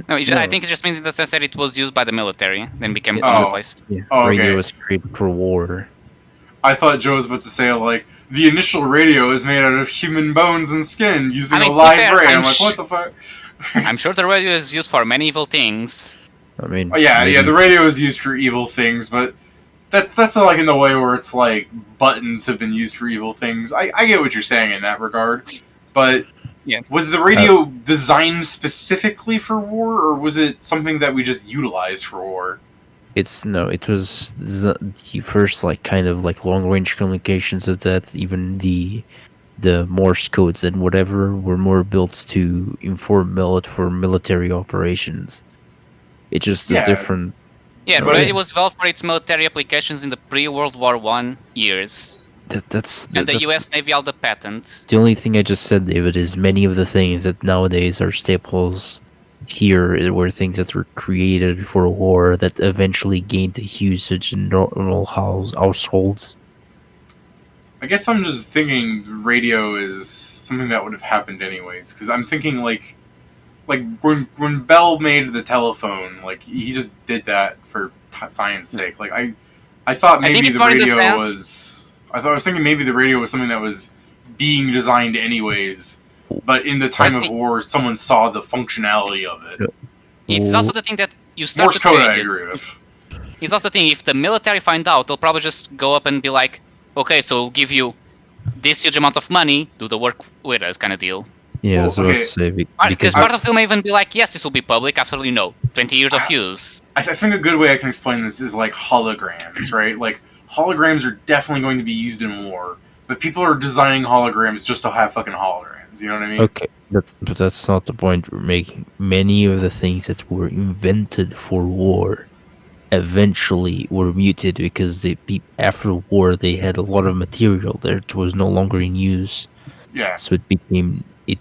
No, I think it just means in the sense that it was used by the military, then became Yeah. commonplace. Yeah, Oh, okay. radio was created for war. I thought Joe was about to say, like, the initial radio is made out of human bones and skin using a live brain. I'm like, what the fuck? I'm sure the radio is used for many evil things. I mean, Oh, yeah, the radio is used for evil things, but that's not like in the way where it's like buttons have been used for evil things. I get what you're saying in that regard, but yeah. Was the radio designed specifically for war, or was it something that we just utilized for war? It was the first, like, kind of like long range communications of that. Even the Morse codes and whatever were more built to inform for military operations. It's just a different. Yeah, the radio was developed for its military applications in the pre-World War I years. And the US Navy held the patent. The only thing I just said, David, is many of the things that nowadays are staples here were things that were created for war that eventually gained the usage in normal households. I guess I'm just thinking radio is something that would have happened anyways, because I'm thinking like when Bell made the telephone, like he just did that for science sake. Like I thought maybe the radio was. I was thinking maybe the radio was something that was being designed anyways, but in the time of war, someone saw the functionality of it. It's also the thing that you start Morse code, I agree with. It's also the thing, if the military find out, they'll probably just go up and be like, okay, so we'll give you this huge amount of money, do the work with us, kind of deal. Yeah, I was about to say, because part of them may even be like, yes, this will be public after, 20 years of use. I think a good way I can explain this is like holograms, right? Like, holograms are definitely going to be used in war, but people are designing holograms just to have fucking holograms, you know what I mean? Okay, but that's not the point we're making. Many of the things that were invented for war eventually were muted because after the war they had a lot of material that was no longer in use. Yeah. So it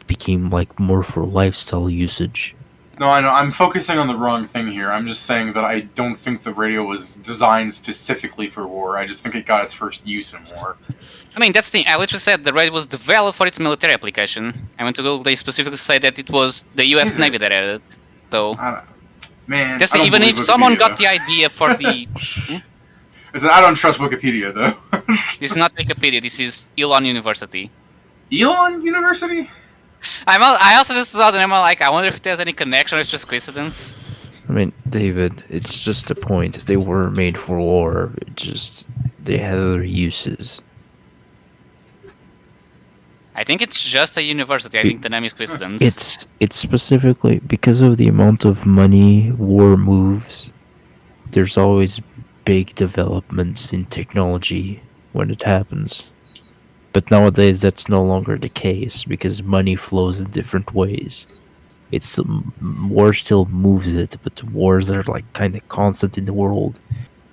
became like more for lifestyle usage. No, I know. I'm focusing on the wrong thing here. I'm just saying that I don't think the radio was designed specifically for war. I just think it got its first use in war. I mean, that's the thing. I literally said the radio was developed for its military application. I went to Google, they specifically say that it was the US Navy that had it. So, man, that's even if someone got the idea for the... I don't trust Wikipedia, though. This is not Wikipedia, this is Elon University. Elon University? I also just saw the name, I wonder if there's any connection or it's just coincidence. I mean, David, it's just a point. They were made for war. They had other uses. I think it's just a university. I think the name is coincidence. It's specifically because of the amount of money war moves. There's always big developments in technology when it happens. But nowadays, that's no longer the case because money flows in different ways. War still moves it, but wars are like kind of constant in the world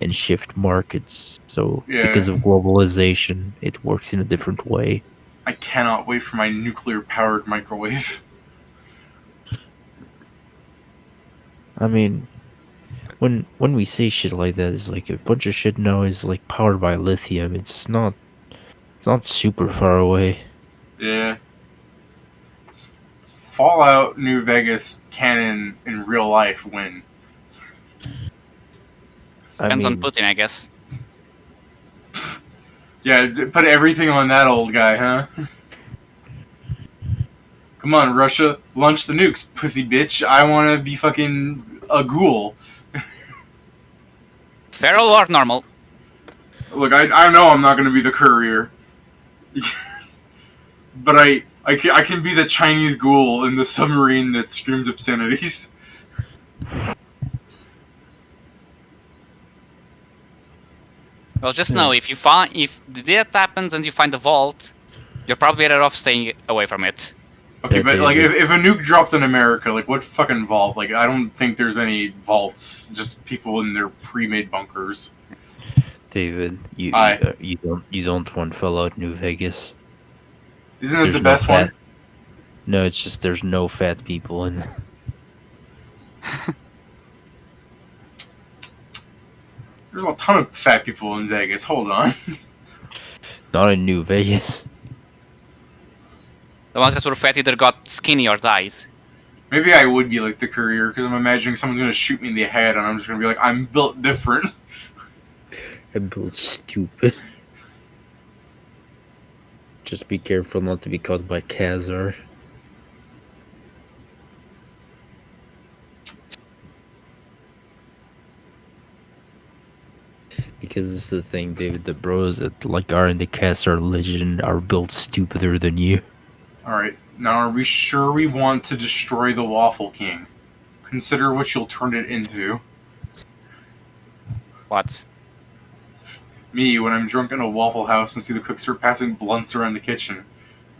and shift markets. So because of globalization, it works in a different way. I cannot wait for my nuclear-powered microwave. I mean, when we say shit like that, it's like a bunch of shit now is like powered by lithium. It's not super far away. Yeah. Fallout New Vegas canon in real life when? Depends on Putin, I guess. Yeah, put everything on that old guy, huh? Come on, Russia, launch the nukes, pussy bitch. I want to be fucking a ghoul. Feral or normal? Look, I know I'm not going to be the courier. But I can be the Chinese ghoul in the submarine that screams obscenities. Well, just know if the death happens and you find the vault, you're probably better off staying away from it. Okay, Yeah, but like David. if a nuke dropped in America, like what fucking vault? Like I don't think there's any vaults. Just people in their pre-made bunkers. David, Aye. you don't want Fallout New Vegas. Isn't it There's the no best fat. one? No, it's just there's no fat people in. There's a ton of fat people in Vegas. Hold on. Not in New Vegas. The ones that were fat either got skinny or died. Maybe I would be like the courier because I'm imagining someone's gonna shoot me in the head and I'm just gonna be like, I'm built different. I'm built stupid. Just be careful not to be caught by Khazar. Because this is the thing, David. The bros that like are in the cast are legend are built stupider than you. All right, now are we sure we want to destroy the Waffle King? Consider what you'll turn it into. What? Me, when I'm drunk in a Waffle House and see the cooks are passing blunts around the kitchen.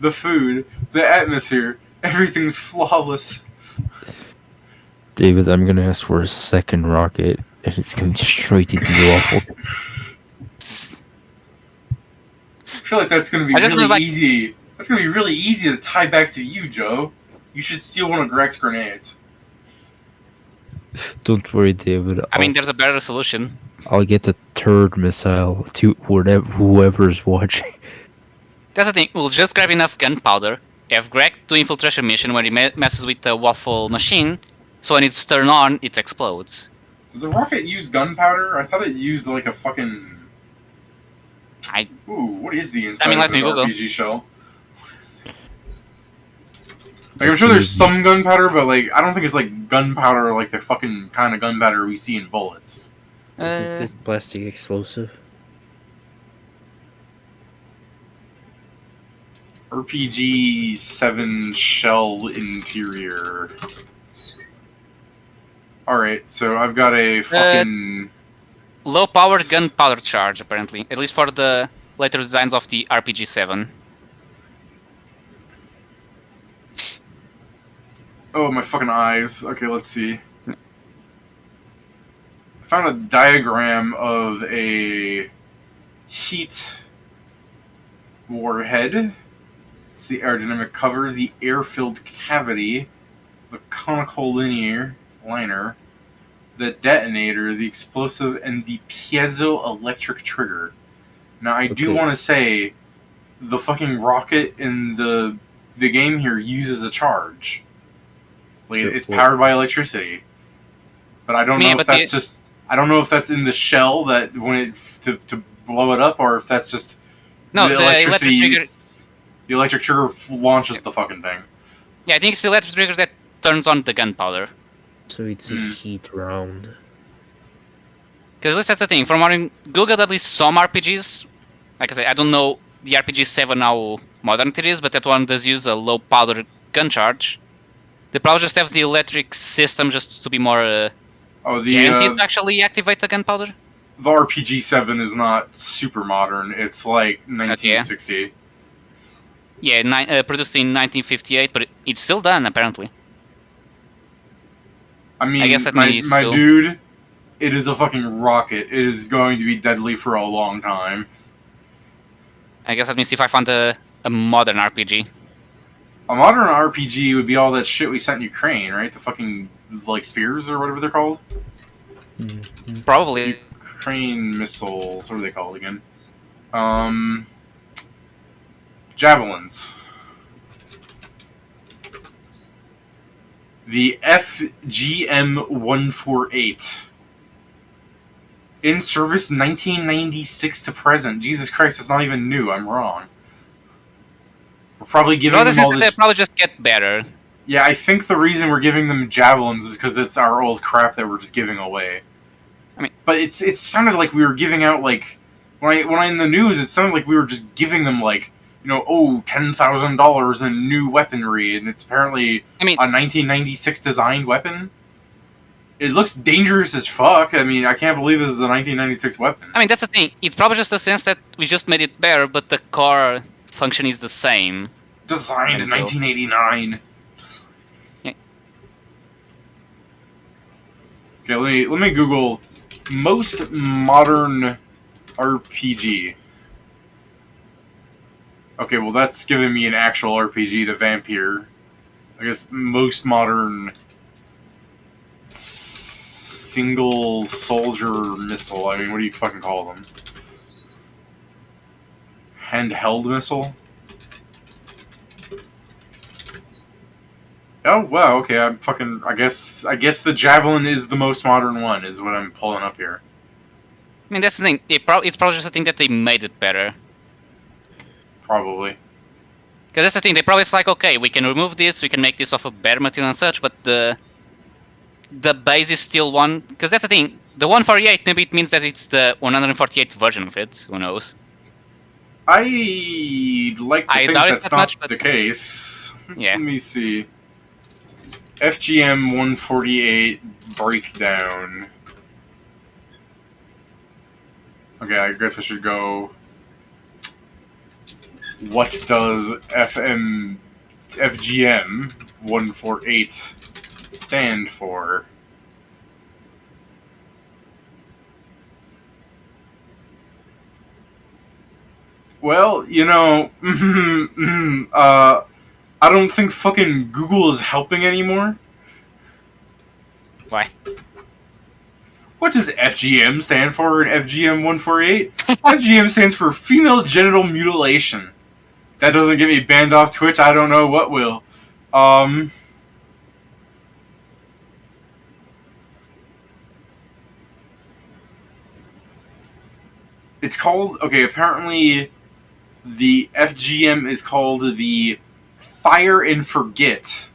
The food, the atmosphere, everything's flawless. David, I'm gonna ask for a second rocket, and it's going straight into the waffle. I feel like that's gonna be I just really was like- easy. That's gonna be really easy to tie back to you, Joe. You should steal one of Greg's grenades. Don't worry, David. I mean, there's a better solution. I'll get a third missile to whoever's watching. That's the thing. We'll just grab enough gunpowder, have Greg do infiltration mission where he messes with the waffle machine, so when it's turned on, it explodes. Does the rocket use gunpowder? I thought it used like a fucking. Ooh, what is the inside let of me an Google. RPG shell? Like, I'm sure there's some gunpowder, but like I don't think it's like gunpowder like the fucking kind of gunpowder we see in bullets. Isn't it plastic explosive? RPG 7 shell interior. Alright, so I've got a fucking. Low-powered gunpowder charge, apparently. At least for the later designs of the RPG 7. Oh, my fucking eyes. Okay, let's see. I found a diagram of a heat warhead. It's the aerodynamic cover, the air-filled cavity, the conical linear liner, the detonator, the explosive, and the piezoelectric trigger. Now, I do Okay. want to say the fucking rocket in the game here uses a charge. Like, Sure. it's powered by electricity. But I don't know if that's just... I don't know if that's in the shell that when it to blow it up, or if that's just No, the the electricity. electric trigger. The electric trigger launches the fucking thing. Yeah, I think it's the electric trigger that turns on the gunpowder. So it's a heat round. Because at least that's the thing. From what I googled, at least some RPGs. Like I said, I don't know the RPG 7 how modern it is, but that one does use a low powder gun charge. They probably just have the electric system just to be more guaranteed to actually activate the gunpowder. The RPG 7 is not super modern. It's like 1960. Yeah, produced in 1958, but it's still done apparently. I mean, I guess that my means so. dude, it is a fucking rocket. It is going to be deadly for a long time. I guess let me see if I found a modern RPG. A modern RPG would be all that shit we sent Ukraine, right? The fucking, like, spears or whatever they're called? Probably. Ukraine missiles. What are they called again? Javelins. The FGM-148. In service 1996 to present. Jesus Christ, it's not even new. I'm wrong. We're probably giving Well, them this is all that they the. probably just get better. Yeah, I think the reason we're giving them javelins is because it's our old crap that we're just giving away. I mean- but it sounded like we were giving out like when I in the news, it sounded like we were just giving them like $10,000 in new weaponry, and it's apparently I mean, a 1996 designed weapon. It looks dangerous as fuck. I mean, I can't believe this is a 1996 weapon. I mean that's the thing. It's probably just the sense that we just made it better, but the core function is the same. Designed in Until- 1989. Yeah. Okay, let me Google most modern RPG. Okay, well that's giving me an actual RPG, the Vampire. I guess most modern single soldier missile. I mean, what do you fucking call them? Handheld missile? Oh wow, okay. I guess the Javelin is the most modern one. Is what I'm pulling up here. I mean that's the thing. It's probably just the thing that they made it better. Probably. Because that's the thing. They probably it's like, okay, we can remove this, we can make this of a better material and such, but the base is still one. Because that's the thing. The 148, maybe it means that it's the 148 version of it. Who knows? I'd like to I think doubt it's that's that not much, but- the case. Yeah. Let me see. FGM 148 breakdown. Okay, I guess I should go. What does FGM 148 stand for? Well, I don't think fucking Google is helping anymore. Why? What does FGM stand for in FGM 148? FGM stands for female genital mutilation. That doesn't get me banned off Twitch, I don't know what will. It's called, okay, apparently the FGM is called the Fire and Forget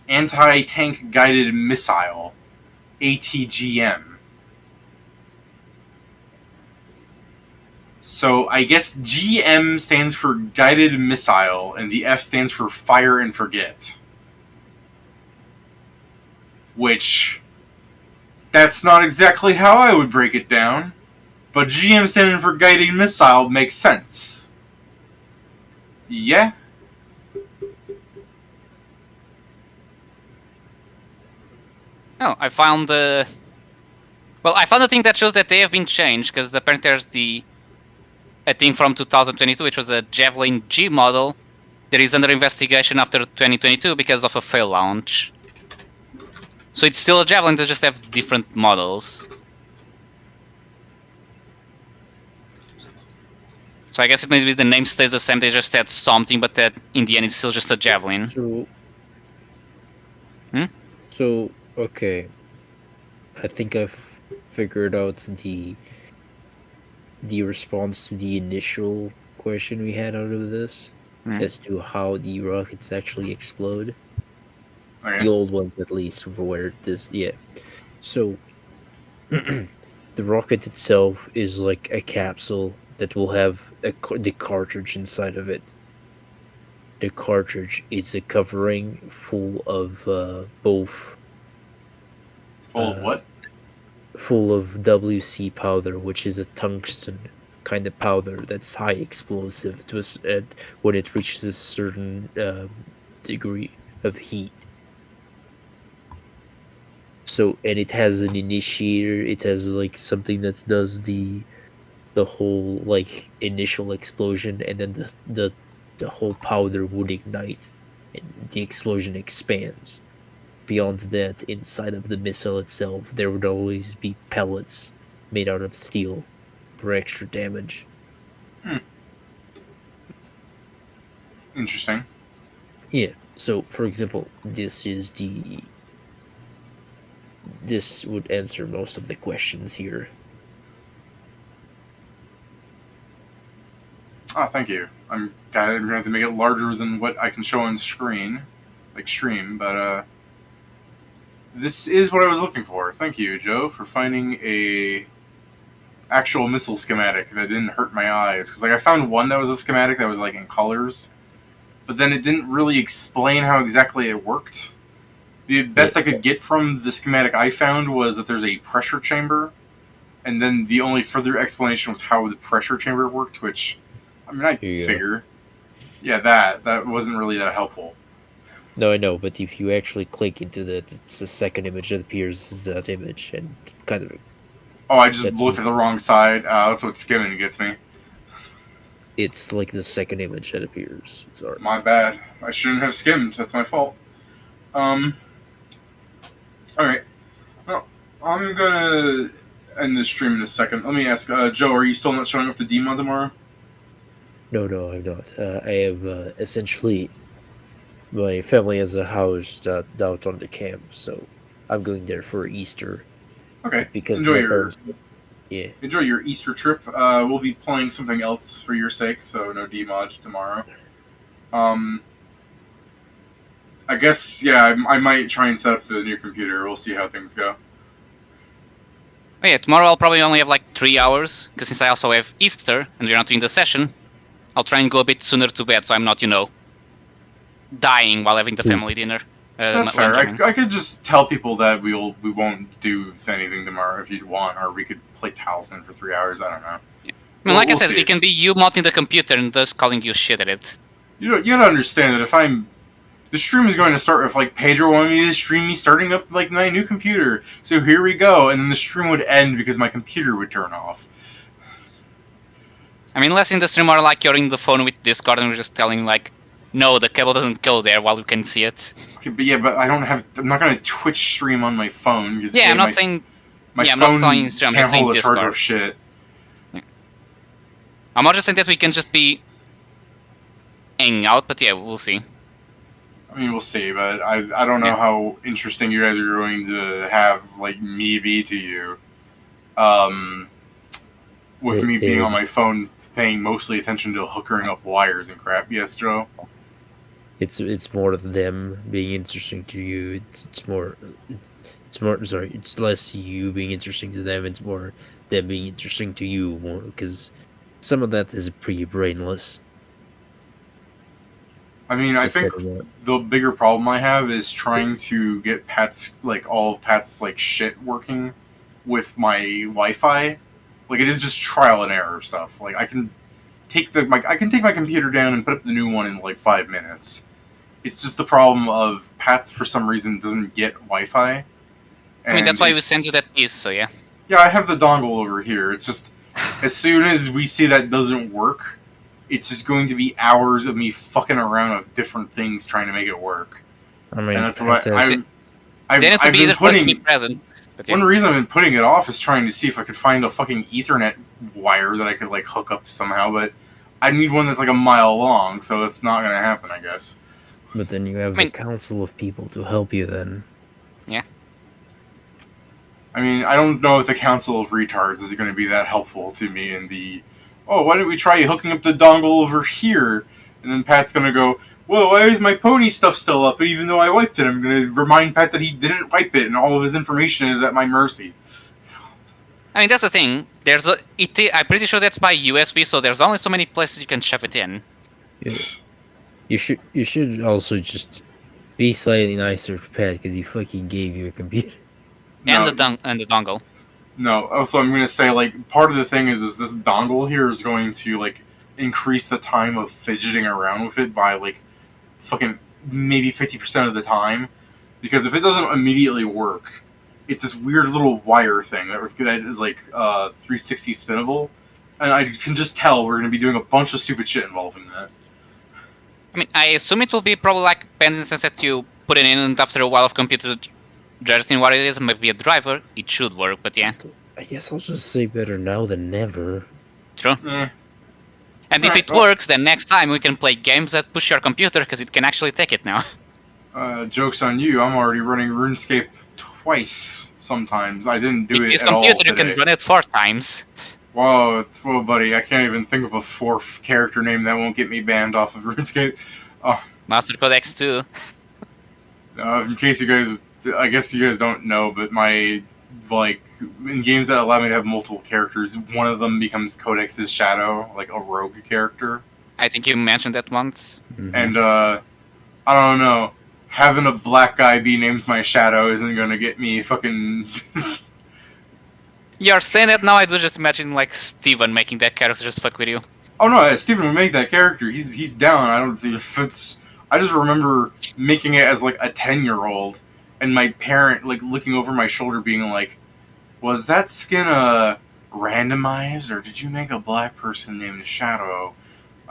Anti-Tank Guided Missile, ATGM. So I guess GM stands for Guided Missile, and the F stands for Fire and Forget. Which, that's not exactly how I would break it down, but GM standing for Guided Missile makes sense. Yeah? Oh, I found the. Well, I found a thing that shows that they have been changed because apparently there's a thing from 2022, which was a Javelin G model that is under investigation after 2022 because of a fail launch. So it's still a Javelin, they just have different models. So I guess it maybe the name stays the same, they just add something, but that in the end it's still just a Javelin. So, okay. I think I've figured out the response to the initial question we had out of this as to how the rockets actually explode. Okay. The old ones, at least, for where this, yeah. So, the rocket itself is like a capsule that will have the cartridge inside of it. The cartridge is a covering full of both. Full of what? Full of WC powder, which is a tungsten kind of powder that's high explosive when it reaches a certain degree of heat. So, and it has an initiator. It has like something that does the whole like initial explosion, and then the whole powder would ignite, and the explosion expands. Beyond that, inside of the missile itself, there would always be pellets made out of steel for extra damage. Interesting. Yeah. So, for example, this would answer most of the questions here. Oh, thank you. I'm gonna have to make it larger than what I can show on screen, like stream. But this is what I was looking for. Thank you, Joe, for finding a actual missile schematic that didn't hurt my eyes. Because like I found one that was a schematic that was like in colors, but then it didn't really explain how exactly it worked. The best I could get from the schematic I found was that there's a pressure chamber, and then the only further explanation was how the pressure chamber worked, which, I mean, I figure. Yeah, that wasn't really that helpful. No, I know, but if you actually click into that, it's the second image that appears as that image, and kind of... Oh, I just looked at the wrong side. That's what skimming gets me. It's like the second image that appears. Sorry. My bad. I shouldn't have skimmed. That's my fault. Alright. Well, I'm gonna end this stream in a second. Let me ask, Joe, are you still not showing up to Demon tomorrow? No, I'm not. I have, essentially... My family has a house out on the camp, so I'm going there for Easter. Okay. Because enjoy your enjoy your Easter trip. We'll be playing something else for your sake, so no DMod tomorrow. I guess I might try and set up the new computer. We'll see how things go. Oh yeah, tomorrow I'll probably only have like 3 hours, because since I also have Easter and we're not doing the session, I'll try and go a bit sooner to bed so I'm not, dying while having the family dinner. That's fair. I could just tell people that we won't do anything tomorrow if you want, or we could play Talisman for 3 hours. I don't know. Yeah. I mean, like I said, it can be you mounting the computer and thus calling you shit at it. You gotta understand that if the stream is going to start with like Pedro wanted me to stream me starting up like my new computer, so here we go, and then the stream would end because my computer would turn off. I mean, unless in the stream or like you're in the phone with Discord and we're just telling like, no, the cable doesn't go there while we can see it. Okay, but I'm not going to Twitch stream on my phone. Because I'm not saying... My phone I'm not saying stream, I'm just saying hold a charge Discord. of shit. Yeah. I'm not just saying that we can just be hanging out, but yeah, we'll see. I mean, we'll see, but I don't know how interesting you guys are going to have, like, me be to you. With me being on my phone, paying mostly attention to hookering up wires and crap. Yes, Joe? It's more of them being interesting to you. It's less you being interesting to them. It's more them being interesting to you, because some of that is pretty brainless. I mean, I think the bigger problem I have is trying to get all of Pat's shit working with my Wi-Fi. Like, it is just trial and error stuff. Like, I can take my computer down and put up the new one in 5 minutes. It's just the problem of Pat's for some reason doesn't get Wi-Fi. I mean, that's why we sent you that piece, so yeah. Yeah, I have the dongle over here. It's just, as soon as we see that doesn't work, it's just going to be hours of me fucking around with different things trying to make it work. I mean, and that's what I've been supposed to be present. Yeah. One reason I've been putting it off is trying to see if I could find a fucking Ethernet wire that I could hook up somehow, but I need one that's a mile long, so that's not going to happen, I guess. But then you have the council of people to help you then. Yeah. I mean, I don't know if the council of retards is going to be that helpful to me in the, why don't we try hooking up the dongle over here? And then Pat's going to go, well, why is my pony stuff still up even though I wiped it? I'm going to remind Pat that he didn't wipe it and all of his information is at my mercy. I mean, that's the thing. I'm pretty sure that's by USB, so there's only so many places you can shove it in. Yeah. You should also just be slightly nicer to Pat because he fucking gave you a computer. And the dongle. No, also I'm going to say, part of the thing is this dongle here is going to, increase the time of fidgeting around with it by, fucking maybe 50% of the time. Because if it doesn't immediately work, it's this weird little wire thing that is 360 spinnable. And I can just tell we're going to be doing a bunch of stupid shit involving that. I mean, I assume it will be probably pen instance that you put it in, and after a while of computer adjusting what it is, maybe a driver, it should work, but yeah. I guess I'll just say better now than never. True. And if it works, then next time we can play games that push your computer, because it can actually take it now. Joke's on you, I'm already running RuneScape twice sometimes. I didn't do it at all today. This computer you can run it 4 times. Whoa, whoa, buddy! I can't even think of a fourth character name that won't get me banned off of RuneScape. Master Codex too. In case you guys, I guess you guys don't know, but my like in games that allow me to have multiple characters, one of them becomes Codex's shadow, like a rogue character, I think you mentioned that once. and I don't know. Having a black guy be named my shadow isn't gonna get me fucking. You're saying that now. I do just imagine like Steven making that character just fuck with you. Oh no, Steven would make that character. He's down. I don't think if it's. I just remember making it as like a 10-year-old, and my parent like looking over my shoulder, being like, "Was that skin randomized, or did you make a black person named Shadow?"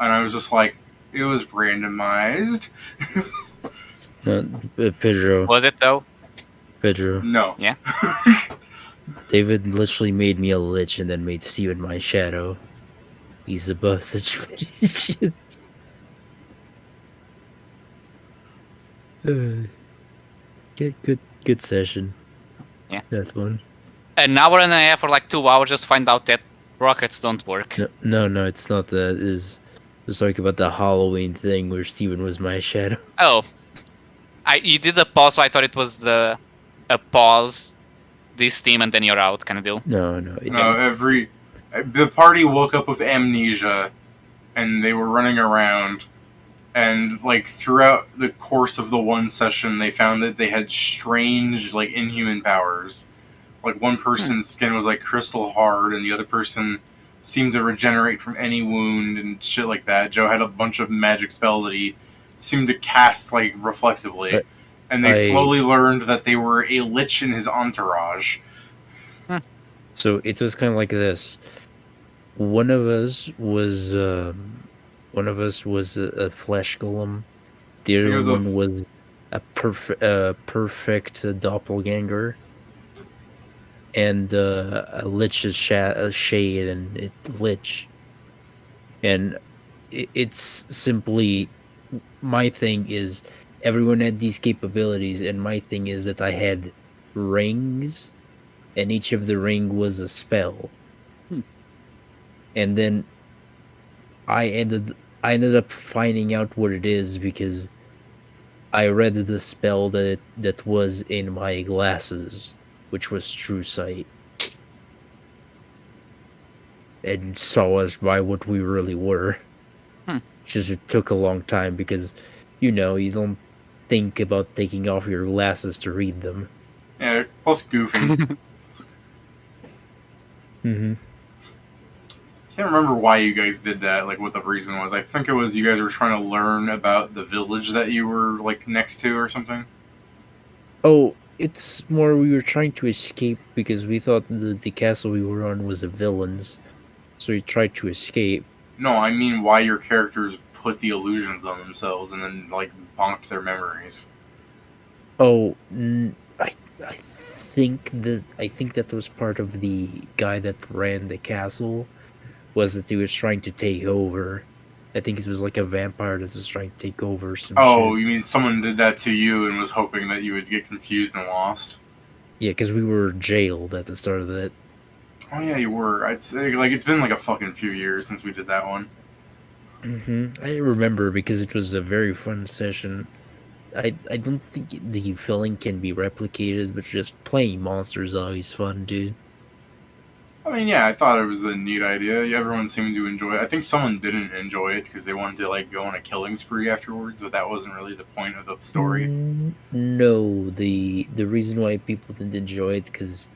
And I was just like, "It was randomized." Pedro. Was it though? Pedro. No. Yeah. David literally made me a lich and then made Steven my shadow. He's above situation. Good session. Yeah. That's one. An hour and a half or like 2 hours just find out that rockets don't work. No, it's not that. It's just talking about the Halloween thing where Steven was my shadow. Oh, you did a pause, so I thought it was a pause, this team, and then you're out kind of deal. No, the party woke up with amnesia, and they were running around, and like throughout the course of the one session, they found that they had strange, like inhuman powers. Like one person's skin was like crystal hard, and the other person seemed to regenerate from any wound and shit like that. Joe had a bunch of magic spells that he seemed to cast like reflexively, and they slowly learned that they were a lich in his entourage. So it was kind of like this. One of us was a flesh golem. The other one was a perfect doppelganger, and a lich's shade and lich. And it's simply, my thing is everyone had these capabilities, and my thing is that I had rings, and each of the ring was a spell. And then I ended up finding out what it is because I read the spell that was in my glasses, which was True Sight, and saw us by what we really were. Just it took a long time because, you don't think about taking off your glasses to read them. Yeah, plus goofing. Can't remember why you guys did that, like what the reason was. I think it was you guys were trying to learn about the village that you were like next to or something. Oh, it's more we were trying to escape because we thought the castle we were on was a villain's, so we tried to escape. No, I mean why your characters put the illusions on themselves and then like bonked their memories. Oh, I think that was part of the guy that ran the castle. Was that he was trying to take over. I think it was like a vampire that was trying to take over some shit. You mean someone did that to you and was hoping that you would get confused and lost? Yeah, because we were jailed at the start of that. Oh yeah, you were. It's been like a fucking few years since we did that one. I remember because it was a very fun session. I don't think the feeling can be replicated, but just playing monsters is always fun, dude. I mean, yeah, I thought it was a neat idea. Everyone seemed to enjoy it. I think someone didn't enjoy it because they wanted to like go on a killing spree afterwards, but that wasn't really the point of the story. No, the reason why people didn't enjoy it because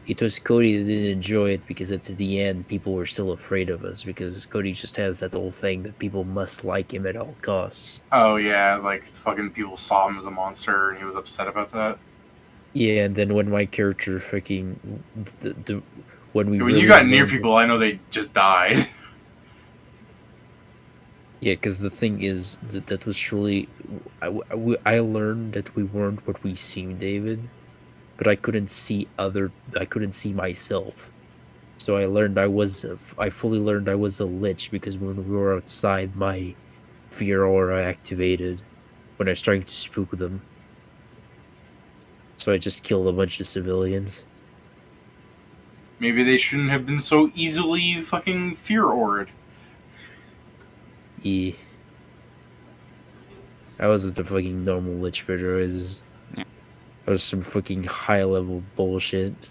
it was Cody that didn't enjoy it because at the end people were still afraid of us because Cody just has that whole thing that people must like him at all costs. Oh yeah, like fucking people saw him as a monster and he was upset about that. Yeah, and then when my character freaking when you got near people, I know they just died. Yeah, because the thing is that was truly, I learned that we weren't what we seemed, David, but I couldn't see myself. So I fully learned I was a lich because when we were outside, my fear aura activated when I was trying to spook them. So I just killed a bunch of civilians. Maybe they shouldn't have been so easily fucking fear-aura'd. Yeah. I wasn't the fucking normal Lich Bidder. Yeah. That was some fucking high level bullshit.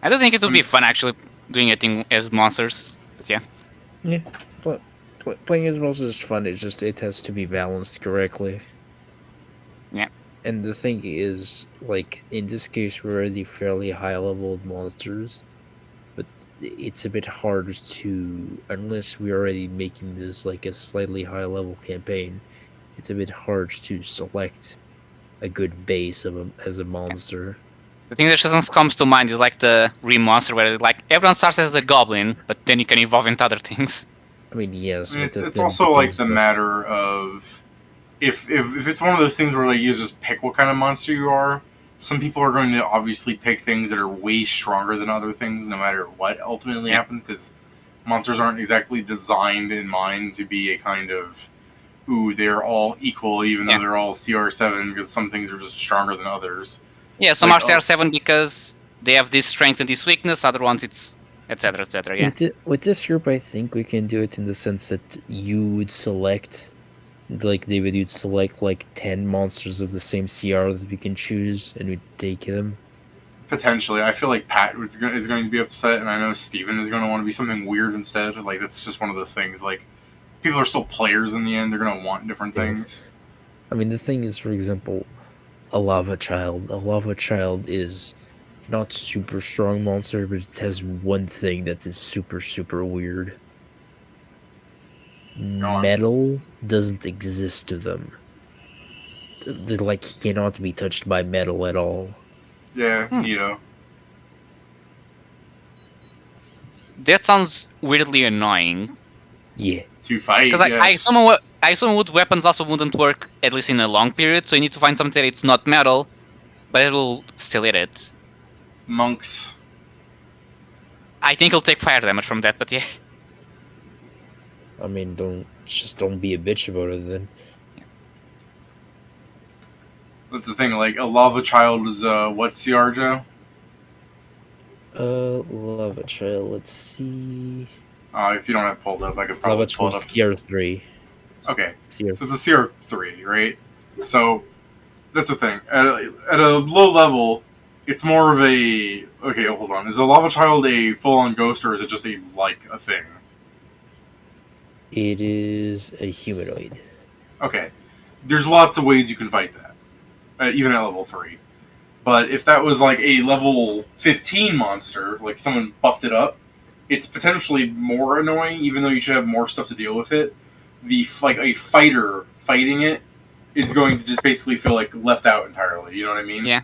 I don't think it would be fun actually doing it as monsters. But yeah. Yeah, but playing as monsters is fun. It's just it has to be balanced correctly. Yeah. And the thing is, like in this case, we're already fairly high leveled monsters, but it's a bit hard to, unless we're already making this like a slightly high level campaign. It's a bit hard to select a good base as a monster. The thing that just comes to mind is like the Remonster, where like everyone starts as a goblin, but then you can evolve into other things. I mean, yes, I mean, but that it's then also like becomes the matter of if it's one of those things where like you just pick what kind of monster you are. Some people are going to obviously pick things that are way stronger than other things, no matter what ultimately happens, because monsters aren't exactly designed in mind to be a kind of they're all equal, even though they're all CR7, because some things are just stronger than others. Yeah, some Like, are CR7 because they have this strength and this weakness. Other ones, it's etc. etc. Yeah. With this group, I think we can do it in the sense that you would select, like David, you'd select like 10 monsters of the same CR that we can choose, and we'd take them. Potentially, I feel like Pat is going to be upset, and I know Steven is going to want to be something weird instead. Like, that's just one of those things. Like, people are still players in the end. They're going to want different things. I mean, the thing is, for example, a lava child. A lava child is not super strong monster, but it has one thing that is super, super weird. Metal doesn't exist to them. They like cannot be touched by metal at all. Yeah, neato. That sounds weirdly annoying. Yeah. To fight, Because yes. I assume wood weapons also wouldn't work, at least in a long period, so you need to find something that it's not metal, but it will still hit it. Monks. I think he'll take fire damage from that, but yeah. I mean, don't be a bitch about it then. That's the thing. Like, a lava child is what CR, Joe? Lava child. Let's see. If you don't have it pulled up, I could probably Lava pull it child up. CR3. Okay, CR. so it's a CR3, right? So that's the thing. At a low level, it's more of a okay. Hold on. Is a lava child a full-on ghost, or is it just a thing? It is a humanoid. Okay, there's lots of ways you can fight that, even at level 3. But if that was like a level 15 monster, like someone buffed it up, it's potentially more annoying, even though you should have more stuff to deal with it. Like a fighter fighting it is going to just basically feel like left out entirely. You know what I mean? Yeah.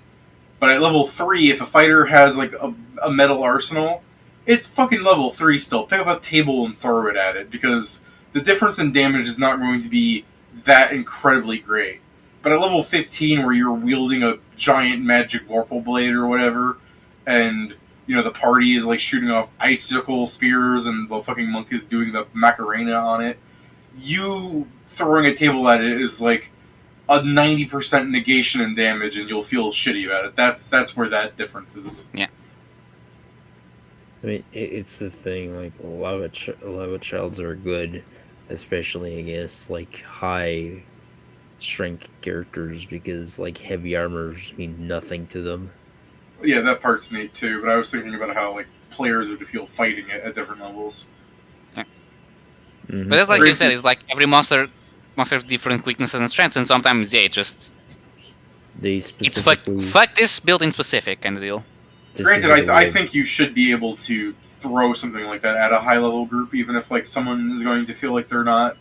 But at level 3, if a fighter has like a metal arsenal, it's fucking level 3 still. Pick up a table and throw it at it, because the difference in damage is not going to be that incredibly great. But at level 15, where you're wielding a giant magic Vorpal blade or whatever, and the party is like shooting off icicle spears, and the fucking monk is doing the Macarena on it, you throwing a table at it is like a 90% negation in damage, and you'll feel shitty about it. That's where that difference is. Yeah. I mean, it's the thing. Like lava childs are good, especially against like high strength characters, because like heavy armors mean nothing to them. Yeah, that part's neat too, but I was thinking about how like players would feel fighting it at different levels. Yeah. Mm-hmm. But that's like you said, it's like every monster has different weaknesses and strengths, and sometimes they specifically it's fuck this build in specific kind of deal. Granted, I think you should be able to throw something like that at a high level group, even if like someone is going to feel like they're not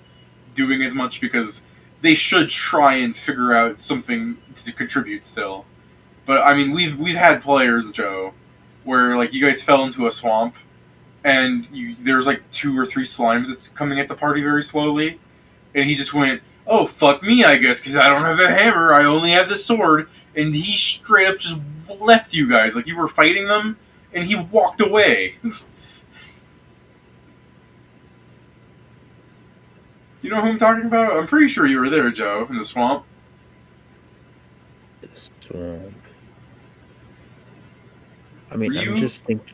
doing as much, because they should try and figure out something to contribute still. But I mean, we've had players, Joe, where like you guys fell into a swamp, and there's like 2 or 3 slimes that's coming at the party very slowly, and he just went, "Oh fuck me, I guess, because I don't have a hammer. I only have the sword." And he straight up just left you guys, like you were fighting them, and he walked away. You know who I'm talking about? I'm pretty sure you were there, Joe, in the swamp. The swamp. I mean, I'm just thinking.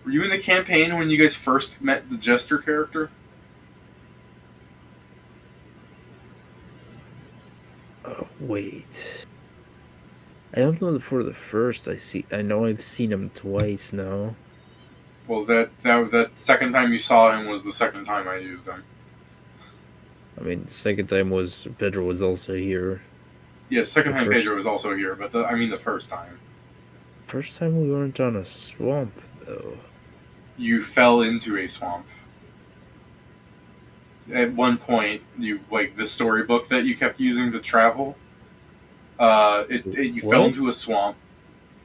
Were you in the campaign when you guys first met the Jester character? Oh, wait. I don't know for the first. I know I've seen him twice now. Well, that second time you saw him was the second time I used him. I mean, the second time was Pedro was also here. Yeah, second The time first- Pedro was also here, but the first time. First time we weren't on a swamp though. You fell into a swamp. At one point, you like the storybook that you kept using to travel. You fell What? into a swamp,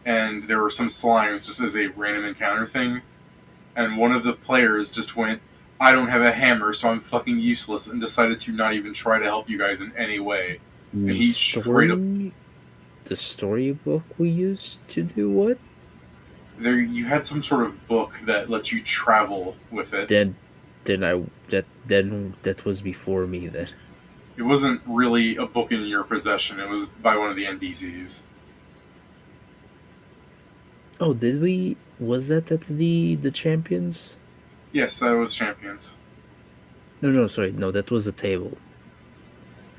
and there were some slimes just as a random encounter thing. And one of the players just went, "I don't have a hammer, so I'm fucking useless," and decided to not even try to help you guys in any way. And he straight up The storybook we used to do what? there. You had some sort of book that lets you travel with it. Then that was before me then. It wasn't really a book in your possession. It was by one of the NPCs. Oh, did we? Was that at the champions? Yes, that was Champions. No, sorry, no, that was the table.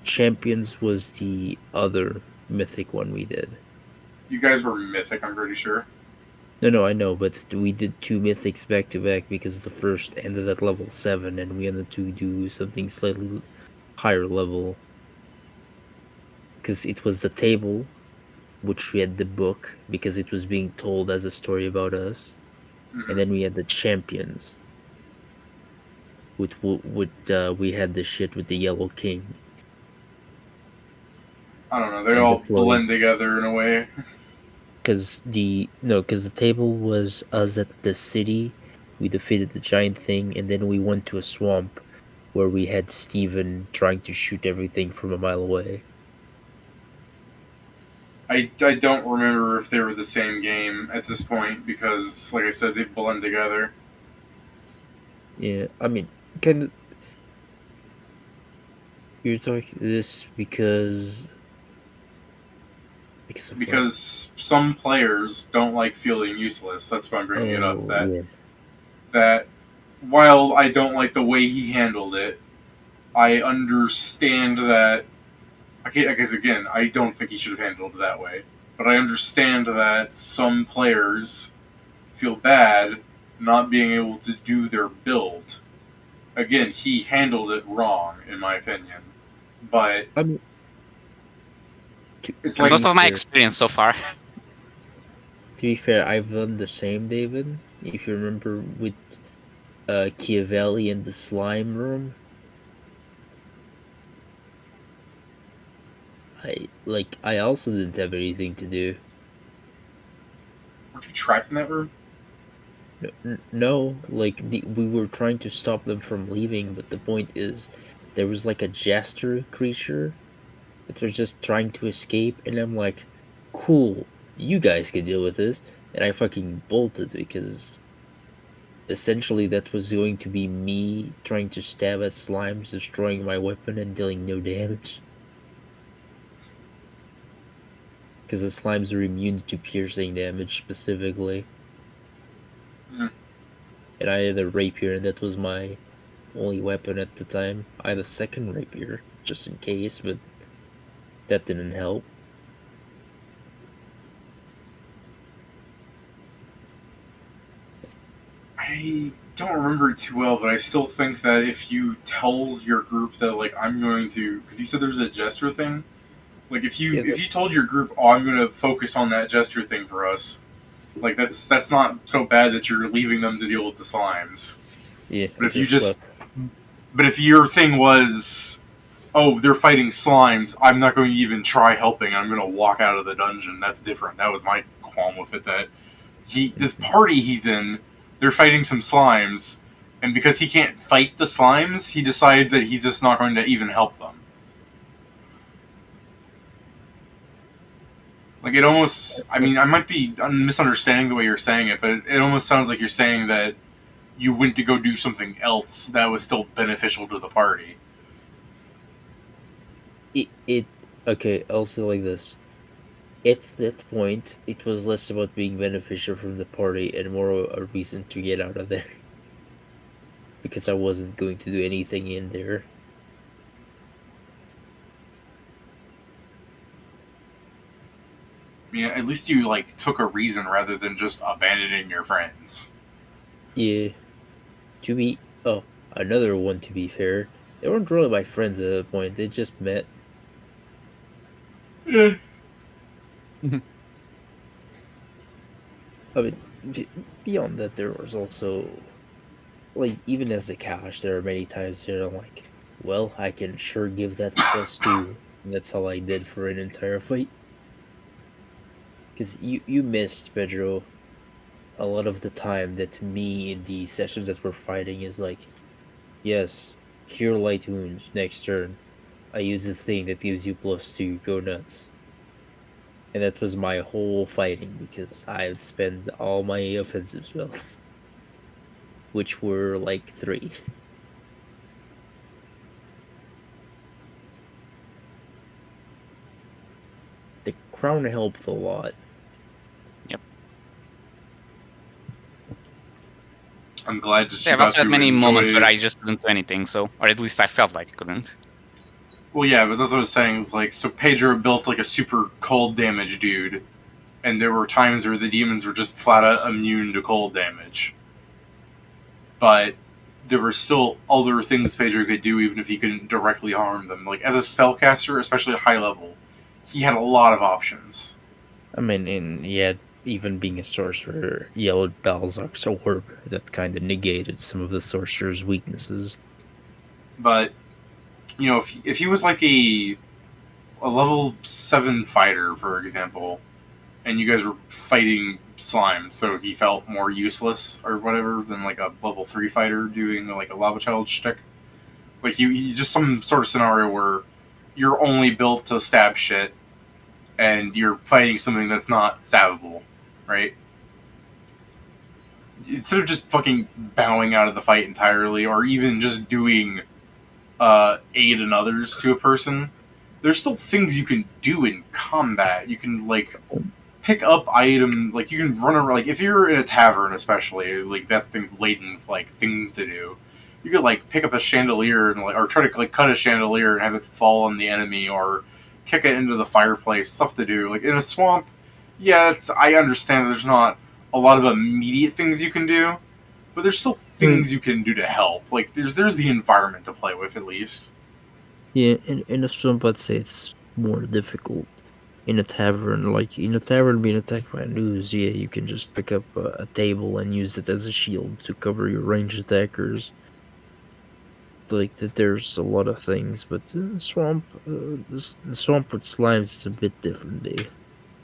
Champions was the other mythic one we did. You guys were mythic, I'm pretty sure. No, I know, but we did two mythics back to back because the first ended at level 7 and we had to do something slightly higher level. Because it was the table, which we had the book, because it was being told as a story about us. Mhm. And then we had the champions. We had the shit with the Yellow King. I don't know. They And all the floating- blend together in a way. Because the table was us at the city. We defeated the giant thing, and then we went to a swamp where we had Steven trying to shoot everything from a mile away. I don't remember if they were the same game at this point because, like I said, they blend together. Yeah, I mean, kind of. You're talking this because of what? Because some players don't like feeling useless. That's why I'm bringing it up. Oh, yeah. That while I don't like the way he handled it, I understand that. I guess again, I don't think he should have handled it that way. But I understand that some players feel bad not being able to do their build. Again, he handled it wrong, in my opinion. But I mean, it's That's like most of my experience so far. to be fair, I've done the same, David. If you remember with Chiavelli in the slime room. I also didn't have anything to do. weren't you trapped in that room? No, we were trying to stop them from leaving, but the point is, there was like a jester creature that was just trying to escape, and I'm like, cool, you guys can deal with this, and I fucking bolted because essentially that was going to be me trying to stab at slimes, destroying my weapon, and dealing no damage. Because the slimes are immune to piercing damage specifically. Hmm. And I had a rapier, and that was my only weapon at the time. I had a second rapier, just in case, but that didn't help. I don't remember it too well, but I still think that if you told your group that, like, I'm going to, because you said there's a gesture thing, like if you told your group, oh, I'm going to focus on that gesture thing for us, like that's not so bad that you're leaving them to deal with the slimes. Yeah, But if your thing was, oh, they're fighting slimes, I'm not going to even try helping. I'm going to walk out of the dungeon. That's different. That was my qualm with it. That this party he's in, they're fighting some slimes, and because he can't fight the slimes, he decides that he's just not going to even help them. Like, it almost, I mean, I might be misunderstanding the way you're saying it, but it almost sounds like you're saying that you went to go do something else that was still beneficial to the party. Okay, I'll say like this. at that point, it was less about being beneficial from the party and more a reason to get out of there. Because I wasn't going to do anything in there. I mean, at least you like took a reason rather than just abandoning your friends. Yeah. Another one to be fair. They weren't really my friends at that point, they just met. Yeah. I mean, beyond that, there was also, like, even as a couch, there are many times where I'm like, well, I can sure give that +2. And that's all I did for an entire fight. Because you missed, Pedro, a lot of the time that me in the sessions that we're fighting is like, yes, cure light wounds, next turn. I use the thing that gives you +2, go nuts. And that was my whole fighting because I would spend all my offensive spells, which were like 3. The crown helped a lot. I'm glad that you Yeah, I've got also to had many enjoy... moments where I just couldn't do anything, so or at least I felt like I couldn't. Well, yeah, but that's what I was saying. Is like, so Pedro built like a super cold damage dude, and there were times where the demons were just flat out immune to cold damage. But there were still other things Pedro could do, even if he couldn't directly harm them. Like as a spellcaster, especially at high level, he had a lot of options. I mean, and yeah, even being a sorcerer, Yellow Balzac's orb that kind of negated some of the sorcerer's weaknesses. But you know, if he was like a level 7 fighter, for example, and you guys were fighting slime, so he felt more useless or whatever than like a level 3 fighter doing like a lava child shtick. Like he just some sort of scenario where you're only built to stab shit, and you're fighting something that's not stabbable, right? Instead of just fucking bowing out of the fight entirely, or even just doing aid and others to a person, there's still things you can do in combat. You can like pick up item, like you can run around. Like if you're in a tavern, especially, like that's things laden with like things to do. You could like pick up a chandelier and like, or try to like cut a chandelier and have it fall on the enemy, or kick it into the fireplace. Stuff to do. Like in a swamp, yeah, I understand that there's not a lot of immediate things you can do, but there's still things you can do to help. Like there's the environment to play with at least. Yeah, in a swamp, I'd say it's more difficult. In a tavern, like in a tavern being attacked by news, yeah, you can just pick up a table and use it as a shield to cover your ranged attackers. Like that, there's a lot of things, but the swamp with slimes is a bit different.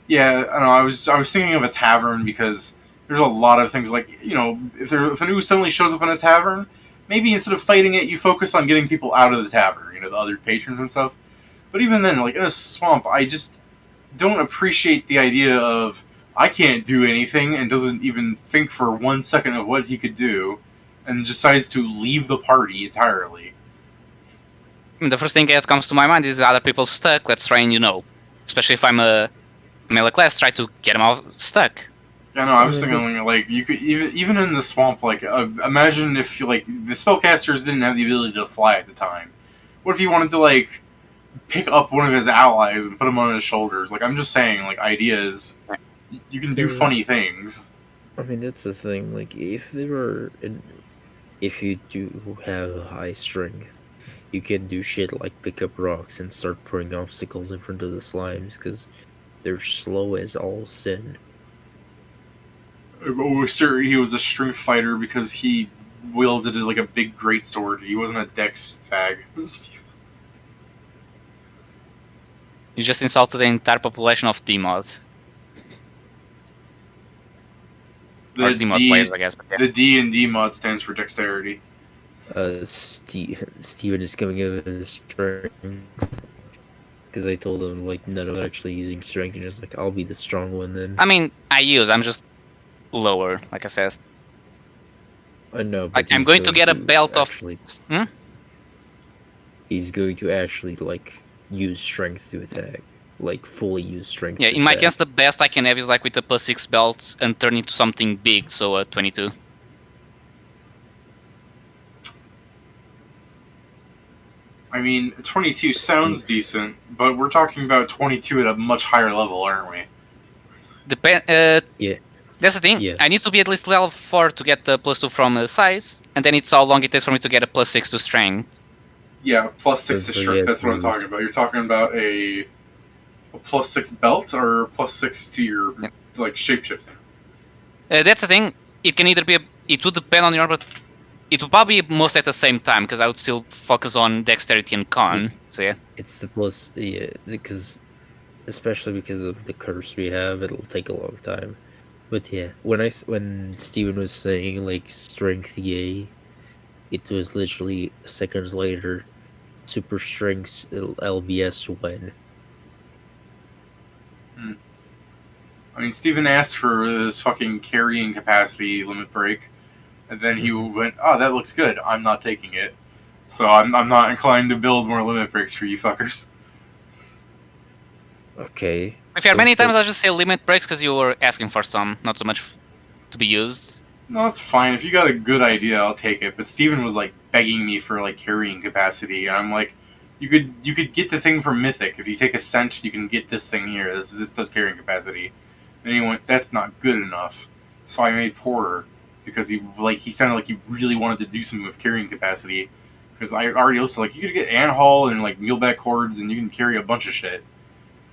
Yeah, I don't know. I was thinking of a tavern because there's a lot of things like, you know, if an ooze suddenly shows up in a tavern, maybe instead of fighting it, you focus on getting people out of the tavern. You know, the other patrons and stuff. But even then, like in a swamp, I just don't appreciate the idea of I can't do anything and doesn't even think for 1 second of what he could do, and decides to leave the party entirely. The first thing that comes to my mind is other people stuck. Let's try and especially if I'm a melee class, try to get them all stuck. Yeah, no, I was thinking like you could even in the swamp, like imagine if like the spellcasters didn't have the ability to fly at the time. What if he wanted to like pick up one of his allies and put him on his shoulders? Like I'm just saying, like ideas, you can do funny things. I mean, that's the thing. Like if you do have high strength, you can do shit like pick up rocks and start putting obstacles in front of the slimes because they're slow as all sin. I'm always certain he was a strength fighter because he wielded like a big greatsword. He wasn't a dex fag. You just insulted the entire population of D-mods. Or D-mod players, I guess. But yeah. The D&D mod stands for dexterity. Steven is coming out of his strength because I told him like none of actually using strength, and just like I'll be the strong one then. I mean, I'm just lower, like I said. I know, but I'm going to get a belt actually, of. He's going to actually like use strength to attack. like fully use strength. Yeah, in my attack. case, the best I can have is like with a +6 belt and turn into something big, so a 22. I mean, 22 sounds decent, but we're talking about 22 at a much higher level, aren't we? Yeah. That's the thing. Yes. I need to be at least level 4 to get the +2 from size, and then it's how long it takes for me to get a +6 to strength. Yeah, +6 Don't to strength. forget That's what I'm those. talking about. You're talking about a +6 belt or +6 to your Yeah. like shapeshifting. That's the thing. It can either be. It would depend on your, but it would probably be most at the same time because I would still focus on dexterity and con. So yeah. It's the plus, yeah, because especially because of the curse we have, it'll take a long time. But yeah, when Steven was saying like strength yay, it was literally seconds later. Super strength LBS when. I mean, Steven asked for his fucking carrying capacity limit break, and then he went, "Oh, that looks good. I'm not taking it." So I'm not inclined to build more limit breaks for you fuckers. Okay. If you are Don't many times, take- I'll just say limit breaks because you were asking for some, not so much to be used. No, it's fine. If you got a good idea, I'll take it. But Steven was like begging me for like carrying capacity, and I'm like, you could get the thing from Mythic. If you take Ascent, you can get this thing here. This does carrying capacity. And he went, that's not good enough. So I made Porter because he sounded like he really wanted to do something with carrying capacity. Because I already listed like you could get Anhall and like Muleback Hordes, and you can carry a bunch of shit.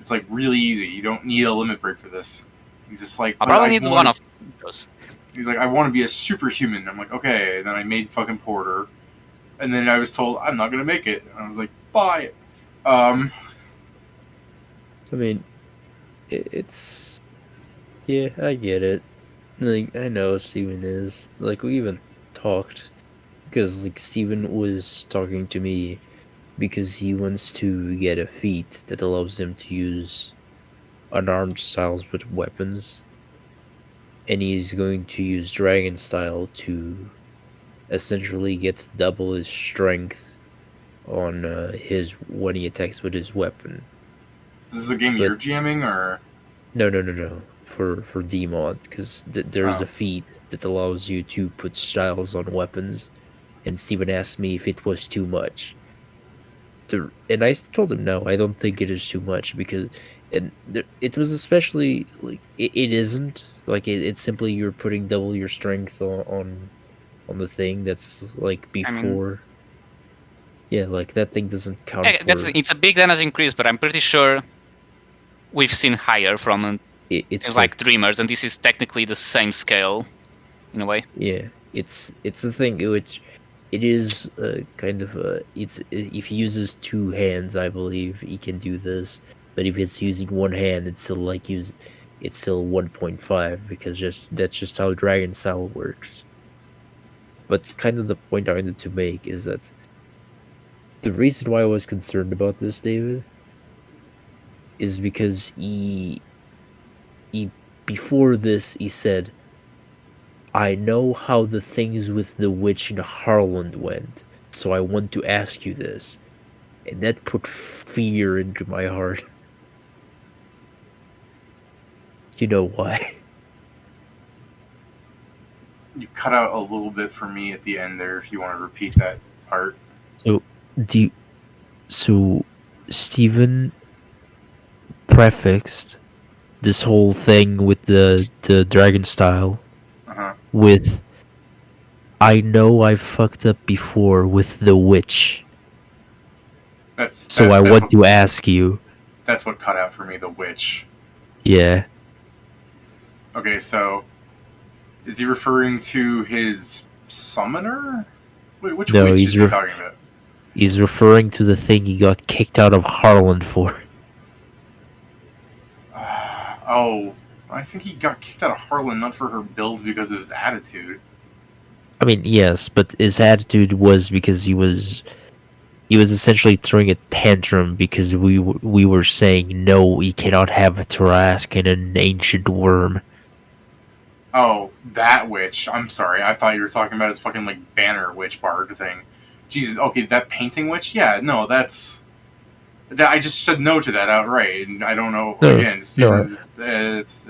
It's like really easy. You don't need a limit break for this. He's just like, I'll "But probably I need want-" one of those. He's like, I want to be a superhuman. I'm like, okay. And then I made fucking Porter, and then I was told I'm not gonna make it. And I was like, bye. I mean, it's yeah, I get it. Like I know Steven is like we even talked because like Steven was talking to me because he wants to get a feat that allows him to use unarmed styles with weapons, and he's going to use dragon style to essentially get double his strength on his when he attacks with his weapon. Is this a game But- you're GMing or? No. For D-Mod, because there's Oh. a feat that allows you to put styles on weapons, and Steven asked me if it was too much. And I told him no, I don't think it is too much because it was especially like it isn't like it's simply you're putting double your strength on the thing that's like I mean- before. Yeah, like that thing doesn't count for. It's a big damage increase, but I'm pretty sure we've seen higher from It's like Dreamers, and this is technically the same scale, in a way. Yeah, it's the thing. It is kind of it's if he uses two hands, I believe he can do this. But if it's using one hand, it's still it's still 1.5 because that's just how Dragon Style works. But kind of the point I wanted to make is that the reason why I was concerned about this, David, is because he before this he said, I know how the things with the witch in Harland went, so I want to ask you this. And that put fear into my heart. You know why? You cut out a little bit for me at the end there. If you want to repeat that part. So Stephen prefixed this whole thing with the dragon style Uh-huh. with, I know I fucked up before with the witch, so I want to ask you. That's what cut out for me. The witch. Yeah. Okay, so is he referring to his summoner? Wait, which No, witch he's is he talking about? He's referring to the thing he got kicked out of Harland for. Oh, I think he got kicked out of Harlan not for her build because of his attitude. I mean, yes, but his attitude was because he was essentially throwing a tantrum because we were saying no, he cannot have a Tarask and an ancient worm. Oh, that witch. I'm sorry. I thought you were talking about his fucking like banner witch bard thing. Jesus. Okay, that painting witch. Yeah, no, that's That I just said no to that outright, and I don't know. No, Again, Steven, it's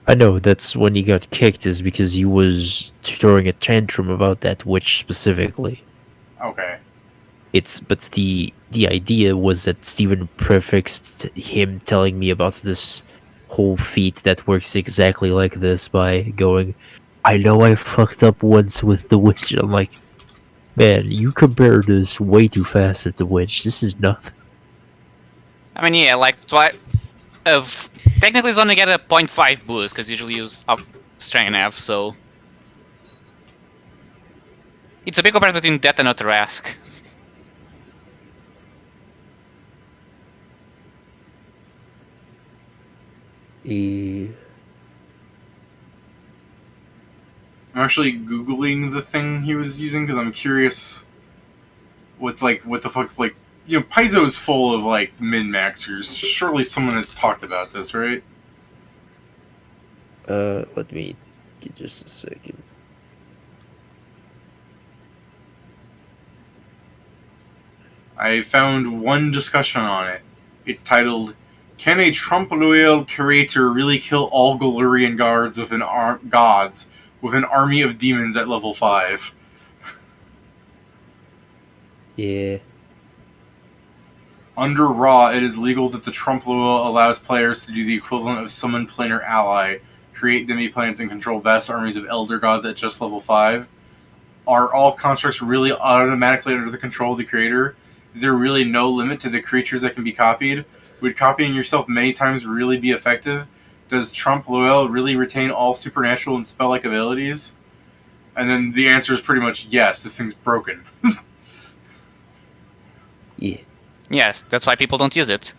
I know that's when he got kicked is because he was throwing a tantrum about that witch specifically. okay. But the idea was that Steven prefixed him telling me about this whole feat that works exactly like this by going, I know I fucked up once with the witch. I'm like, man, you compared this way too fast at the witch. This is nothing. I mean, yeah, like of technically it's only get a 0.5 boost because usually use up strength F, so it's a big comparison between that and Otarask. I'm actually googling the thing he was using because I'm curious. What the fuck, like, Paizo is full of like min maxers. Surely someone has talked about this, right? Let me get just a second. I found one discussion on it. It's titled, "Can a Trump loyal curator really kill all Galurian gods with an army of demons at level 5?" Yeah. Under Raw, it is legal that the Trump loyal allows players to do the equivalent of summon planar ally, create demi-plans, and control vast armies of elder gods at just level 5. Are all constructs really automatically under the control of the creator? Is there really no limit to the creatures that can be copied? Would copying yourself many times really be effective? Does Trump Loyal really retain all supernatural and spell-like abilities? And then the answer is pretty much yes, this thing's broken. Yeah. Yes, that's why people don't use it.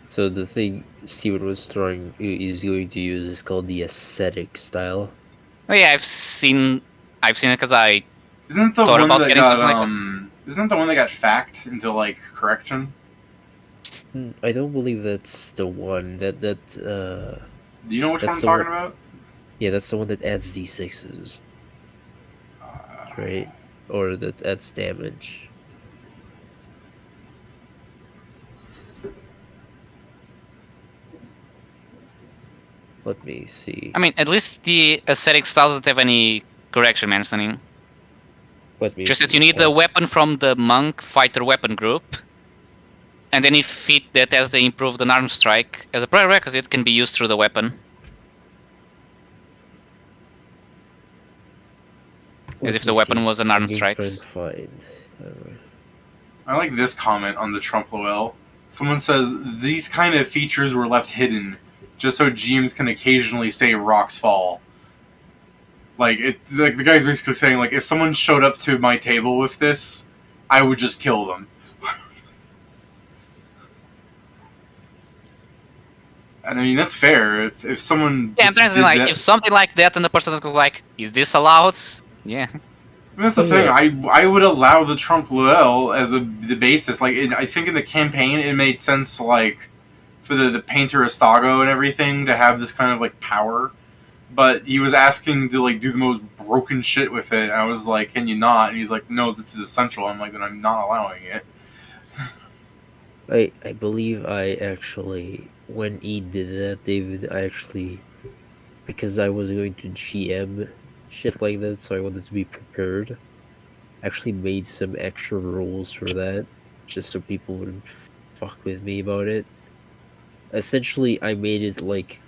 So the thing Steven was throwing is going to use is called the ascetic style. Oh yeah, I've seen it because I Isn't the thought one about that getting got something like that. isn't the one that got fact into like correction? I don't believe that's the one Do you know which one That's I'm the talking one- about? yeah, that's the one that adds d6s, right? Or that adds damage. Let me see. I mean, at least the ascetic style doesn't have any correction mentioning. Let me Just that see. you need the weapon from the monk fighter weapon group, and any feat that has the improved unarmed strike as a prerequisite can be used through the weapon. As if the weapon was an armed strikes. Find. I like this comment on the Trump Loel. Someone says these kind of features were left hidden, just so GMs can occasionally say rocks fall. Like the guy's basically saying, like, if someone showed up to my table with this, I would just kill them. And I mean that's fair. If someone Yeah, I'm trying to say, like, that, if something like that, and the person is like, "Is this allowed?" Yeah. I mean, that's the thing. I would allow the Trump Loel as the basis. Like I think in the campaign it made sense, like for the painter Astago and everything to have this kind of like power. But he was asking to like do the most broken shit with it. And I was like, "Can you not?" And he's like, "No, this is essential." I'm like, "Then I'm not allowing it." I believe I actually, when he did that, David, I actually, because I was going to GM shit like that, so I wanted to be prepared, actually made some extra rules for that, just so people wouldn't fuck with me about it. Essentially, I made it like,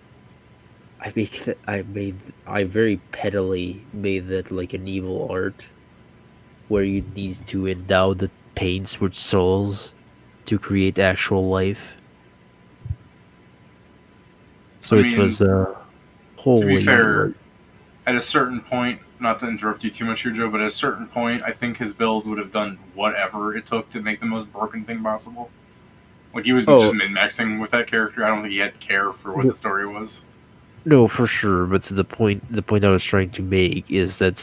I very pettily made that like an evil art, where you need to endow the paints with souls to create actual life. So I mean, it was a whole. To be fair, at a certain point, not to interrupt you too much here, Joe, but at a certain point, I think his build would have done whatever it took to make the most broken thing possible. Like, he was just min-maxing with that character. I don't think he had to care for what the story was. No, for sure. But the point I was trying to make is that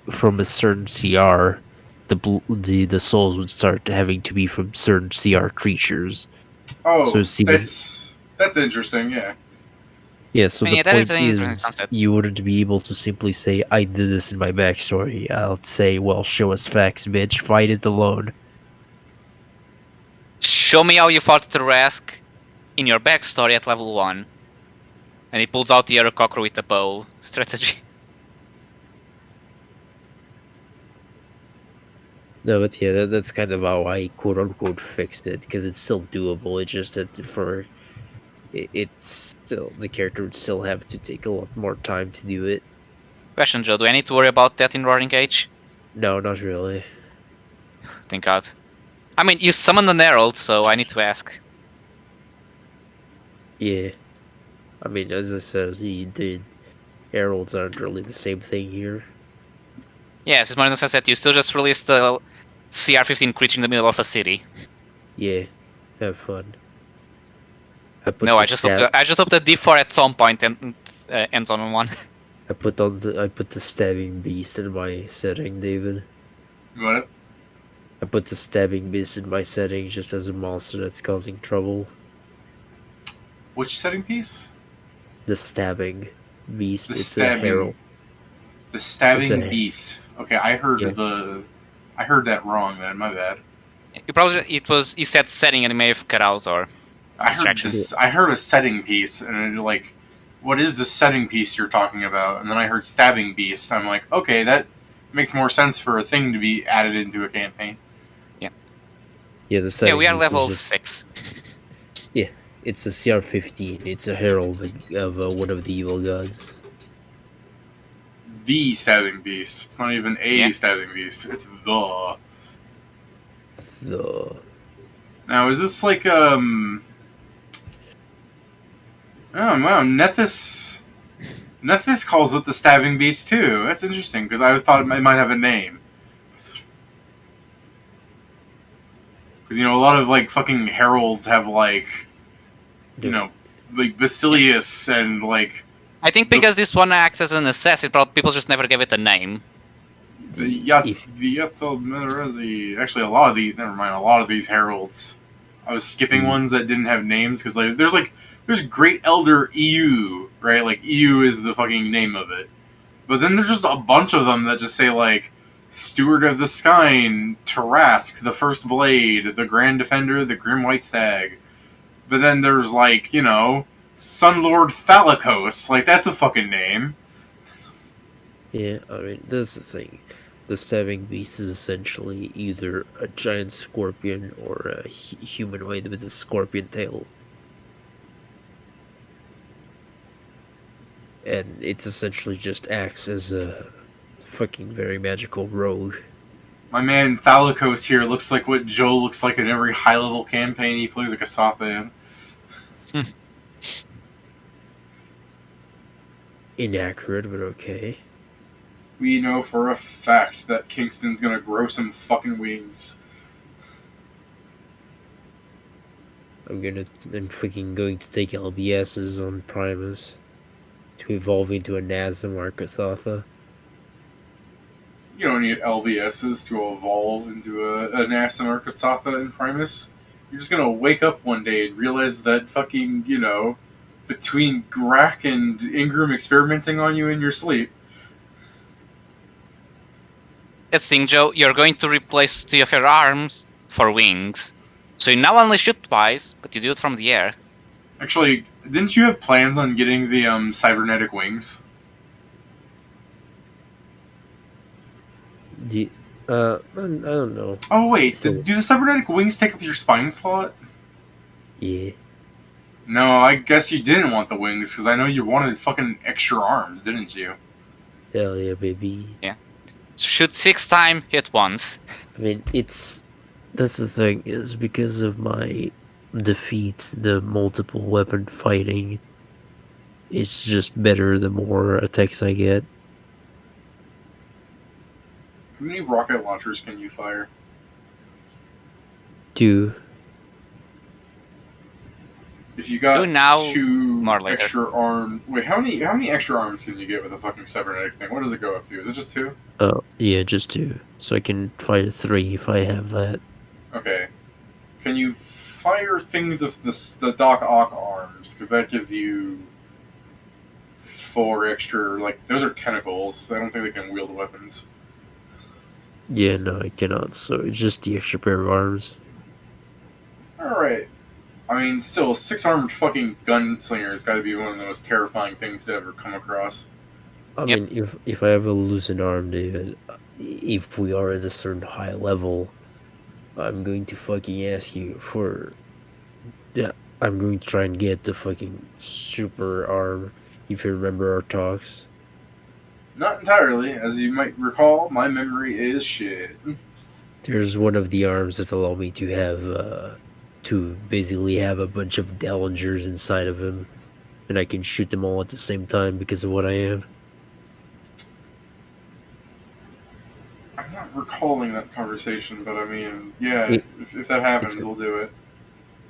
from a certain CR, the souls would start having to be from certain CR creatures. Oh, So that's interesting. Yeah. Yeah, so the Yeah, that point is an interesting is concept. you wouldn't be able to simply say, I did this in my backstory. I'll say, well, show us facts, bitch. Fight it alone. show me how you fought Tarask in your backstory at level 1. And he pulls out the Aarakocra with a bow strategy. No, but yeah, that's kind of how I quote unquote fixed it, because it's still doable. It's just that it's still, the character would still have to take a lot more time to do it. Question, Joe, do I need to worry about that in Roaring Age? No, not really. Thank God. I mean, you summoned an herald, so I need to ask. Yeah. I mean, as I said, he did. Heralds aren't really the same thing here. Yes, it's more in the sense that you still just released the CR-15 creature in the middle of a city. Yeah. Have fun. No, I just hope the D4 at some point ends on 1. I put the stabbing beast in my setting, David. What? I put the stabbing beast in my setting just as a monster that's causing trouble. Which setting piece? The stabbing beast. The It's stabbing. a herald. The stabbing It's a- beast. Okay, I heard Yeah. I heard that wrong. Then my bad. He said setting and he may have cut out or I heard distraction. this. I heard a setting piece, and like, what is the setting piece you're talking about? And then I heard stabbing beast. I'm like, okay, that makes more sense for a thing to be added into a campaign. Yeah, the stabbing we are beast level is just, 6. it's a CR-15. It's a herald of one of the evil gods. The stabbing beast. It's not even a Yeah. stabbing beast. It's the. The Now, is this like Oh wow, Nethys calls it the stabbing beast too. That's interesting because I thought it might have a name. Because a lot of like fucking heralds have like, like Basilius and like I think because this one acts as an assassin, people just never gave it a name. the Ethel Merezi. Actually, a lot of these heralds. I was skipping ones that didn't have names because like there's Great Elder EU, right? Like EU is the fucking name of it. But then there's just a bunch of them that just say like Steward of the Skyne, Tarask, the First Blade, the Grand Defender, the Grim White Stag. But then there's like, Sunlord Thalicos. Like that's a fucking name. Yeah, I mean, that's the thing. The stabbing beast is essentially either a giant scorpion or a humanoid with a scorpion tail. And it's essentially just acts as a fucking very magical rogue. My man Thalicos here looks like what Joe looks like in every high level campaign he plays like a Sothan. Inaccurate, but okay. We know for a fact that Kingston's gonna grow some fucking wings. I'm fucking going to take LBSs on Primus to evolve into a Nazim Arcosatha. You don't need LVSs to evolve into a NASA Arcosatha in Primus. You're just gonna wake up one day and realize that fucking, between Grack and Ingram experimenting on you in your sleep. That's the thing, Joe. You're going to replace 2 of your arms for wings. So you now only shoot twice, but you do it from the air. Actually, didn't you have plans on getting the cybernetic wings? I don't know. Oh wait, So- do the cybernetic wings take up your spine slot? Yeah. No, I guess you didn't want the wings because I know you wanted fucking extra arms, didn't you? Hell yeah, baby. Shoot 6 times, hit once. I mean, that's the thing, is because of my defeat, the multiple weapon fighting, it's just better the more attacks I get. How many rocket launchers can you fire? 2. If you got Do now, 2 more later. extra arms, wait, how many extra arms can you get with a fucking cybernetic thing? What does it go up to? Is it just 2? Oh, yeah, just 2. So I can fire 3 if I have that. Okay. Can you fire things with the Doc Ock arms? Because that gives you 4 extra. Like those are tentacles. I don't think they can wield weapons. Yeah, no, I cannot, so it's just the extra pair of arms. Alright. I mean, still, 6-armed fucking gunslinger's gotta be one of the most terrifying things to ever come across. I Yep. mean, if I ever lose an arm, David, if we are at a certain high level, I'm going to fucking ask you for. Yeah, I'm going to try and get the fucking super arm. If you remember our talks. Not entirely. As you might recall, my memory is shit. There's one of the arms that allow me to have to basically have a bunch of Dallingers inside of him, and I can shoot them all at the same time because of what I am. I'm not recalling that conversation, but I mean, yeah, It, if that happens, it's we'll do it.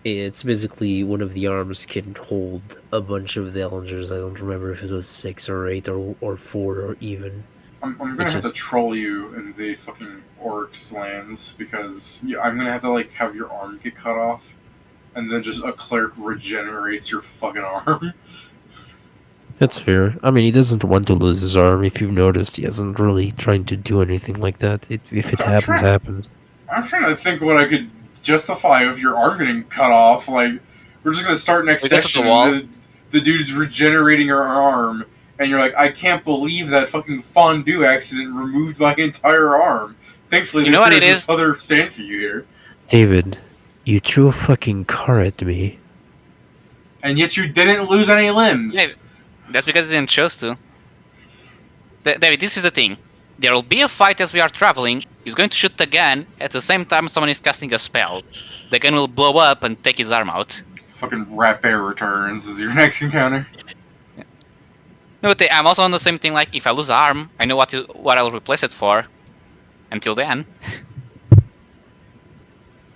it's basically one of the arms can hold a bunch of Dallingers. I don't remember if it was 6 or 8 or 4 or even. I'm gonna It's have to just troll you in the fucking orcs lands because I'm gonna have to like have your arm get cut off, and then just a cleric regenerates your fucking arm. That's fair. I mean, he doesn't want to lose his arm. If you've noticed, he hasn't really trying to do anything like that. If it I'm happens, trying. happens. I'm trying to think what I could justify with your arm getting cut off. Like, we're just gonna start next We go to the session, wall. and the dude's regenerating her arm, and you're like, I can't believe that fucking fondue accident removed my entire arm. Thankfully, You know what there's it this is? other stand for you here, David, you threw a fucking car at me. and yet you didn't lose any limbs. David, that's because they didn't choose to. David, this is the thing. There will be a fight as we are traveling. He's going to shoot the gun at the same time someone is casting a spell. The gun will blow up and take his arm out. Fucking Rat Bear returns is your next encounter. No, but I'm also on the same thing. Like, if I lose an arm, I know what I'll replace it for. Until then,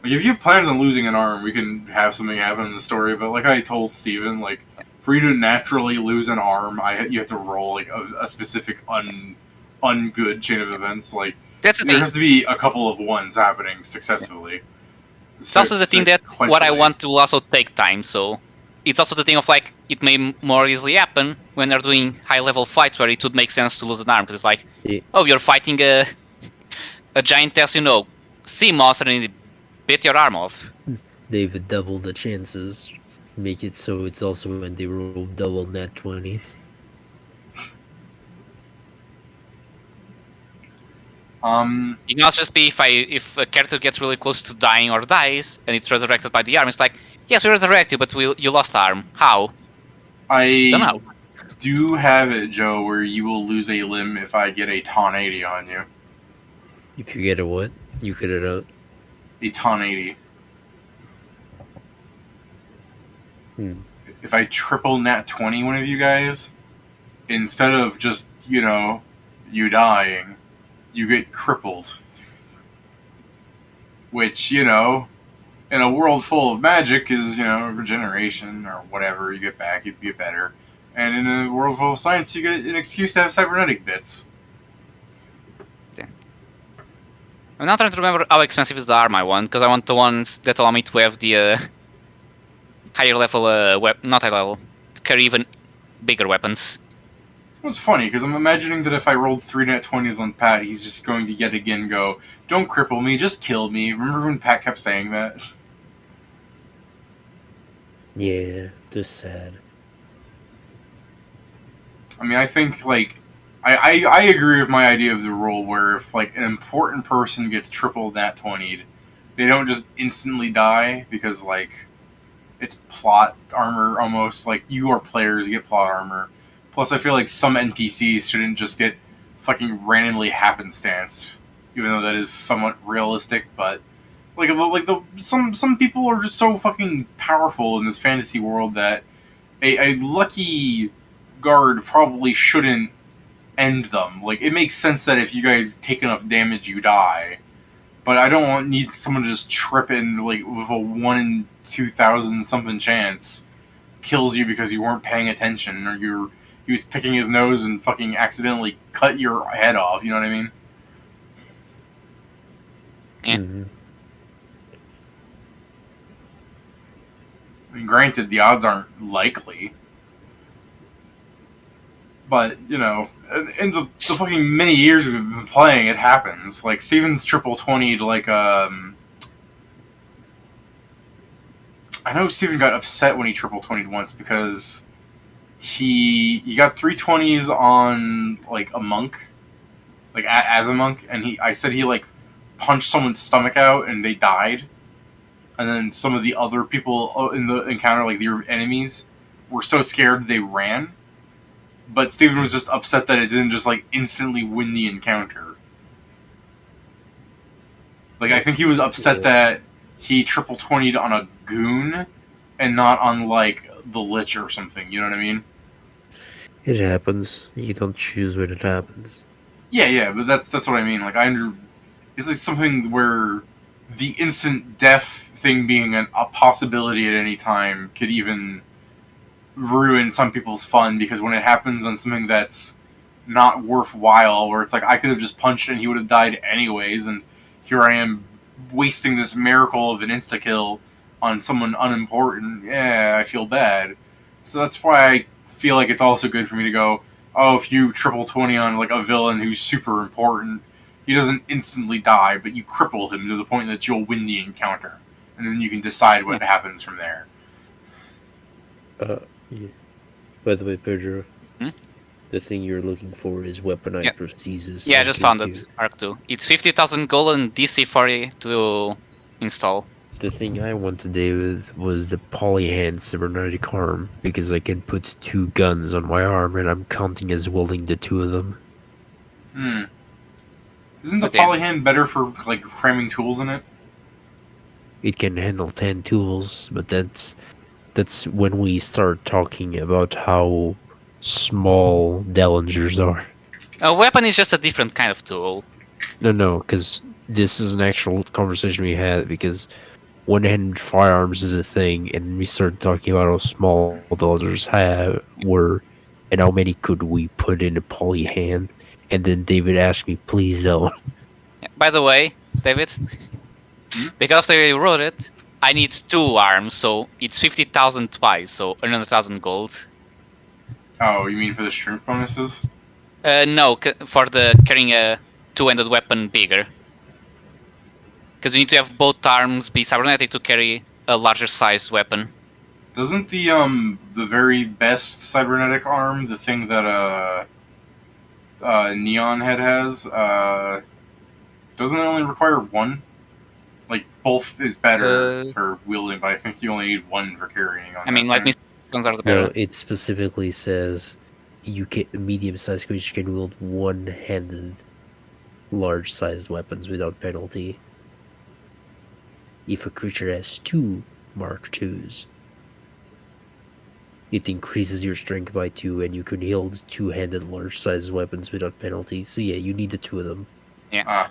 Like, if you have plans on losing an arm, we can have something happen in the story. But like I told Steven, like for you to naturally lose an arm, you have to roll like a specific ungood chain of events. Like that's the there thing. has to be a couple of ones happening successfully. It's also the thing that what I sequentially. want to also take time. So it's also the thing of like it may more easily happen when they're doing high level fights where it would make sense to lose an arm because it's like, Yeah. oh, you're fighting a giantess, sea monster and it bit your arm off. David double the chances. Make it so it's also when they roll double net 20s. It can also just be if a character gets really close to dying or dies and it's resurrected by the arm. It's like, yes, we resurrect you, but you lost arm. How? Don't I know. do have it, Joe, where you will lose a limb if I get a ton 80 on you. If you get a what? You cut it out. A ton 80. If I triple nat 20 one of you guys, instead of just, you dying, you get crippled. Which, in a world full of magic is, regeneration or whatever, you get back, you get better. And in a world full of science, you get an excuse to have cybernetic bits. I'm not trying to remember how expensive is the arm I want, because I want the ones that allow me to have the higher level, not high level, to carry even bigger weapons. It's funny, because I'm imagining that if I rolled 3 nat 20s on Pat, he's just going to yet again go, don't cripple me, just kill me. Remember when Pat kept saying that? Yeah, just sad. I mean, I think, I agree with my idea of the rule where if, an important person gets triple nat 20'd, they don't just instantly die because, it's plot armor almost. Like, you are players, you get plot armor. Plus, I feel like some NPCs shouldn't just get fucking randomly happenstanced, even though that is somewhat realistic, but some people are just so fucking powerful in this fantasy world that a lucky guard probably shouldn't end them. Like, it makes sense that if you guys take enough damage, you die. But I don't need someone to just trip in, with a 1 in 2,000 something chance kills you because you weren't paying attention, or he was picking his nose and fucking accidentally cut your head off, you know what I mean? Yeah. Mm-hmm. I mean, granted, the odds aren't likely. But, in the fucking many years we've been playing, it happens. Like, Steven's triple 20'd I know Steven got upset when he triple 20'd once because he got 320s on like a monk, like as a monk, and I said he like punched someone's stomach out and they died, and then some of the other people in the encounter, like your enemies, were so scared they ran. But Steven was just upset that it didn't just like instantly win the encounter. Like I think he was upset that he triple 20'd on a goon and not on like the Lich or something. You know what I mean? It happens. You don't choose when it happens. Yeah, but that's what I mean. Like it's like something where the instant death thing being a possibility at any time could even ruin some people's fun, because when it happens on something that's not worthwhile, where it's like I could have just punched and he would have died anyways, and here I am wasting this miracle of an insta kill on someone unimportant. Yeah, I feel bad. So that's why I feel like it's also good for me to go, oh, if you triple 20 on like a villain who's super important, he doesn't instantly die, but you cripple him to the point that you'll win the encounter, and then you can decide what happens from there. Yeah. By the way, Pedro, Hmm? the thing you're looking for is weaponized Yeah. prosthesis. Yeah, I just found MK2. it. Arc 2. It's 50,000 gold and DC 40 to install. The thing I want to do with was the polyhand cybernetic arm, because I can put 2 guns on my arm and I'm counting as wielding the 2 of them. Isn't the But yeah. polyhand better for like cramming tools in it? It can handle 10 tools, but that's when we start talking about how small Dellingers are. A weapon is just a different kind of tool. No, because this is an actual conversation we had, because one-handed firearms is a thing, and we started talking about how small Dellingers were, and how many could we put in a polyhand, and then David asked me, please don't. Yeah. By the way, David, because after you wrote it, I need 2 arms, so it's 50,000 twice, so 100,000 gold. Oh, you mean for the strength bonuses? No, for the carrying a 2-handed weapon bigger. Because you need to have both arms be cybernetic to carry a larger sized weapon. Doesn't the very best cybernetic arm, the thing that Neon Head has, doesn't it only require 1? Like both is better for wielding, but I think you only need 1 for carrying. On I mean, let me see which ones are the better. No, it specifically says a medium-sized creature can wield one-handed large-sized weapons without penalty. If a creature has 2 Mark IIs, it increases your strength by 2, and you can wield 2-handed large-sized weapons without penalty. So yeah, you need the 2 of them. Yeah.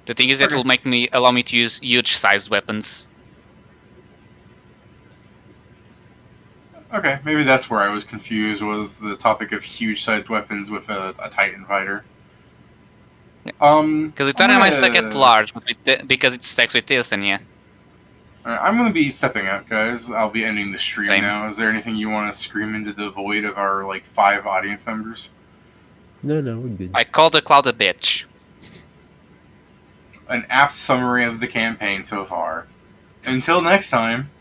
The thing is, it will allow me to use huge-sized weapons. Okay, maybe that's where I was confused, was the topic of huge-sized weapons with a Titan fighter. Yeah. Because with Titan I stack at large, but because it stacks with this, then yeah. I'm going to be stepping out, guys. I'll be ending the stream now. Is there anything you want to scream into the void of our, like, 5 audience members? No, we're good. I called the cloud a bitch. An apt summary of the campaign so far. Until next time.